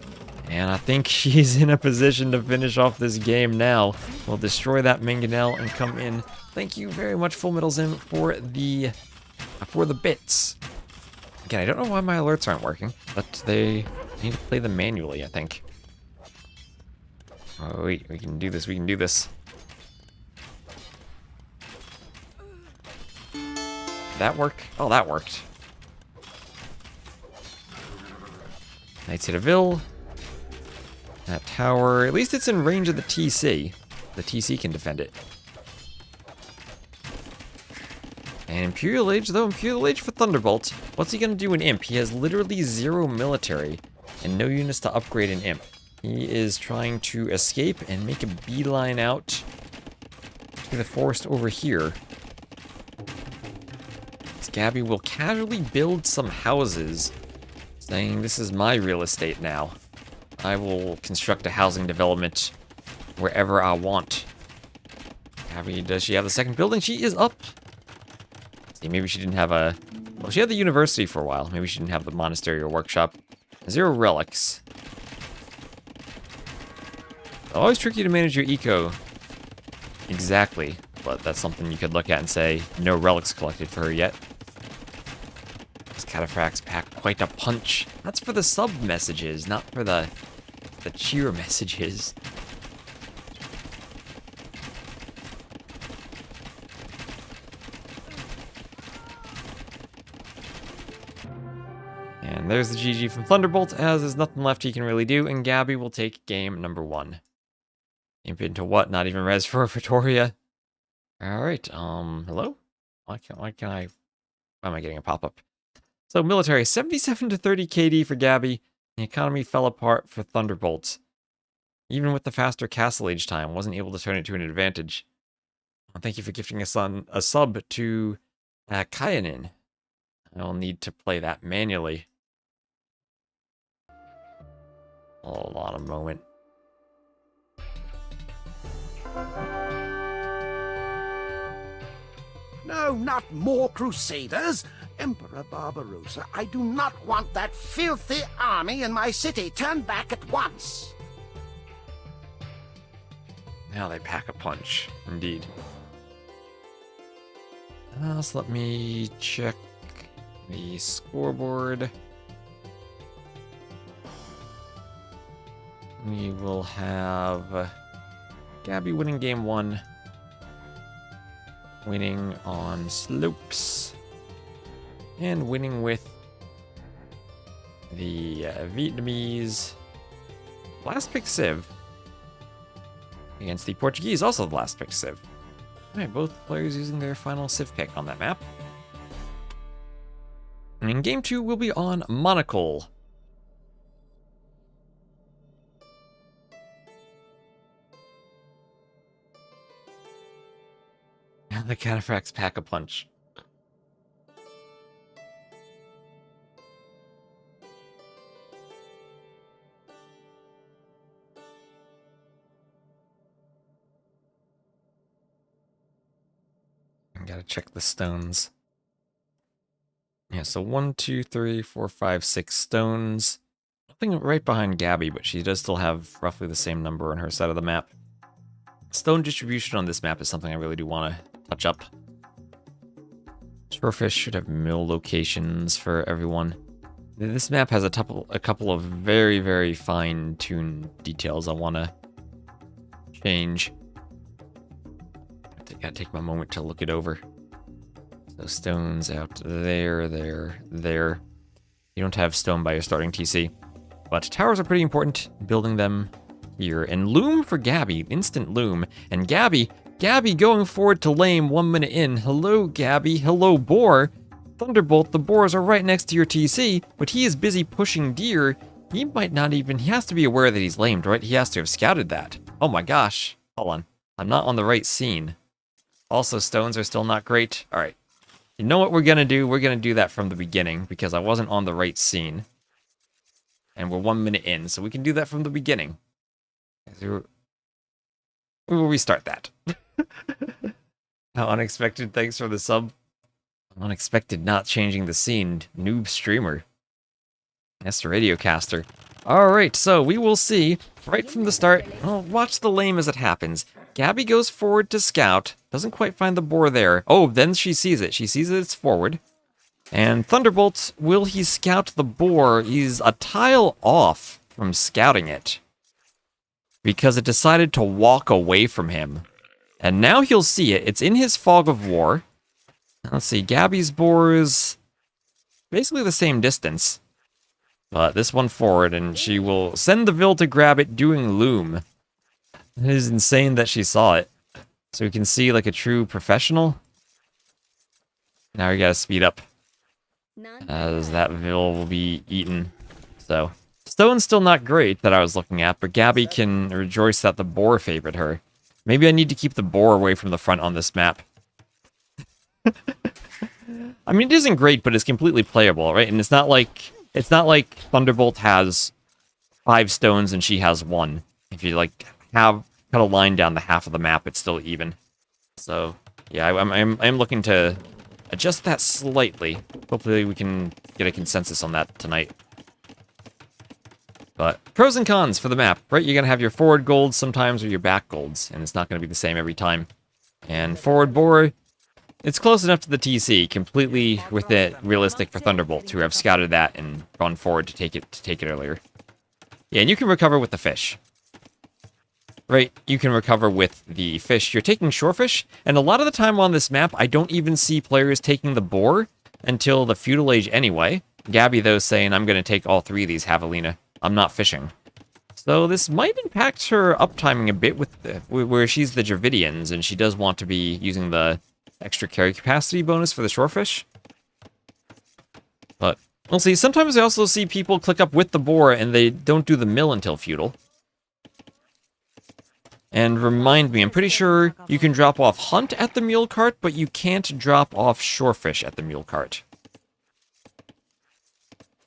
And I think she's in a position to finish off this game now. We'll destroy that Mangonel and come in. Thank you very much, Full Metal Zim, for the bits. Again, I don't know why my alerts aren't working, but they need to play them manually, I think. Oh wait, we can do this, Did that work? Oh, that worked. Knights hit a Vill. That tower, at least it's in range of the TC. The TC can defend it. And Imperial Age, though, Imperial Age for Thunderbolt. What's he gonna do in Imp? He has literally 0 military and no units to upgrade in Imp. He is trying to escape and make a beeline out to the forest over here. Gabi will casually build some houses Saying this is my real estate now. I will construct a housing development wherever I want. Gabi, does she have the second building? She is up. See, maybe she didn't have a... Well, she had the university for a while. Maybe she didn't have the monastery or workshop. 0 relics. Always tricky to manage your eco. Exactly. But that's something you could look at and say, no relics collected for her yet. These cataphracts pack quite a punch. That's for the sub messages, not for the cheer messages. And there's the GG from Thunderbolt, as there's nothing left he can really do, and Gabi will take game number 1. Imp into what? Not even res for Pretoria. Alright, hello? Why am I getting a pop-up? So, military, 77 to 30 KD for Gabi. The economy fell apart for Thunderbolt. Even with the faster castle age time, wasn't able to turn it to an advantage. Thank you for gifting a sub to Kayanin. I'll need to play that manually. Hold on a moment. No, not more Crusaders! Emperor Barbarossa, I do not want that filthy army in my city. Turn back at once! Now they pack a punch, indeed. So let me check the scoreboard. We will have Gabi winning game 1. Winning on slopes. And winning with the Vietnamese last pick Civ. Against the Portuguese, also the last pick Civ. Alright, both players using their final Civ pick on that map. And in game 2, we'll be on Monocle. Now the cataphracts pack a punch. I gotta check the stones. Yeah, so 1, 2, 3, 4, 5, 6 stones. Nothing right behind Gabi, but she does still have roughly the same number on her side of the map. Stone distribution on this map is something I really do want to touch up. Swordfish should have mill locations for everyone. This map has a couple of very, very fine-tuned details I want to change. I gotta take my moment to look it over. So stones out there. You don't have stone by your starting TC. But towers are pretty important, building them here. And loom for Gabi, instant loom. And Gabi going forward to lame 1 minute in. Hello, Gabi. Hello, boar. Thunderbolt, the boars are right next to your TC, but he is busy pushing deer. He might not even, he has to be aware that he's lamed, right? He has to have scouted that. Oh my gosh. Hold on. I'm not on the right scene. Also, stones are still not great. All right. You know what we're going to do? We're going to do that from the beginning because I wasn't on the right scene. And we're 1 minute in, so we can do that from the beginning. We will restart that. How unexpected. Thanks for the sub. Unexpected not changing the scene. Noob streamer. That's the radiocaster. Alright, so we will see right from the start. Oh, watch the lame as it happens. Gabi goes forward to scout. Doesn't quite find the boar there. Oh, then she sees it. She sees it's forward. And Thunderbolt, will he scout the boar? He's a tile off from scouting it. Because it decided to walk away from him. And now he'll see it. It's in his fog of war. Let's see, Gabi's boar is basically the same distance. But this one forward, and she will send the Vil to grab it doing loom. It is insane that she saw it. So we can see like a true professional. Now we gotta speed up. As that Vil will be eaten. So, stone's still not great that I was looking at, but Gabi can rejoice that the boar favored her. Maybe I need to keep the boar away from the front on this map. I mean, it isn't great, but it's completely playable, right? And it's not like It's not like Thunderbolt has 5 stones and she has 1. If you like cut a line down the half of the map, it's still even. So yeah, I'm looking to adjust that slightly. Hopefully we can get a consensus on that tonight. But pros and cons for the map, right? You're gonna have your forward golds sometimes or your back golds, and it's not gonna be the same every time. And forward bore, it's close enough to the TC, completely with it realistic for Thunderbolt to have scouted that and gone forward to take it earlier. Yeah, and you can recover with the fish. Right, you can recover with the fish. You're taking shorefish, and a lot of the time on this map, I don't even see players taking the boar until the feudal age anyway. Gabi, though, saying, I'm going to take all 3 of these, Javelina. I'm not fishing. So this might impact her uptiming a bit with where she's the Dravidians, and she does want to be using the extra carry capacity bonus for the shorefish. But we'll see. Sometimes I also see people click up with the boar, and they don't do the mill until feudal. And remind me, I'm pretty sure you can drop off hunt at the mule cart, but you can't drop off shorefish at the mule cart.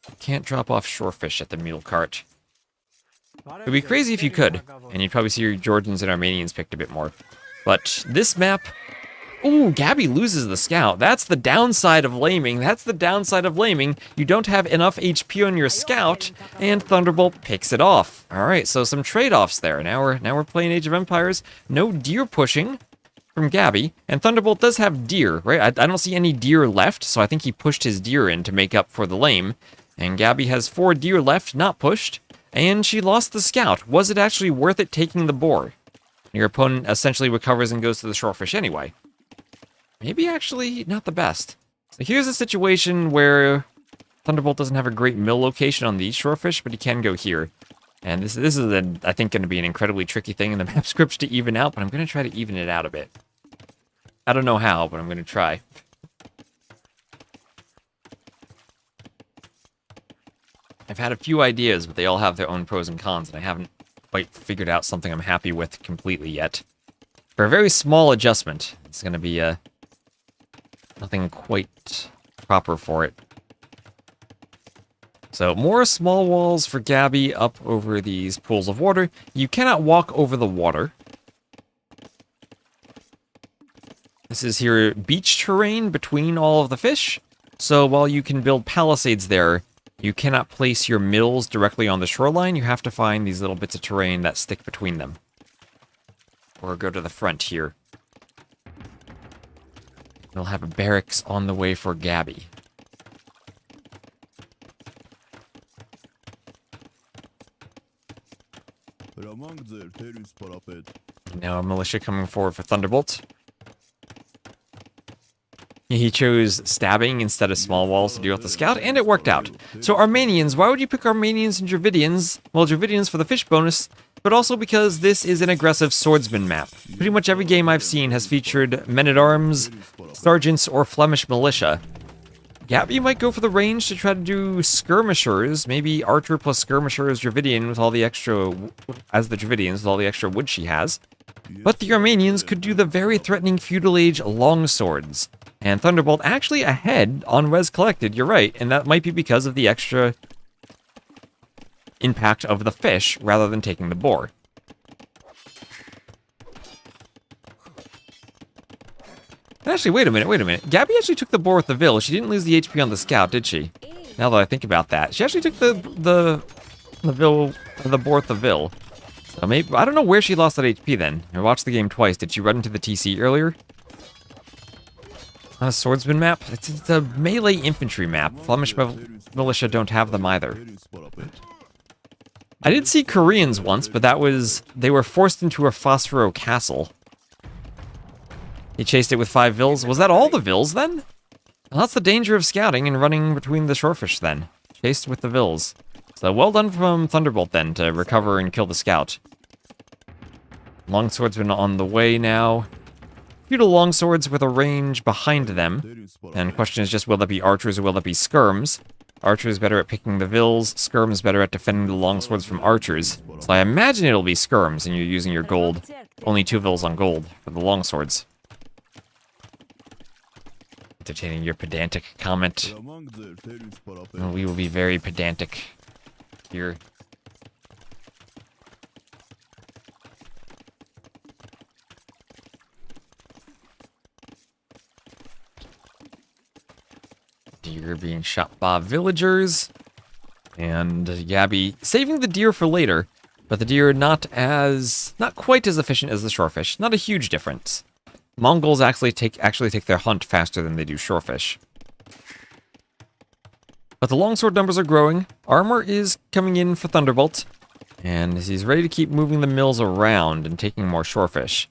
You can't drop off shorefish at the mule cart. It'd be crazy if you could, and you'd probably see your Georgians and Armenians picked a bit more. But this map... Ooh, Gabi loses the scout. That's the downside of laming. That's the downside of laming. You don't have enough HP on your scout, and Thunderbolt picks it off. All right, so some trade-offs there. Now we're playing Age of Empires. No deer pushing from Gabi, and Thunderbolt does have deer, right? I don't see any deer left, so I think he pushed his deer in to make up for the lame. And Gabi has 4 deer left, not pushed, and she lost the scout. Was it actually worth it taking the boar? Your opponent essentially recovers and goes to the shorefish anyway. Maybe actually not the best. So here's a situation where Thunderbolt doesn't have a great mill location on these shorefish, but he can go here. And this is, I think, going to be an incredibly tricky thing in the map scripts to even out, but I'm going to try to even it out a bit. I don't know how, but I'm going to try. I've had a few ideas, but they all have their own pros and cons, and I haven't quite figured out something I'm happy with completely yet. For a very small adjustment, it's going to be nothing quite proper for it. So, more small walls for Gabi up over these pools of water. You cannot walk over the water. This is here beach terrain between all of the fish. So, while you can build palisades there, you cannot place your mills directly on the shoreline. You have to find these little bits of terrain that stick between them. Or go to the front here. We'll have a barracks on the way for Gabi. Now a militia coming forward for Thunderbolt. He chose stabbing instead of small walls to deal with the scout, and it worked out. So Armenians, why would you pick Armenians and Dravidians? Well, Dravidians for the fish bonus, but also because this is an aggressive swordsman map. Pretty much every game I've seen has featured men-at-arms, sergeants, or Flemish militia. Gabi might go for the range to try to do skirmishers, maybe archer plus skirmishers Dravidian with all the extra, as the Dravidians with all the extra wood she has. But the Armenians could do the very threatening feudal age longswords. And Thunderbolt actually ahead on res collected, you're right, and that might be because of the extra impact of the fish rather than taking the boar. Actually, wait a minute. Gabi actually took the boar with the Vil. She didn't lose the HP on the scout, did she? Now that I think about that. She actually took the boar with the Vil. So maybe, I don't know where she lost that HP then. I watched the game twice. Did she run into the TC earlier? Not a swordsman map? It's a melee infantry map. Flemish militia don't have them either. I did see Koreans once, but they were forced into a Phosphoro castle. He chased it with 5 Vils. Was that all the Vils then? Well, that's the danger of scouting and running between the shorefish then. Chased with the Vils. So well done from Thunderbolt then to recover and kill the scout. Longswordsman on the way now. Feudal longswords with a range behind them. And the question is just, will that be archers or will that be skirms? Archers better at picking the Vils, skirms better at defending the longswords from archers. So I imagine it'll be skirms and you're using your gold. Only 2 Vils on gold for the longswords. Entertaining your pedantic comment. We will be very pedantic here. Deer being shot by villagers. And Gabi saving the deer for later, but the deer not quite as efficient as the shorefish. Not a huge difference. Mongols actually take their hunt faster than they do shorefish. But the longsword numbers are growing. Armor is coming in for Thunderbolt, and he's ready to keep moving the mills around and taking more shorefish.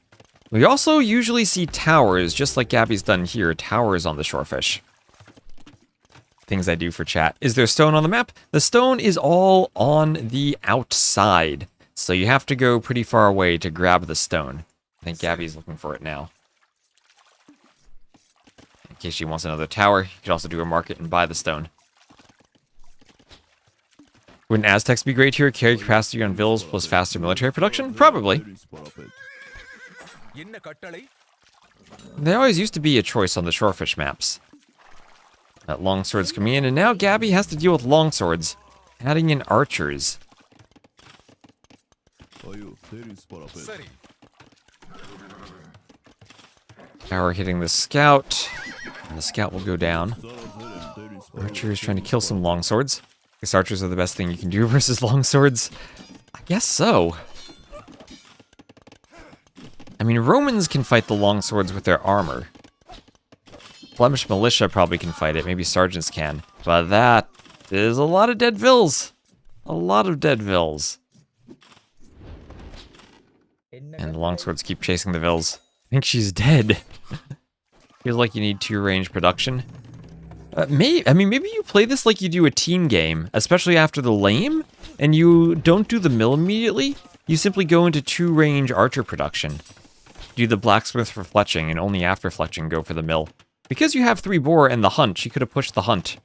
We also usually see towers, just like Gabi's done here, towers on the shorefish. Things I do for chat. Is there stone on the map? The stone is all on the outside, so you have to go pretty far away to grab the stone. I think Gabi's looking for it now. In case she wants another tower, you could also do a market and buy the stone. Wouldn't Aztecs be great here? Carry capacity on villas plus faster military production? Probably. There always used to be a choice on the shorefish maps. That longswords coming in, and now Gabi has to deal with longswords, adding in archers. Tower hitting the scout, and the scout will go down. Archers trying to kill some longswords. I guess archers are the best thing you can do versus longswords. I guess so. I mean, Romans can fight the longswords with their armor. Flemish militia probably can fight it, maybe sergeants can. But that is a lot of dead vills. A lot of dead vills. And the longswords keep chasing the vills. I think she's dead. Feels like you need 2-range production. Maybe you play this like you do a team game, especially after the lame, and you don't do the mill immediately. You simply go into 2-range archer production. Do the blacksmith for fletching, and only after fletching go for the mill. Because you have 3 boar and the hunt, she could have pushed the hunt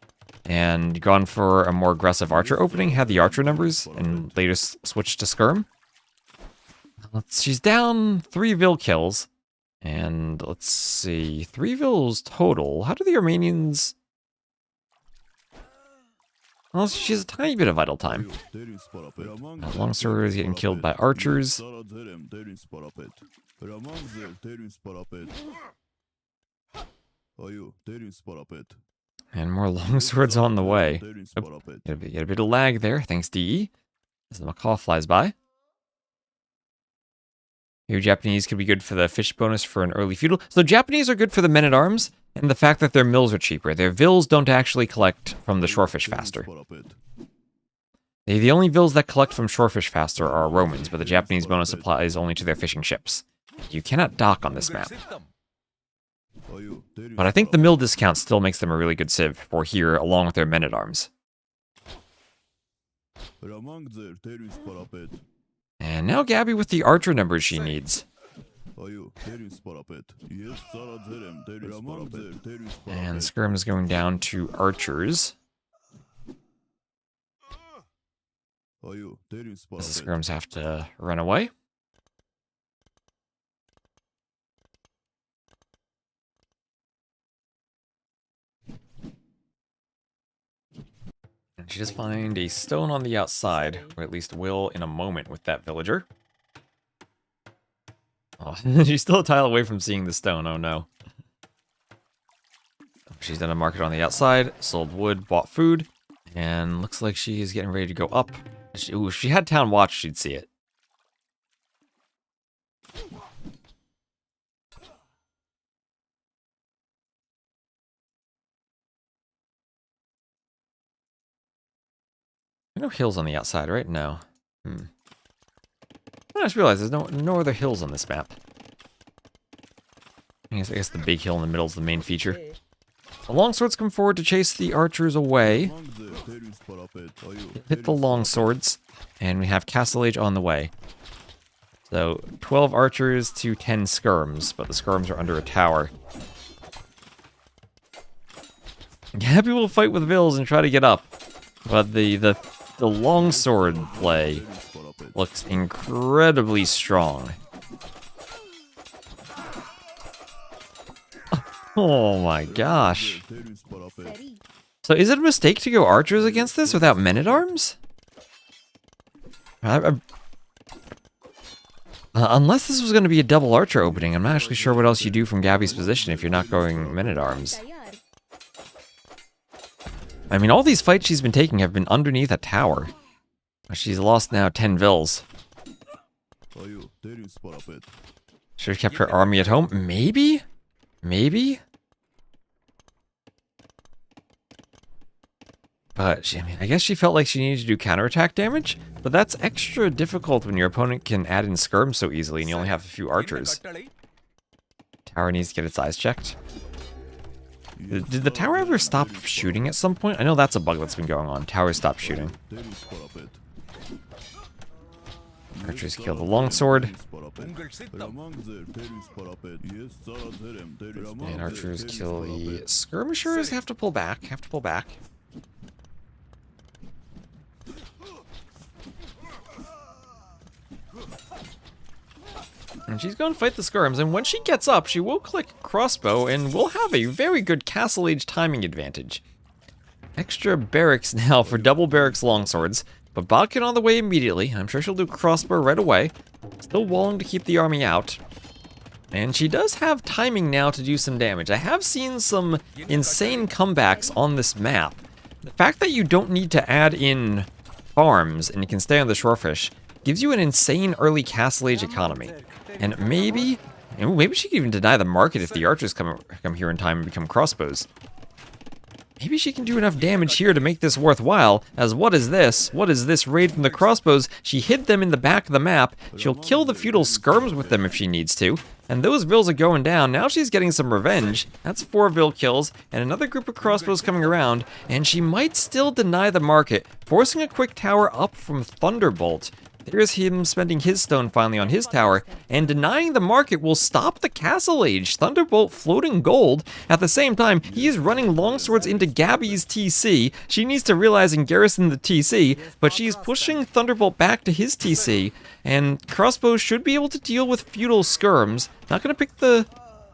and gone for a more aggressive archer opening, had the archer numbers, and later switched to skirm. She's down 3 vill kills, and let's see, 3 vills total. How do the Armenians... Well, she has a tiny bit of idle time. Longsword is getting killed by archers. And more longswords on the way. Oh, get a bit of lag there, thanks DE, as the macaw flies by. Here, Japanese could be good for the fish bonus for an early feudal. So Japanese are good for the men-at-arms, and the fact that their mills are cheaper. Their vills don't actually collect from the shorefish faster. The only vills that collect from shorefish faster are Romans, but the Japanese bonus applies only to their fishing ships. You cannot dock on this map. But I think the mill discount still makes them a really good civ for here, along with their men-at-arms. And now Gabi with the archer numbers she needs. And skirm is going down to archers. As the skirms have to run away. And she does find a stone on the outside, or at least will in a moment with that villager. Oh, she's still a tile away from seeing the stone, oh no. She's done a market on the outside, sold wood, bought food, and looks like she is getting ready to go up. Ooh, if she had town watch, she'd see it. No hills on the outside, right? No. I just realized there's no other hills on this map. I guess the big hill in the middle is the main feature. The longswords come forward to chase the archers away. Hit the longswords, and we have Castle Age on the way. So 12 archers to 10 skirms, but the skirms are under a tower. Gabi will fight with vills and try to get up, but the longsword play looks incredibly strong. Oh my gosh. Sari. So is it a mistake to go archers against this without men-at-arms? Unless this was going to be a double archer opening, I'm not actually sure what else you do from Gabi's position if you're not going men-at-arms. Tayar. I mean, all these fights she's been taking have been underneath a tower. She's lost now 10 vills. Should have kept her army at home. Maybe? Maybe? But, I mean, I guess she felt like she needed to do counterattack damage, but that's extra difficult when your opponent can add in skirms so easily and you only have a few archers. Tower needs to get its eyes checked. Did the tower ever stop shooting at some point? I know that's a bug that's been going on. Towers stop shooting. Archers kill the longsword. And archers kill the skirmishers. Have to pull back. Have to pull back. And she's going to fight the skirms, and when she gets up, she will click crossbow, and will have a very good castle age timing advantage. Extra barracks now for double barracks longswords, but Bodkin on the way immediately. I'm sure she'll do crossbow right away. Still walling to keep the army out. And she does have timing now to do some damage. I have seen some insane comebacks on this map. The fact that you don't need to add in farms and you can stay on the shorefish gives you an insane early castle age economy. And maybe she can even deny the market if the archers come here in time and become crossbows. Maybe she can do enough damage here to make this worthwhile, as what is this? What is this raid from the crossbows? She hid them in the back of the map. She'll kill the feudal skirms with them if she needs to. And those vills are going down. Now she's getting some revenge. That's 4 vill kills, and another group of crossbows coming around, and she might still deny the market, forcing a quick tower up from Thunderbolt. There's him spending his stone finally on his tower, and denying the market will stop the castle age. Thunderbolt floating gold. At the same time, he is running longswords into Gabi's TC. She needs to realize and garrison the TC, but she's pushing Thunderbolt back to his TC, and crossbows should be able to deal with feudal skirms. Not gonna pick the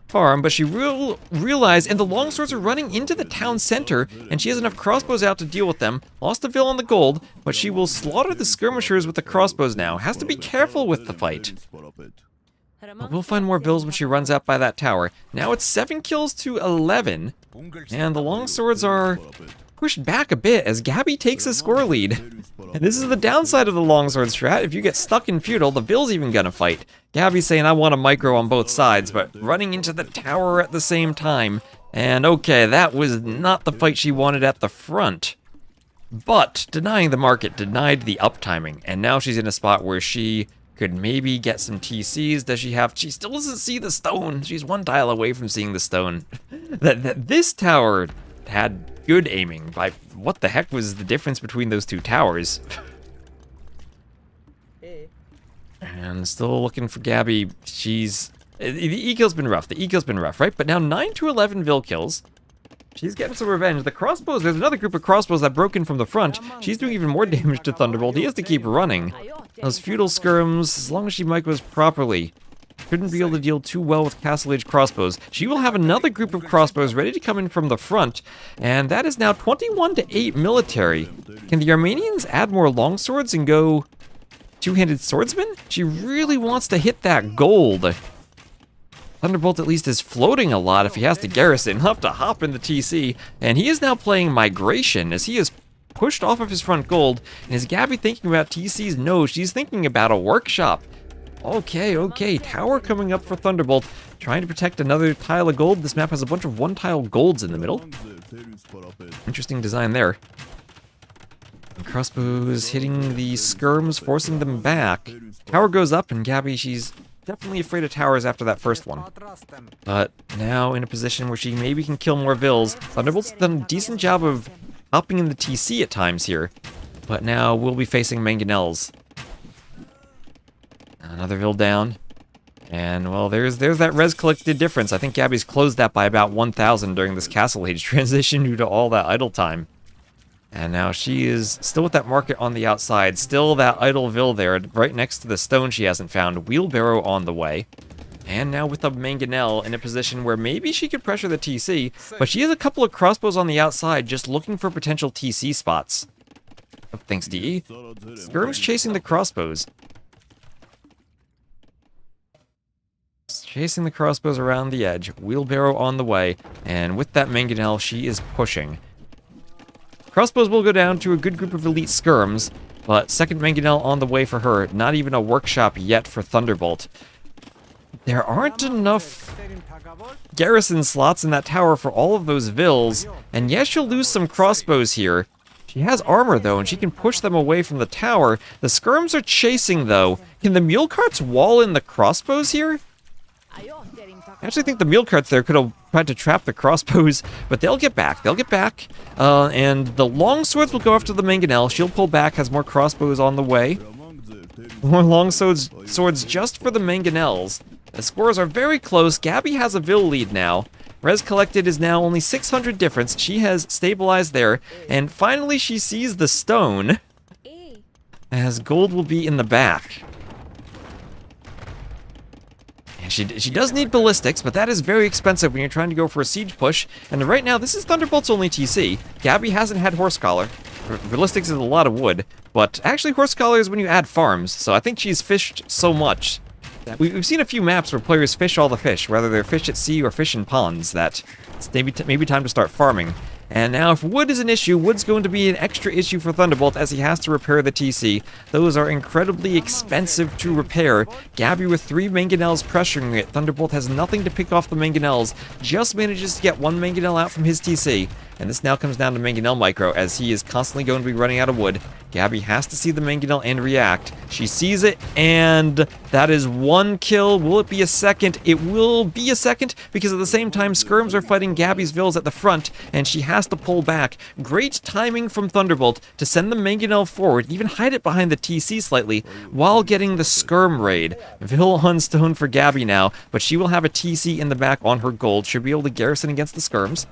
farm, but she will realize, and the longswords are running into the town center, and she has enough crossbows out to deal with them. Lost a vill on the gold, but she will slaughter the skirmishers with the crossbows now. Has to be careful with the fight. But we'll find more vills when she runs out by that tower. Now it's 7 kills to 11, and the longswords are pushed back a bit as Gabi takes a score lead. And this is the downside of the longsword strat. If you get stuck in feudal, the vill's even gonna fight. Gabi's saying, I want a micro on both sides, but running into the tower at the same time. And okay, that was not the fight she wanted at the front. But denying the market denied the uptiming, and now she's in a spot where she could maybe get some TCs. Does she have? She still doesn't see the stone. She's 1 tile away from seeing the stone. This tower had good aiming. By what the heck was the difference between those 2 towers? And still looking for Gabi. The eco's been rough. The eco's been rough, right? But now 9 to 11 vill kills. She's getting some revenge. The crossbows, there's another group of crossbows that broke in from the front. She's doing even more damage to Thunderbolt. He has to keep running. Those feudal skirms, as long as she micros properly, shouldn't be able to deal too well with Castle Age crossbows. She will have another group of crossbows ready to come in from the front, and that is now 21 to 8 military. Can the Armenians add more longswords and go two-handed swordsman? She really wants to hit that gold. Thunderbolt at least is floating a lot if he has to garrison. He'll have to hop in the TC, and he is now playing migration as he is pushed off of his front gold. And is Gabi thinking about TCs? No, she's thinking about a workshop. Okay, tower coming up for Thunderbolt, trying to protect another tile of gold. This map has a bunch of 1-tile golds in the middle. Interesting design there. And crossbows hitting the skirms, forcing them back. Tower goes up, and Gabi, she's definitely afraid of towers after that first one. But now in a position where she maybe can kill more vills. Thunderbolt's done a decent job of hopping in the TC at times here. But now we'll be facing mangonels. Another vill down. And, well, there's that res collected difference. I think Gabi's closed that by about 1,000 during this Castle Age transition due to all that idle time. And now she is still with that market on the outside. Still that idle vill there, right next to the stone she hasn't found. Wheelbarrow on the way. And now with the mangonel in a position where maybe she could pressure the TC, but she has a couple of crossbows on the outside just looking for potential TC spots. Oh, thanks, DE. Skirm's chasing the crossbows. Chasing the crossbows around the edge. Wheelbarrow on the way. And with that mangonel, she is pushing. Crossbows will go down to a good group of elite skirms, but second mangonel on the way for her. Not even a workshop yet for Thunderbolt. There aren't enough garrison slots in that tower for all of those vills, and yes, she'll lose some crossbows here. She has armor, though, and she can push them away from the tower. The skirms are chasing, though. Can the mule carts wall in the crossbows here? I actually think the mule carts there could have tried to trap the crossbows, but they'll get back. They'll get back. And the long swords will go after the mangonel. She'll pull back, has more crossbows on the way. More long swords just for the mangonels. The scores are very close. Gabi has a Vil lead now. Res collected is now only 600 difference. She has stabilized there. And finally she sees the stone, as gold will be in the back. And she does need ballistics, but that is very expensive when you're trying to go for a siege push. And right now, this is Thunderbolt's only TC. Gabi hasn't had horse collar. Ballistics is a lot of wood. But actually, horse collar is when you add farms. So I think she's fished so much. We've seen a few maps where players fish all the fish, whether they're fish at sea or fish in ponds, that it's maybe time to start farming. And now if wood is an issue, wood's going to be an extra issue for Thunderbolt as he has to repair the TC. Those are incredibly expensive to repair. Gabi with 3 mangonels pressuring it. Thunderbolt has nothing to pick off the mangonels, just manages to get 1 mangonel out from his TC. And this now comes down to mangonel micro, as he is constantly going to be running out of wood. Gabi has to see the mangonel and react. She sees it, and that is 1 kill. Will it be a second? It will be a second, because at the same time, skirms are fighting Gabi's vills at the front, and she has to pull back. Great timing from Thunderbolt to send the mangonel forward, even hide it behind the TC slightly, while getting the skirm raid. Vil on stone for Gabi now, but she will have a TC in the back on her gold. She'll be able to garrison against the skirms.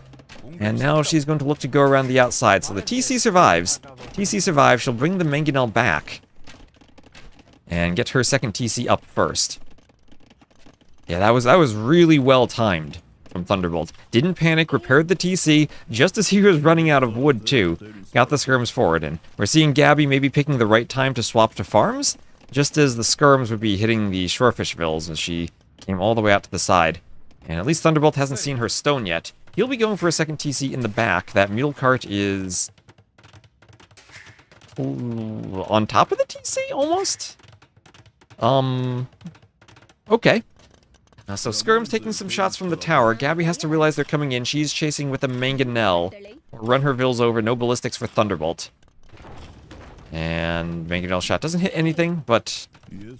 And now she's going to look to go around the outside. So the TC survives. TC survives. She'll bring the mangonel back. And get her second TC up first. Yeah, that was really well timed from Thunderbolt. Didn't panic, repaired the TC, just as he was running out of wood too. Got the skirms forward, and we're seeing Gabi maybe picking the right time to swap to farms, just as the skirms would be hitting the shorefish vills as she came all the way out to the side. And at least Thunderbolt hasn't seen her stone yet. He'll be going for a second TC in the back. That mule cart is on top of the TC, almost? Okay. So Skirm's taking some shots from the tower. Gabi has to realize they're coming in. She's chasing with a mangonel. Run her vills over. No ballistics for Thunderbolt. And mangonel shot doesn't hit anything, but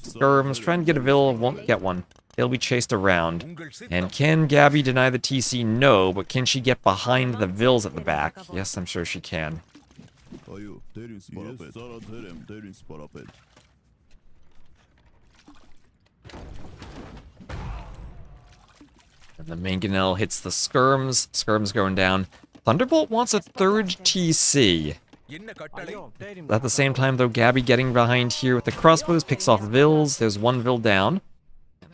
Skirm's trying to get a vil, won't get one. They'll be chased around. And can Gabi deny the TC? No, but can she get behind the vills at the back? Yes, I'm sure she can. And the mangonel hits the skirms. Skirms going down. Thunderbolt wants a third TC. At the same time, though, Gabi getting behind here with the crossbows, picks off vills. There's 1 vil down.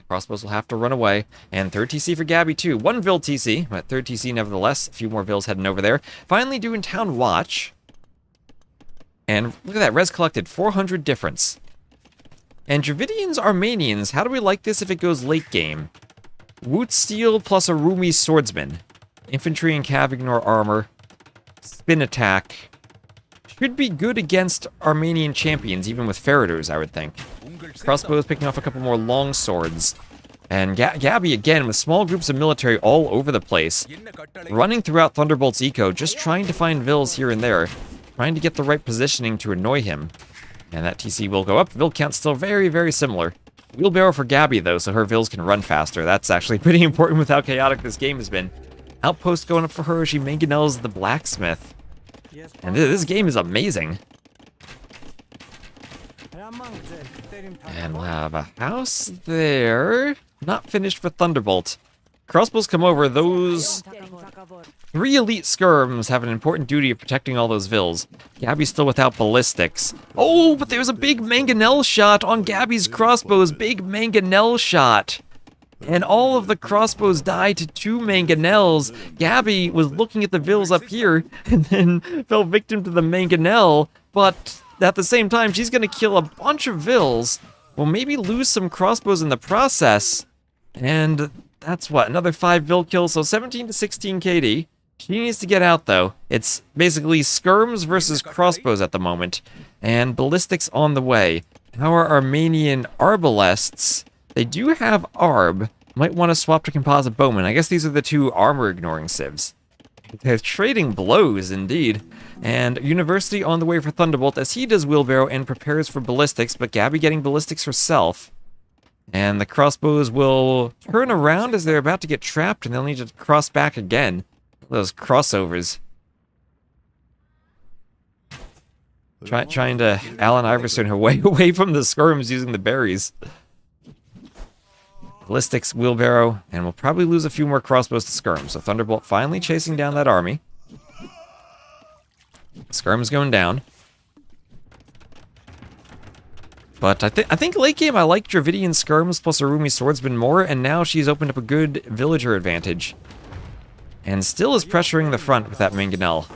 Crossbows will have to run away. And third TC for Gabi, too. 1 vil TC, but third TC nevertheless. A few more vils heading over there. Finally doing Town Watch. And look at that, res collected, 400 difference. And Dravidians, Armenians, how do we like this if it goes late game? Woot Steel plus a Rumi Swordsman. Infantry and Cav ignore armor. Spin attack. Should be good against Armenian champions, even with Feriders, I would think. Crossbows picking off a couple more long swords. And Gabi, again, with small groups of military all over the place. Running throughout Thunderbolt's eco, just trying to find vills here and there. Trying to get the right positioning to annoy him. And that TC will go up. Vil count's still very, very similar. Wheelbarrow for Gabi, though, so her vills can run faster. That's actually pretty important with how chaotic this game has been. Outpost going up for her. She mangonels the blacksmith. And this game is amazing. And we'll have a house there. Not finished for Thunderbolt. Crossbows come over. Those 3 elite skirms have an important duty of protecting all those vills. Gabi's still without ballistics. Oh, but there's a big mangonel shot on Gabi's crossbows. Big mangonel shot. And all of the crossbows die to 2 mangonels. Gabi was looking at the vills up here and then fell victim to the mangonel. But at the same time, she's going to kill a bunch of vills. We'll maybe lose some crossbows in the process. And that's what, another 5 vill kills, so 17 to 16 KD. She needs to get out, though. It's basically skirms versus crossbows at the moment. And ballistics on the way. How are Armenian arbalests? They do have Arb. Might want to swap to composite bowman. I guess these are the 2 armor-ignoring civs. They're trading blows, indeed. And University on the way for Thunderbolt as he does wheelbarrow and prepares for ballistics, but Gabi getting ballistics herself. And the crossbows will turn around as they're about to get trapped, and they'll need to cross back again. Those crossovers. Trying to Allen Iverson her way away from the skirms using the berries. Ballistics, wheelbarrow, and we'll probably lose a few more crossbows to skirms. So Thunderbolt finally chasing down that army. Skirms going down. But I think late game I like Dravidian skirms plus Arumi swordsman more, and now she's opened up a good villager advantage. And still is pressuring the front with that mangonel.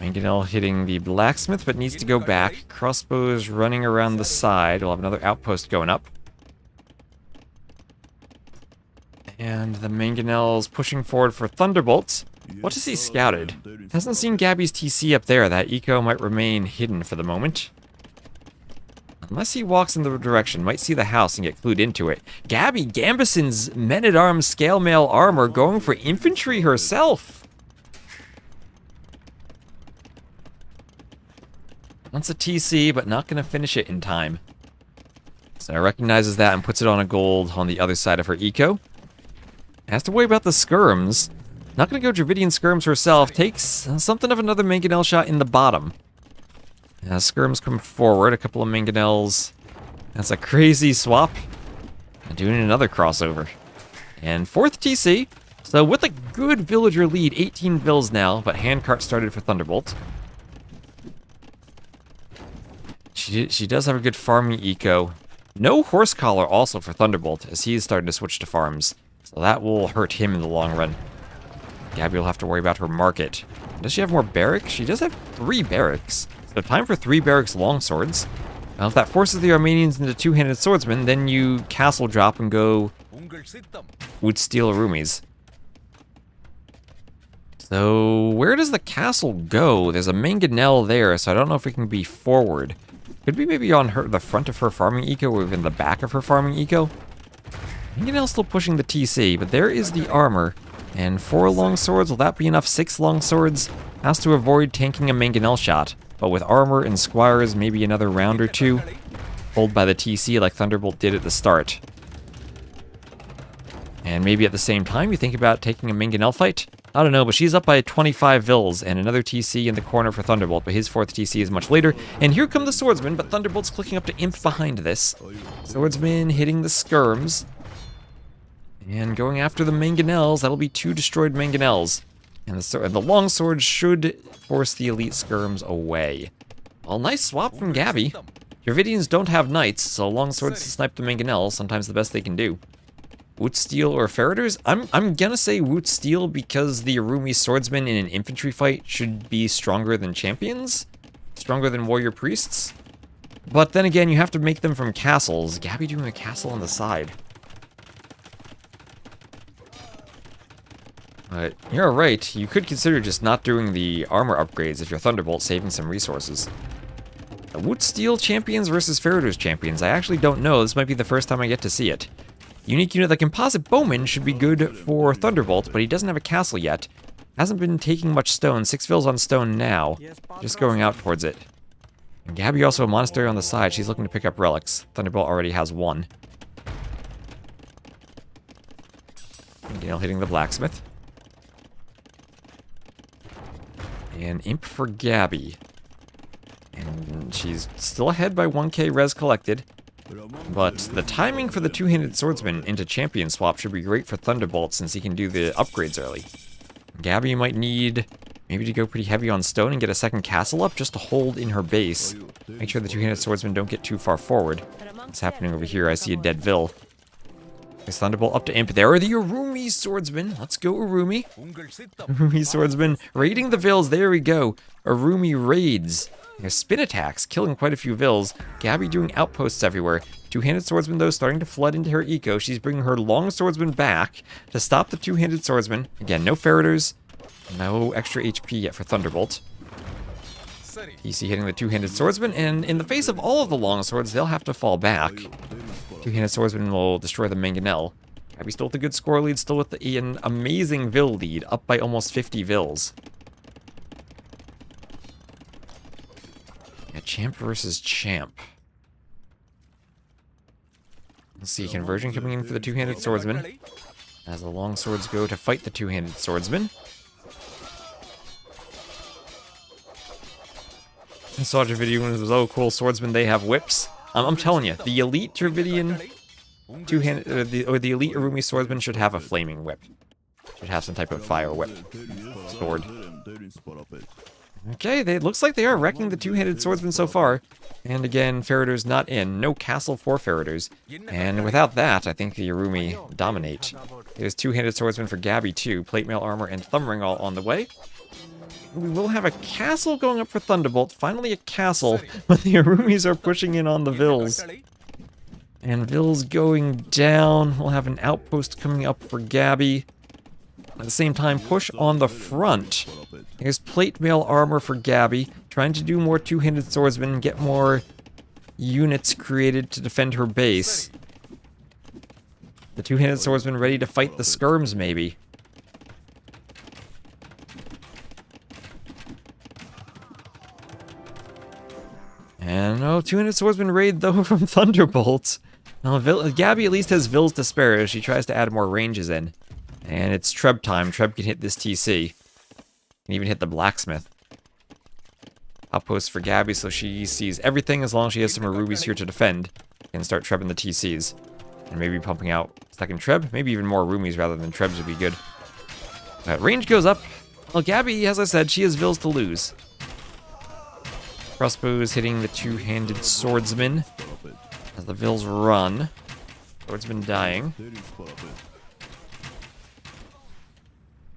Mangonel hitting the blacksmith, but needs to go back. Crossbows running around the side. We'll have another outpost going up. And the mangonel's pushing forward for Thunderbolts. What has he scouted? Hasn't seen Gabi's TC up there. That eco might remain hidden for the moment. Unless he walks in the direction, might see the house and get clued into it. Gabi Gambeson's men-at-arms scale mail armor going for infantry herself. Wants a TC, but not going to finish it in time. So recognizes that and puts it on a gold on the other side of her eco. Has to worry about the skirms. Not going to go Dravidian skirms herself. Takes something of another mangonel shot in the bottom. Skirms come forward. A couple of mangonels. That's a crazy swap. And doing another crossover. And 4th TC. So with a good villager lead, 18 vills now, but handcart started for Thunderbolt. She does have a good farming eco. No horse collar also for Thunderbolt, as he's starting to switch to farms. So that will hurt him in the long run. Gabi will have to worry about her market. Does she have more barracks? She does have 3 barracks. So time for 3 barracks longswords. Now if that forces the Armenians into 2-handed swordsmen, then you castle drop and go would steal Arumis. So where does the castle go? There's a mangonel there, so I don't know if it can be forward. Could be maybe on the front of her farming eco or even the back of her farming eco. Mangonel's still pushing the TC, but there is the armor. And 4 long swords, will that be enough? 6 long swords? Has to avoid tanking a mangonel shot. But with armor and squires, maybe another round or 2. Hold by the TC like Thunderbolt did at the start. And maybe at the same time you think about taking a mangonel fight? I don't know, but she's up by 25 vills, and another TC in the corner for Thunderbolt, but his 4th TC is much later. And here come the swordsmen, but Thunderbolt's clicking up to imp behind this. Swordsman hitting the skirms. And going after the mangonels, that'll be 2 destroyed mangonels. And the long sword should force the elite skirms away. Well, nice swap from Gabi. Dravidians don't have knights, so long swords to snipe the mangonels, sometimes the best they can do. Woot Steel or Ferreters? I'm gonna say Woot Steel because the Arumi swordsmen in an infantry fight should be stronger than champions? Stronger than warrior priests? But then again, you have to make them from castles. Gabi doing a castle on the side. But you're right, you could consider just not doing the armor upgrades if you're Thunderbolt, saving some resources. Woot Steel champions versus Ferreters champions, I actually don't know. This might be the first time I get to see it. Unique unit, the composite bowman should be good for Thunderbolt, but he doesn't have a castle yet. Hasn't been taking much stone, 6 vills on stone now. Just going out towards it. And Gabi also a monastery on the side, she's looking to pick up relics. Thunderbolt already has 1. Gale hitting the blacksmith. And imp for Gabi. And she's still ahead by 1k res collected. But the timing for the 2-handed swordsman into champion swap should be great for Thunderbolt since he can do the upgrades early. Gabi might need Maybe to go pretty heavy on stone and get a second castle up just to hold in her base. Make sure the two-handed swordsmen don't get too far forward. What's happening over here? I see a dead Vil. Is Thunderbolt up to imp? There are the Arumi swordsmen. Let's go, Arumi. Arumi swordsmen raiding the Vils. There we go. Arumi raids. There's spin attacks, killing quite a few Vils. Gabi doing outposts everywhere. Two-handed swordsman, though, starting to flood into her eco. She's bringing her long swordsman back to stop the two-handed swordsman. Again, no Ferreters. No extra HP yet for Thunderbolt. TC hitting the two-handed swordsman, and in the face of all of the long swords, they'll have to fall back. Two-handed swordsman will destroy the mangonel. Gabi still with a good score lead, still with an amazing Vil lead, up by almost 50 Vils. Yeah, champ versus champ. Let's see, conversion coming in for the two-handed swordsman. As the long swords go to fight the two-handed swordsman. I saw a Dravidian when it was, oh cool, swordsmen, they have whips. I'm telling you, the elite Dravidian two-handed, or the elite Arumi swordsman should have a flaming whip. Should have some type of fire whip. Sword. Okay, it looks like they are wrecking the two-handed swordsman so far. And again, Ferreters not in. No castle for Ferreters. And without that, I think the Arumi dominate. There's two-handed swordsman for Gabi too. Plate mail armor and thumb ring all on the way. We will have a castle going up for Thunderbolt. Finally a castle, but the Arumis are pushing in on the Vils. And Vils going down. We'll have an outpost coming up for Gabi. At the same time, push on the front. Here's plate mail armor for Gabi. Trying to do more two-handed swordsmen, get more units created to defend her base. The two-handed swordsman ready to fight the skirms, maybe. And no, two-handed swordsman raid though from Thunderbolt. Now, Gabi at least has Vils to spare as she tries to add more ranges in. And it's Treb time. Treb can hit this TC. Can even hit the blacksmith. Outpost for Gabi so she sees everything as long as she has some Arubis here to defend. And start Trebbing the TCs. And maybe pumping out second Treb. Maybe even more Arumis rather than Trebs would be good. Range goes up. Well, Gabi, as I said, she has Vils to lose. Crossbow is hitting the two-handed swordsman as the Vils run. Swordsman dying.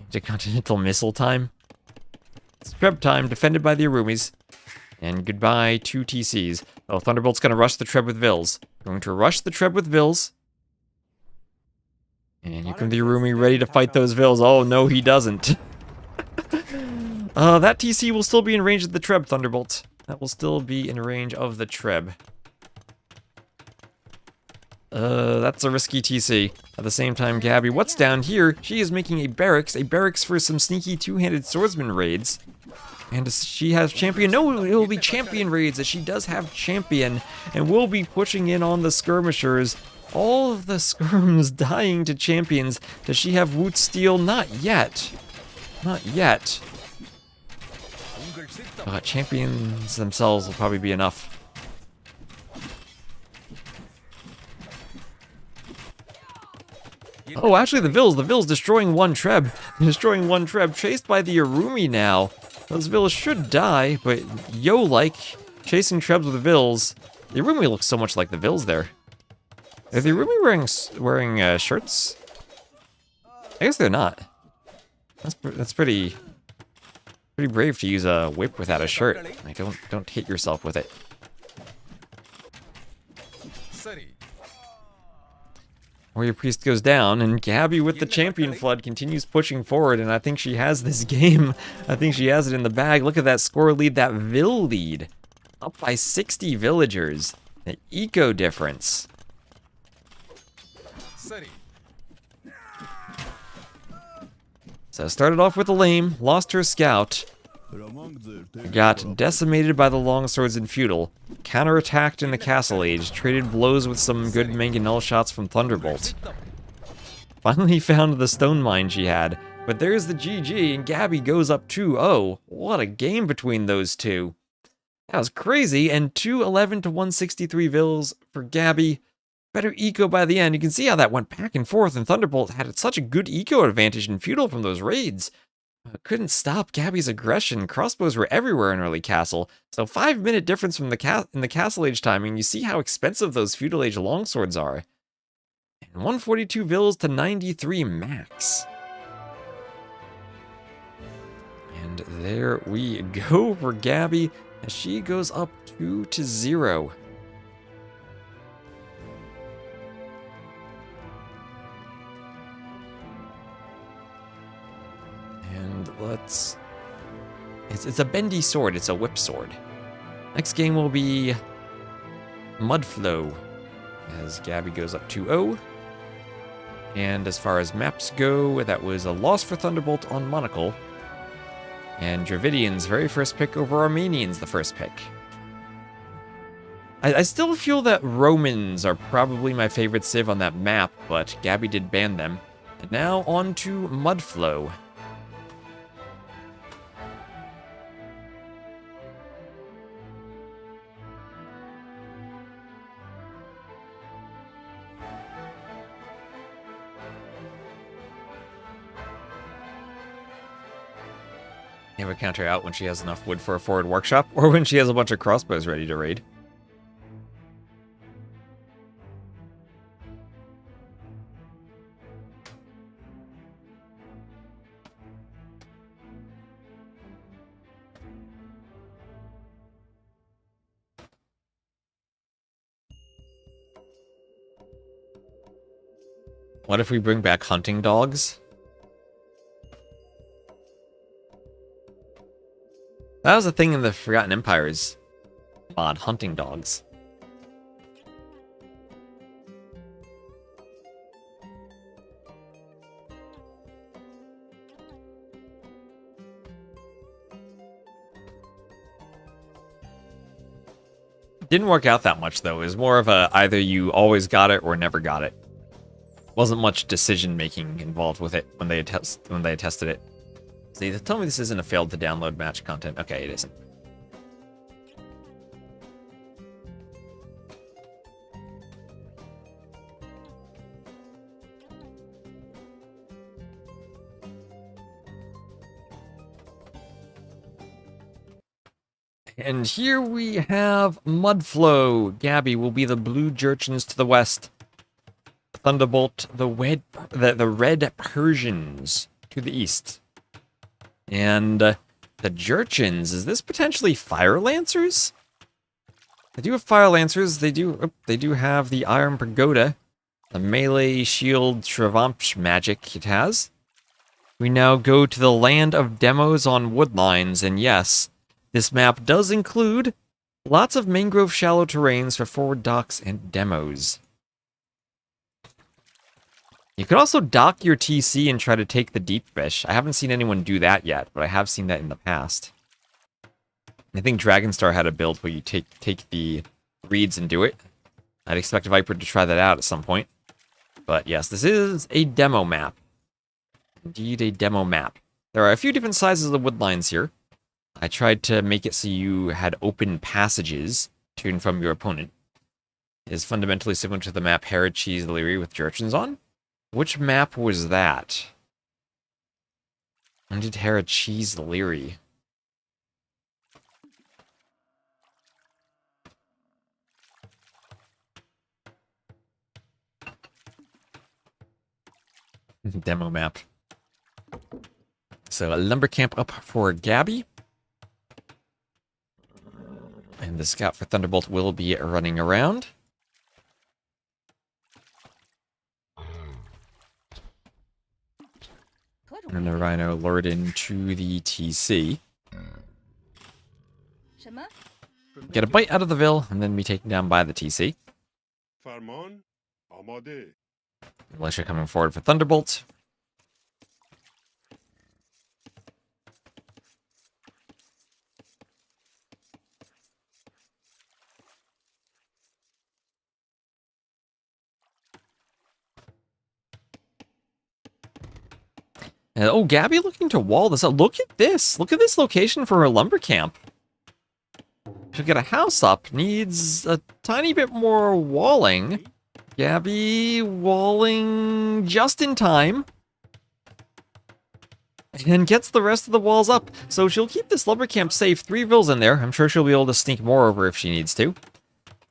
Intercontinental missile time. It's Treb time, defended by the Arumis. And goodbye, 2 TCs. Oh, Thunderbolt's gonna rush the Treb with Vils. Going to rush the Treb with Vils. And here come the Arumi ready to fight those Vils. Oh, no, he doesn't. That TC will still be in range of the Treb, Thunderbolt. That will still be in range of the Treb. That's a risky TC. At the same time, Gabi, what's down here? She is making a barracks for some sneaky two-handed swordsman raids. And does she have champion? No, it will be champion raids, as she does have champion, and will be pushing in on the skirmishers. All of the skirms dying to champions. Does she have Woot Steel? Not yet. Not yet. Champions themselves will probably be enough. Oh, actually the Vils destroying one Treb. Destroying one Treb, chased by the Arumi now. Those Vils should die, but yo-like, chasing Trebs with Vils. The Arumi looks so much like the Vils there. Are the Arumi wearing shirts? I guess they're not. That's pretty brave to use a whip without a shirt. Like, don't hit yourself with it. Warrior Priest goes down, and Gabi with the champion flood continues pushing forward, and I think she has this game. I think she has it in the bag. Look at that score lead, that Vil lead. Up by 60 villagers. The eco difference. So started off with a lame, lost her scout, got decimated by the longswords in feudal, counterattacked in the castle age, traded blows with some good mangonel shots from Thunderbolt. Finally found the stone mine she had, but there's the GG and Gabi goes up 2-0. What a game between those two. That was crazy, and 211 to 163 Vils for Gabi. Better eco by the end. You can see how that went back and forth, and Thunderbolt had such a good eco advantage in feudal from those raids. Couldn't stop Gabi's aggression. Crossbows were everywhere in early castle, so 5-minute difference from in the castle age timing. You see how expensive those feudal age longswords are. And 142 vills to 93 max. And there we go for Gabi, as she goes up 2-0. And let's... It's a bendy sword, it's a whip sword. Next game will be Mudflow, as Gabi goes up 2-0. And as far as maps go, that was a loss for Thunderbolt on Monocle. And Dravidian's very first pick over Armenians the first pick. I still feel that Romans are probably my favorite civ on that map, but Gabi did ban them. And now on to Mudflow. Have a counter out when she has enough wood for a forward workshop, or when she has a bunch of crossbows ready to raid. What if we bring back hunting dogs? That was a thing in the Forgotten Empires mod, hunting dogs. Didn't work out that much though. It was more of a either you always got it or never got it. Wasn't much decision making involved with it when they tested it. See, tell me this isn't a failed to download match content. Okay, it isn't. And here we have Mudflow. Gabi will be the blue Jurchens to the west. Thunderbolt, the red Persians to the east. And the Jurchens, is this potentially Fire Lancers? They do have Fire Lancers. They do have the Iron Pagoda, the melee shield Shravamsh magic it has. We now go to the land of demos on woodlines, and yes, this map does include lots of mangrove shallow terrains for forward docks and demos. You could also dock your TC and try to take the deep fish. I haven't seen anyone do that yet, but I have seen that in the past. I think Dragonstar had a build where you take the reeds and do it. I'd expect Viper to try that out at some point. But yes, this is a demo map. Indeed, a demo map. There are a few different sizes of woodlines here. I tried to make it so you had open passages to and from your opponent. It is fundamentally similar to the map Cheese Leary with Jurchens on. Which map was that? When did Cheese Leary? Demo map. So a lumber camp up for Gabi. And the scout for Thunderbolt will be running around. And the Rhino lured into the TC. Get a bite out of the Vil, and then be taken down by the TC. Militia coming forward for Thunderbolt. And, oh, Gabi looking to wall this up. Look at this. Look at this location for her lumber camp. She'll get a house up. Needs a tiny bit more walling. Gabi walling just in time. and gets the rest of the walls up. So she'll keep this lumber camp safe. 3 vills in there. I'm sure she'll be able to sneak more over if she needs to.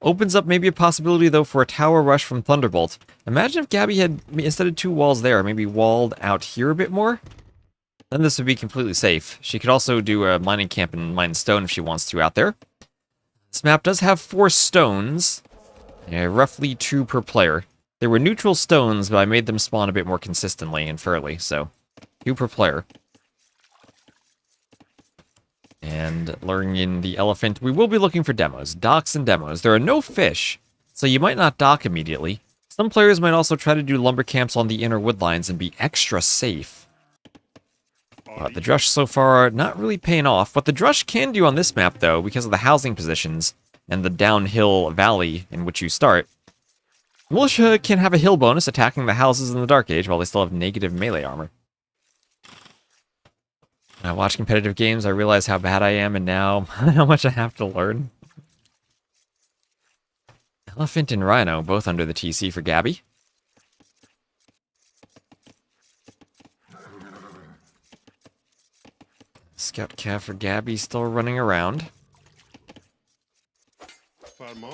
Opens up maybe a possibility, though, for a tower rush from Thunderbolt. Imagine if Gabi had, instead of 2 walls there, maybe walled out here a bit more. Then this would be completely safe. She could also do a mining camp and mine stone if she wants to out there. This map does have 4 stones, roughly 2 per player. They were neutral stones, but I made them spawn a bit more consistently and fairly, so 2 per player. And luring in the elephant, we will be looking for demos, docks and demos. There are no fish, so you might not dock immediately. Some players might also try to do lumber camps on the inner woodlines and be extra safe. The drush so far not really paying off. What the drush can do on this map, though, because of the housing positions and the downhill valley in which you start, militia can have a hill bonus attacking the houses in the Dark Age while they still have negative melee armor. When I watch competitive games, I realize how bad I am and now how much I have to learn. Elephant and Rhino, both under the TC for Gabi. Scout Cav for Gabi still running around.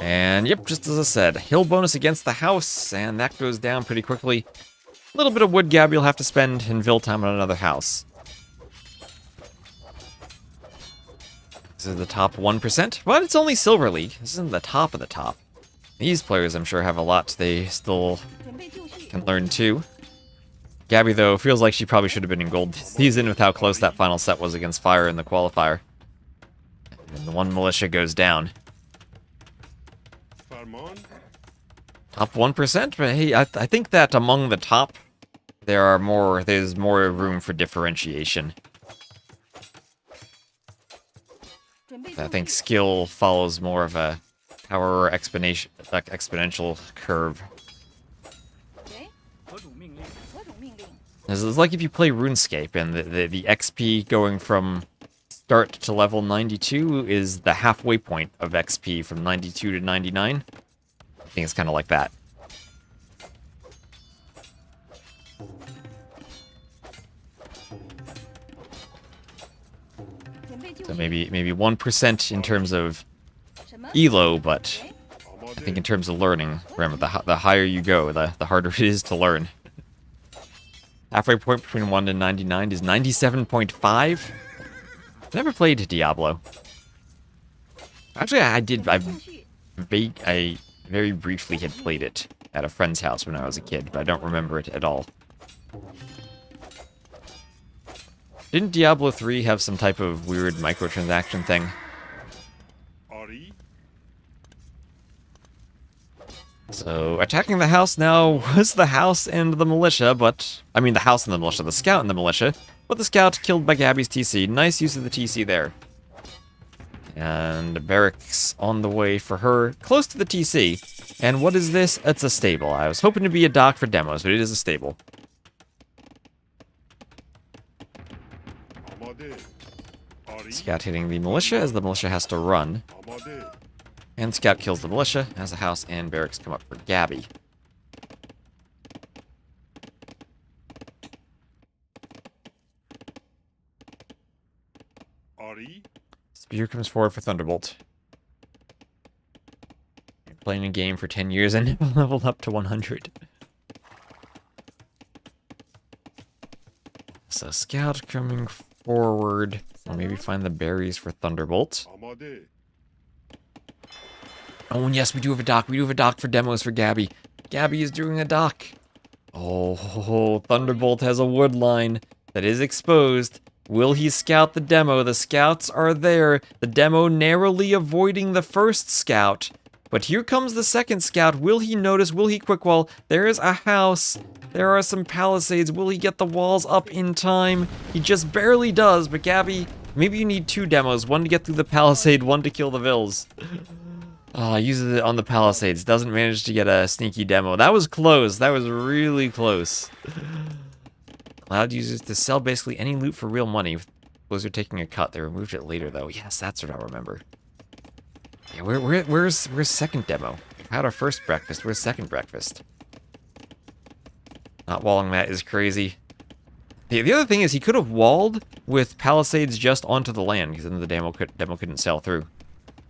And yep, just as I said, hill bonus against the house, and that goes down pretty quickly. A little bit of wood Gabi will have to spend in Vil time on another house. This is the top 1%, but it's only Silver League. This isn't the top of the top. These players, I'm sure, have a lot they still can learn too. Gabi, though, feels like she probably should have been in gold this season with how close that final set was against Fire in the qualifier. And the one militia goes down. Top 1%, but hey, I think that among the top, there's more room for differentiation. I think skill follows more of a power or exponential curve. It's like if you play RuneScape and the XP going from start to level 92 is the halfway point of XP from 92 to 99. I think it's kind of like that. So maybe 1% in terms of elo, but I think in terms of learning, remember, the higher you go, the harder it is to learn. Halfway point between 1 and 99 is 97.5. Never played Diablo. Actually, I very briefly had played it at a friend's house when I was a kid, but I don't remember it at all. Didn't Diablo 3 have some type of weird microtransaction thing? So, attacking the house now was the house and the militia, but... I mean, the house and the militia, the scout and the militia. But the scout killed by Gabi's TC. Nice use of the TC there. And barracks on the way for her, close to the TC. And what is this? It's a stable. I was hoping to be a dock for demos, but it is a stable. Scout hitting the militia as the militia has to run. And Scout kills the militia as the house and barracks come up for Gabi. Spear comes forward for Thunderbolt. You're playing a game for 10 years and leveled up to 100. So Scout coming forward. Or maybe find the berries for Thunderbolt. Oh, and yes, we do have a dock. We do have a dock for demos for Gabi. Gabi is doing a dock. Oh, Thunderbolt has a wood line that is exposed. Will he scout the demo? The scouts are there. The demo narrowly avoiding the first scout. But here comes the second scout. Will he notice? Will he quick wall? There is a house. There are some palisades. Will he get the walls up in time? He just barely does, but Gabi, maybe you need 2 demos. One to get through the palisade, one to kill the vills. Uses it on the palisades. Doesn't manage to get a sneaky demo. That was close. That was really close. Allowed users to sell basically any loot for real money. Blizzard taking a cut. They removed it later, though. Yes, that's what I remember. Yeah, where's second demo? We've had our first breakfast. Where's second breakfast? Not walling that is crazy. The other thing is he could have walled with palisades just onto the land, because then the demo couldn't sail through.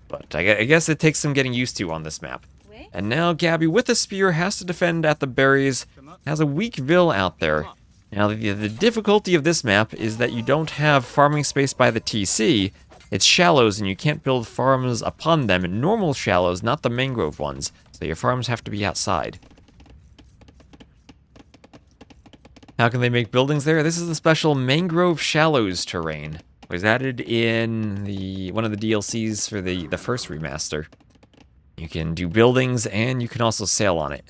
But I guess it takes some getting used to on this map. And now Gabi, with a spear, has to defend at the berries. Has a weak Vil out there. Now, the difficulty of this map is that you don't have farming space by the TC. It's shallows, and you can't build farms upon them in normal shallows, not the mangrove ones. So your farms have to be outside. How can they make buildings there? This is a special mangrove shallows terrain. It was added in one of the DLCs for the first remaster. You can do buildings, and you can also sail on it.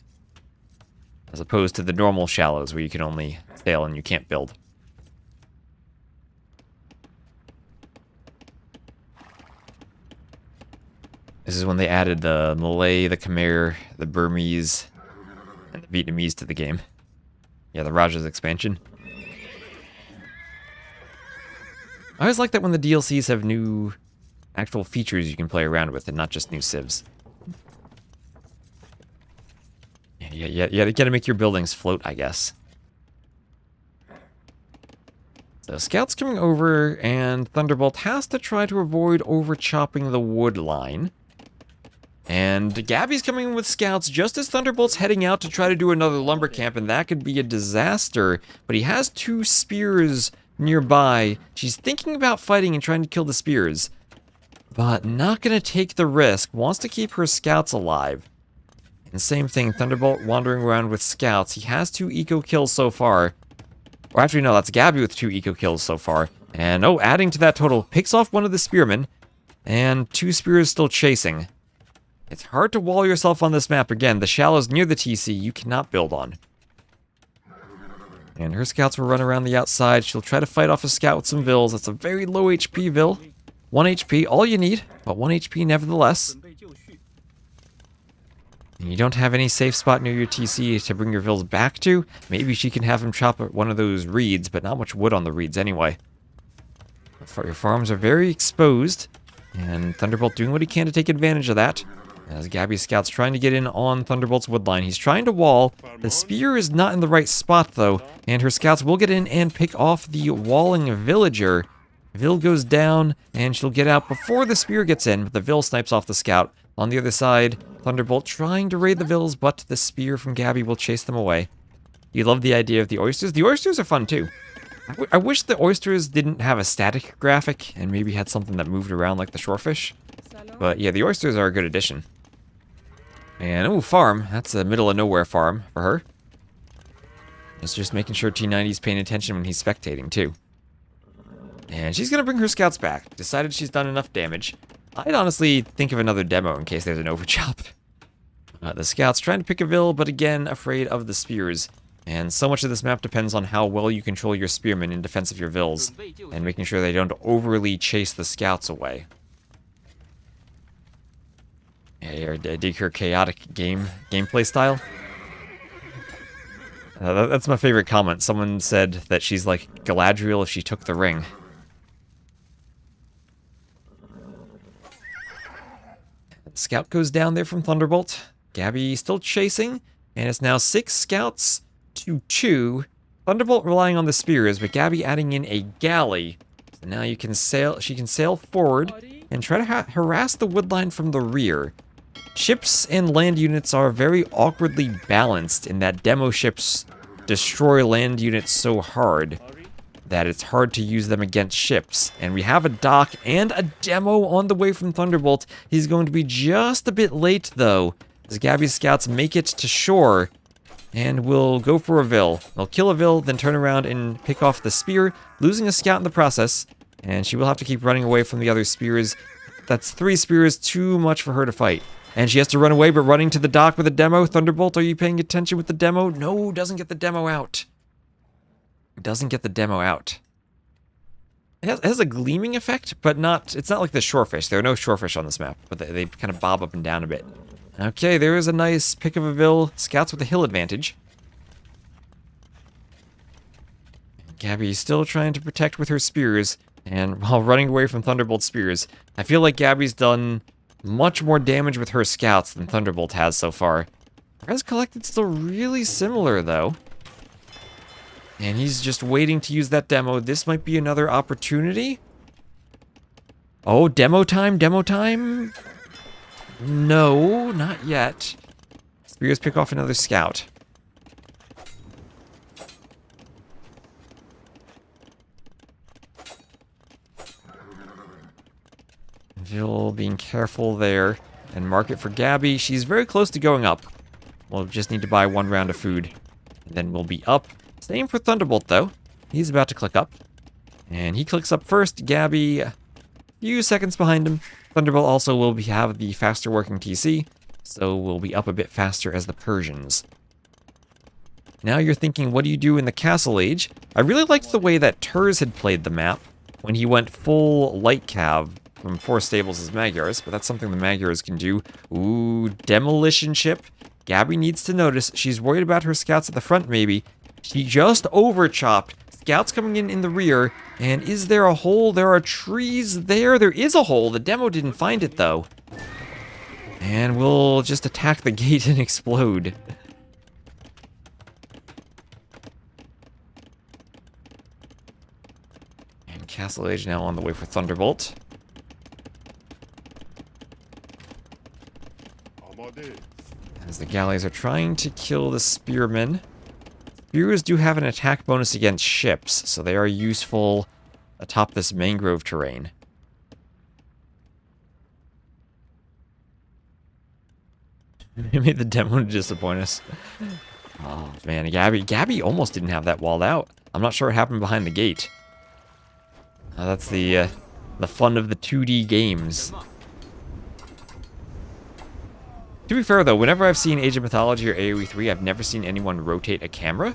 As opposed to the normal shallows, where you can only sail and you can't build. This is when they added the Malay, the Khmer, the Burmese, and the Vietnamese to the game. Yeah, the Raja's expansion. I always like that when the DLCs have new actual features you can play around with and not just new civs. Yeah, you gotta make your buildings float, I guess. So Scout's coming over, and Thunderbolt has to try to avoid over-chopping the wood line. And Gabi's coming in with Scouts just as Thunderbolt's heading out to try to do another lumber camp, and that could be a disaster. But he has 2 spears nearby. She's thinking about fighting and trying to kill the spears, but not gonna take the risk. Wants to keep her Scouts alive. And same thing, Thunderbolt wandering around with Scouts. He has 2 eco kills so far. Or actually, no, that's Gabi with 2 eco kills so far. And, oh, adding to that total, picks off one of the spearmen. And 2 spears still chasing. It's hard to wall yourself on this map. Again, the shallows near the TC you cannot build on. And her Scouts will run around the outside. She'll try to fight off a Scout with some Vils. That's a very low HP Vil. 1 HP, all you need, but 1 HP nevertheless. And you don't have any safe spot near your TC to bring your Vils back to. Maybe she can have him chop one of those reeds, but not much wood on the reeds anyway. Your farms are very exposed, and Thunderbolt doing what he can to take advantage of that. As Gabi's Scout's trying to get in on Thunderbolt's woodline. He's trying to wall. The spear is not in the right spot, though, and her Scouts will get in and pick off the walling villager. Vil goes down, and she'll get out before the spear gets in, but the Vil snipes off the Scout. On the other side, Thunderbolt trying to raid the Vils, but the spear from Gabi will chase them away. You love the idea of the oysters. The oysters are fun, too. I wish the oysters didn't have a static graphic, and maybe had something that moved around like the shorefish. But yeah, the oysters are a good addition. And, oh, farm. That's a middle-of-nowhere farm for her. It's just making sure T90's paying attention when he's spectating, too. And she's going to bring her Scouts back. Decided she's done enough damage. I'd honestly think of another demo in case there's an overchop. The Scouts trying to pick a Vil, but again, afraid of the spears. And so much of this map depends on how well you control your spearmen in defense of your Vils, and making sure they don't overly chase the Scouts away. Yeah, I dig her chaotic gameplay style. That's my favorite comment. Someone said that she's like Galadriel if she took the ring. Scout goes down there from Thunderbolt. Gabi still chasing, and it's now 6 Scouts to 2. Thunderbolt relying on the spears, but Gabi adding in a galley. So now you can sail. She can sail forward and try to harass the woodline from the rear. Ships and land units are very awkwardly balanced in that demo ships destroy land units so hard that it's hard to use them against ships. And we have a dock and a demo on the way from Thunderbolt. He's going to be just a bit late, though, as Gabi's Scouts make it to shore and will go for a Vil. They'll kill a Vil, then turn around and pick off the spear, losing a Scout in the process, and she will have to keep running away from the other spears. That's 3 spears, too much for her to fight. And she has to run away, but running to the dock with a demo. Thunderbolt, are you paying attention with the demo? No, doesn't get the demo out. Doesn't get the demo out. It has a gleaming effect, but not. It's not like the shorefish. There are no shorefish on this map, but they kind of bob up and down a bit. Okay, there is a nice pick of a Vil. Scouts with a hill advantage. Gabi is still trying to protect with her spears, and while running away from Thunderbolt's spears. I feel like Gabi's done much more damage with her Scouts than Thunderbolt has so far. Res collected still really similar, though. And he's just waiting to use that demo. This might be another opportunity. Oh, demo time, demo time. No, not yet. Spears pick off another scout. Jill being careful there. And mark it for Gabi. She's very close to going up. We'll just need to buy 1 round of food. And then we'll be up. Same for Thunderbolt, though. He's about to click up. And he clicks up first. Gabi, a few seconds behind him. Thunderbolt also will have the faster working TC. So we'll be up a bit faster as the Persians. Now you're thinking, what do you do in the Castle Age? I really liked the way that Turs had played the map when he went full light cav from 4 stables as Magyars, but that's something the Magyars can do. Ooh, demolition ship. Gabi needs to notice. She's worried about her scouts at the front, maybe. She just overchopped. Scouts coming in the rear. And is there a hole? There are trees there. There is a hole. The demo didn't find it, though. And we'll just attack the gate and explode. And Castle Age now on the way for Thunderbolt. As the galleys are trying to kill the spearmen. Spears do have an attack bonus against ships, so they are useful atop this mangrove terrain. It made the demo disappoint us. Oh man, Gabi almost didn't have that walled out. I'm not sure what happened behind the gate. That's the fun of the 2D games. To be fair, though, whenever I've seen Age of Mythology or AoE 3, I've never seen anyone rotate a camera.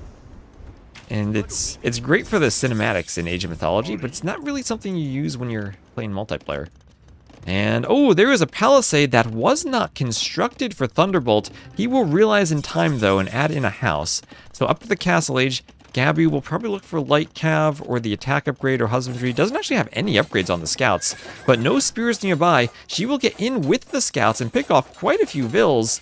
And it's great for the cinematics in Age of Mythology, but it's not really something you use when you're playing multiplayer. And, oh, there is a palisade that was not constructed for Thunderbolt. He will realize in time, though, and add in a house. So up to the Castle Age, Gabi will probably look for light cav or the attack upgrade or husbandry. Doesn't actually have any upgrades on the scouts, but no spears nearby. She will get in with the scouts and pick off quite a few vills.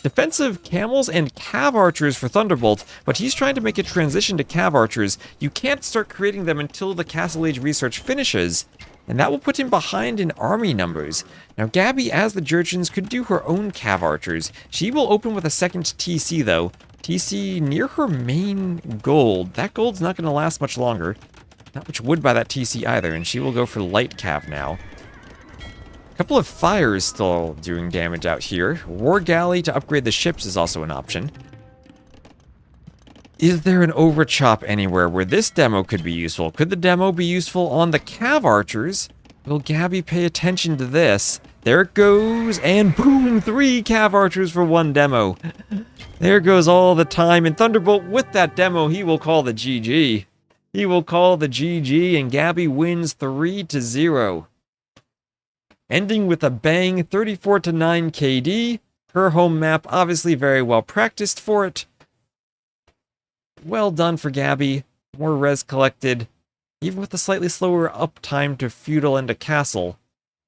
Defensive camels and cav archers for Thunderbolt, but he's trying to make a transition to cav archers. You can't start creating them until the Castle Age research finishes, and that will put him behind in army numbers. Now Gabi, as the Jurchens, could do her own cav archers. She will open with a second TC, though. TC near her main gold. That gold's not going to last much longer. Not much wood by that TC either, and she will go for light cav now. A couple of fires still doing damage out here. War galley to upgrade the ships is also an option. Is there an overchop anywhere where this demo could be useful? Could the demo be useful on the cav archers? Will Gabi pay attention to this? There it goes, and boom, 3 cav archers for 1 demo. There goes all the time, and Thunderbolt, with that demo, he will call the GG. He will call the GG, and Gabi wins 3-0. Ending with a bang, 34-9 KD. Her home map, obviously very well practiced for it. Well done for Gabi. More res collected. Even with the slightly slower uptime to feudal and to castle.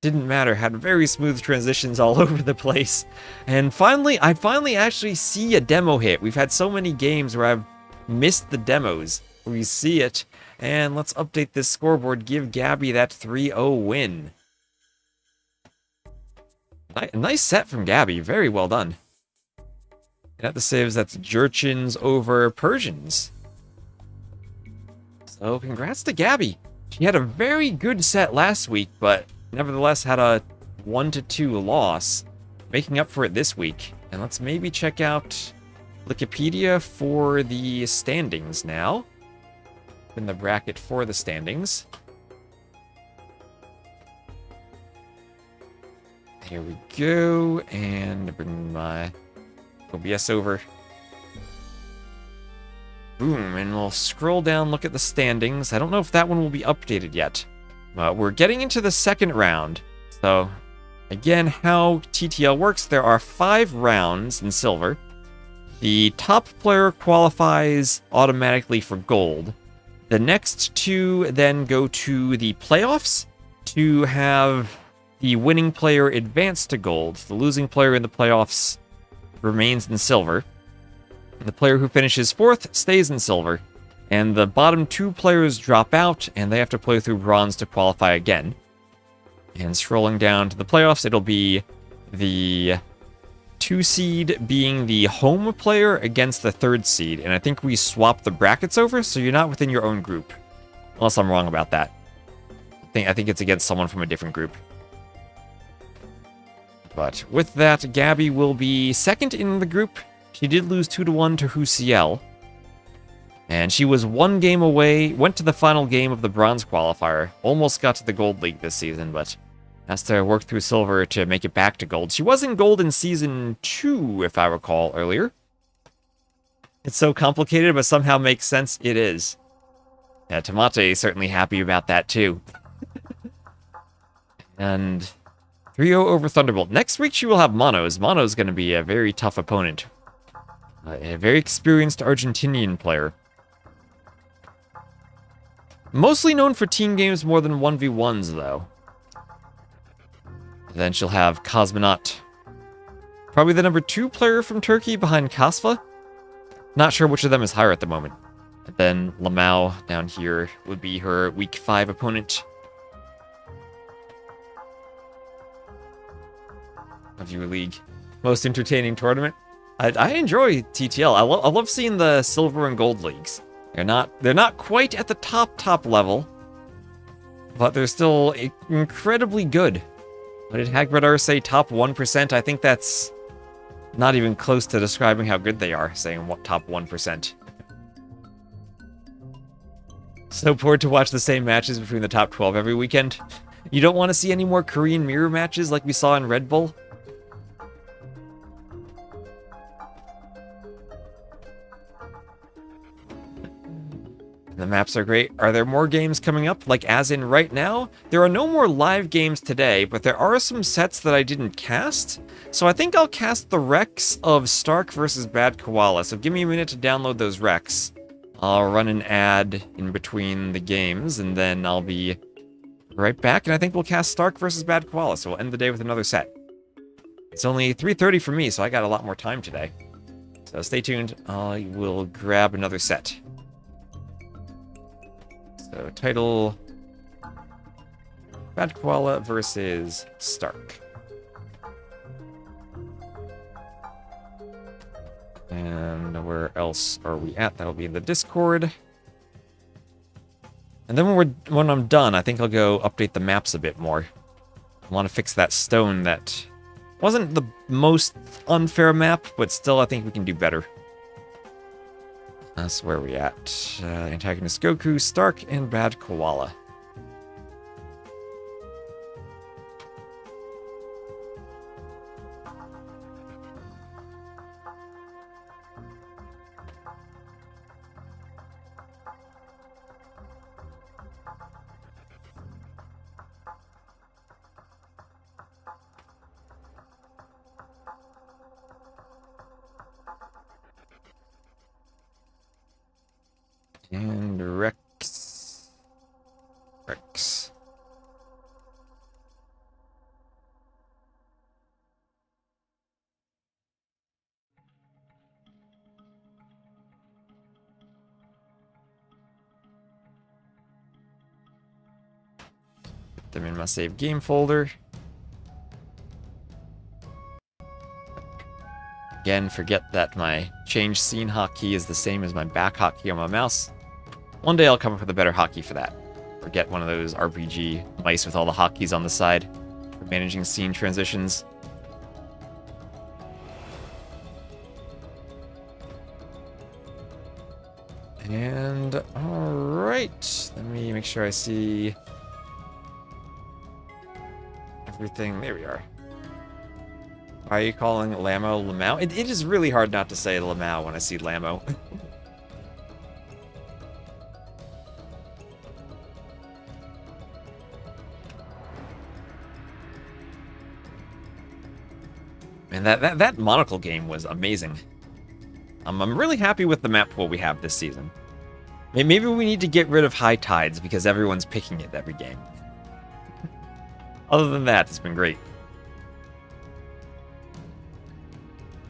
Didn't matter, had very smooth transitions all over the place. And finally, I actually see a demo hit. We've had so many games where I've missed the demos. We see it. And let's update this scoreboard, give Gabi that 3-0 win. Nice set from Gabi, very well done. And at the saves, that's Jurchens over Persians. So congrats to Gabi. She had a very good set last week, but nevertheless had a 1-2 loss, making up for it this week. And let's maybe check out Wikipedia for the standings now. In the bracket for the standings. Here we go, and bring my OBS over. Boom, and we'll scroll down, look at the standings. I don't know if that one will be updated yet. We're getting into the second round. So, again, how TTL works, there are 5 rounds in silver. The top player qualifies automatically for gold. The next 2 then go to the playoffs to have the winning player advance to gold. The losing player in the playoffs remains in silver. And the player who finishes 4th stays in silver. And the bottom 2 players drop out, and they have to play through bronze to qualify again. And scrolling down to the playoffs, it'll be the 2 seed being the home player against the 3rd seed. And I think we swap the brackets over, so you're not within your own group. Unless I'm wrong about that. I think it's against someone from a different group. But with that, Gabi will be 2nd in the group. She did lose 2-1 to Husiel. And she was 1 game away, went to the final game of the bronze qualifier. Almost got to the gold league this season, but has to work through silver to make it back to gold. She was in gold in season 2, if I recall earlier. It's so complicated, but somehow makes sense. It is. Yeah, Tomate is certainly happy about that too. And 3-0 over Thunderbolt. Next week she will have Monos. Mono's going to be a very tough opponent. A very experienced Argentinian player. Mostly known for team games more than 1v1s, though. Then she'll have Cosmonaut. Probably the number 2 player from Turkey behind Kasva. Not sure which of them is higher at the moment. And then Lamau down here would be her week 5 opponent. Of your league. Most entertaining tournament. I enjoy TTL. I love seeing the silver and gold leagues. They're not quite at the top level, but they're still incredibly good. What did Hagbardar say? Top 1%? I think that's not even close to describing how good they are, saying what top 1%. So bored to watch the same matches between the top 12 every weekend. You don't want to see any more Korean mirror matches like we saw in Red Bull? The maps are great. Are there more games coming up? Like as in right now? There are no more live games today, but there are some sets that I didn't cast. So I think I'll cast the Recs of Stark versus Bad Koala. So give me a minute to download those Recs. I'll run an ad in between the games, and then I'll be right back. And I think we'll cast Stark versus Bad Koala, so we'll end the day with another set. It's only 3:30 for me, so I got a lot more time today. So stay tuned. I will grab another set. So, title, Bad Koala versus Stark. And where else are we at? That'll be in the Discord. And then when I'm done, I think I'll go update the maps a bit more. I want to fix that stone that wasn't the most unfair map, but still I think we can do better. That's where we at. AntagonisT GoKu, Stark, and Bad Koala. And Rex. Put them in my save game folder. Again, forget that my change scene hotkey is the same as my back hotkey on my mouse. One day I'll come up with a better hotkey for that. Or get one of those RPG mice with all the hotkeys on the side for managing scene transitions. And alright, let me make sure I see everything. There we are. Why are you calling Lamo Lamau? It is really hard not to say Lamau when I see Lamo. And that monocle game was amazing. I'm really happy with the map pool we have this season. Maybe we need to get rid of High Tides because everyone's picking it every game. Other than that, it's been great.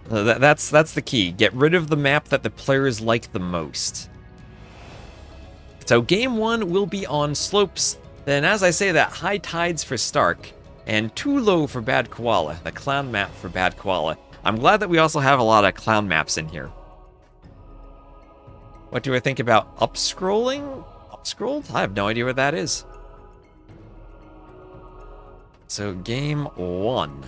That's the key. Get rid of the map that the players like the most. So game 1 will be on slopes. Then as I say that, high tides for st4rk and too low for Bad Koala, the clown map for Bad Koala. I'm glad that we also have a lot of clown maps in here. What do I think about up-scrolling? Up-scrolled? I have no idea what that is. So game 1.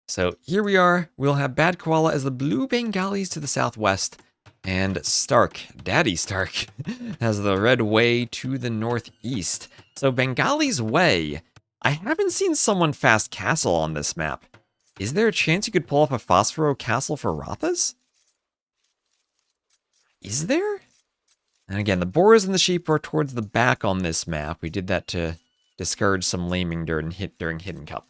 So here we are. We'll have Bad Koala as the blue Bengalis to the southwest, and st4rk, Daddy st4rk, as the red way to the northeast. So Bengali's way. I haven't seen someone fast castle on this map. Is there a chance you could pull off a Phosphoro castle for Rathas? Is there? And again, the boars and the sheep are towards the back on this map. We did that to discourage some laming during Hidden Cup.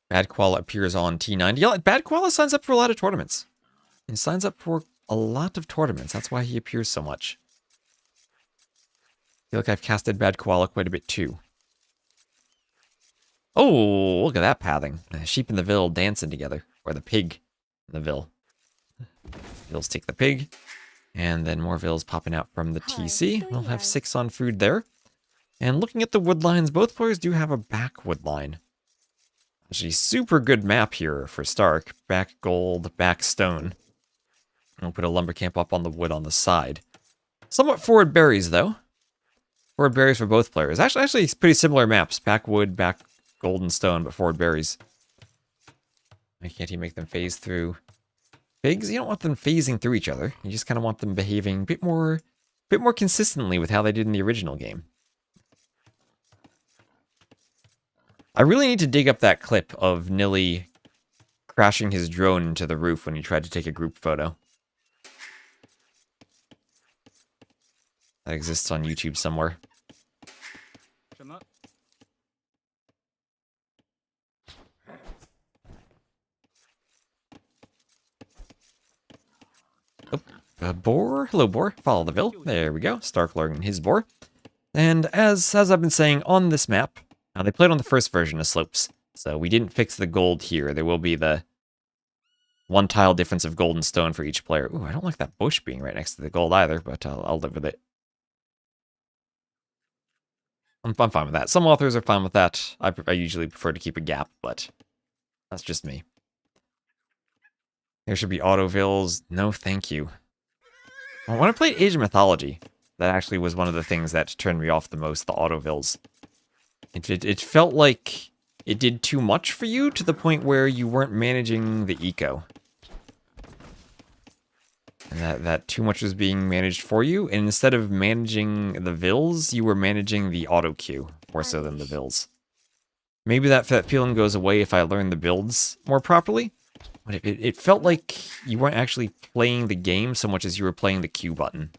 Bad Koala appears on T90. Yeah, Bad Koala signs up for a lot of tournaments. He signs up for a lot of tournaments. That's why he appears so much. I feel like I've casted Bad Koala quite a bit too. Oh, look at that pathing. The sheep and the Vil dancing together. Or the pig and the Vil. Vils take the pig. And then more Vils popping out from the TC. We'll have 6 on food there. And looking at the wood lines, both players do have a back wood line. Actually, super good map here for st4rk. Back gold, back stone. We'll put a lumber camp up on the wood on the side. Somewhat forward berries, though. Forward berries for both players. Actually, it's pretty similar maps. Back wood, back gold and stone, but forward berries. Why can't he make them phase through pigs? You don't want them phasing through each other. You just kind of want them behaving a bit more consistently with how they did in the original game. I really need to dig up that clip of Nilly crashing his drone into the roof when he tried to take a group photo. That exists on YouTube somewhere. Oh, a boar. Hello, boar. Follow the Vil. There we go. st4rk learning his boar. And as I've been saying on this map, now, they played on the first version of slopes, so we didn't fix the gold here. There will be the 1 tile difference of gold and stone for each player. Ooh, I don't like that bush being right next to the gold either, but I'll live with it. I'm fine with that. Some authors are fine with that. I usually prefer to keep a gap, but that's just me. There should be auto-Vils. No, thank you. Well, when I played Age of Mythology, that actually was one of the things that turned me off the most, the auto-Vils. It felt like it did too much for you to the point where you weren't managing the eco. And that too much was being managed for you. And instead of managing the Vils, you were managing the auto queue more so than the Vils. Maybe that feeling goes away if I learn the builds more properly. But it felt like you weren't actually playing the game so much as you were playing the Q button.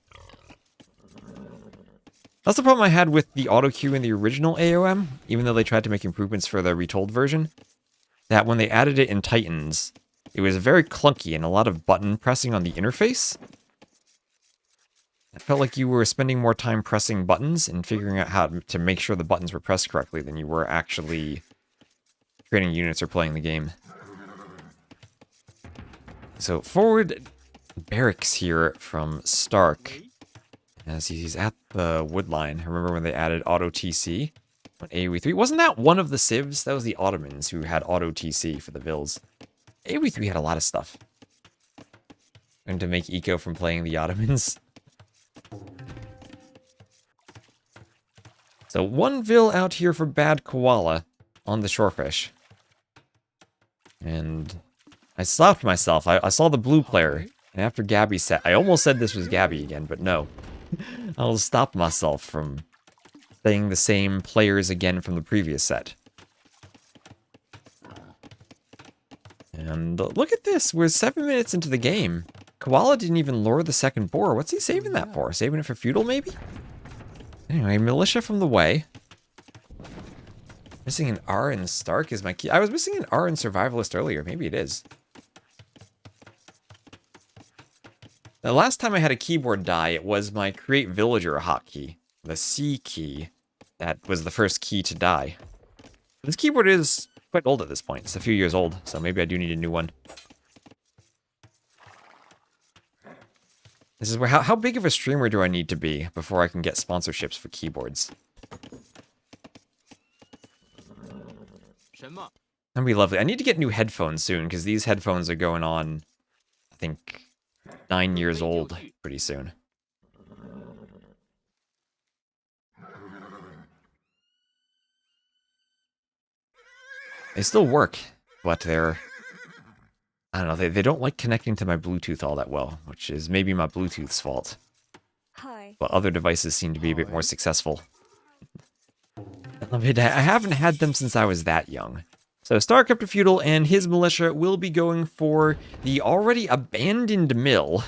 That's the problem I had with the auto queue in the original AOM, even though they tried to make improvements for the retold version. That when they added it in Titans, it was very clunky and a lot of button pressing on the interface. It felt like you were spending more time pressing buttons and figuring out how to make sure the buttons were pressed correctly than you were actually creating units or playing the game. So forward barracks here from st4rk. As he's at the wood line. I remember when they added auto TC on AoE3. Wasn't that one of the civs? That was the Ottomans who had auto TC for the Vils. AoE3 had a lot of stuff. And to make eco from playing the Ottomans. So 1 Vil out here for Bad Koala on the shorefish. And I stopped myself. I saw the blue player. And after Gabi said, I almost said this was Gabi again, but no. I'll stop myself from saying the same players again from the previous set. And look at this. We're 7 minutes into the game. Koala didn't even lure the second boar. What's he saving that for? Saving it for feudal, maybe? Anyway, militia from the way. Missing an R in st4rk is my key. I was missing an R in Survivalist earlier. Maybe it is. The last time I had a keyboard die, it was my Create Villager hotkey. The C key. That was the first key to die. This keyboard is quite old at this point. It's a few years old, so maybe I do need a new one. This is where, how big of a streamer do I need to be before I can get sponsorships for keyboards? That'd be lovely. I need to get new headphones soon, because these headphones are going on, I think, 9 years old pretty soon. They still work, but they're... I don't know, they don't like connecting to my Bluetooth all that well, which is maybe my Bluetooth's fault. Hi. But other devices seem to be a bit more successful. I haven't had them since I was that young. So st4rk up to feudal, and his militia will be going for the already abandoned mill,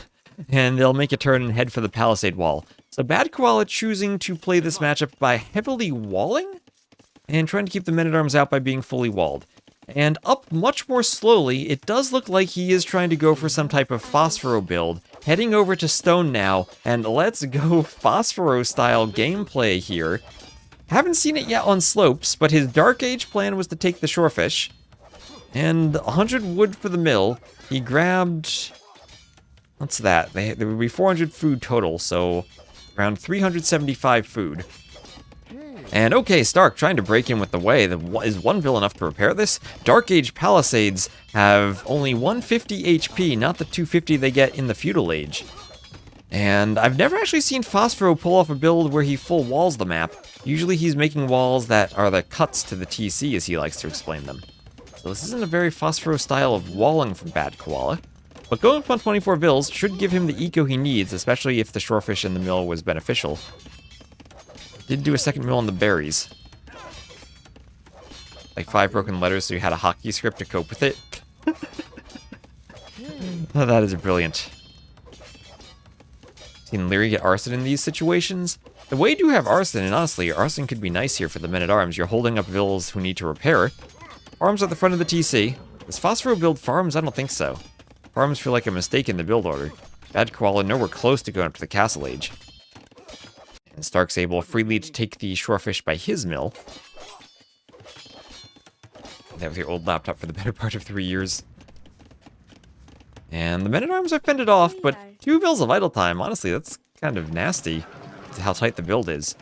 and they'll make a turn and head for the palisade wall. So Bad Koala choosing to play this matchup by heavily walling, and trying to keep the men-at-arms out by being fully walled. And up much more slowly, it does look like he is trying to go for some type of Phosphoro build. Heading over to stone now, and let's go Phosphoro-style gameplay here. Haven't seen it yet on slopes, but his Dark Age plan was to take the shorefish. And 100 wood for the mill. He grabbed... What's that? There would be 400 food total, so around 375 food. And okay, st4rk trying to break in with the way. Is one vill enough to repair this? Dark Age Palisades have only 150 HP, not the 250 they get in the Feudal Age. And I've never actually seen Phosphoro pull off a build where he full walls the map. Usually he's making walls that are the cuts to the TC, as he likes to explain them. So this isn't a very Phosphoro style of walling from Bad Koala. But going up on 24 vills should give him the eco he needs, especially if the shorefish in the mill was beneficial. Did do a second mill on the berries. Like 5 broken letters, so you had a hockey script to cope with it. Oh, that is brilliant. Seen m0re get arson in these situations? The way you do have arson, and honestly, arson could be nice here for the men-at-arms. You're holding up vills who need to repair. Farms at the front of the TC. Does Phosphoro build farms? I don't think so. Farms feel like a mistake in the build order. Bad Koala nowhere close to going up to the Castle Age. And st4rk's able freely to take the shorefish by his mill. That was your old laptop for the better part of 3 years. And the men-at-arms are fended off, but 2 vills of idle time. Honestly, that's kind of nasty to how tight the build is.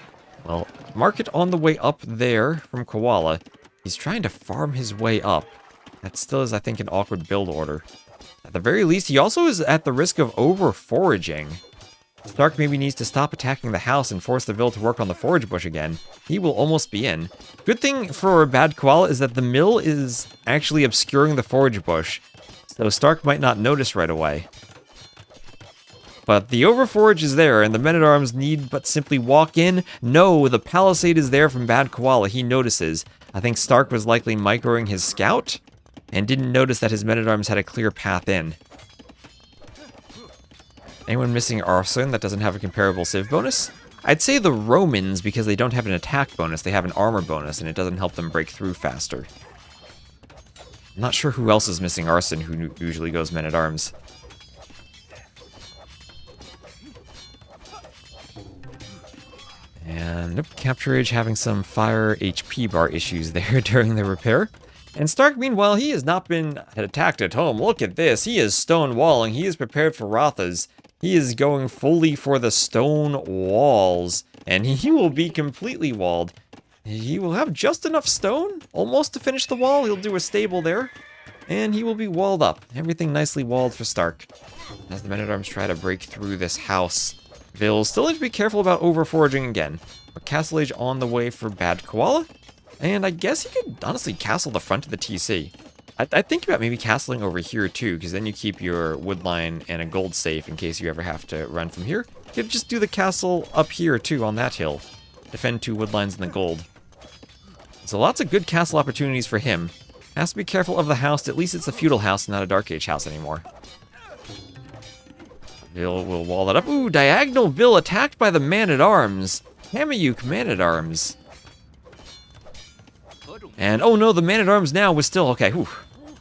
Well, market on the way up there from Koala. He's trying to farm his way up. That still is, I think, an awkward build order. At the very least, he also is at the risk of over-foraging. st4rk maybe needs to stop attacking the house and force the vill to work on the forage bush again. He will almost be in. Good thing for Bad Koala is that the mill is actually obscuring the forage bush, so st4rk might not notice right away. But the overforage is there, and the men-at-arms need but simply walk in. No, the palisade is there from Bad Koala. He notices. I think st4rk was likely microing his scout, and didn't notice that his men-at-arms had a clear path in. Anyone missing arson that doesn't have a comparable civ bonus? I'd say the Romans, because they don't have an attack bonus, they have an armor bonus, and it doesn't help them break through faster. I'm not sure who else is missing arson who usually goes men-at-arms. And nope, Capture Age having some fire HP bar issues there during the repair. And st4rk, meanwhile, he has not been attacked at home. Look at this. He is stone walling. He is prepared for Rathas. He is going fully for the stone walls. And he will be completely walled. He will have just enough stone, almost to finish the wall. He'll do a stable there. And he will be walled up. Everything nicely walled for st4rk. As the men-at-arms try to break through this house. Vills still need to be careful about over-foraging again. But Castle Age on the way for Bad Koala. And I guess he could honestly castle the front of the TC. I'd think about maybe castling over here too, because then you keep your wood line and a gold safe in case you ever have to run from here. You could just do the castle up here too on that hill. Defend 2 wood lines and the gold. So lots of good castle opportunities for him. Has to be careful of the house. At least it's a feudal house, not a Dark Age house anymore. Vill will wall that up. Ooh, diagonal Vill attacked by the man-at-arms. Hamayuk man-at-arms. And oh no, the man-at-arms now was still okay. Whew.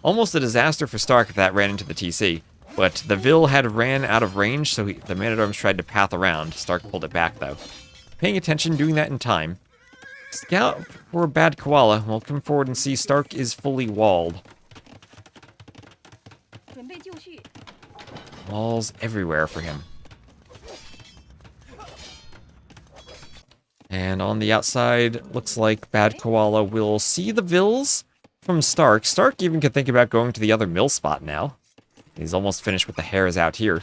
Almost a disaster for st4rk if that ran into the TC. But the Vill had ran out of range, so the man-at-arms tried to path around. st4rk pulled it back though. Paying attention, doing that in time. Scout for Bad Koala. We'll come forward and see Stark is fully walled. 准备就绪， Walls everywhere for him. And on the outside, looks like Bad Koala will see the vills from Stark. Stark even could think about going to the other mill spot now. He's almost finished with the hares out here.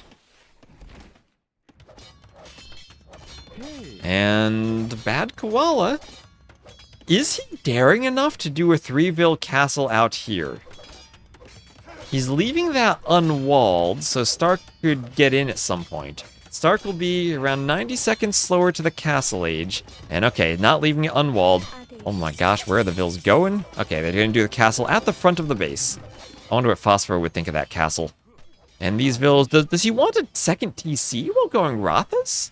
And Bad Koala, is he daring enough to do a 3-vill castle out here? He's leaving that unwalled, so Stark could get in at some point. Stark will be around 90 seconds slower to the castle age. And okay, not leaving it unwalled. Oh my gosh, where are the vills going? Okay, they're going to do the castle at the front of the base. I wonder what Phosphor would think of that castle. And these vills, does he want a second TC while going Rothas?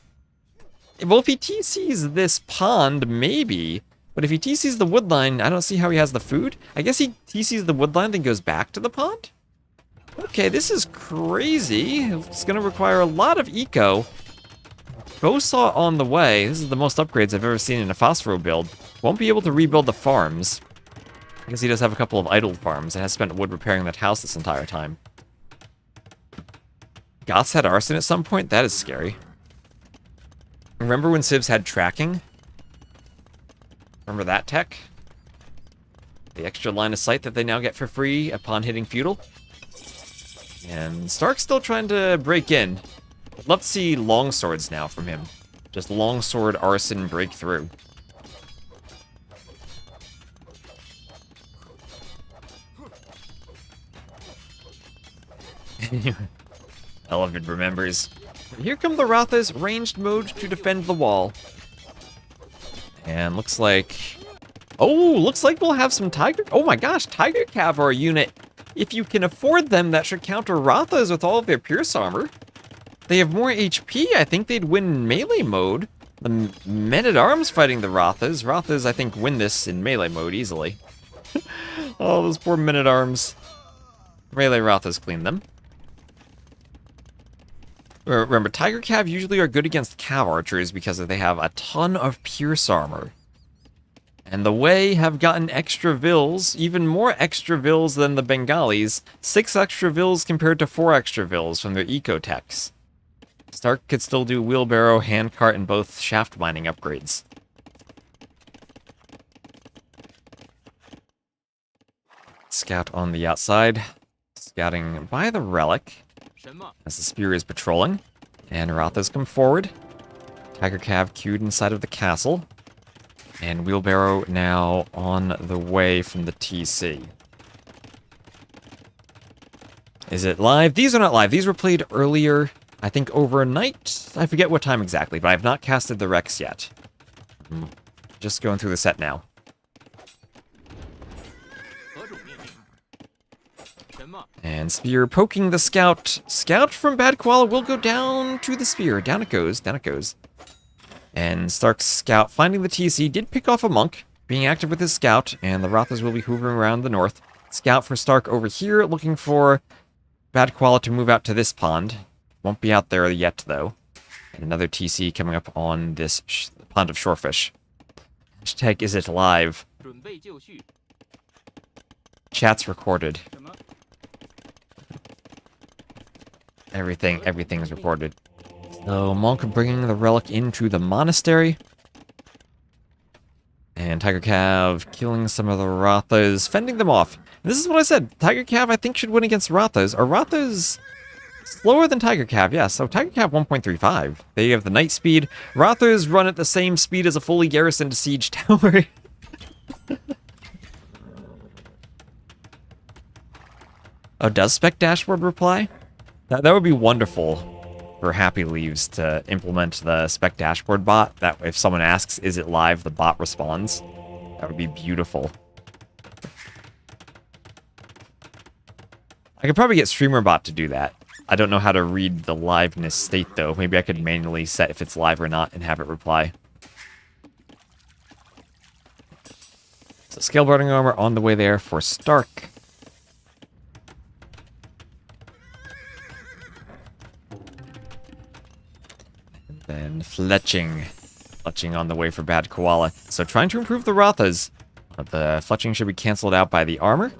Well, if he TCs this pond, maybe. But if he TCs the woodline, I don't see how he has the food. I guess he TCs the woodline, then goes back to the pond? Okay, this is crazy. It's going to require a lot of eco. Bowsaw on the way. This is the most upgrades I've ever seen in a Phosphoro build. Won't be able to rebuild the farms. I guess he does have a couple of idle farms and has spent wood repairing that house this entire time. Goths had arson at some point? That is scary. Remember when civs had tracking? Remember that tech? The extra line of sight that they now get for free upon hitting feudal? And Stark's still trying to break in. I'd love to see longswords now from him. Just longsword arson breakthrough. Elephant remembers. Here come the Rothas, ranged mode to defend the wall. And looks like... Oh, looks like we'll have some Tiger... Oh my gosh, Tiger Cavalry unit. If you can afford them, that should counter Rothas with all of their Pierce armor. They have more HP, I think they'd win melee mode. The men-at-arms fighting the Rothas. Rothas, I think, win this in melee mode easily. Oh, those poor men-at-arms. Melee Rothas clean them. Remember, Tiger Cav usually are good against Cav archers because they have a ton of Pierce armor. And the Wei have gotten extra vills, even more extra vills than the Bengalis. 6 extra vills compared to 4 extra vills from their eco-techs. Stark could still do wheelbarrow, handcart, and both shaft mining upgrades. Scout on the outside. Scouting by the relic. As the spear is patrolling. And Rothas come forward. Tiger Cav queued inside of the castle. And wheelbarrow now on the way from the TC. Is it live? These are not live. These were played earlier, I think overnight. I forget what time exactly, but I have not casted the Rex yet. I'm just going through the set now. And spear poking the scout. Scout from Bad Koala will go down to the spear. Down it goes. Down it goes. And Stark's scout finding the TC did pick off a monk, being active with his scout, and the Rothas will be hoovering around the north. Scout for Stark over here, looking for Bad Koala to move out to this pond. Won't be out there yet, though. And another TC coming up on this pond of shorefish. Hashtag is it live? Chat's recorded. Everything's recorded. So Monk bringing the relic into the monastery. And Tiger Cav killing some of the Rothas, fending them off. And this is what I said. Tiger Cav, I think, should win against Rothas. Are Rothas slower than Tiger Cav? Yeah, so Tiger Cav 1.35. They have the night speed. Rothas run at the same speed as a fully garrisoned siege tower. Oh, does Spec Dashboard reply? That would be wonderful for Happy Leaves to implement the Spec Dashboard bot. That if someone asks, is it live, the bot responds. That would be beautiful. I could probably get StreamerBot to do that. I don't know how to read the liveness state, though. Maybe I could manually set if it's live or not and have it reply. So Scaleboarding armor on the way there for Stark. Then fletching. Fletching on the way for bad Koala. So trying to improve the Rathas. But the fletching should be cancelled out by the armor.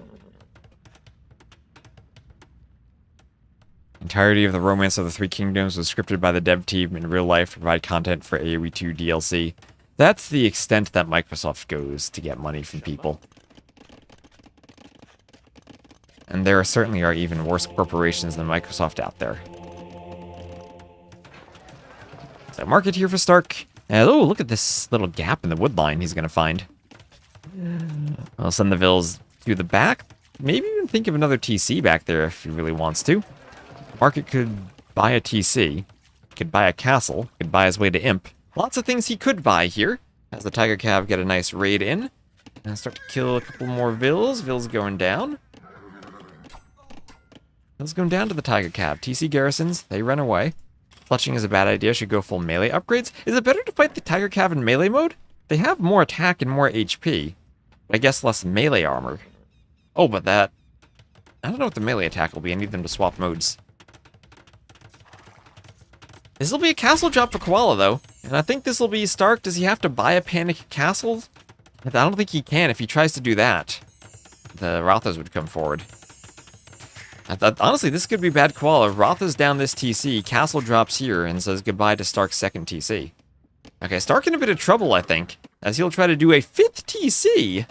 Entirety of the Romance of the Three Kingdoms was scripted by the dev team in real life to provide content for AoE 2 DLC. That's the extent that Microsoft goes to get money from people. And there certainly are even worse corporations than Microsoft out there. So market here for Stark. And, oh, look at this little gap in the wood line he's going to find. I'll send the Vills to the back. Maybe even think of another TC back there if he really wants to. Market could buy a TC. Could buy a castle. Could buy his way to Imp. Lots of things he could buy here. As the Tiger Cav get a nice raid in. And start to kill a couple more Vills. Vills going down. Vills going down to the Tiger Cav. TC garrisons. They run away. Fletching is a bad idea. Should go full melee upgrades. Is it better to fight the Tiger Cav in melee mode? They have more attack and more HP. I guess less melee armor. Oh, but that... I don't know what the melee attack will be. I need them to swap modes. This will be a castle drop for Koala, though. And I think this will be Stark. Does he have to buy a panic castle? I don't think he can if he tries to do that. The Rathas would come forward. Honestly, this could be bad Koala. Rathas down this TC, castle drops here, and says goodbye to Stark's second TC. Okay, Stark in a bit of trouble, I think, as he'll try to do a 5th TC.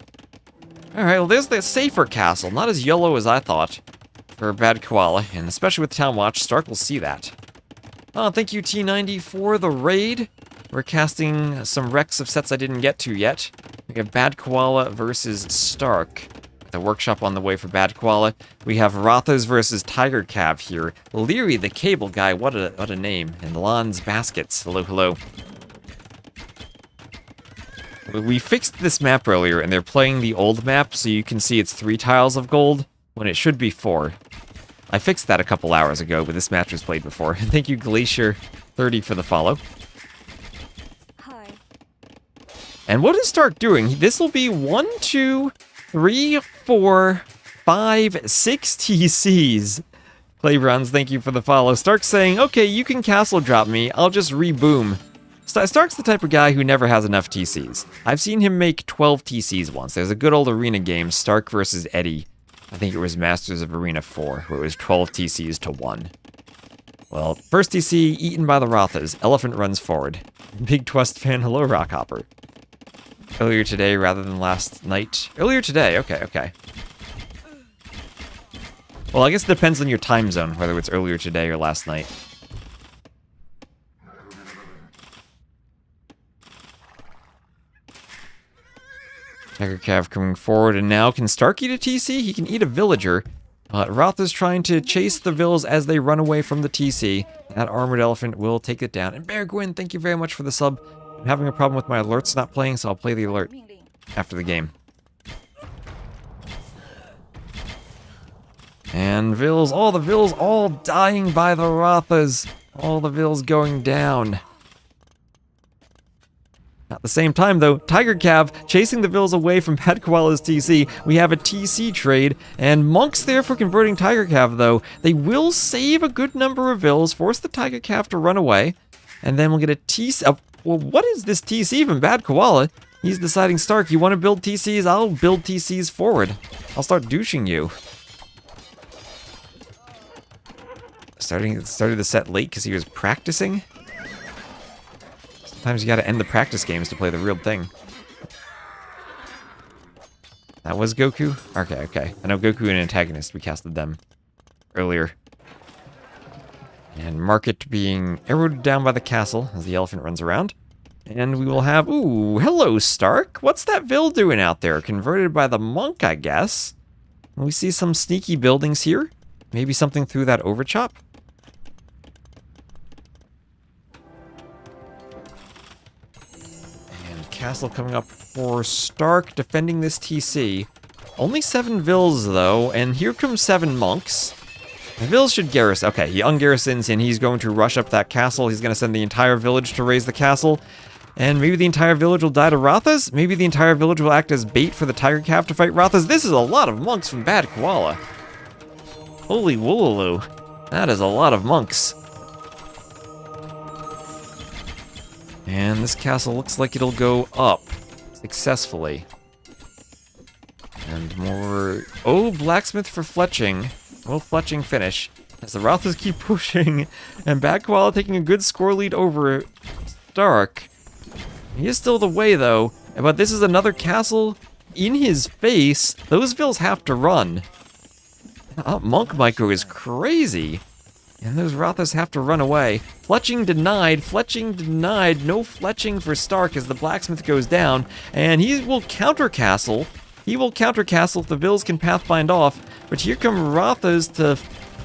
Alright, well, there's the safer castle. Not as yellow as I thought for bad Koala, and especially with Town Watch, Stark will see that. Oh, thank you, T90, for the raid. We're casting some wrecks of sets I didn't get to yet. We have bad Koala versus Stark. The workshop on the way for bad Koala. We have Rathas versus Tiger Cav here. Leary the cable guy, what a name. And Lon's baskets. Hello, hello. We fixed this map earlier, and they're playing the old map, so you can see it's 3 tiles of gold, when it should be 4. I fixed that a couple hours ago, but this match was played before. Thank you, Glacier30, for the follow. Hi. And what is Stark doing? This will be 1, 2, 3, 4, 5, 6 TCs. Claybruns, thank you for the follow. Stark's saying, okay, you can castle drop me, I'll just reboom. Stark's the type of guy who never has enough TCs. I've seen him make 12 TCs once. There's a good old arena game, Stark versus Eddie. I think it was Masters of Arena 4, where it was 12 TCs to 1. Well, first TC, eaten by the Rathas. Elephant runs forward. Big Twist fan, hello, Rockhopper. Earlier today rather than last night. Earlier today, okay. Well, I guess it depends on your time zone, whether it's earlier today or last night. Tiger Cav coming forward, and now can Stark eat a TC? He can eat a villager, but Roth is trying to chase the Vills as they run away from the TC. That armored elephant will take it down. And Bear Gwyn, thank you very much for the sub. I'm having a problem with my alerts not playing, so I'll play the alert after the game. And Vills, all the Vills all dying by the Rathas. All the Vills going down. At the same time, though, Tiger Cav chasing the Vills away from Bad Koala's TC. We have a TC trade, and Monks there for converting Tiger Cav, though. They will save a good number of Vills, force the Tiger Cav to run away, and then we'll get a TC. Well, what is this TC from Bad Koala? He's deciding, Stark, you want to build TCs? I'll build TCs forward. I'll start douching you. Started the set late because he was practicing. Sometimes you gotta end the practice games to play the real thing. That was GoKu? Okay. I know GoKu and AntagonisT, we casted them earlier. And Market being arrowed down by the castle as the elephant runs around. And we will have, ooh, hello Stark. What's that Vil doing out there? Converted by the monk, I guess. And we see some sneaky buildings here. Maybe something through that overchop. Castle coming up for Stark, defending this TC. Only 7 Vills, though, and here comes 7 monks. The Vills should garrison. Okay, he ungarrisons, and he's going to rush up that castle. He's going to send the entire village to raise the castle. And maybe the entire village will die to Rathas? Maybe the entire village will act as bait for the Tiger Cav to fight Rathas? This is a lot of monks from Bad Koala. Holy woolaloo. That is a lot of monks. And this castle looks like it'll go up successfully. And more... Oh, blacksmith for fletching. Will fletching finish? As the Rothas keep pushing, and Bad Koala taking a good score lead over St4rk. He is still the way, though. But this is another castle in his face. Those vills have to run. Monk Micro is crazy. And those Rothas have to run away. Fletching denied. Fletching denied. No fletching for St4rk as the blacksmith goes down. And he will counter castle. He will counter castle if the vills can pathfind off. But here come Rothas to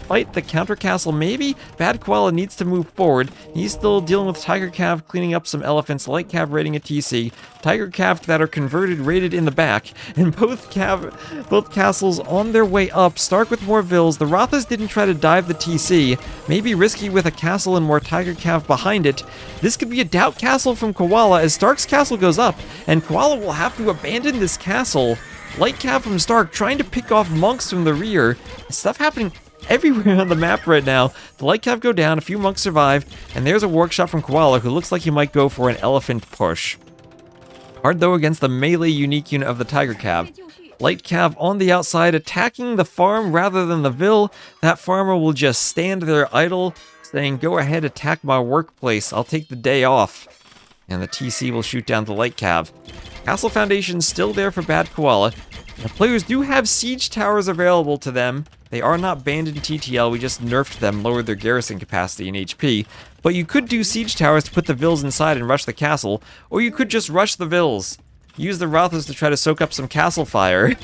fight the counter castle, maybe? Bad Koala needs to move forward. He's still dealing with Tiger Cav, cleaning up some elephants, Light Cav raiding a TC, Tiger Cav that are converted, raided in the back, and both castles on their way up. St4rk with more vills. The Rothas didn't try to dive the TC. Maybe risky with a castle and more Tiger Cav behind it. This could be a doubt castle from Koala as St4rk's castle goes up, and Koala will have to abandon this castle. Light Cav from St4rk trying to pick off monks from the rear. Stuff happening everywhere on the map right now. The Light Cav go down, a few monks survive, and there's a workshop from Koala who looks like he might go for an elephant push. Hard though against the melee unique unit of the Tiger Cav. Light Cav on the outside attacking the farm rather than the vill. That farmer will just stand there idle, saying, "Go ahead, attack my workplace. I'll take the day off." And the TC will shoot down the Light Cav. Castle Foundation still there for Bad Koala. The players do have siege towers available to them. They are not banned in TTL, we just nerfed them, lowered their garrison capacity and HP. But you could do siege towers to put the vills inside and rush the castle, or you could just rush the vills. Use the Rothas to try to soak up some castle fire,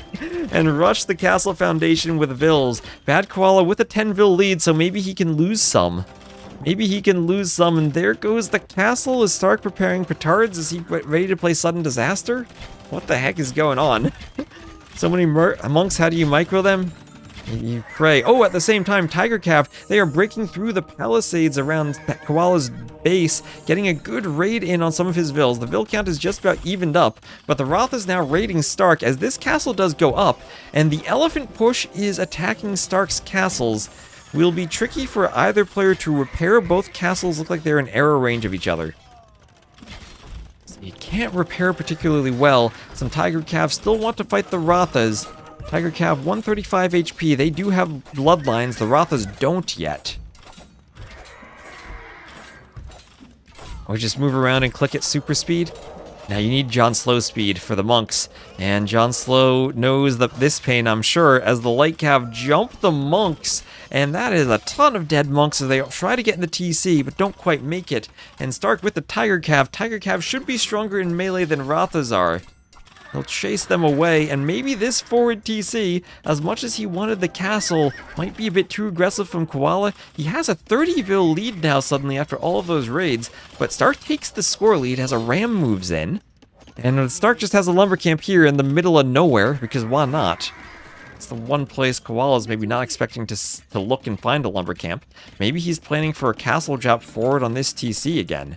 and rush the castle foundation with vills. Bad Koala with a 10 vill lead, so maybe he can lose some. Maybe he can lose some, and there goes the castle. Is St4rk preparing petards? Is he ready to play sudden disaster? What the heck is going on? So many monks, how do you micro them? You pray. Oh, at the same time, Tiger Cav, they are breaking through the palisades around Koala's base, getting a good raid in on some of his vills. The vill count is just about evened up, but the Roth is now raiding St4rk as this castle does go up, and the elephant push is attacking St4rk's castles. Will be tricky for either player to repair. Both castles look like they're in arrow range of each other. So you can't repair particularly well. Some Tiger Cav still want to fight the Rothas. Tiger Cav 135 HP. They do have bloodlines. The Rothas don't yet. Or just move around and click at super speed. Now you need John Slow speed for the monks. And John Slow knows this pain, I'm sure, as the Light Cav jump the monks. And that is a ton of dead monks as they try to get in the TC, but don't quite make it. And St4rk with the Tiger Cav. Tiger Cav should be stronger in melee than Rothas are. He'll chase them away, and maybe this forward TC, as much as he wanted the castle, might be a bit too aggressive from Koala. He has a 30 vill lead now suddenly after all of those raids, but St4rk takes the score lead as a ram moves in. And St4rk just has a lumber camp here in the middle of nowhere, because why not? It's the one place Koala's maybe not expecting to look and find a lumber camp. Maybe he's planning for a castle drop forward on this TC again.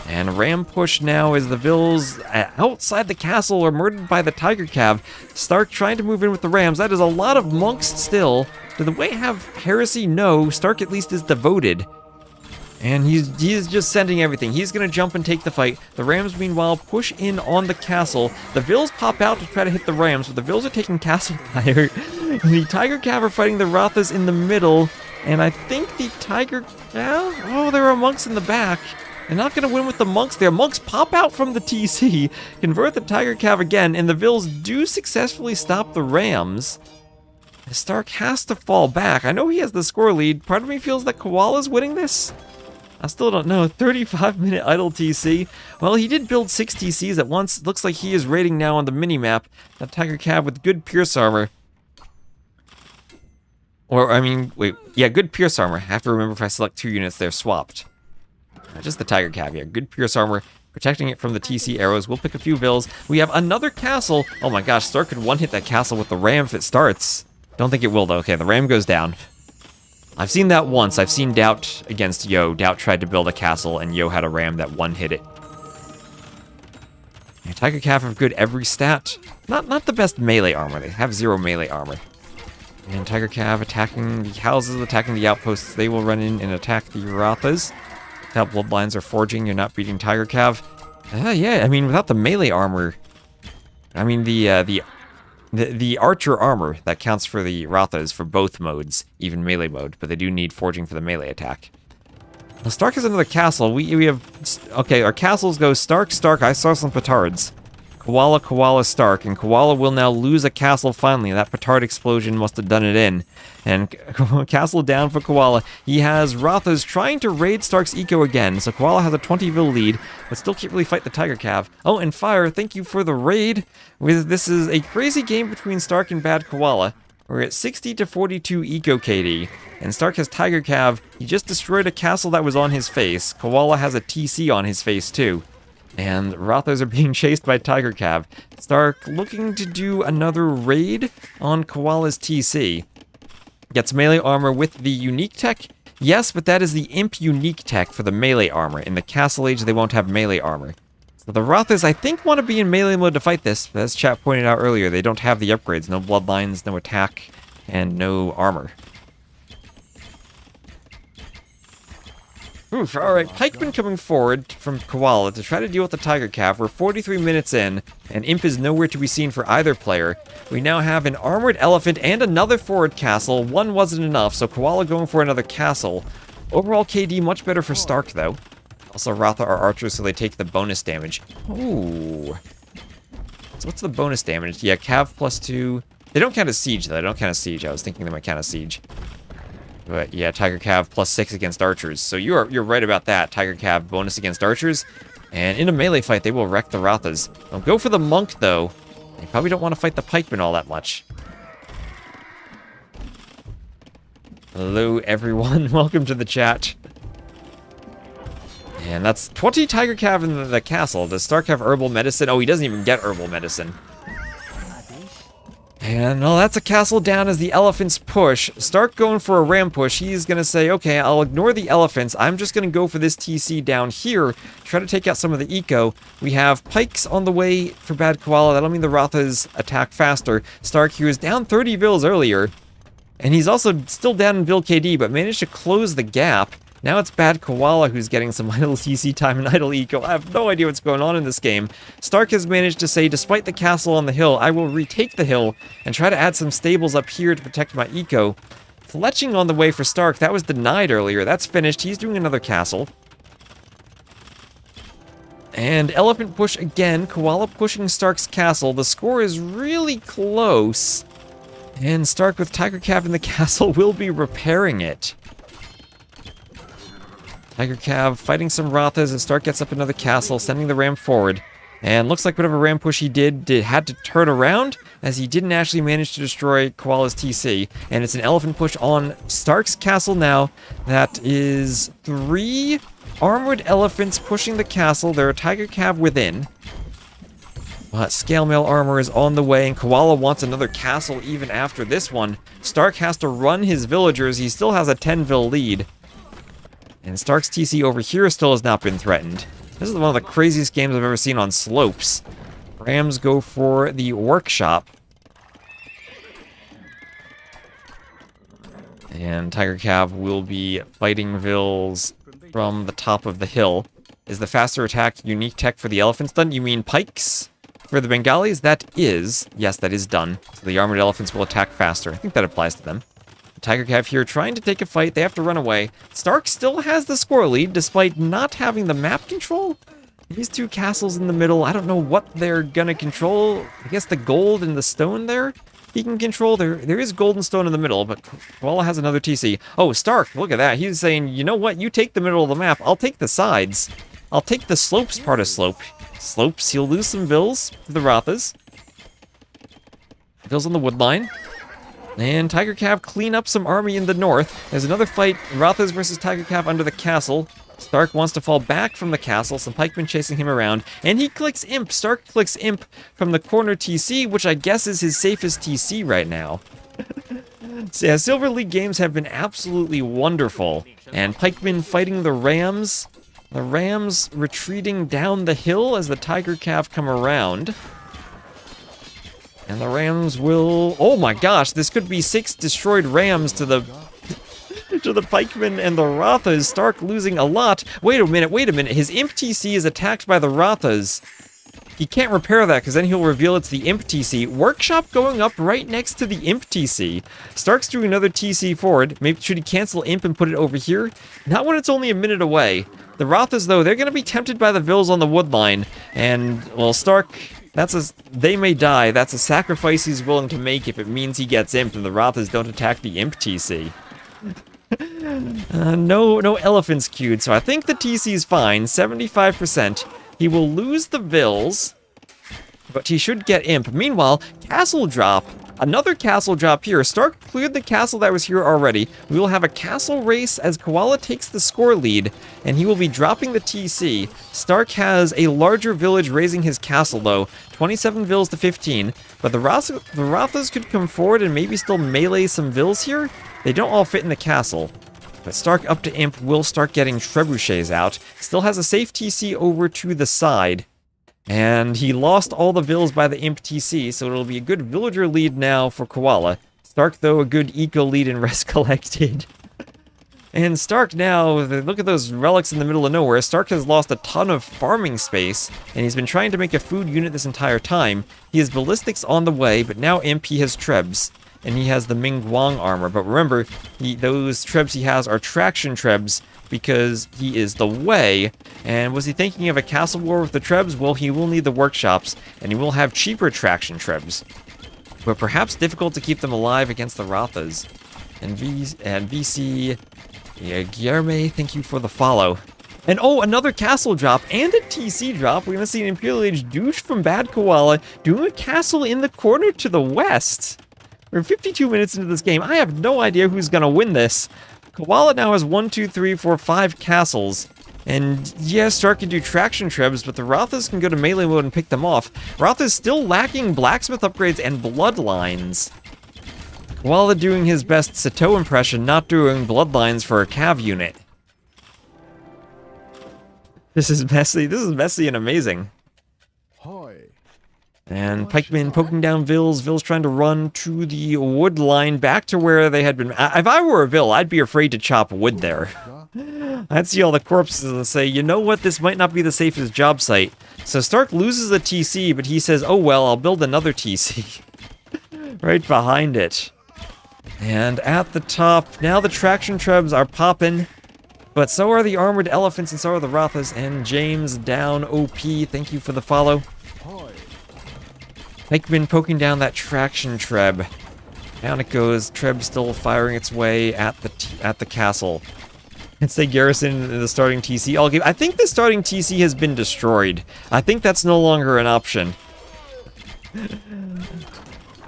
And ram push now as the vills outside the are murdered by the Tiger Cav. St4rk trying to move in with the rams. That is a lot of monks still. Do the way have heresy? No. St4rk at least is devoted. And he's just sending everything. He's going to jump and take the fight. The rams, meanwhile, push in on the castle. The vills pop out to try to hit the rams, but the vills are taking castle fire. The Tiger Cav are fighting the Rothas in the middle. And I think the Tiger Cav... Oh, there are monks in the back. They're not going to win with the monks there. Monks pop out from the TC, convert the Tiger Cav again, and the vills do successfully stop the rams. St4rk has to fall back. I know he has the score lead. Part of me feels that Koala's winning this. I still don't know. 35-minute idle TC. Well, he did build 6 TCs at once. Looks like he is raiding now on the mini-map. That Tiger Cav with good pierce armor. Or, I mean, wait. Yeah, good pierce armor. I have to remember if I select 2 units, they're swapped. Just the Tiger Cav here. Good pierce armor, protecting it from the TC arrows. We'll pick a few vills. We have another castle. Oh my gosh, St4rk could one-hit that castle with the ram if it starts. Don't think it will, though. Okay, the ram goes down. I've seen that once. I've seen Doubt against Yo. Doubt tried to build a castle, and Yo had a ram that one-hit it. Yeah, Tiger Cav have good every stat. Not the best melee armor. They have 0 melee armor. And Tiger Cav attacking the houses, attacking the outposts. They will run in and attack the Rothas. How bloodlines are forging, you're not beating Tiger Cav. Yeah, I mean, without the melee armor... I mean, the archer armor, that counts for the Rathas for both modes, even melee mode, but they do need forging for the melee attack. Now, Stark is another castle. We have... Okay, our castles go Stark, Stark, I saw some petards. Koala, Koala, Stark, and Koala will now lose a castle finally. That petard explosion must have done it in. And castle down for Koala. He has Rathas trying to raid Stark's eco again, so Koala has a 20-vil lead, but still can't really fight the Tiger Cav. Oh, and Fire, thank you for the raid. This is a crazy game between Stark and Bad Koala. We're at 60 to 42 eco KD, and Stark has Tiger Cav. He just destroyed a castle that was on his face. Koala has a TC on his face too. And Rathas are being chased by Tiger Cav. Stark looking to do another raid on Koala's TC. Gets melee armor with the unique tech. Yes, but that is the imp unique tech for the melee armor. In the Castle Age, they won't have melee armor. So the Rathas, I think, want to be in melee mode to fight this, but as chat pointed out earlier, they don't have the upgrades. No bloodlines, no attack, and no armor. Oof, alright, Pikeman coming forward from Koala to try to deal with the Tiger Cav. We're 43 minutes in, and Imp is nowhere to be seen for either player. We now have an armored elephant and another forward castle. One wasn't enough, so Koala going for another castle. Overall KD much better for Stark, though. Also, Ratha are archers, so they take the bonus damage. Ooh. So what's the bonus damage? Yeah, Cav +2. They don't count as siege, though. They don't count as siege. I was thinking they might count as siege. But yeah, Tiger Cav +6 against archers. So you're right about that. Tiger Cav bonus against archers. And in a melee fight, they will wreck the Rathas. Don't go for the monk, though. You probably don't want to fight the pikeman all that much. Hello, everyone. Welcome to the chat. And that's 20 Tiger Cav in the castle. Does Stark have herbal medicine? Oh, he doesn't even get herbal medicine. And, well, that's a castle down as the elephants push. Stark going for a ram push. He's going to say, okay, I'll ignore the elephants. I'm just going to go for this TC down here. Try to take out some of the eco. We have pikes on the way for Bad Koala. That'll mean the Rathas attack faster. Stark, he was down 30 vils earlier. And he's also still down in vil KD, but managed to close the gap. Now it's Bad Koala who's getting some idle TC time and idle eco. I have no idea what's going on in this game. Stark has managed to say, despite the castle on the hill, I will retake the hill and try to add some stables up here to protect my eco. Fletching on the way for Stark. That was denied earlier. That's finished. He's doing another castle. And elephant push again. Koala pushing Stark's castle. The score is really close. And Stark with Tiger Cav in the castle will be repairing it. Tiger Cav fighting some Rathas as Stark gets up another castle, sending the ram forward. And looks like whatever ram push he did had to turn around, as he didn't actually manage to destroy Koala's TC. And it's an elephant push on Stark's castle now. That is 3 armored elephants pushing the castle. There are Tiger Cav within. But scale mail armor is on the way, and Koala wants another castle even after this one. Stark has to run his villagers. He still has a 10-vil lead. And Stark's TC over here still has not been threatened. This is one of the craziest games I've ever seen on slopes. Rams go for the workshop. And Tiger Cav will be fighting Vils from the top of the hill. Is the faster attack unique tech for the elephants done? You mean pikes? For the Bengalis, that is... Yes, that is done. So the armored elephants will attack faster. I think that applies to them. Tiger Cav here trying to take a fight. They have to run away. Stark still has the score lead, despite not having the map control. These 2 castles in the middle, I don't know what they're gonna control. I guess the gold and the stone there he can control. There is gold and stone in the middle, but Koala has another TC. Oh, Stark, look at that. He's saying, you know what? You take the middle of the map. I'll take the sides. I'll take the slopes part of slope. Slopes, he'll lose some Vils for the Rathas. Vils on the wood line. And Tiger Cav clean up some army in the north. There's another fight, Rathas versus Tiger Cav under the castle. Stark wants to fall back from the castle, some pikemen chasing him around, and he clicks Imp. Stark clicks Imp from the corner TC, which I guess is his safest TC right now. So yeah, Silver League games have been absolutely wonderful. And pikemen fighting the Rams. The Rams retreating down the hill as the Tiger Cav come around. And the Rams will... Oh my gosh, this could be 6 destroyed Rams to the to the pikemen and the Rathas. Stark losing a lot. Wait a minute. His Imp TC is attacked by the Rathas. He can't repair that because then he'll reveal it's the Imp TC. Workshop going up right next to the Imp TC. Stark's doing another TC forward. Maybe should he cancel Imp and put it over here? Not when it's only a minute away. The Rathas, though, they're going to be tempted by the Vils on the wood line. And, well, Stark, they may die. That's a sacrifice he's willing to make if it means he gets Imp and the Rathas don't attack the Imp TC. No elephants queued, so I think the TC is fine, 75%. He will lose the Vils, but he should get Imp. Meanwhile, castle drop. Another castle drop here. Stark cleared the castle that was here already. We will have a castle race as Koala takes the score lead, and he will be dropping the TC. Stark has a larger village raising his castle, though. 27 Vils to 15. But the Rathas could come forward and maybe still melee some Vils here. They don't all fit in the castle. But Stark up to Imp will start getting trebuchets out. Still has a safe TC over to the side. And he lost all the Vils by the Imp TC, so it'll be a good villager lead now for Koala. Stark, though, a good eco lead in Rest Collected. And Stark now, look at those relics in the middle of nowhere. Stark has lost a ton of farming space, and he's been trying to make a food unit this entire time. He has ballistics on the way, but now Imp, he has trebs. And he has the Ming Guang armor, but remember, those trebs he has are traction trebs because he is the way. And was he thinking of a castle war with the trebs? Well, he will need the workshops, and he will have cheaper traction trebs, but perhaps difficult to keep them alive against the Rathas. And VC, Guillerme, thank you for the follow. And oh, another castle drop and a TC drop. We're gonna see an Imperial Age douche from Bad Koala doing a castle in the corner to the west. We're 52 minutes into this game. I have no idea who's going to win this. Koala now has 1, 2, 3, 4, 5 castles. And yeah, Stark can do traction trebs, but the Rathas can go to melee mode and pick them off. Ratha's still lacking blacksmith upgrades and bloodlines. Koala doing his best Sato impression, not doing bloodlines for a cav unit. This is messy. This is messy and amazing. And pikemen poking down Vils. Vils trying to run to the wood line back to where they had been. If I were a Vil, I'd be afraid to chop wood there. I'd see all the corpses and say, you know what, this might not be the safest job site. So Stark loses a TC, but he says, oh well, I'll build another TC. Right behind it. And at the top, now the traction trebs are popping. But so are the armored elephants and so are the Rathas. And James down OP, thank you for the follow. Pikeman poking down that traction treb. Down it goes. Treb still firing its way at the castle. It's a garrison in the starting TC. I think the starting TC has been destroyed. I think that's no longer an option.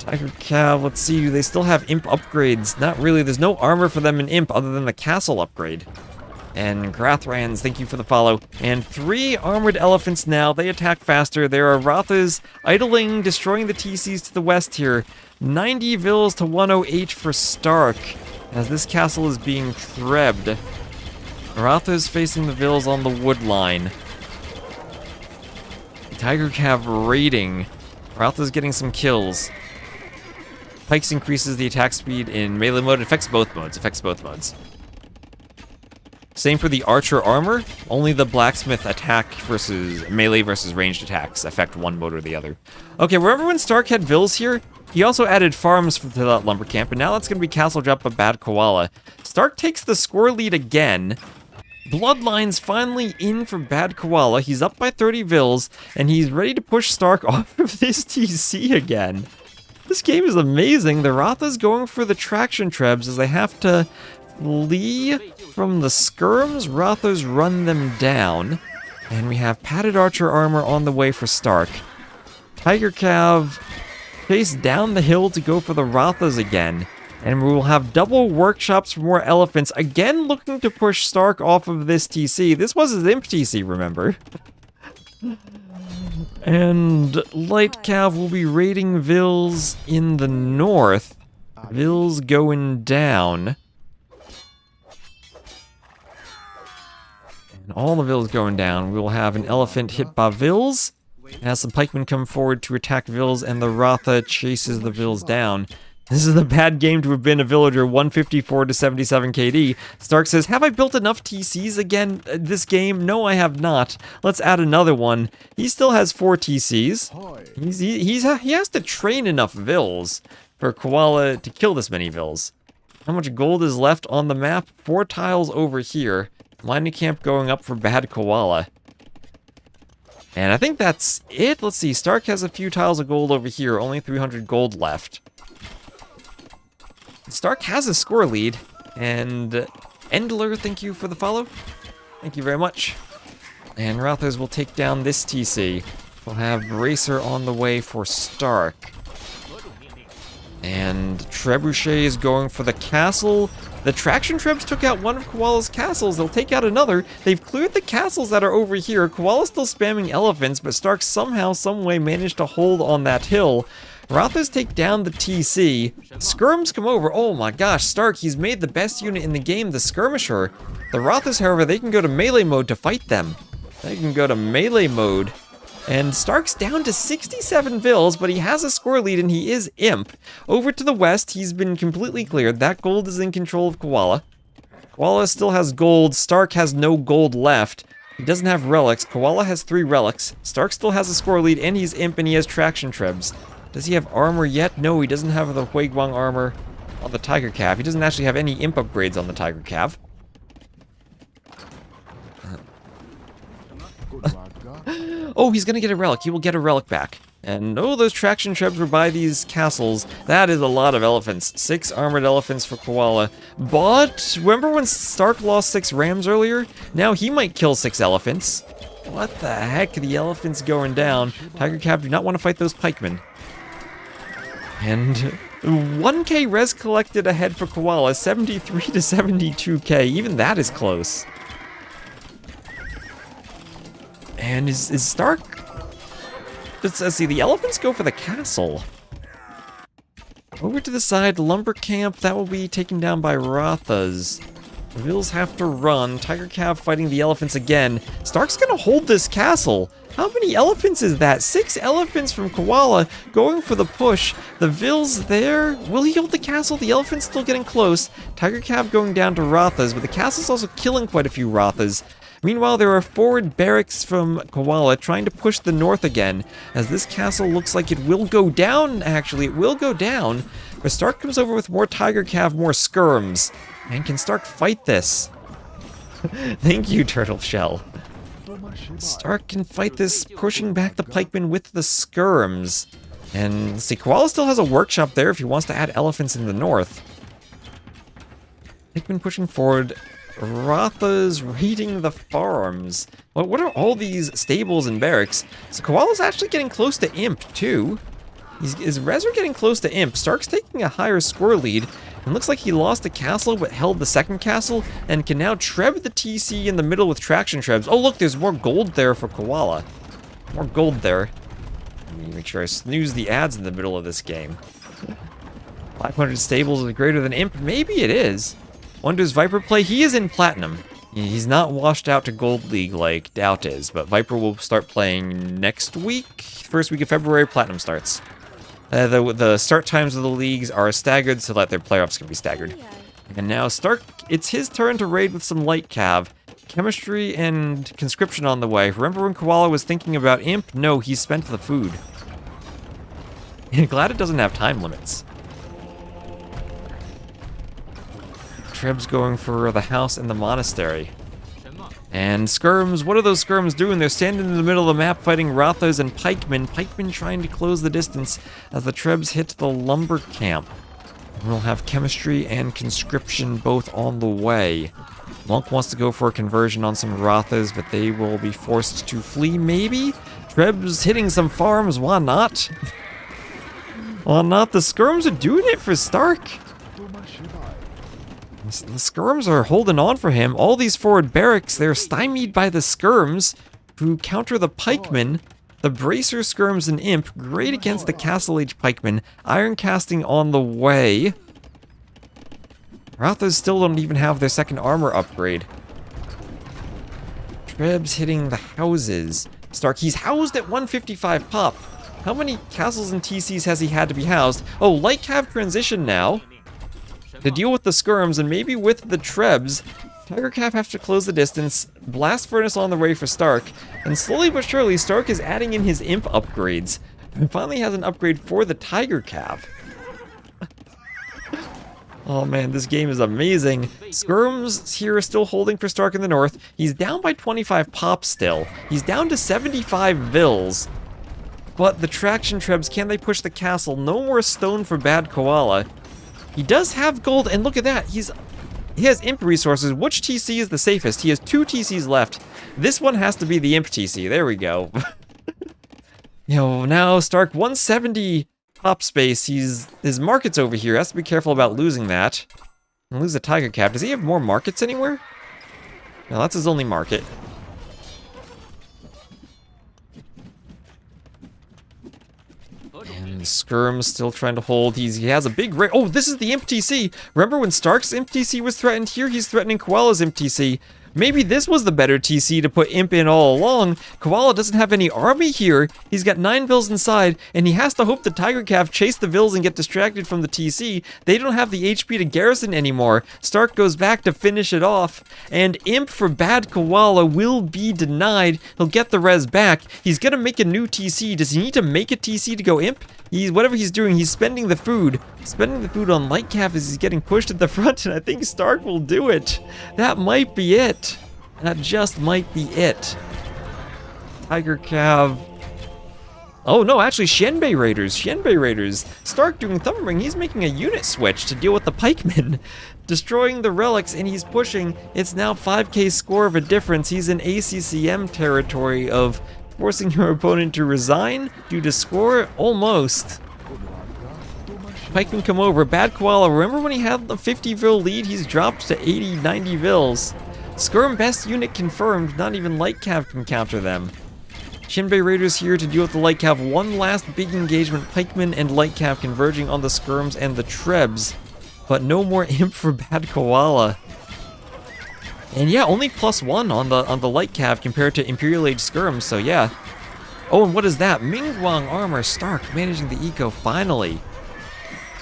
Tiger Cav, let's see. They still have Imp upgrades. Not really. There's no armor for them in Imp other than the castle upgrade. And Grathrans, thank you for the follow. And 3 armored elephants now. They attack faster. There are Rathas idling, destroying the TCs to the west here. 90 Vils to 108 for Stark, as this castle is being trebbed. Rathas facing the Vils on the wood line. Tiger Cav raiding. Rathas getting some kills. Pikes increases the attack speed in melee mode. It affects both modes. Same for the archer armor. Only the blacksmith attack versus melee versus ranged attacks affect one mode or the other. Okay, remember when Stark had Vils here? He also added farms to that lumber camp, and now that's going to be castle drop of Bad Koala. Stark takes the score lead again. Bloodlines finally in for Bad Koala. He's up by 30 Vils, and he's ready to push Stark off of this TC again. This game is amazing. The Rathas going for the traction trebs as they have to flee from the skirms. Rathas run them down. And we have padded archer armor on the way for Stark. Tiger Cav chase down the hill to go for the Rathas again. And we will have double workshops for more elephants. Again looking to push Stark off of this TC. This was his Imp TC, remember? And Light Cav will be raiding Vils in the north. Vils going down. And all the Vils going down. We will have an elephant hit by Vils. As some pikemen come forward to attack Vils, and the Ratha chases the Vils down. This is a bad game to have been a villager 154 to 77 KD. Stark says, have I built enough TCs again this game? No, I have not. Let's add another one. He still has 4 TCs. He has to train enough vills for Koala to kill this many vills. How much gold is left on the map? 4 tiles over here. Mining camp going up for bad Koala. And I think that's it. Let's see. Stark has a few tiles of gold over here. Only 300 gold left. Stark has a score lead, and Endler, thank you for the follow. Thank you very much. And Rothers will take down this TC. We'll have Bracer on the way for Stark. And Trebuchet is going for the castle. The Traction Trebs took out one of Koala's castles. They'll take out another. They've cleared the castles that are over here. Koala's still spamming elephants, but Stark somehow, someway managed to hold on that hill. Rothers take down the TC. Skirms come over. Oh my gosh, Stark, he's made the best unit in the game, the Skirmisher. The Rothers, however, they can go to melee mode to fight them. They can go to melee mode. And Stark's down to 67 vills, but he has a score lead and he is Imp. Over to the west, he's been completely cleared. That gold is in control of Koala. Koala still has gold. Stark has no gold left. He doesn't have relics. Koala has 3 relics. Stark still has a score lead and he's Imp and he has Traction Trebs. Does he have armor yet? No, he doesn't have the Huiguang armor on the Tiger Cav. He doesn't actually have any Imp upgrades on the Tiger Cav. Oh, he's gonna get a relic. He will get a relic back. And oh, those Traction Trebs were by these castles. That is a lot of elephants. 6 armored elephants for Koala. But remember when Stark lost 6 rams earlier? Now he might kill 6 elephants. What the heck? The elephants going down. Tiger Cav do not want to fight those pikemen. And 1k res collected ahead for Koala, 73 to 72k. Even that is close. And is Stark... Let's see, the elephants go for the castle. Over to the side, lumber camp, that will be taken down by Rathas. The Vills have to run. Tiger Cav fighting the elephants again. Stark's gonna hold this castle. How many elephants is that? 6 elephants from Koala going for the push. The Vills there. Will he hold the castle? The elephant's still getting close. Tiger Cav going down to Rathas, but the castle's also killing quite a few Rathas. Meanwhile, there are forward barracks from Koala trying to push the north again, as this castle looks like it will go down, actually. It will go down, but Stark comes over with more Tiger Cav, more skirms. And can Stark fight this? Thank you, Turtle Shell. Stark can fight this, pushing back the pikemen with the skirms. And let's see, Koala still has a workshop there if he wants to add elephants in the north. Pikemen pushing forward. Ratha's raiding the farms. Well, what are all these stables and barracks? So Koala's actually getting close to Imp, too. His res are getting close to Imp. Stark's taking a higher score lead. And looks like he lost a castle, but held the second castle, and can now treb the TC in the middle with Traction Trebs. Oh, look, there's more gold there for Koala. More gold there. Let me make sure I snooze the ads in the middle of this game. 500 stables is greater than Imp. Maybe it is. Wonders Viper play? He is in Platinum. He's not washed out to Gold League like Doubt is, but Viper will start playing next week. First week of February, Platinum starts. The start times of the leagues are staggered so that their playoffs can be staggered. And now Stark, it's his turn to raid with some light cav. Chemistry and conscription on the way. Remember when Koala was thinking about Imp? No, he spent the food. And glad it doesn't have time limits. Treb's going for the house and the monastery. And skirms, what are those skirms doing? They're standing in the middle of the map fighting Rathos and pikemen. Pikemen trying to close the distance as the Trebs hit the lumber camp. We'll have chemistry and conscription both on the way. Monk wants to go for a conversion on some Rathos, but they will be forced to flee, maybe? Trebs hitting some farms, why not? Why not? The skirms are doing it for Stark. The skirms are holding on for him. All these forward barracks, they're stymied by the skirms who counter the pikemen. The bracer skirms and Imp, great against the Castle Age pikemen. Iron casting on the way. Rathas still don't even have their second armor upgrade. Trebs hitting the houses. Stark, he's housed at 155 pop. How many castles and TCs has he had to be housed? Oh, Light Cav transition now to deal with the skirms and maybe with the trebs. Tiger Cav have to close the distance, Blast Furnace on the way for Stark, and slowly but surely Stark is adding in his imp upgrades. And finally has an upgrade for the Tiger Cav. Oh man, this game is amazing. Skirms here are still holding for Stark in the north. He's down by 25 pops still. He's down to 75 vills. But the traction trebs, can they push the castle? No more stone for bad Koala. He does have gold, and look at that. He has imp resources. Which TC is the safest? He has 2 TCs left. This one has to be the imp TC. There we go. Now Stark 170 pop space. His market's over here. Has to be careful about losing that. And lose the Tiger Cav. Does he have more markets anywhere? No, that's his only market. And Skirm's still trying to hold. He has a big raid. Oh, this is the Imp TC. Remember when Stark's Imp TC was threatened? Here he's threatening Koala's Imp TC. Maybe this was the better TC to put Imp in all along. Koala doesn't have any army here. He's got 9 vills inside, and he has to hope the Tiger Cav chase the vills and get distracted from the TC. They don't have the HP to garrison anymore. Stark goes back to finish it off, and Imp for bad Koala will be denied. He'll get the res back. He's gonna make a new TC. Does he need to make a TC to go Imp? Whatever he's doing, he's spending the food. Spending the food on Light Cav as he's getting pushed at the front, and I think Stark will do it. That might be it. That just might be it. Tiger Cav. Oh no, actually Shenbei Raiders. Stark doing Thunderbolt. He's making a unit switch to deal with the pikemen. Destroying the relics, and he's pushing. It's now 5k score of a difference. He's in ACCM territory of forcing your opponent to resign due to score? Almost. Pikemen come over. Bad Koala. Remember when he had the 50 vil lead? He's dropped to 80, 90 vils. Skirm best unit confirmed. Not even Light Cav can counter them. Shenbei Raiders here to deal with the Light Cav. One last big engagement. Pikemen and Light Cav converging on the Skirms and the Trebs. But no more Imp for bad Koala. And yeah, only +1 on the Light Cav compared to Imperial Age Skirms, so yeah. Oh, and what is that? Mingguang armor. Stark managing the eco finally.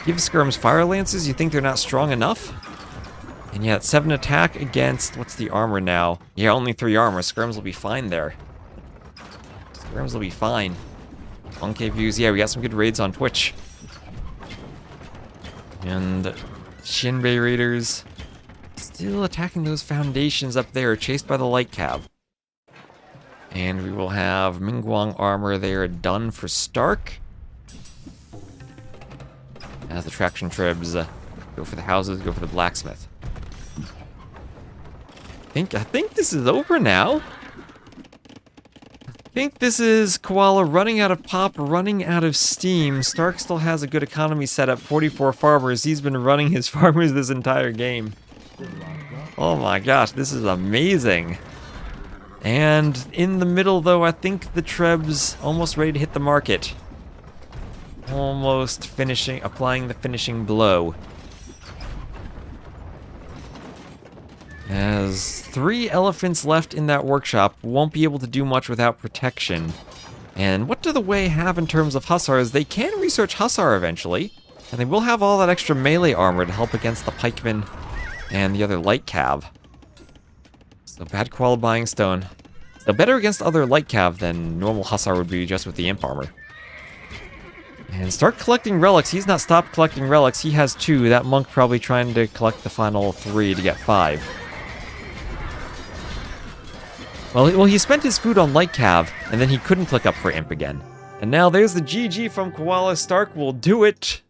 Give Skirms Fire Lances, you think they're not strong enough? And yeah, 7 attack against, what's the armor now? Yeah, only 3 armor. Skirms will be fine there. Skirms will be fine. 1k views, yeah, we got some good raids on Twitch. And Shenbei Raiders still attacking those foundations up there, chased by the Light Cav. And we will have Mingguang armor there done for Stark. As the traction trebs go for the houses, go for the blacksmith. I think this is over now. I think this is Koala running out of pop, running out of steam. Stark still has a good economy set up, 44 farmers. He's been running his farmers this entire game. Oh my gosh, this is amazing. And in the middle though, I think the Trebs almost ready to hit the market. Almost finishing, applying the finishing blow. As 3 elephants left in that workshop, won't be able to do much without protection. And what do the Wei have in terms of Hussars? They can research Hussar eventually, and they will have all that extra melee armor to help against the pikemen and the other Light Cav. So bad Koala buying stone. So better against other Light Cav than normal Hussar would be just with the imp armor. And start collecting relics. He's not stopped collecting relics. He has 2. That monk probably trying to collect the final 3 to get 5. Well, he spent his food on Light Cav, and then he couldn't click up for Imp again. And now there's the GG from Koala. Stark will do it.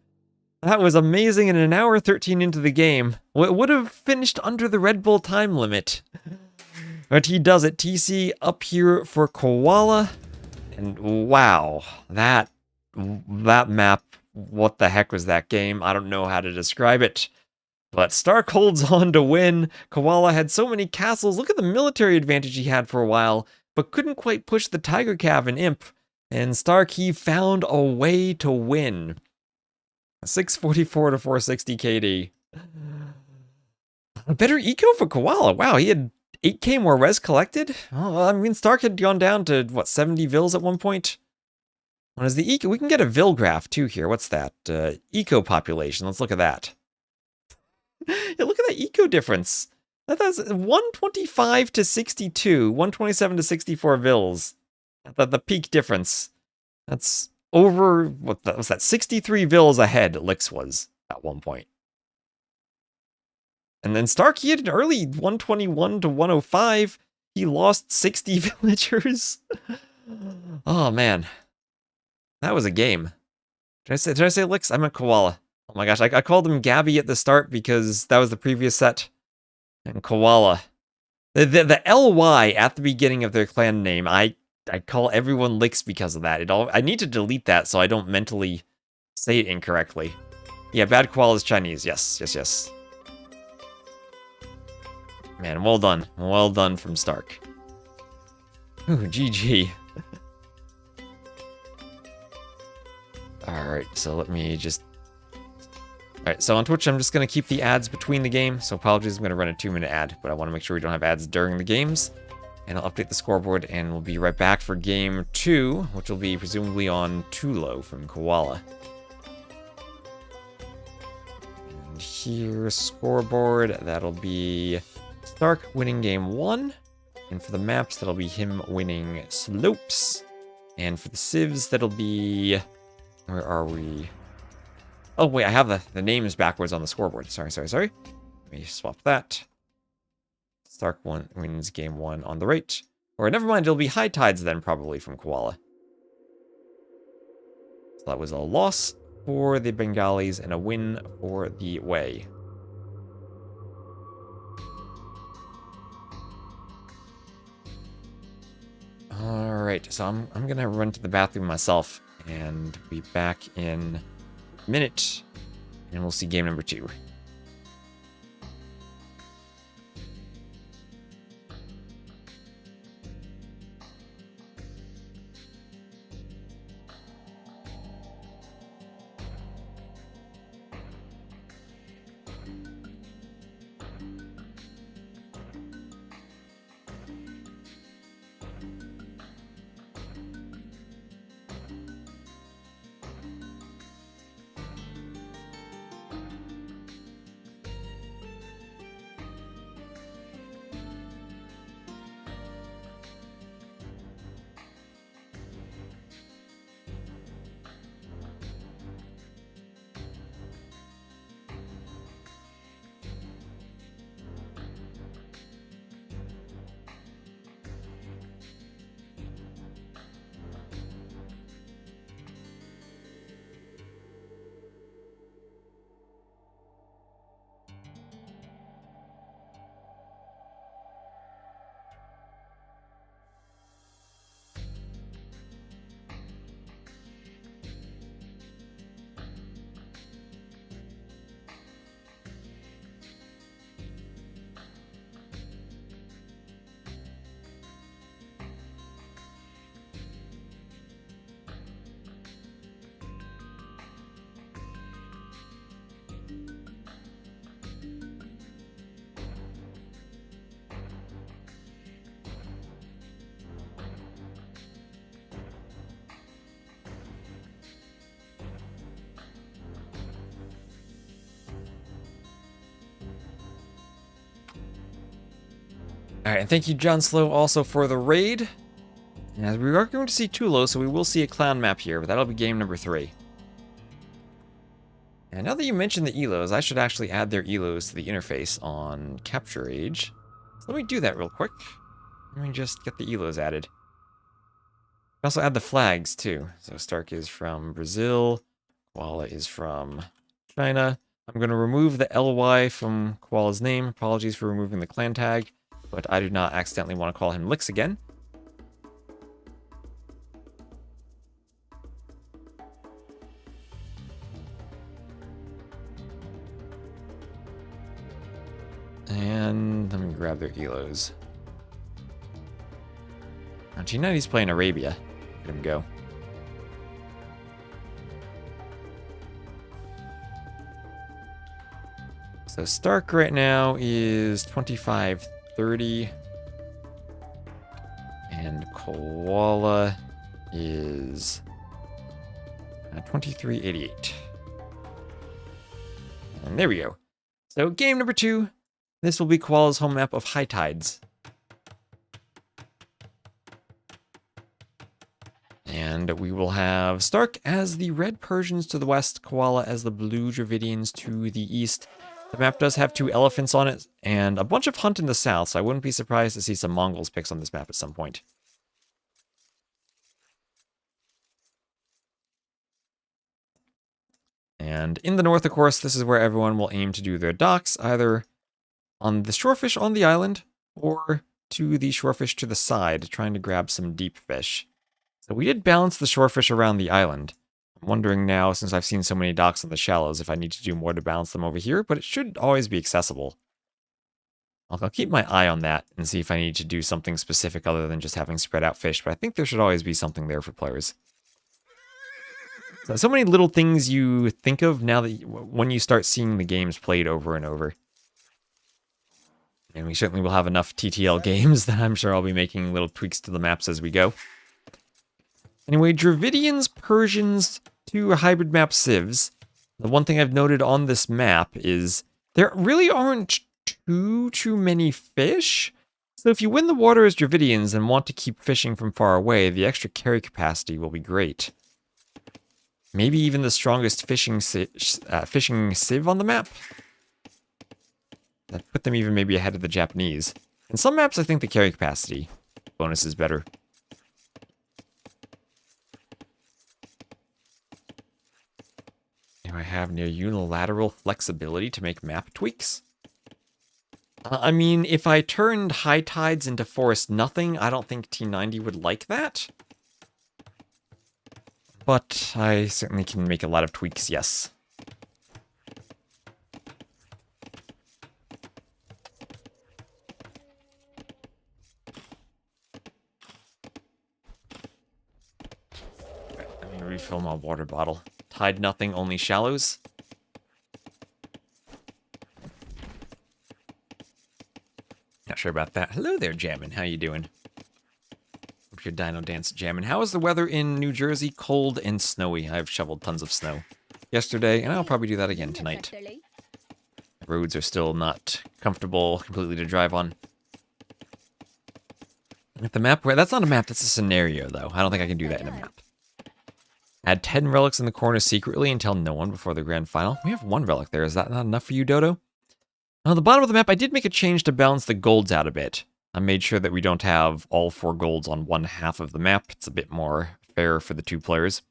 That was amazing, and an hour 13 into the game. It would have finished under the Red Bull time limit. But he does it. TC up here for Koala. And wow, that map, what the heck was that game? I don't know how to describe it. But Stark holds on to win. Koala had so many castles. Look at the military advantage he had for a while, but couldn't quite push the Tiger Cav and Imp. And Stark, he found a way to win. 644 to 460 KD. A better eco for Koala. Wow, he had 8k more res collected? Oh, I mean, Stark had gone down to, what, 70 vils at one point? What is the eco? We can get a Vil graph too here. What's that? Eco population. Let's look at that. Yeah, look at that eco difference. That's 125 to 62, 127 to 64 Vils. The peak difference. That's over, what was that? 63 Vils ahead Lix was at one point. And then st4rk, he had an early 121 to 105. He lost 60 villagers. Oh, man. That was a game. Did I say Lix? I meant Koala. Oh my gosh, I called him Gabi at the start because that was the previous set. And Koala. The LY at the beginning of their clan name, I call everyone Lix because of that. I need to delete that so I don't mentally say it incorrectly. Yeah, Bad Koala is Chinese. Yes. Man, well done. Well done from st4rk. Ooh, GG. Alright, so let me just... Alright, so on Twitch, I'm just going to keep the ads between the game. So apologies, I'm going to run a 2-minute ad, but I want to make sure we don't have ads during the games. And I'll update the scoreboard, and we'll be right back for Game 2, which will be presumably on Tulo from Koala. And here's scoreboard. That'll be st4rk winning Game 1. And for the maps, that'll be him winning Slopes. And for the civs, that'll be... Where are we? Oh, wait, I have the names backwards on the scoreboard. Sorry. Let me swap that. st4rk wins Game 1 on the right. Or never mind, it'll be High Tides then, probably, from Koala. So that was a loss for the Bengalis and a win for the Way. Alright, so I'm gonna run to the bathroom myself and be back in a minute, and we'll see game number 2. Alright, and thank you, John Slow, also for the raid. As we are going to see Tulo, so we will see a clown map here, but that'll be game number 3. And now that you mentioned the elos, I should actually add their elos to the interface on Capture Age. So let me do that real quick. Let me just get the elos added. Also add the flags, too. So st4rk is from Brazil, Koala is from China. I'm going to remove the LY from Koala's name. Apologies for removing the clan tag, but I do not accidentally want to call him Lix again. And let me grab their elos. Now, G90's playing Arabia. Let him go. So st4rk right now is 25-30. And Koala is 2388. And there we go. So game number 2. This will be Koala's home map of High Tides. And we will have st4rk as the red Persians to the west, Koala as the blue Dravidians to the east. The map does have 2 elephants on it, and a bunch of hunt in the south, so I wouldn't be surprised to see some Mongols picks on this map at some point. And in the north, of course, this is where everyone will aim to do their docks, either on the shorefish on the island, or to the shorefish to the side, trying to grab some deep fish. So we did balance the shorefish around the island. I'm wondering now, since I've seen so many docks in the shallows, if I need to do more to balance them over here, but it should always be accessible. I'll keep my eye on that and see if I need to do something specific other than just having spread out fish, but I think there should always be something there for players. So many little things you think of now that when you start seeing the games played over and over. And we certainly will have enough TTL games that I'm sure I'll be making little tweaks to the maps as we go. Anyway, Dravidians, Persians, 2 hybrid map civs. The one thing I've noted on this map is there really aren't too many fish. So if you win the water as Dravidians and want to keep fishing from far away, the extra carry capacity will be great. Maybe even the strongest fishing civ on the map. That put them even maybe ahead of the Japanese. In some maps, I think the carry capacity bonus is better. Do I have near unilateral flexibility to make map tweaks? I mean, if I turned High Tides into Forest Nothing, I don't think T90 would like that. But I certainly can make a lot of tweaks, yes. Let me refill my water bottle. Tide nothing, only shallows. Not sure about that. Hello there, Jammin. How you doing? Hope your dino dance jammin'. How is the weather in New Jersey? Cold and snowy. I've shoveled tons of snow yesterday, and I'll probably do that again tonight. The roads are still not comfortable completely to drive on. At the map, that's not a map, that's a scenario, though. I don't think I can do that in a map. Add 10 relics in the corner secretly and tell no one before the grand final. We have 1 relic there. Is that not enough for you, Dodo? On the bottom of the map, I did make a change to balance the golds out a bit. I made sure that we don't have all 4 golds on one half of the map. It's a bit more fair for the 2 players.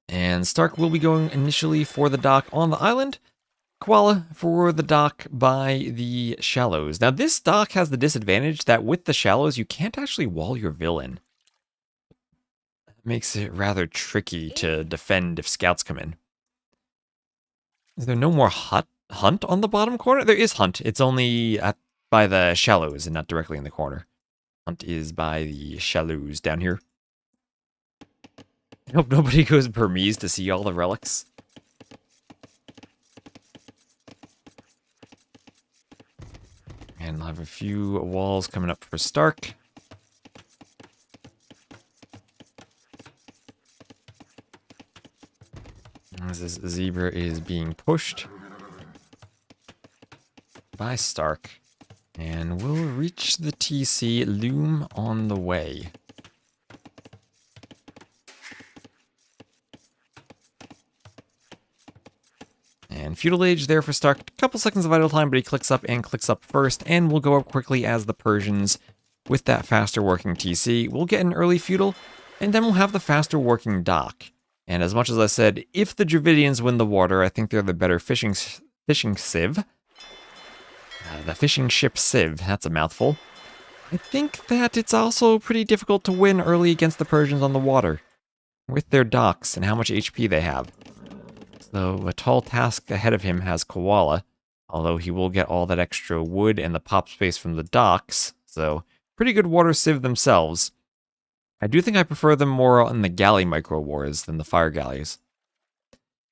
And st4rk will be going initially for the dock on the island. Koala for the dock by the shallows. Now, this dock has the disadvantage that with the shallows, you can't actually wall your villain. That makes it rather tricky to defend if scouts come in. Is there no more hunt on the bottom corner? There is hunt. It's only by the shallows and not directly in the corner. Hunt is by the shallows down here. I hope nobody goes Burmese to see all the relics. And I'll have a few walls coming up for st4rk. As this zebra is being pushed by st4rk. And we'll reach the TC loom on the way. And Feudal Age there for st4rk. A couple seconds of idle time, but he clicks up and clicks up first, and we'll go up quickly as the Persians with that faster working TC. We'll get an early Feudal, and then we'll have the faster working dock. And as much as I said, if the Dravidians win the water, I think they're the better fishing civ. The fishing ship civ, that's a mouthful. I think that it's also pretty difficult to win early against the Persians on the water, with their docks and how much HP they have. So a tall task ahead of him has Koala, although he will get all that extra wood and the pop space from the docks, so pretty good water civ themselves. I do think I prefer them more on the galley micro wars than the fire galleys.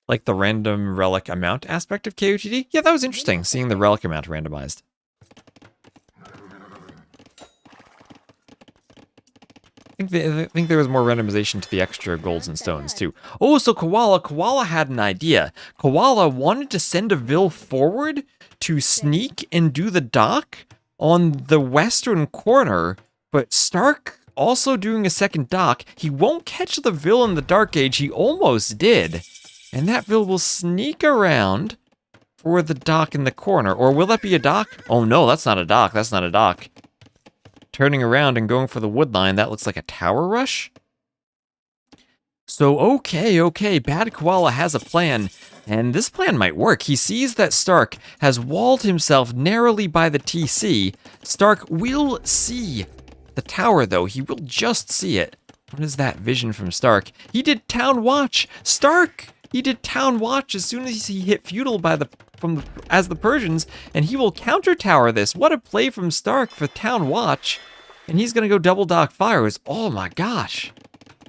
Like the random relic amount aspect of KOTD? Yeah, that was interesting, seeing the relic amount randomized. I think there was more randomization to the extra golds and stones, too. Oh, so Koala had an idea. Koala wanted to send a Vil forward to sneak and do the dock on the western corner, but Stark also doing a second dock. He won't catch the Vil in the Dark Age. He almost did. And that Vil will sneak around for the dock in the corner. Or will that be a dock? Oh no, that's not a dock. That's not a dock. Turning around and going for the wood line, that looks like a tower rush. So, okay, Bad Koala has a plan, and this plan might work. He sees that Stark has walled himself narrowly by the TC. Stark will see the tower, though. He will just see it. What is that vision from Stark? He did Town Watch! Stark! He did Town Watch as soon as he hit feudal as the Persians, and he will counter tower this. What a play from Stark for Town Watch. And he's gonna go double dock fires. Oh my gosh.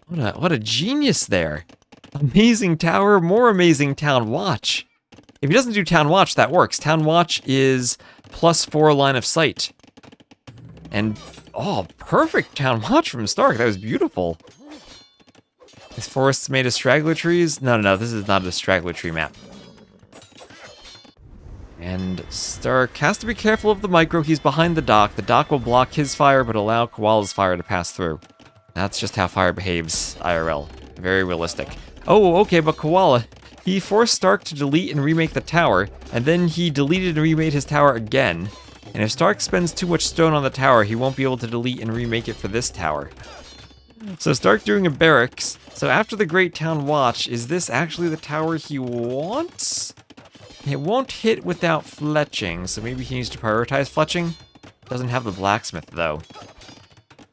What a genius there. Amazing tower, more amazing Town Watch. If he doesn't do Town Watch, that works. Town Watch is +4 line of sight. And, oh, perfect Town Watch from Stark. That was beautiful. This forest's made of straggler trees? No, this is not a straggler tree map. And Stark has to be careful of the micro. He's behind the dock. The dock will block his fire, but allow Koala's fire to pass through. That's just how fire behaves IRL. Very realistic. Oh, okay, but Koala, he forced Stark to delete and remake the tower, and then he deleted and remade his tower again. And if Stark spends too much stone on the tower, he won't be able to delete and remake it for this tower. So Stark doing a barracks. So after the Great Town Watch, is this actually the tower he wants? It won't hit without fletching, so maybe he needs to prioritize fletching. Doesn't have the blacksmith, though.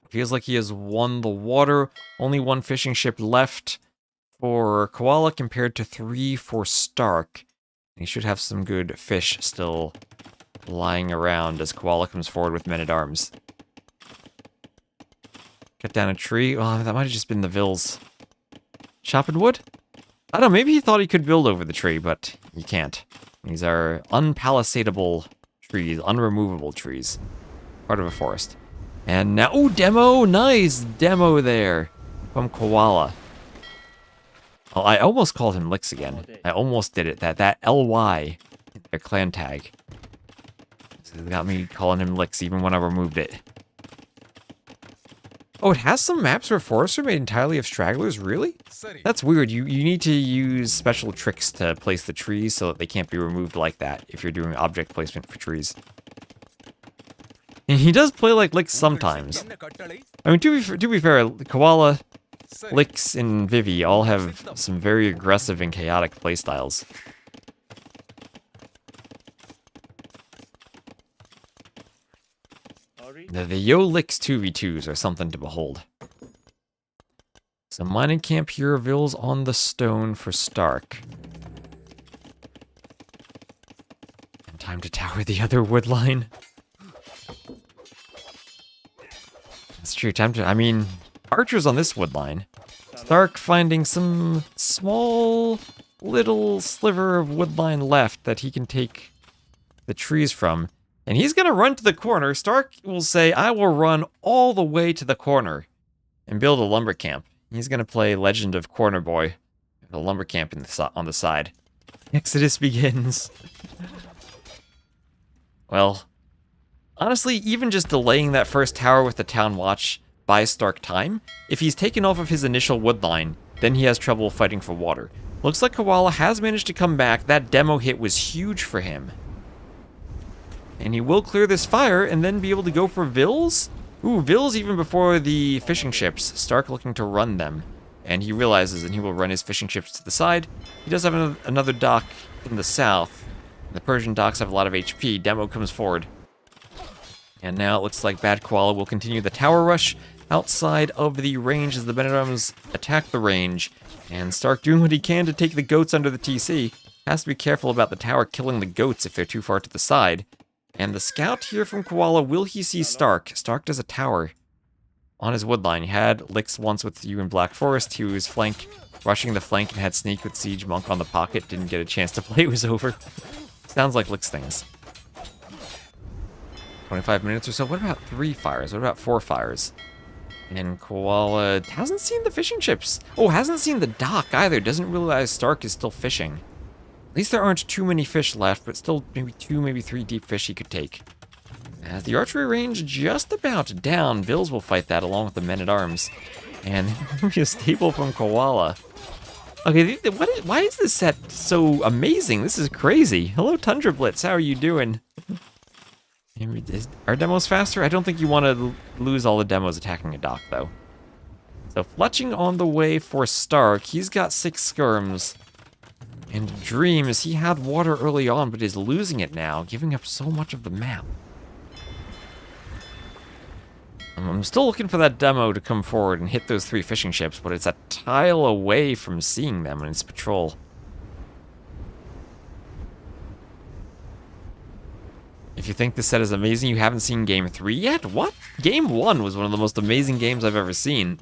Feels like he has won the water. Only one fishing ship left for Koala compared to 3 for Stark. He should have some good fish still lying around as Koala comes forward with men-at-arms. Cut down a tree. Oh, that might have just been the Vils. Chopping wood? I don't know, maybe he thought he could build over the tree, but you can't. These are unpalisadable trees, unremovable trees. Part of a forest. And now, oh, demo! Nice demo there from Koala. Oh, I almost called him Licks again. I almost did it. That LY, their clan tag. So it got me calling him Licks even when I removed it. Oh, it has some maps where forests are made entirely of stragglers? Really? That's weird. You need to use special tricks to place the trees so that they can't be removed like that if you're doing object placement for trees. And he does play like Licks sometimes. I mean, to be fair, Koala, Licks, and Vivi all have some very aggressive and chaotic playstyles. The Yo Licks 2v2s are something to behold. Some mining camp here, Vils on the stone for Stark. And time to tower the other wood line. That's true, time to, I mean, archers on this wood line. Stark finding some small little sliver of wood line left that he can take the trees from. And he's gonna run to the corner. Stark will say, I will run all the way to the corner and build a lumber camp. He's gonna play Legend of Corner Boy, the lumber camp on the side. Exodus begins. Well, honestly, even just delaying that first tower with the Town Watch buys Stark time. If he's taken off of his initial wood line, then he has trouble fighting for water. Looks like Koala has managed to come back. That demo hit was huge for him. And he will clear this fire and then be able to go for Vils? Ooh, Vils even before the fishing ships. Stark looking to run them. And he realizes and he will run his fishing ships to the side. He does have another dock in the south. The Persian docks have a lot of HP. Demo comes forward. And now it looks like Bad Koala will continue the tower rush outside of the range as the men-at-arms attack the range. And Stark doing what he can to take the goats under the TC. Has to be careful about the tower killing the goats if they're too far to the side. And the scout here from Koala, will he see Stark? Stark does a tower on his wood line. He had Licks once with you in Black Forest. He was rushing the flank and had Sneak with Siege Monk on the pocket. Didn't get a chance to play, it was over. Sounds like Licks things. 25 minutes or so. What about 3 fires? What about 4 fires? And Koala hasn't seen the fishing ships. Oh, hasn't seen the dock either. Doesn't realize Stark is still fishing. At least there aren't too many fish left, but still maybe 2, maybe 3 deep fish he could take. As the archery range just about down, Vils will fight that along with the men-at-arms. And there'll be a staple from Koala. Okay, why is this set so amazing? This is crazy. Hello, Tundra Blitz. How are you doing? Are demos faster? I don't think you want to lose all the demos attacking a dock, though. So, fletching on the way for Stark. He's got 6 skirms. And Dreams, he had water early on, but is losing it now, giving up so much of the map. I'm still looking for that demo to come forward and hit those 3 fishing ships, but it's a tile away from seeing them in its patrol. If you think this set is amazing, you haven't seen Game 3 yet? What? Game 1 was one of the most amazing games I've ever seen.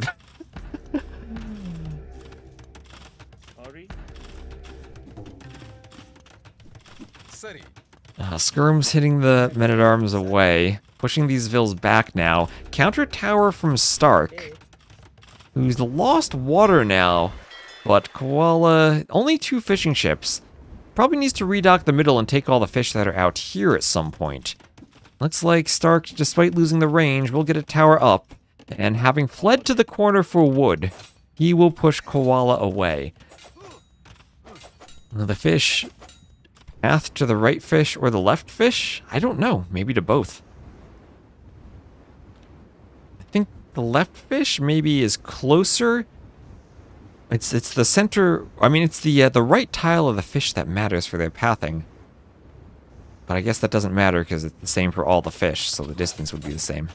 Skirm's hitting the men-at-arms away, pushing these Vils back now. Counter tower from Stark, who's lost water now, but Koala, only 2 fishing ships. Probably needs to redock the middle and take all the fish that are out here at some point. Looks like Stark, despite losing the range, will get a tower up, and having fled to the corner for wood, he will push Koala away. Now the fish, path to the right fish or the left fish? I don't know, maybe to both. I think the left fish maybe is closer. It's the center, I mean, it's the right tile of the fish that matters for their pathing. But I guess that doesn't matter because it's the same for all the fish, so the distance would be the same.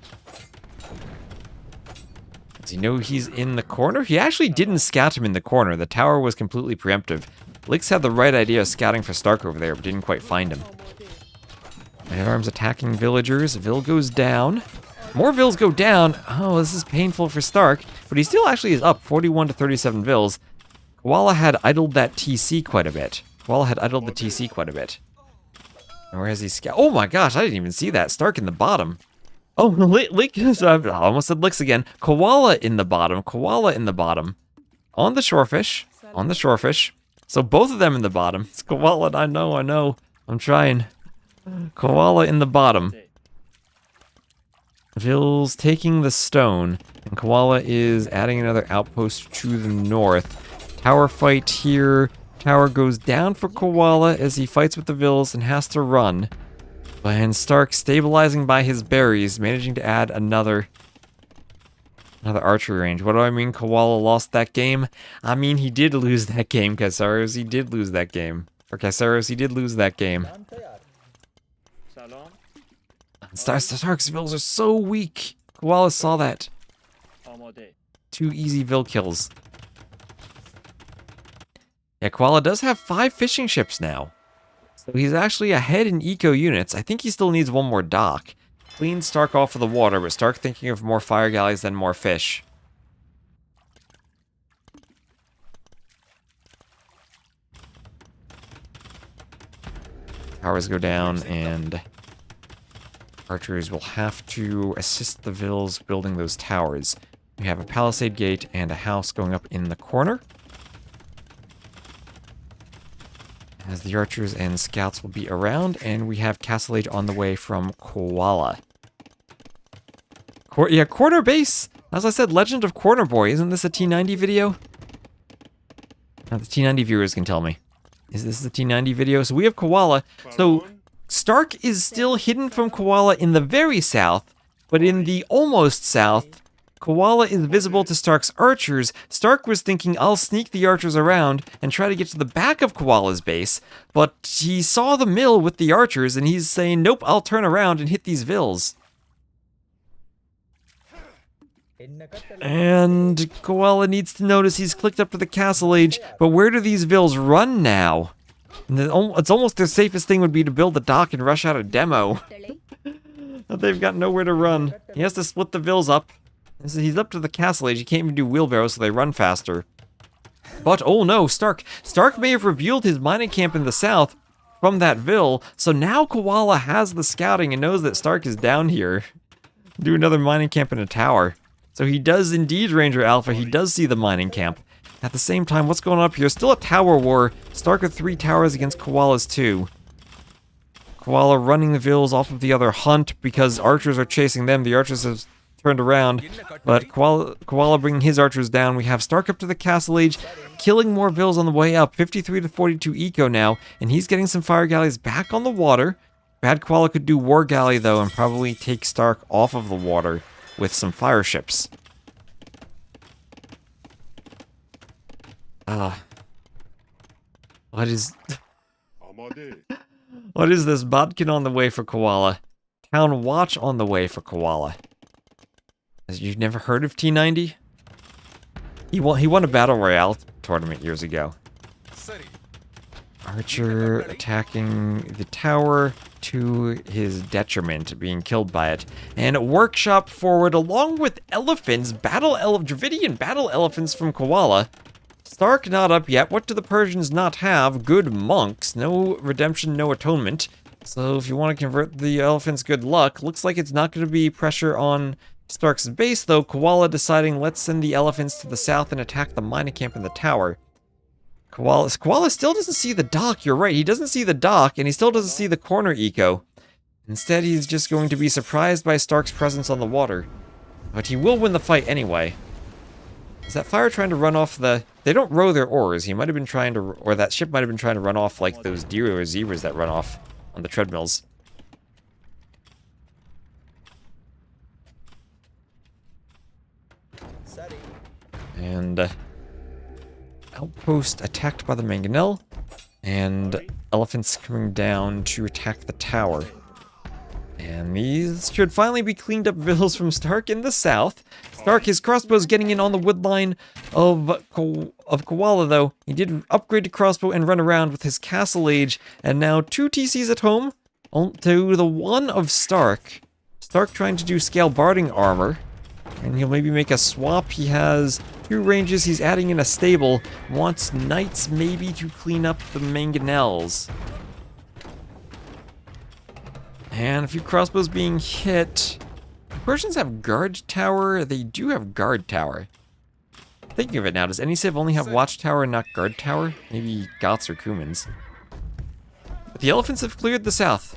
Does he know he's in the corner? He actually didn't scout him in the corner. The tower was completely preemptive. Lix had the right idea of scouting for Stark over there, but didn't quite find him. Men-at-arms attacking villagers. Vil goes down. More Vils go down. Oh, this is painful for Stark, but he still actually is up 41 to 37 Vils. Koala had idled that TC quite a bit. Koala had idled the TC quite a bit. And where has he scout? Oh my gosh, I didn't even see that. Stark in the bottom. Oh, Lix, I almost said Lix again. Koala in the bottom. Koala in the bottom. On the shorefish. On the shorefish. So both of them in the bottom. It's Koala, I know. I'm trying. Koala in the bottom. Vils taking the stone, and Koala is adding another outpost to the north. Tower fight here. Tower goes down for Koala as he fights with the Vils and has to run. And Stark stabilizing by his berries, managing to add another archery range. What do I mean Koala lost that game? I mean he did lose that game, Kaisaros. He did lose that game. For Kaisaros, he did lose that game. Stark's Vils are so weak. Koala saw that. 2 easy Vil kills. Yeah, Koala does have 5 fishing ships now. So he's actually ahead in eco units. I think he still needs 1 more dock. Clean Stark off of the water, but Stark thinking of more fire galleys than more fish. Towers go down, and archers will have to assist the Vils building those towers. We have a palisade gate and a house going up in the corner. As the archers and scouts will be around, and we have Castle Age on the way from Koala. Yeah, Corner Base! As I said, Legend of Corner Boy. Isn't this a T90 video? Now the T90 viewers can tell me. Is this the T90 video? So we have Koala. So Stark is still hidden from Koala in the very south, but in the almost south, Koala is visible to Stark's archers. Stark was thinking, I'll sneak the archers around and try to get to the back of Koala's base, but he saw the mill with the archers, and he's saying, nope, I'll turn around and hit these Vils. And Koala needs to notice he's clicked up to the Castle Age, but where do these Vils run now? It's almost their safest thing would be to build the dock and rush out a demo. But they've got nowhere to run. He has to split the Vils up. He's up to the Castle Age. He can't even do wheelbarrows, so they run faster. But, oh no, Stark may have revealed his mining camp in the south from that Vil, so now Koala has the scouting and knows that Stark is down here. Do another mining camp in a tower. So he does indeed Ranger Alpha. He does see the mining camp. At the same time, what's going on up here? Still a tower war. Stark with 3 towers against Koala's 2. Koala running the vills off of the other hunt because archers are chasing them. The archers have turned around, but Koala bringing his archers down. We have Stark up to the castle age, killing more vills on the way up. 53 to 42 eco now, and he's getting some fire galleys back on the water. Bad Koala could do war galley though, and probably take Stark off of the water with some fire ships. What is this? Bodkin on the way for Koala. Town Watch on the way for Koala. You've never heard of T90? He won a Battle Royale tournament years ago. Archer attacking the tower to his detriment, being killed by it. And Workshop forward along with elephants, Dravidian battle elephants from Koala. Stark not up yet. What do the Persians not have? Good monks. No redemption, no atonement. So if you want to convert the elephants, good luck. Looks like it's not going to be pressure on Stark's base, though. Koala deciding, let's send the elephants to the south and attack the mining camp in the tower. Koala still doesn't see the dock. You're right. He doesn't see the dock, and he still doesn't see the corner eco. Instead, he's just going to be surprised by Stark's presence on the water. But he will win the fight anyway. Is that fire trying to run off the... They don't row their oars. He might have been trying to... Or that ship might have been trying to run off like those deer or zebras that run off on the treadmills. And... outpost attacked by the mangonel. And elephants coming down to attack the tower. And these should finally be cleaned up vills from Stark in the south. Stark, his crossbow's getting in on the woodline of Koala, though. He did upgrade to crossbow and run around with his castle age. And now 2 TCs at home to the 1 of Stark. Stark trying to do scale barding armor. And he'll maybe make a swap. He has 2 ranges. He's adding in a stable. Wants knights maybe to clean up the mangonels. And a few crossbows being hit. The Persians have guard tower. They do have guard tower. Thinking of it now, does any civ only have watchtower and not guard tower? Maybe Goths or Cumans. But the elephants have cleared the south.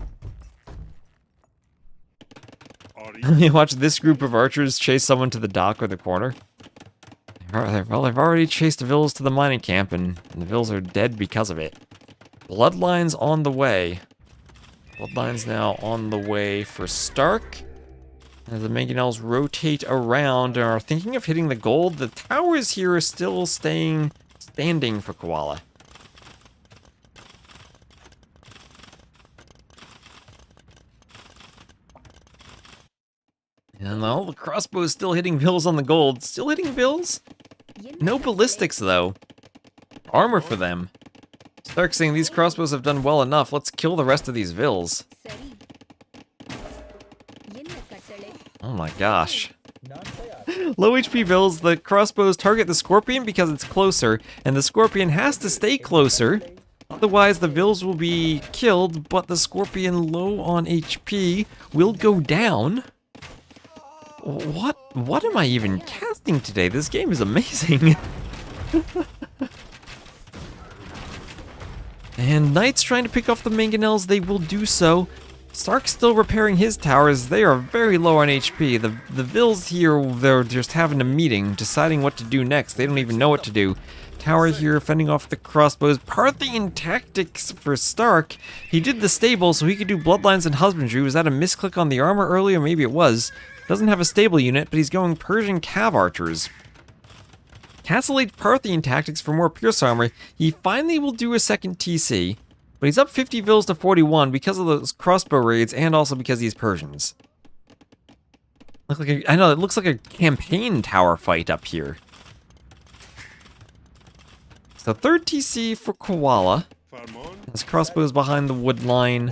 You watch this group of archers chase someone to the dock or the corner. Well, they've already chased the vills to the mining camp, and the vills are dead because of it. Bloodlines on the way. Bloodlines now on the way for Stark. As the mangonels rotate around and are thinking of hitting the gold, the towers here are still standing for Koala. And all the crossbows still hitting vills on the gold. Still hitting vills? No ballistics, though. Armor for them. Stark saying these crossbows have done well enough. Let's kill the rest of these vills. Oh my gosh. Low HP vills, the crossbows target the scorpion because it's closer, and the scorpion has to stay closer. Otherwise, the vills will be killed, but the scorpion low on HP will go down. What am I even casting today? This game is amazing. And Knights trying to pick off the mangonels, they will do so. Stark's still repairing his towers. They are very low on HP. The vills here, they're just having a meeting, deciding what to do next. They don't even know what to do. Tower here, fending off the crossbows. Parthian tactics for Stark. He did the stable so he could do bloodlines and husbandry. Was that a misclick on the armor earlier? Maybe it was. Doesn't have a stable unit, but he's going Persian cav archers. Castle Age Parthian tactics for more Pierce armor. He finally will do a second TC, but he's up 50 vills to 41 because of those crossbow raids and also because he's Persians. I know, it looks like a campaign tower fight up here. So 3rd TC for Koala. His crossbows behind the wood line,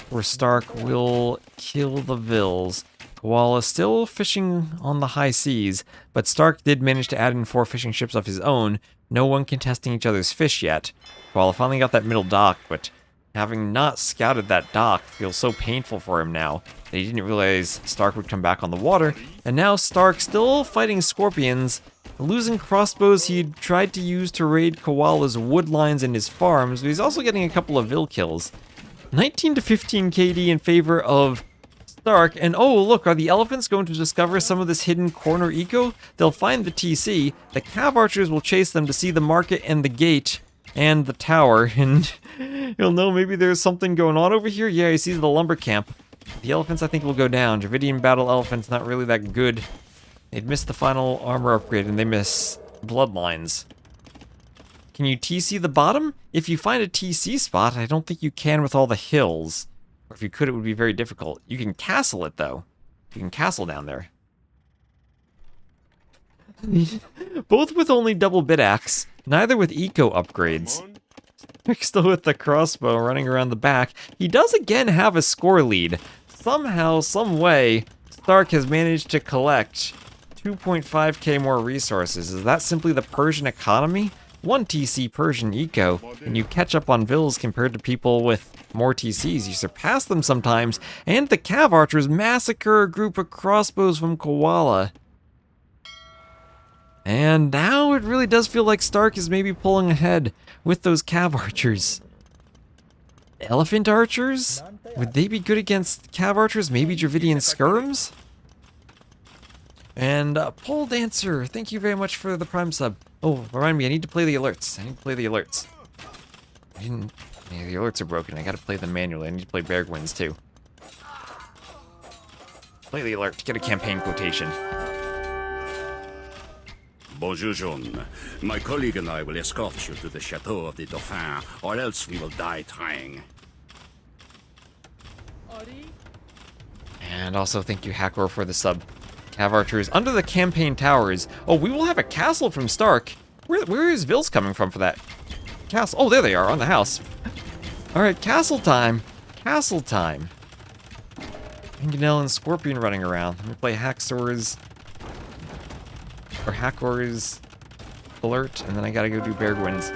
where Stark will kill the vills. Koala still fishing on the high seas, but Stark did manage to add in 4 fishing ships of his own. No one contesting each other's fish yet. Koala finally got that middle dock, but having not scouted that dock, feels so painful for him now that he didn't realize Stark would come back on the water. And now Stark, still fighting scorpions, losing crossbows he'd tried to use to raid Koala's wood lines and his farms, but he's also getting a couple of Vil kills. 19 to 15 KD in favor of Stark, and oh look, are the elephants going to discover some of this hidden corner eco? They'll find the TC, the cav archers will chase them to see the market and the gate and the tower, and you'll know maybe there's something going on over here. Yeah, he sees the lumber camp. The elephants I think will go down. Dravidian battle elephants not really that good. They'd miss the final armor upgrade and they miss bloodlines. Can you TC the bottom? If you find a TC spot, I don't think you can with all the hills. Or if you could, it would be very difficult. You can castle it, though. You can castle down there. Both with only double bit axe, neither with eco upgrades. Still with the crossbow running around the back. He does again have a score lead. Somehow, some way, Stark has managed to collect 2.5k more resources. Is that simply the Persian economy? 1 TC Persian eco, and you catch up on Vils compared to people with more TCs. You surpass them sometimes, and the cav archers massacre a group of crossbows from Koala. And now it really does feel like Stark is maybe pulling ahead with those cav archers. Elephant archers? Would they be good against cav archers? Maybe Dravidian skirms? And Pole Dancer, thank you very much for the Prime sub. Oh, remind me, I need to play the alerts. Yeah, the alerts are broken. I gotta play them manually. I need to play Bergwins too. Play the alert to get a campaign quotation. Bonjour, John. My colleague and I will escort you to the Chateau of the Dauphin, or else we will die trying. And also thank you, Hackor, for the sub. Cav archers under the campaign towers. Oh, we will have a castle from Stark. Where is Vils coming from for that castle? Oh, there they are on the house. All right, castle time. Castle time. Mangonel and Scorpion running around. Let me play Hackor's alert, and then I gotta go do Bergwins.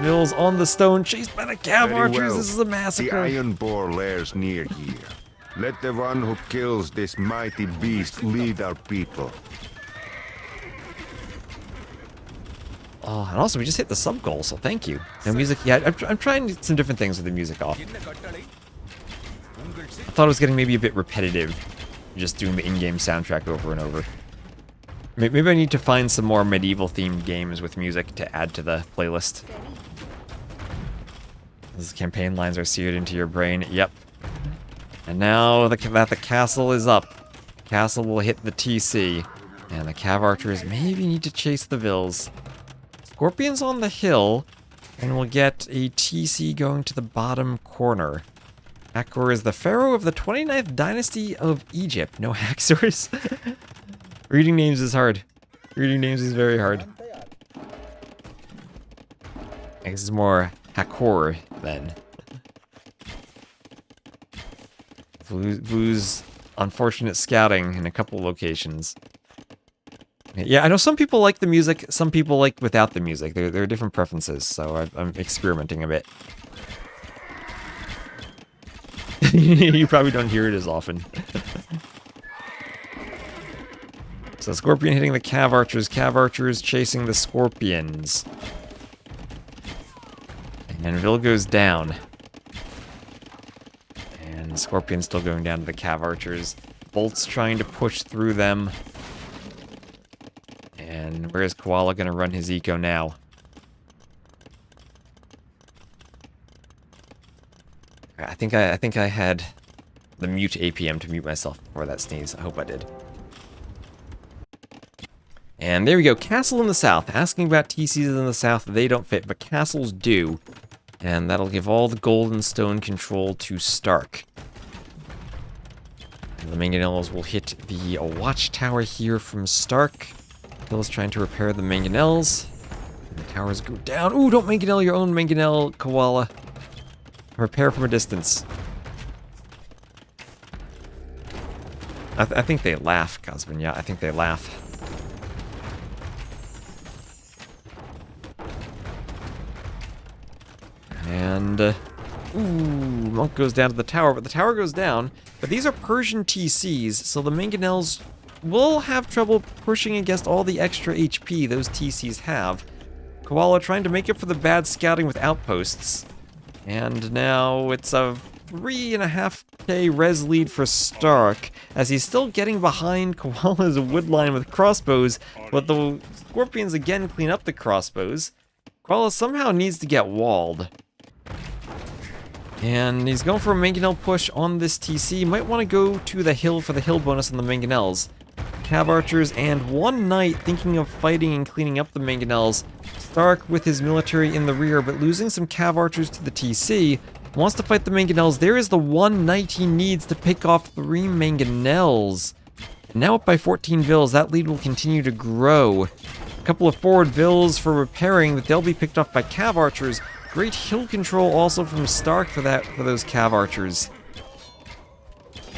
Vils on the stone, chased by the cav archers. Well. This is a The massacre. iron boar lairs near here. Let the one who kills this mighty beast lead our people. Oh, and also we just hit the sub goal, so thank you. No music yet. I'm trying some different things with the music off. I thought it was getting maybe a bit repetitive, just doing the in-game soundtrack over and over. Maybe I need to find some more medieval-themed games with music to add to the playlist. Those campaign lines are seared into your brain. Yep. And now that the castle is up, the castle will hit the TC, and the cav archers maybe need to chase the Vils. Scorpion's on the hill, and we'll get a TC going to the bottom corner. Hackor is the pharaoh of the 29th dynasty of Egypt. No Haxors. Reading names is hard. Reading names is very hard. I guess it's more Hackor then. Vu's unfortunate scouting in a couple locations. Yeah, I know some people like the music, some people like without the music. There are different preferences, so I'm experimenting a bit. You probably don't hear it as often. So Scorpion hitting the cav archers chasing the scorpions. And Vil goes down. And Scorpion's still going down to the cav archers. Bolt's trying to push through them. And where is Koala gonna run his eco now? I think I had the mute APM to mute myself before that sneeze. I hope I did. And there we go, castle in the south. Asking about TCs in the south, they don't fit, but castles do. And that'll give all the gold and stone control to Stark. And the mangonels will hit the watchtower here from Stark. Bill's trying to repair the mangonels. And the towers go down. Ooh, don't mangonel your own mangonel, Koala. Repair from a distance. I think they laugh, Gosman. Yeah, I think they laugh. And Ooh, Monk goes down to the tower, but the tower goes down. But these are Persian TCs, so the Mangonels will have trouble pushing against all the extra HP those TCs have. Koala trying to make up for the bad scouting with outposts. And now it's a 3.5k res lead for St4rk, as he's still getting behind Koala's wood line with crossbows, but the Scorpions again clean up the crossbows. Koala somehow needs to get walled. And he's going for a Mangonel push on this TC. Might want to go to the hill for the hill bonus on the Mangonels. Cav archers and one knight thinking of fighting and cleaning up the Mangonels. St4rk with his military in the rear, but losing some cav archers to the TC. Wants to fight the Mangonels. There is the one knight he needs to pick off 3 Mangonels. Now up by 14 vills, that lead will continue to grow. A couple of forward vills for repairing, but they'll be picked off by cav archers. Great hill control also from St4rk for those cav archers.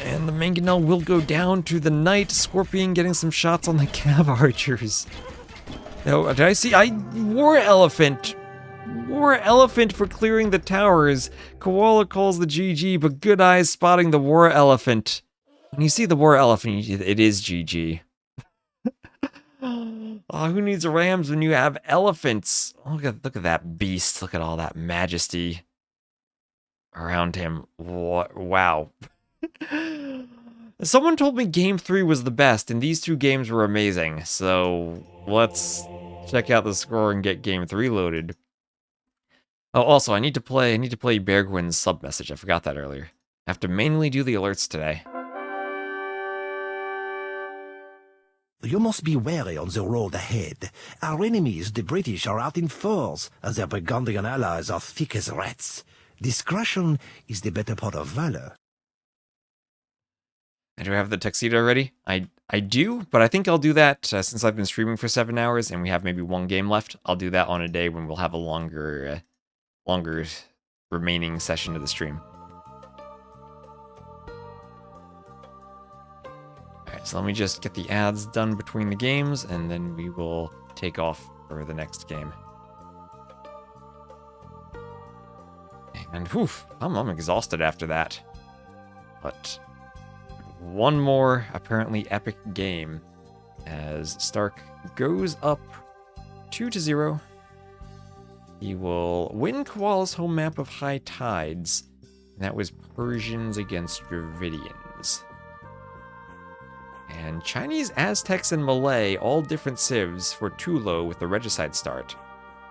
And the Mangonel will go down to the knight. Scorpion getting some shots on the cav archers. Oh, did I see? War Elephant. War Elephant for clearing the towers. Koala calls the GG, but Good Eyes spotting the War Elephant. When you see the War Elephant, it is GG. Oh, who needs rams when you have elephants? Look at that beast. Look at all that majesty around him. Wow. Someone told me Game 3 was the best, and these 2 games were amazing. So let's check out the score and get Game 3 loaded. Oh, also, I need to play Beargwin's sub message. I forgot that earlier. I have to manually do the alerts today. You must be wary on the road ahead. Our enemies, the British, are out in force, and their Burgundian allies are thick as rats. Discretion is the better part of valor. And do I have the tuxedo ready? I do, but I think I'll do that since I've been streaming for 7 hours and we have maybe 1 game left. I'll do that on a day when we'll have a longer remaining session of the stream. Alright, so let me just get the ads done between the games, and then we will take off for the next game. And whew, I'm exhausted after that. But one more apparently epic game as St4rk goes up 2-0. He will win Koala's home map of High Tides. And that was Persians against Dravidians. And Chinese, Aztecs, and Malay, all different civs for Tulo with the Regicide start.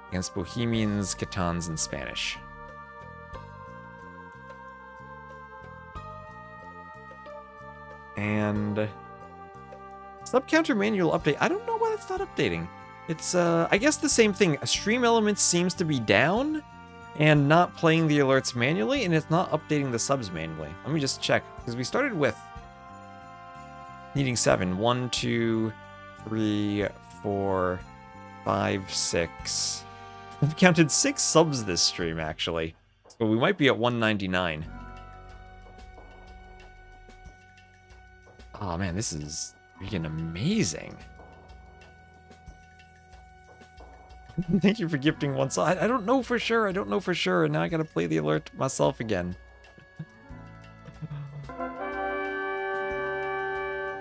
Against Bohemians, Catans, and Spanish. And sub-counter manual update. I don't know why it's not updating. It's, I guess the same thing. Stream Elements seems to be down and not playing the alerts manually, and it's not updating the subs manually. Let me just check, because we started with needing 7. 1, 2, 3, 4, 5, 6. We've counted 6 subs this stream, actually. So we might be at 199. Oh man, this is freaking amazing. Thank you for gifting 1 side. I don't know for sure. And now I gotta play the alert myself again.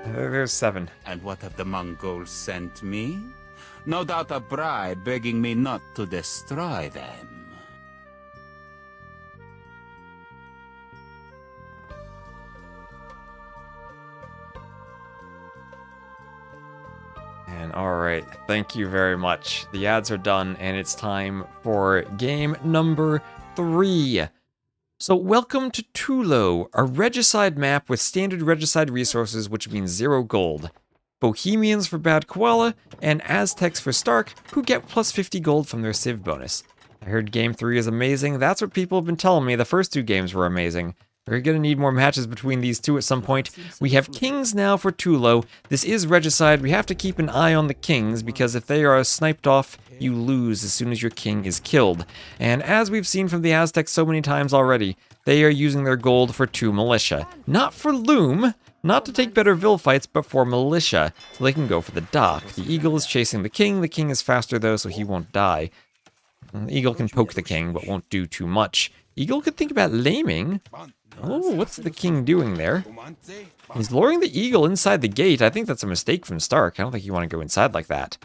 There's 7. And what have the Mongols sent me? No doubt a bribe begging me not to destroy them. And alright, thank you very much. The ads are done, and it's time for game number 3. So welcome to Tulo, a regicide map with standard regicide resources, which means 0 gold. Bohemians for Bad Koala, and Aztecs for St4rk, who get plus 50 gold from their Civ bonus. I heard game 3 is amazing. That's what people have been telling me. The first 2 games were amazing. We're gonna need more matches between these 2 at some point. We have kings now for Tulo. This is regicide. We have to keep an eye on the kings, because if they are sniped off, you lose as soon as your king is killed. And as we've seen from the Aztecs so many times already, they are using their gold for 2 militia. Not for loom, not to take better vill fights, but for militia, so they can go for the dock. The eagle is chasing the king is faster though, so he won't die. The eagle can poke the king, but won't do too much. Eagle could think about laming. Oh, what's the king doing there? He's luring the eagle inside the gate. I think that's a mistake from Stark. I don't think you want to go inside like that.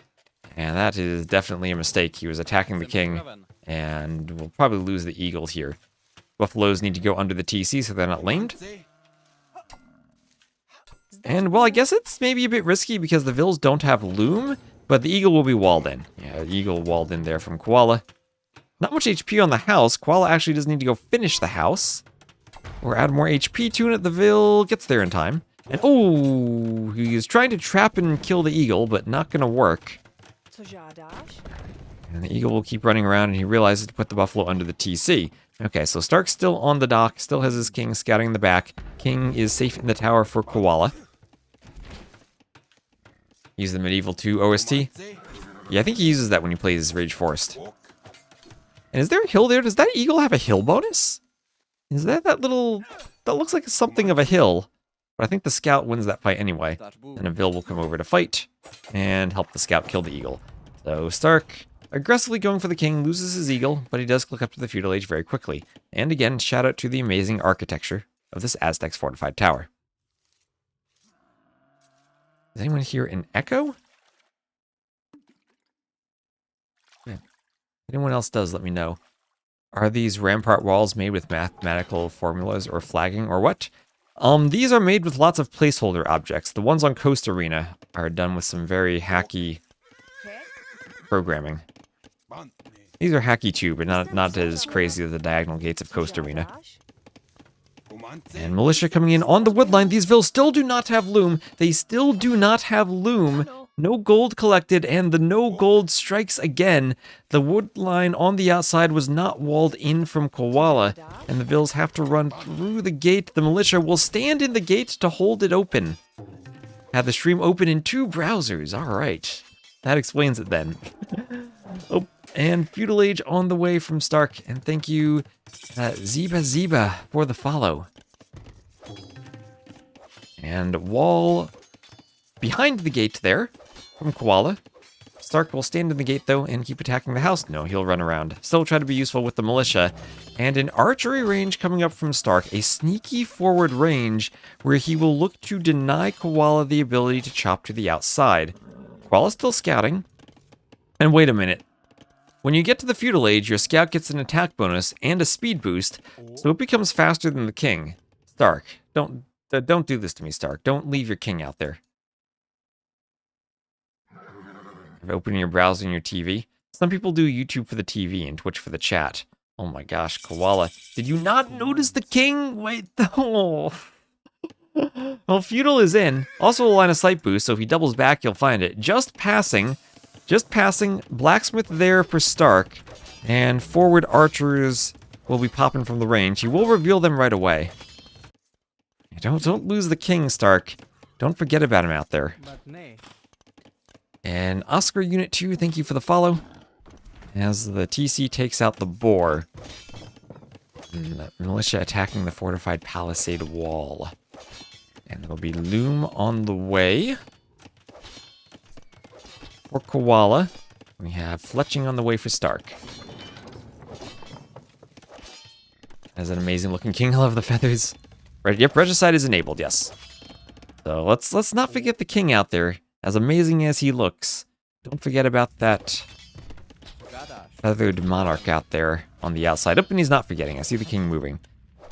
And that is definitely a mistake. He was attacking the king, and we'll probably lose the eagle here. Buffaloes need to go under the TC so they're not lamed. And, well, I guess it's maybe a bit risky because the Vills don't have loom, but the eagle will be walled in. Yeah, the eagle walled in there from Koala. Not much HP on the house. Koala actually does need to go finish the house. Or add more HP to it. The Vill gets there in time. And, oh, he's trying to trap and kill the eagle, but not going to work. And the eagle will keep running around, and he realizes to put the buffalo under the TC. Okay, so Stark's still on the dock, still has his king scouting in the back. King is safe in the tower for Koala. Use the medieval 2 OST. Yeah, I think he uses that when he plays Rage Forest. And is there a hill there? Does that eagle have a hill bonus? Is that little... That looks like something of a hill. But I think the scout wins that fight anyway. And a Vill will come over to fight and help the scout kill the eagle. So Stark, aggressively going for the king, loses his eagle, but he does click up to the feudal age very quickly. And again, shout out to the amazing architecture of this Aztec's fortified tower. Does anyone hear an echo? Yeah. If anyone else does, let me know. Are these rampart walls made with mathematical formulas or flagging or what? These are made with lots of placeholder objects. The ones on Coast Arena are done with some very hacky programming. These are hacky too, but not as crazy as the diagonal gates of Coast Arena. And militia coming in on the woodline. These Vills still do not have loom. They still do not have loom. No gold collected, and the no gold strikes again. The wood line on the outside was not walled in from Koala, and the Vills have to run through the gate. The militia will stand in the gate to hold it open. Have the stream open in 2 browsers. All right. That explains it then. Oh, and Feudal Age on the way from Stark, and thank you, Ziba, for the follow. And wall behind the gate there from Koala. Stark will stand in the gate, though, and keep attacking the house. No, he'll run around. Still try to be useful with the militia. And an archery range coming up from Stark. A sneaky forward range where he will look to deny Koala the ability to chop to the outside. Koala's still scouting. And wait a minute. When you get to the Feudal Age, your scout gets an attack bonus and a speed boost, so it becomes faster than the king. Stark, don't do this to me, Stark. Don't leave your king out there. Opening your browser and your TV. Some people do YouTube for the TV and Twitch for the chat. Oh my gosh, Koala. Did you not notice the king? Wait, oh. Well, Feudal is in. Also a line of sight boost, so if he doubles back, you'll find it. Just passing. Blacksmith there for Stark. And forward archers will be popping from the range. He will reveal them right away. Don't lose the king, Stark. Don't forget about him out there. And Oscar Unit 2, thank you for the follow. As the TC takes out the boar. And the militia attacking the fortified palisade wall. And there'll be loom on the way. For Koala. We have fletching on the way for Stark. As an amazing looking king, I love the feathers. Yep, Regicide is enabled, yes. So let's not forget the king out there. As amazing as he looks, don't forget about that feathered monarch out there on the outside. Up, and he's not forgetting. I see the king moving.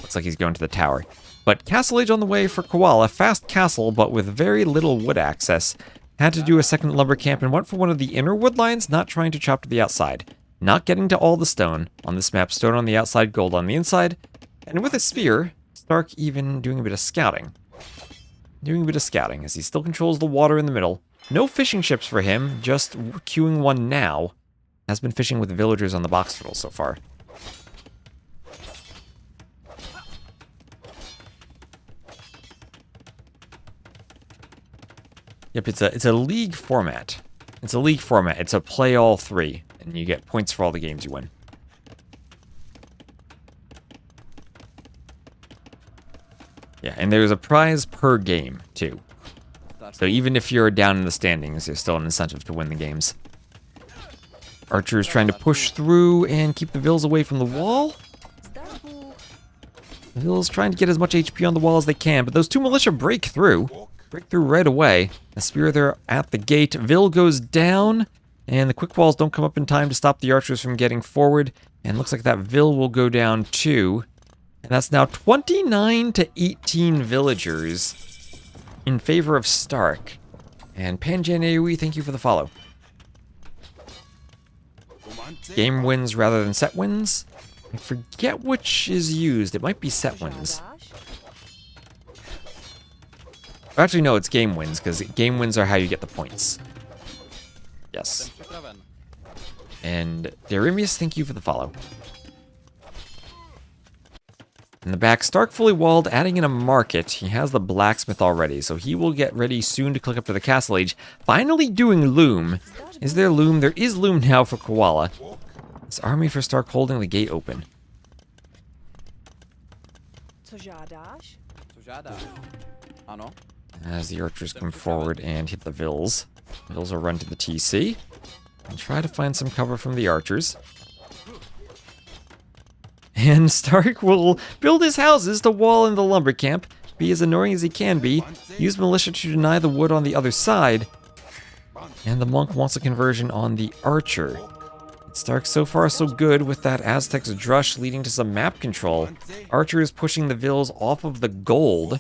Looks like he's going to the tower. But Castle Age on the way for Koala. Fast castle, but with very little wood access. Had to do a second lumber camp and went for one of the inner wood lines, not trying to chop to the outside. Not getting to all the stone. On this map, stone on the outside, gold on the inside. And with a spear, Stark even doing a bit of scouting. As he still controls the water in the middle. No fishing ships for him, just queuing one now. Has been fishing with villagers on the box turtle so far. Yep, it's a league format. It's a play all 3, and you get points for all the games you win. Yeah, and there's a prize per game, too. So even if you're down in the standings, there's still an incentive to win the games. Archer's trying to push through and keep the Vills away from the wall. The Vill's trying to get as much HP on the wall as they can, but those two militia break through. Break through right away. A spear there at the gate. Vil goes down, and the quick walls don't come up in time to stop the archers from getting forward. And looks like that Vil will go down too. And that's now 29 to 18 villagers in favor of Stark. And Panjan AoE, thank you for the follow. Game wins rather than set wins. I forget which is used. It might be set wins. Actually, no, it's game wins, because game wins are how you get the points. Yes. And Derimius, thank you for the follow. In the back, Stark fully walled, adding in a market. He has the blacksmith already, so he will get ready soon to click up to the castle age. Finally doing loom. Is there loom? There is loom now for Koala. This army for Stark holding the gate open. As the archers come forward and hit the Vils. Vils will run to the TC and try to find some cover from the archers. And Stark will build his houses to wall in the lumber camp, be as annoying as he can be, use militia to deny the wood on the other side, and the monk wants a conversion on the archer. Stark so far so good with that Aztec's drush leading to some map control. Archer is pushing the Vils off of the gold.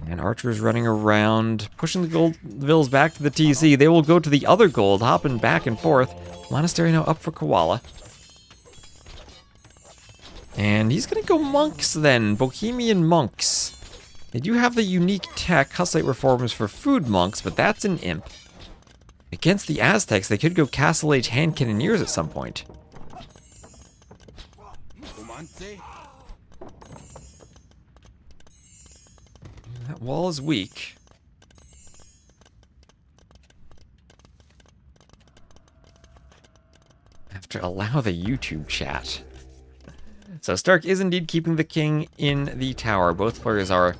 And Archer is running around, pushing the gold Vils back to the TC. They will go to the other gold, hopping back and forth. Monastery now up for Koala. And he's going to go monks then, Bohemian monks. They do have the unique tech, Hussite reforms for food monks, but that's an imp. Against the Aztecs, they could go Castle Age hand cannoneers at some point. That wall is weak. I have to allow the YouTube chat. So Stark is indeed keeping the king in the tower. Both players are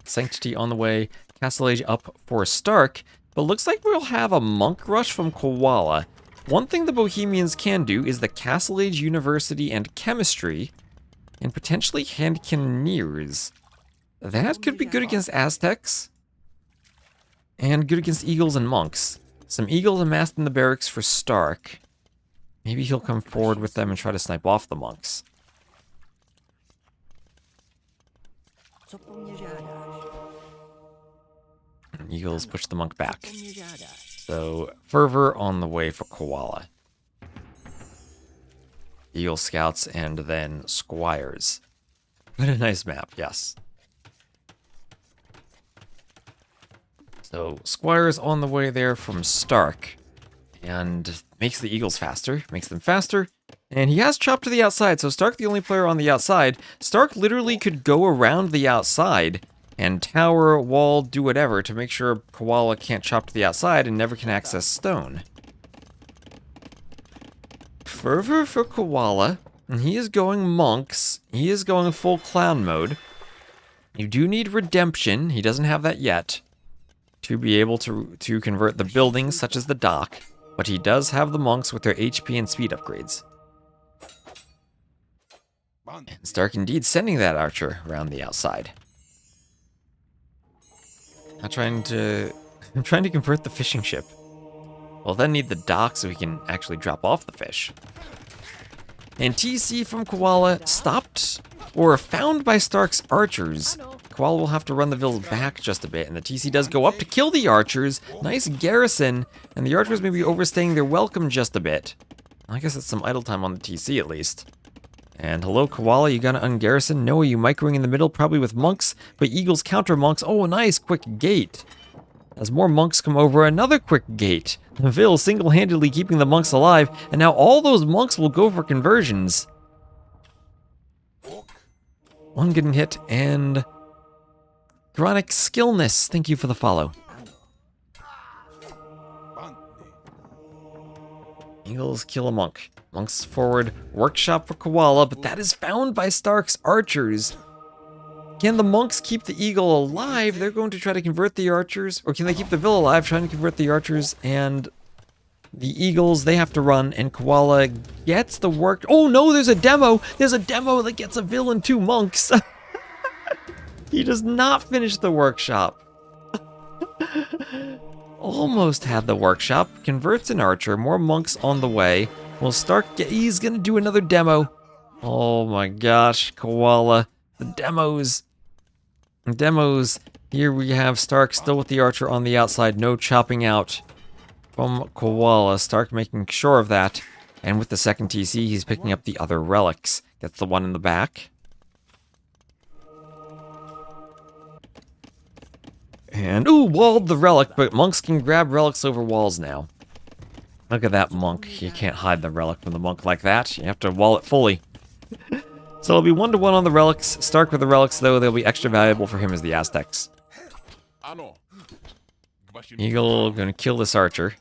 Sanctity on the way, Castle Age up for Stark. But looks like we'll have a monk rush from Koala. One thing the Bohemians can do is the Castle Age University and Chemistry, and potentially hand cannoneers. That could be good against Aztecs, and good against Eagles and Monks. Some Eagles amassed in the barracks for Stark. Maybe he'll come forward with them and try to snipe off the Monks. Eagles push the monk back. So, Fervor on the way for Koala. Eagle Scouts and then Squires. What a nice map, yes. So, Squires on the way there from Stark. And makes the Eagles faster, makes them faster. And he has Chop to the outside, so Stark the only player on the outside. Stark literally could go around the outside and tower, wall, do whatever to make sure Koala can't chop to the outside and never can access stone. Fervor for Koala, and he is going monks. He is going full clown mode. You do need redemption, he doesn't have that yet, to be able to convert the buildings such as the dock, but he does have the monks with their HP and speed upgrades. And Stark indeed sending that archer around the outside. I'm trying to convert the fishing ship. Well, then need the dock so we can actually drop off the fish. And TC from Koala stopped or found by Stark's archers. Koala will have to run the Vils back just a bit, and the TC does go up to kill the archers. Nice garrison, and the archers may be overstaying their welcome just a bit. I guess that's some idle time on the TC at least. And hello, Koala, you gonna ungarrison? No, are you microing in the middle? Probably with monks, but Eagles counter monks. Oh, nice, quick gate. As more monks come over, another quick gate. Vil single-handedly keeping the monks alive, and now all those monks will go for conversions. One getting hit, and Chronic Skillness, thank you for the follow. Eagles kill a monk. Monks forward, workshop for Koala, but that is found by Stark's archers. Can the monks keep the eagle alive? They're going to try to convert the archers, or can they keep the Vil alive, trying to convert the archers, and The Eagles, they have to run, and Koala gets the work. Oh no, there's a demo! There's a demo that gets a villain 2 monks! He does not finish the workshop. Almost had the workshop. Converts an archer, more monks on the way. Well, he's gonna do another demo. Oh my gosh, Koala. The demos. Demos. Here we have Stark still with the archer on the outside. No chopping out from Koala. Stark making sure of that. And with the second TC, he's picking up the other relics. Gets the one in the back. And, ooh, walled the relic, but monks can grab relics over walls now. Look at that monk. You can't hide the relic from the monk like that. You have to wall it fully. So it'll be 1-to-1 on the relics. Stark with the relics, though, they'll be extra valuable for him as the Aztecs. Eagle gonna kill this archer.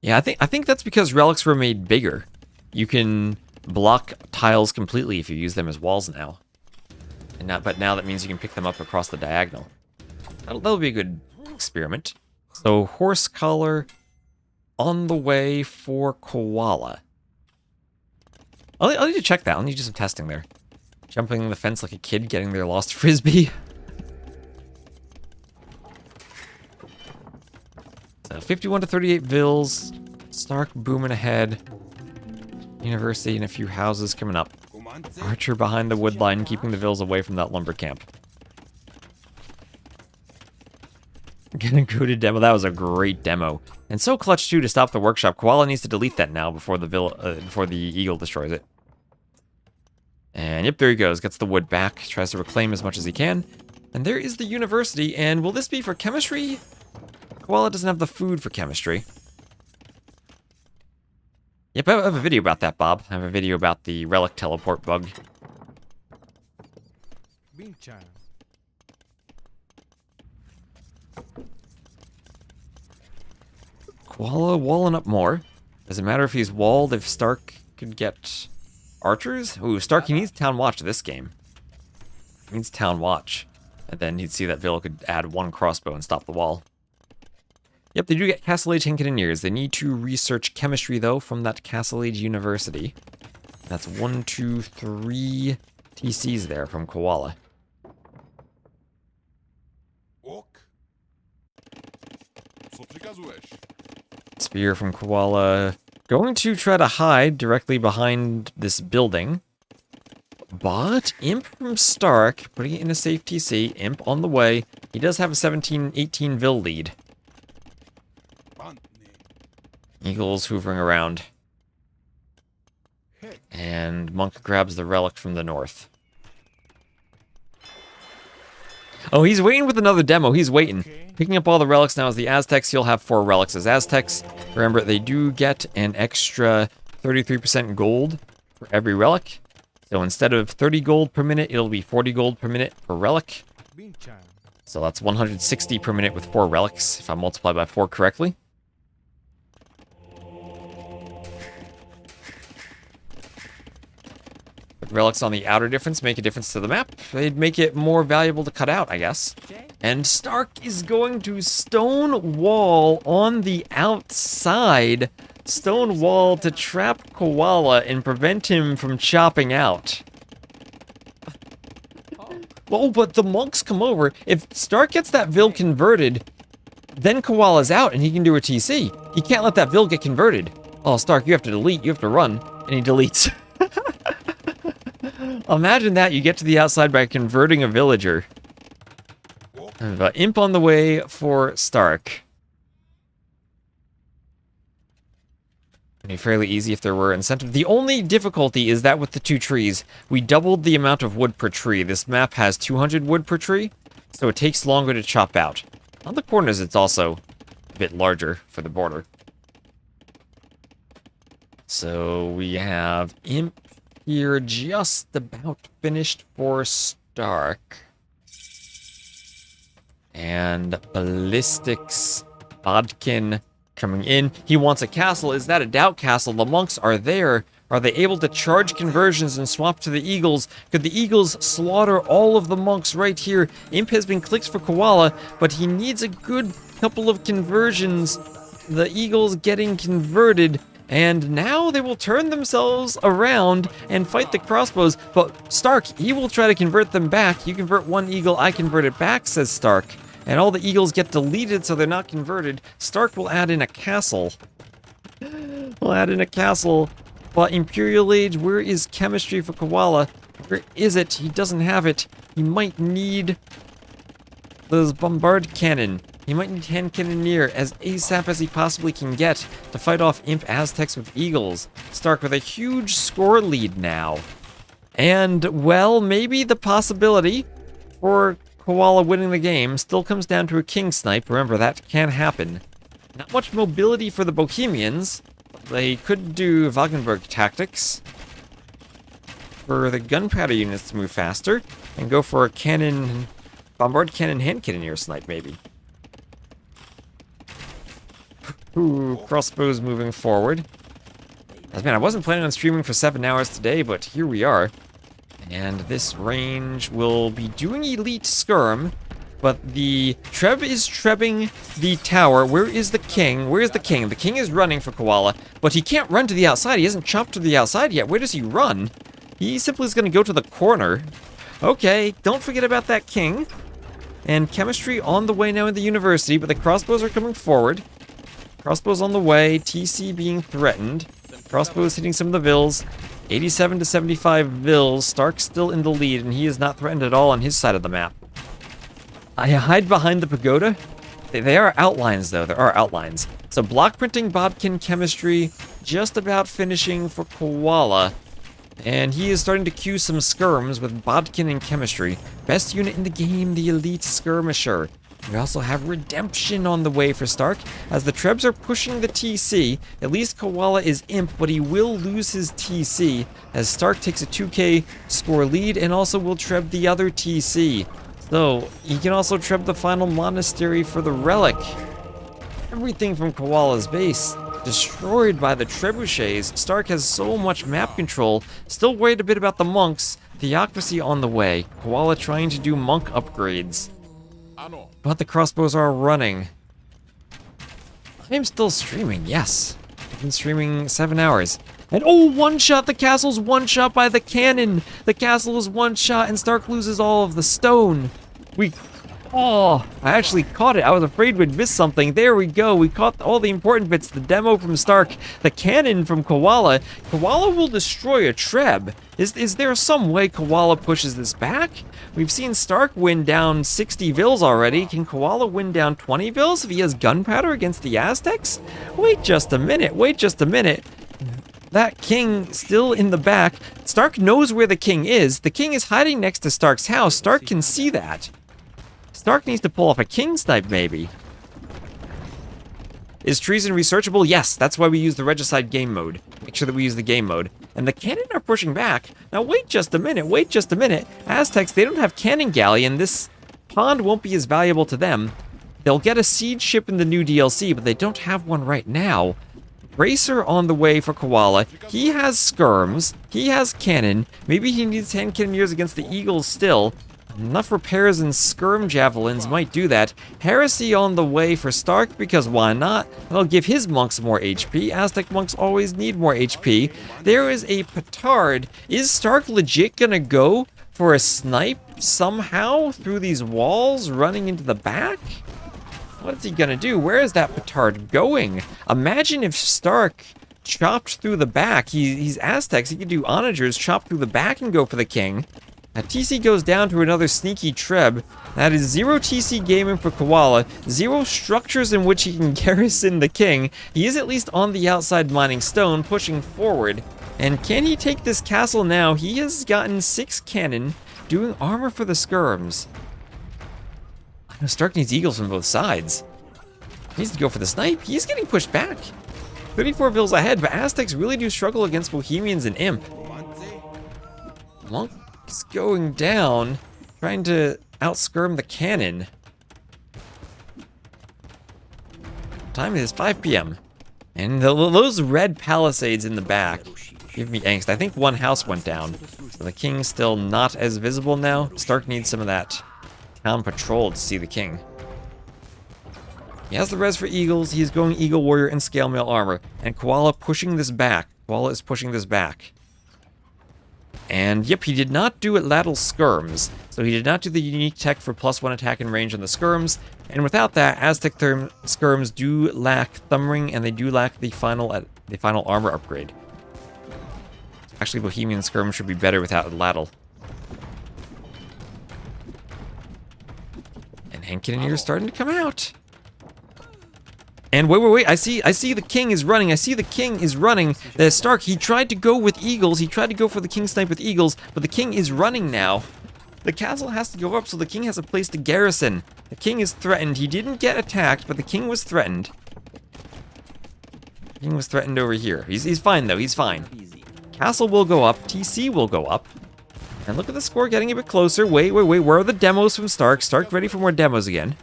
Yeah, I think that's because relics were made bigger. You can block tiles completely if you use them as walls now. But now that means you can pick them up across the diagonal. That'll be a good experiment. So, horse collar on the way for Koala. I'll need to check that. I'll need to do some testing there. Jumping the fence like a kid, getting their lost frisbee. So 51 to 38 vills. Stark booming ahead. University and a few houses coming up. Archer behind the wood line, keeping the vills away from that lumber camp. Getting a good demo. That was a great demo. And so clutch too to stop the workshop. Koala needs to delete that now before the eagle destroys it. And yep, there he goes. Gets the wood back. Tries to reclaim as much as he can. And there is the university. And will this be for chemistry? Koala doesn't have the food for chemistry. Yep, I have a video about that, Bob. I have a video about the relic teleport bug. Koala walling up more. Doesn't matter if he's walled, if Stark could get archers. Ooh, Stark, he needs Town Watch to this game. He needs Town Watch. And then he'd see that Vill could add 1 crossbow and stop the wall. Yep, they do get Castle Age Cannoneers. They need to research chemistry, though, from that Castle Age University. That's 1, 2, 3 TCs there from Koala. Spear from Koala. Going to try to hide directly behind this building. But Imp from Stark, putting it in a safe TC. Imp on the way. He does have a 17-18 Vill lead. Eagles hoovering around. And Monk grabs the relic from the north. Oh, he's waiting with another demo. He's waiting. Picking up all the relics now as the Aztecs. He'll have 4 relics as Aztecs. Remember, they do get an extra 33% gold for every relic. So instead of 30 gold per minute, it'll be 40 gold per minute per relic. So that's 160 per minute with 4 relics, if I multiply by 4 correctly. Relics on the outer difference make a difference to the map. They'd make it more valuable to cut out, I guess. And Stark is going to stone wall on the outside. Stone wall to trap Koala and prevent him from chopping out. Oh, but the monks come over. If Stark gets that Vill converted, then Koala's out and he can do a TC. He can't let that Vill get converted. Oh, Stark, you have to delete. You have to run. And he deletes. Imagine that, you get to the outside by converting a villager. Imp on the way for Stark. It'd be fairly easy if there were incentive. The only difficulty is that with the 2 trees, we doubled the amount of wood per tree. This map has 200 wood per tree, so it takes longer to chop out. On the corners, it's also a bit larger for the border. So we have Imp here just about finished for Stark. And Ballistics, Bodkin coming in. He wants a castle. Is that a doubt castle? The monks are there. Are they able to charge conversions and swap to the Eagles? Could the Eagles slaughter all of the monks right here? Imp has been clicked for Koala, but he needs a good couple of conversions the Eagles getting converted, and now they will turn themselves around and fight the crossbows. But Stark, he will try to convert them back. You convert one Eagle, I convert it back, says Stark. And all the Eagles get deleted so they're not converted. Stark will add in a castle. We'll add in a castle. But Imperial Age, where is chemistry for Koala? Where is it? He doesn't have it. He might need those bombard cannon. He might need hand cannoneer as ASAP as he possibly can get to fight off Imp Aztecs with Eagles. Stark with a huge score lead now. And, well, maybe the possibility for Koala winning the game still comes down to a King Snipe. Remember, that can happen. Not much mobility for the Bohemians. They could do Wagenburg tactics for the gunpowder units to move faster and go for a cannon, bombard cannon, hand cannoneer snipe, maybe. Ooh, crossbows moving forward. As man, I wasn't planning on streaming for 7 hours today, but here we are. And this range will be doing elite skirm, but the Treb is trebbing the tower. Where is the king? Where is the king? The king is running for Koala, but he can't run to the outside. He hasn't chopped to the outside yet. Where does he run? He simply is going to go to the corner. Okay, don't forget about that king. And chemistry on the way now in the university, but the crossbows are coming forward. Crossbows on the way, TC being threatened. Crossbows hitting some of the vills. 87 to 75 vills. Stark still in the lead, and he is not threatened at all on his side of the map. I hide behind the pagoda. They are outlines, though. There are outlines. So block printing, Bodkin chemistry, just about finishing for Koala. And he is starting to queue some skirms with Bodkin and chemistry. Best unit in the game, the elite skirmisher. We also have redemption on the way for Stark. As the Trebs are pushing the TC, at least Koala is imp, but he will lose his TC as Stark takes a 2k score lead and also will Treb the other TC. So, he can also Treb the final monastery for the relic. Everything from Koala's base destroyed by the trebuchets. Stark has so much map control, still worried a bit about the monks. Theocracy on the way. Koala trying to do monk upgrades. But the crossbows are running. I am still streaming, yes. I've been streaming 7 hours. And oh, one shot! The castle's one shot by the cannon! The castle is one shot and Stark loses all of the stone. Oh, I actually caught it. I was afraid we'd miss something. There we go. We caught all the important bits. The demo from Stark, the cannon from Koala. Koala will destroy a Treb. Is there some way Koala pushes this back? We've seen Stark win down 60 vills already. Can Koala win down 20 vills if he has gunpowder against the Aztecs? Wait just a minute. Wait just a minute. That king still in the back. Stark knows where the king is. The king is hiding next to Stark's house. Stark can see that. Stark needs to pull off a king snipe, maybe. Is treason researchable? Yes, that's why we use the regicide game mode. Make sure that we use the game mode. And the cannon are pushing back. Now wait just a minute, wait just a minute. Aztecs, they don't have cannon galley, and this pond won't be as valuable to them. They'll get a siege ship in the new DLC, but they don't have one right now. Racer on the way for Koala. He has skirms. He has cannon. Maybe he needs hand cannoneers against the Eagles still. Enough repairs and skirm javelins might do that. Heresy on the way for Stark, because why not? That'll give his monks more HP. Aztec monks always need more HP. There is a petard. Is Stark legit gonna go for a snipe somehow through these walls running into the back? What is he gonna do? Where is that petard going? Imagine if Stark chopped through the back. He's Aztecs. He could do onagers, chop through the back and go for the king. Now, TC goes down to another sneaky Treb. That is 0 TC gaming for Koala, 0 structures in which he can garrison the king. He is at least on the outside mining stone, pushing forward. And can he take this castle now? He has gotten 6 cannon, doing armor for the skirms. I know Stark needs eagles from both sides. He needs to go for the snipe. He's getting pushed back. 34 vills ahead, but Aztecs really do struggle against Bohemians and Imp. Monk is going down, trying to outskirm the cannon. Time is 5 p.m. And those red palisades in the back give me angst. I think one house went down, so the king's still not as visible now. Stark needs some of that town patrol to see the king. He has the res for Eagles. He's going Eagle Warrior and Scale Mail Armor. And Koala pushing this back. Koala is pushing this back. And yep, he did not do Atlatl Skirms. So he did not do the unique tech for +1 attack and range on the Skirms. And without that, Aztec Skirms do lack Thumbring, and they do lack the final armor upgrade. Actually, Bohemian Skirm should be better without Atlatl. And Henkineer starting to come out. And wait, I see the king is running. The Stark, he tried to go with Eagles. He tried to go for the king snipe with Eagles, but the king is running now. The castle has to go up, so the king has a place to garrison. The king is threatened. He didn't get attacked, but the king was threatened. The king was threatened over here. He's fine, though. He's fine. Castle will go up. TC will go up. And look at the score getting a bit closer. Wait. Where are the demos from Stark? Stark ready for more demos again.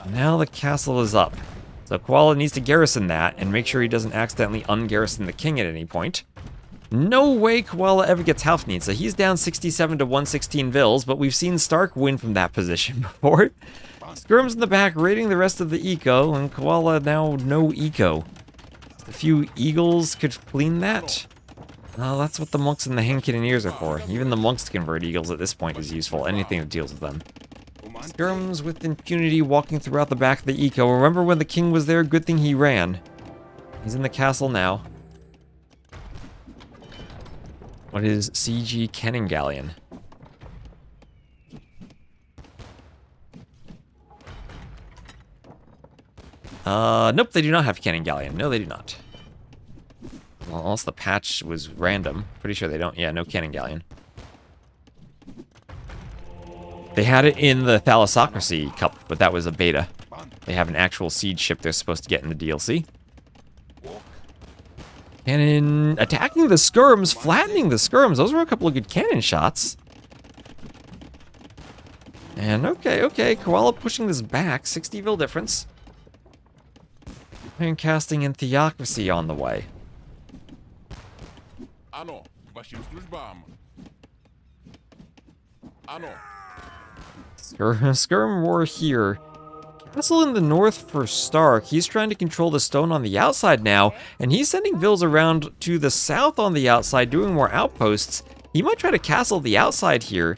Now the castle is up. So Koala needs to garrison that and make sure he doesn't accidentally ungarrison the king at any point. No way Koala ever gets Halfneed, so he's down 67 to 116 Vils, but we've seen Stark win from that position before. Skirms in the back raiding the rest of the eco, and Koala now no eco. Just a few eagles could clean that. Well, that's what the monks and the Henkineers are for. Even the monks to convert eagles at this point is useful, anything that deals with them. Skirms with impunity walking throughout the back of the eco. Remember when the king was there? Good thing he ran. He's in the castle now. What is CG Cannon Galleon? Nope, they do not have Cannon Galleon. No, they do not. Well, unless the patch was random. Pretty sure they don't. Yeah, no Cannon Galleon. They had it in the Thalassocracy Cup, but that was a beta. They have an actual siege ship they're supposed to get in the DLC. Cannon attacking the skirms, flattening the skirms. Those were a couple of good cannon shots. And okay. Koala pushing this back. 60 Vil difference. And casting in Theocracy on the way. Skirm War here. Castle in the north for Stark. He's trying to control the stone on the outside now, and he's sending Vils around to the south on the outside, doing more outposts. He might try to castle the outside here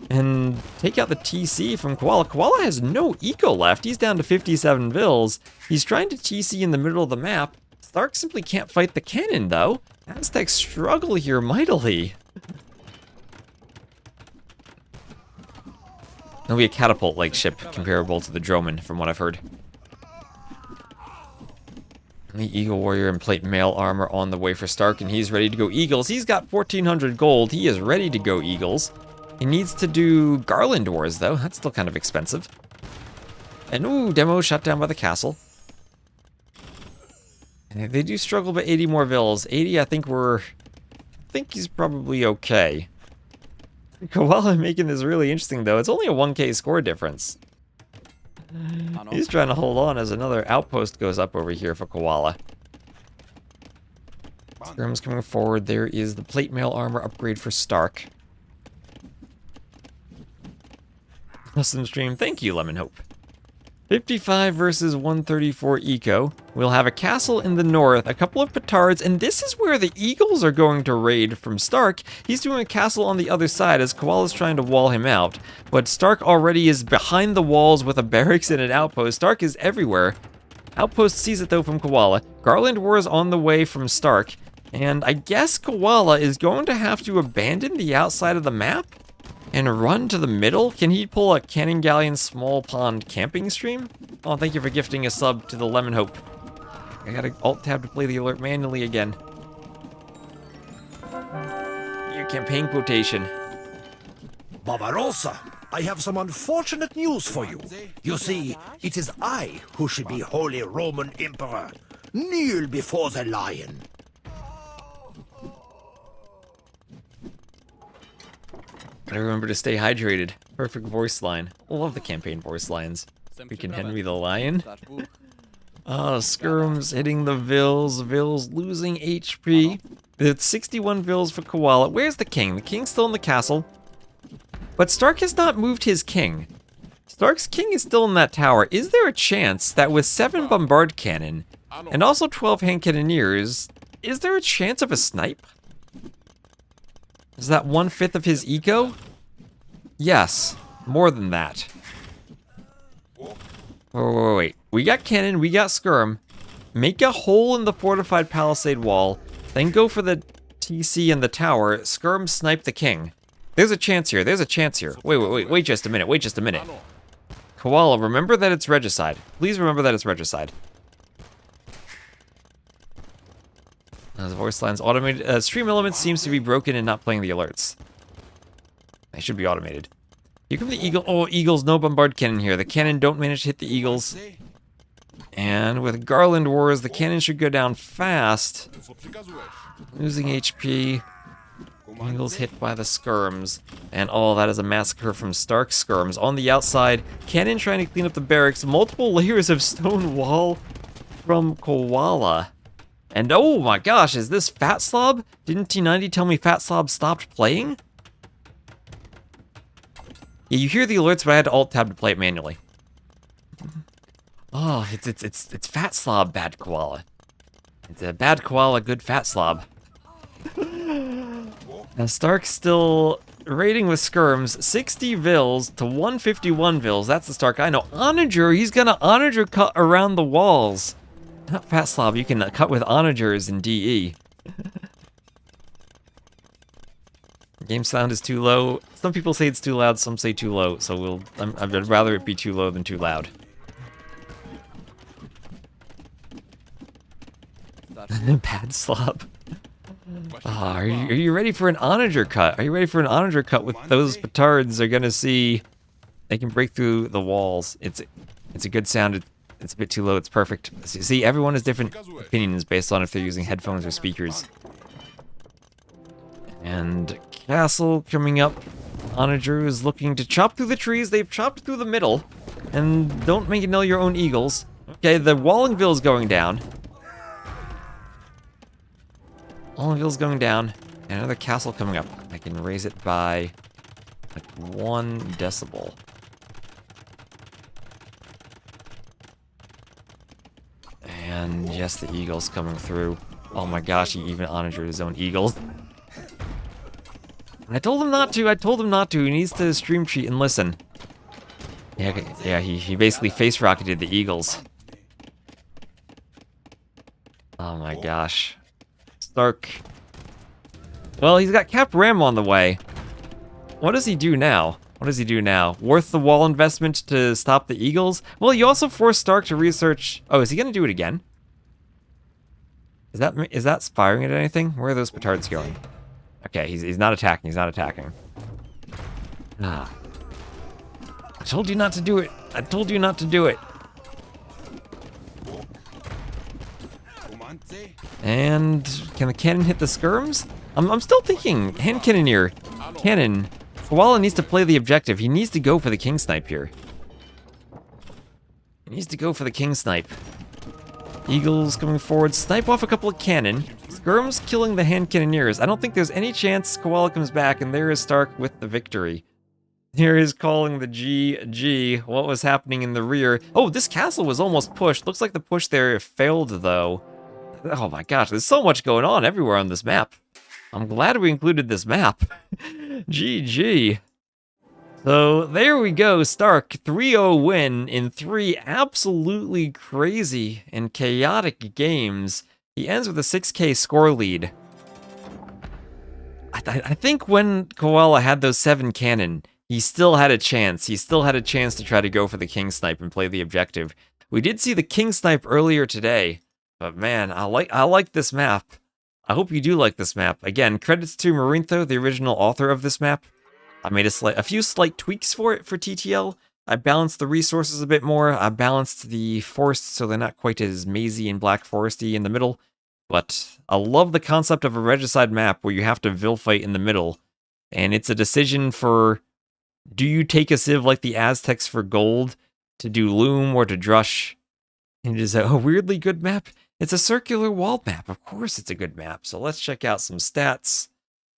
and take out the TC from Koala. Koala has no eco left. He's down to 57 Vils. He's trying to TC in the middle of the map. Stark simply can't fight the cannon, though. Aztecs struggle here mightily. There'll be a catapult-like ship comparable to the Droman, from what I've heard. The Eagle Warrior and Plate Mail Armor on the way for Stark, and he's ready to go Eagles. He's got 1,400 gold. He is ready to go Eagles. He needs to do Garland Wars, though. That's still kind of expensive. And, ooh, demo shut down by the castle. And they do struggle by 80 more Vils. 80, I think he's probably okay. Koala making this really interesting, though. It's only a 1k score difference. He's trying to hold on as another outpost goes up over here for Koala. Skirm's coming forward. There is the Plate Mail Armor upgrade for Stark. Custom stream. Thank you, Lemon Hope. 55 versus 134 eco. We'll have a castle in the north, a couple of petards, and this is where the Eagles are going to raid from Stark. He's doing a castle on the other side as Koala's trying to wall him out. But Stark already is behind the walls with a barracks and an outpost. Stark is everywhere. Outpost sees it though from Koala. Garland Wars on the way from Stark. And I guess Koala is going to have to abandon the outside of the map and run to the middle? Can he pull a Cannon Galleon Small Pond camping stream? Oh, thank you for gifting a sub to the Lemon Hope. I gotta alt-tab to play the alert manually again. Your campaign quotation. Barbarossa, I have some unfortunate news for you. You see, it is I who should be Holy Roman Emperor. Kneel before the lion. Gotta remember to stay hydrated. Perfect voice line. I love the campaign voice lines. Freaking Henry the Lion. Oh, Skirms hitting the Vils. Vils losing HP. It's 61 Vils for Koala. Where's the king? The king's still in the castle. But Stark has not moved his king. Stark's king is still in that tower. Is there a chance that with 7 bombard cannon and also 12 hand cannoneers, is there a chance of a snipe? Is that 1/5 of his eco? Yes, more than that. Oh, wait. We got cannon, we got skirm. Make a hole in the fortified palisade wall, then go for the TC in the tower, skirm snipe the king. There's a chance here, there's a chance here. Wait just a minute, wait just a minute. Koala, remember that it's regicide. Please remember that it's regicide. The voice line's automated. Stream elements seems to be broken and not playing the alerts. They should be automated. Here come the eagle. Oh, eagles, no bombard cannon here. The cannon don't manage to hit the eagles. And with Garland Wars, the cannon should go down fast. Losing HP. Eagles hit by the skirms. And oh, that is a massacre from Stark skirms. On the outside, cannon trying to clean up the barracks. Multiple layers of stone wall from Koala. And oh my gosh, is this Fat Slob? Didn't T90 tell me Fat Slob stopped playing? Yeah, you hear the alerts, but I had to Alt-Tab to play it manually. Oh, it's Fat Slob, bad Koala. It's a bad Koala, good Fat Slob. Now Stark's still raiding with skirms, 60 Vils to 151 Vils. That's the Stark I know. Onager, he's gonna Onager cut around the walls. Not Fat Slob, you can cut with Onagers in DE. Game sound is too low. Some people say it's too loud, some say too low, so I'd rather it be too low than too loud. Bad Slob. Are you ready for an Onager cut? Are you ready for an Onager cut with those petards are gonna see they can break through the walls. It's a good sound. It's a bit too low, it's perfect. See, everyone has different opinions based on if they're using headphones or speakers. And Castle coming up. Onager is looking to chop through the trees. They've chopped through the middle. And don't make it know your own eagles. Okay, the Wallingville's going down. Wallingville's going down. And another castle coming up. I can raise it by like 1 decibel. And yes, the eagle's coming through. Oh my gosh, he even Onagered his own eagles. I told him not to, I told him not to. He needs to stream cheat and listen. Yeah, he basically face rocketed the eagles. Oh my gosh. Stark. Well, he's got Cap Ram on the way. What does he do now? What does he do now? Worth the wall investment to stop the eagles? Well, you also forced Stark to research... Oh, is he gonna do it again? Is that firing at anything? Where are those petards going? Okay, he's not attacking, he's not attacking. Ah. I told you not to do it. I told you not to do it. And can the cannon hit the skirms? I'm still thinking hand cannoneer. Cannon. Koala needs to play the objective. He needs to go for the king snipe here. He needs to go for the king snipe. Eagles coming forward, snipe off a couple of cannon. Skirm's killing the hand cannoneers. I don't think there's any chance Koala comes back, and there is Stark with the victory. Here is calling the GG. What was happening in the rear? Oh, this castle was almost pushed. Looks like the push there failed, though. Oh my gosh, there's so much going on everywhere on this map. I'm glad we included this map. GG. So there we go, Stark 3-0 win in 3 absolutely crazy and chaotic games. He ends with a 6k score lead. I think when Koala had those 7 cannon, he still had a chance. He still had a chance to try to go for the king snipe and play the objective. We did see the king snipe earlier today, but man, I like this map. I hope you do like this map. Again, credits to m0re, the original author of this map. I made a few slight tweaks for it for TTL. I balanced the resources a bit more. I balanced the forests so they're not quite as mazy and black foresty in the middle. But I love the concept of a regicide map where you have to Vil fight in the middle. And it's a decision for, do you take a civ like the Aztecs for gold to do loom or to drush? And it is a weirdly good map. It's a circular wall map. Of course it's a good map. So let's check out some stats.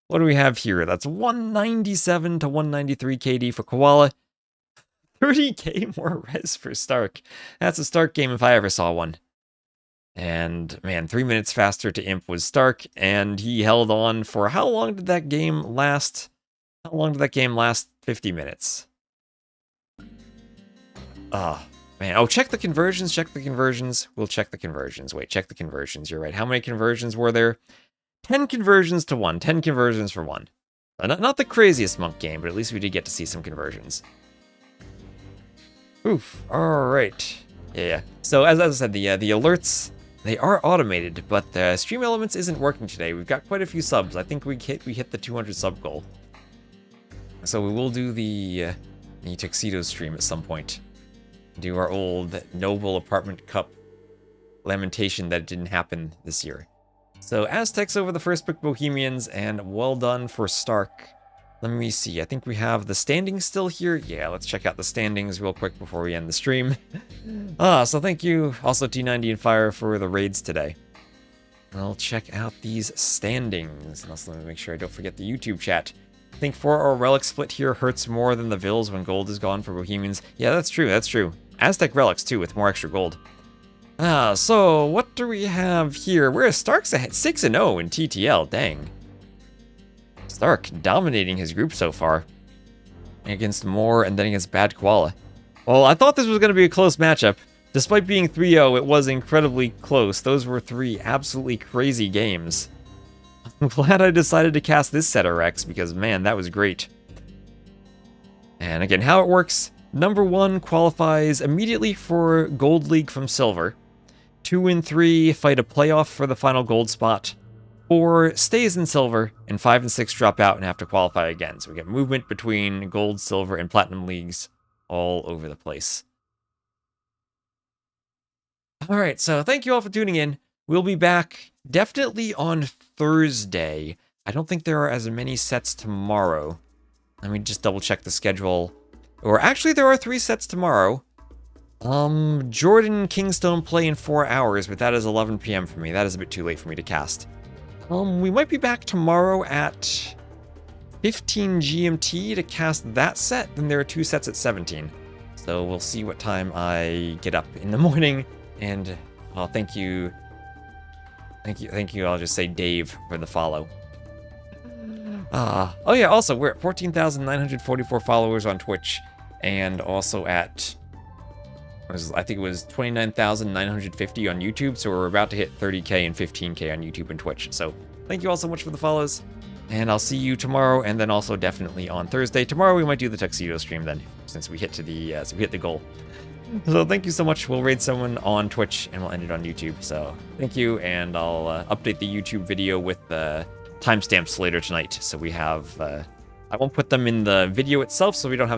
What do we have here? That's 197 to 193 KD for Koala. 30k more res for st4rk. That's a st4rk game if I ever saw one. And man, 3 minutes faster to imp was st4rk, and he held on for how long did that game last? How long did that game last? 50 minutes. Man. Oh, check the conversions, check the conversions. We'll check the conversions. Wait, check the conversions. You're right. How many conversions were there? 10 conversions to 1. 10 conversions for 1. Not the craziest monk game, but at least we did get to see some conversions. Oof. Alright. Yeah. So, as I said, the alerts, they are automated, but the Stream Elements isn't working today. We've got quite a few subs. I think we hit the 200 sub goal. So we will do the Tuxedo stream at some point. Do our old Noble Apartment Cup lamentation that didn't happen this year. So Aztecs over the first pick Bohemians, and well done for st4rk. Let me see, I think we have the standings still here. Yeah, let's check out the standings real quick before we end the stream. So thank you also T90 and Fire for the raids today. I'll check out these standings. And also let me make sure I don't forget the YouTube chat. I think 4-hour relic split here hurts more than the vills when gold is gone for Bohemians. Yeah, that's true, that's true. Aztec relics too with more extra gold. So what do we have here? Where is st4rk's ahead? 6-0 in TTL, dang. st4rk dominating his group so far. Against m0re and then against bad Koala. Well, I thought this was going to be a close matchup. Despite being 3-0, it was incredibly close. Those were 3 absolutely crazy games. I'm glad I decided to cast this set of Rex because, man, that was great. And again, how it works, number 1 qualifies immediately for Gold League from Silver. 2 and 3 fight a playoff for the final gold spot. 4 stays in Silver, and 5 and 6 drop out and have to qualify again. So we get movement between Gold, Silver, and Platinum Leagues all over the place. Alright, so thank you all for tuning in. We'll be back definitely on Thursday. I don't think there are as many sets tomorrow. Let me just double check the schedule. Or actually, there are 3 sets tomorrow. Jordan Kingstone play in 4 hours, but that is 11 PM for me. That is a bit too late for me to cast. We might be back tomorrow at 15 GMT to cast that set. Then there are 2 sets at 17. So we'll see what time I get up in the morning. And, well, thank you. Thank you, I'll just say Dave for the follow. Oh yeah, also, we're at 14,944 followers on Twitch, and also at, I think it was 29,950 on YouTube, so we're about to hit 30k and 15k on YouTube and Twitch. So, thank you all so much for the follows, and I'll see you tomorrow, and then also definitely on Thursday. Tomorrow we might do the Tuxedo stream then, since we hit to the, we hit the goal. So thank you so much. We'll raid someone on Twitch and we'll end it on YouTube. So thank you, and I'll update the YouTube video with the timestamps later tonight. So we have, I won't put them in the video itself so we don't have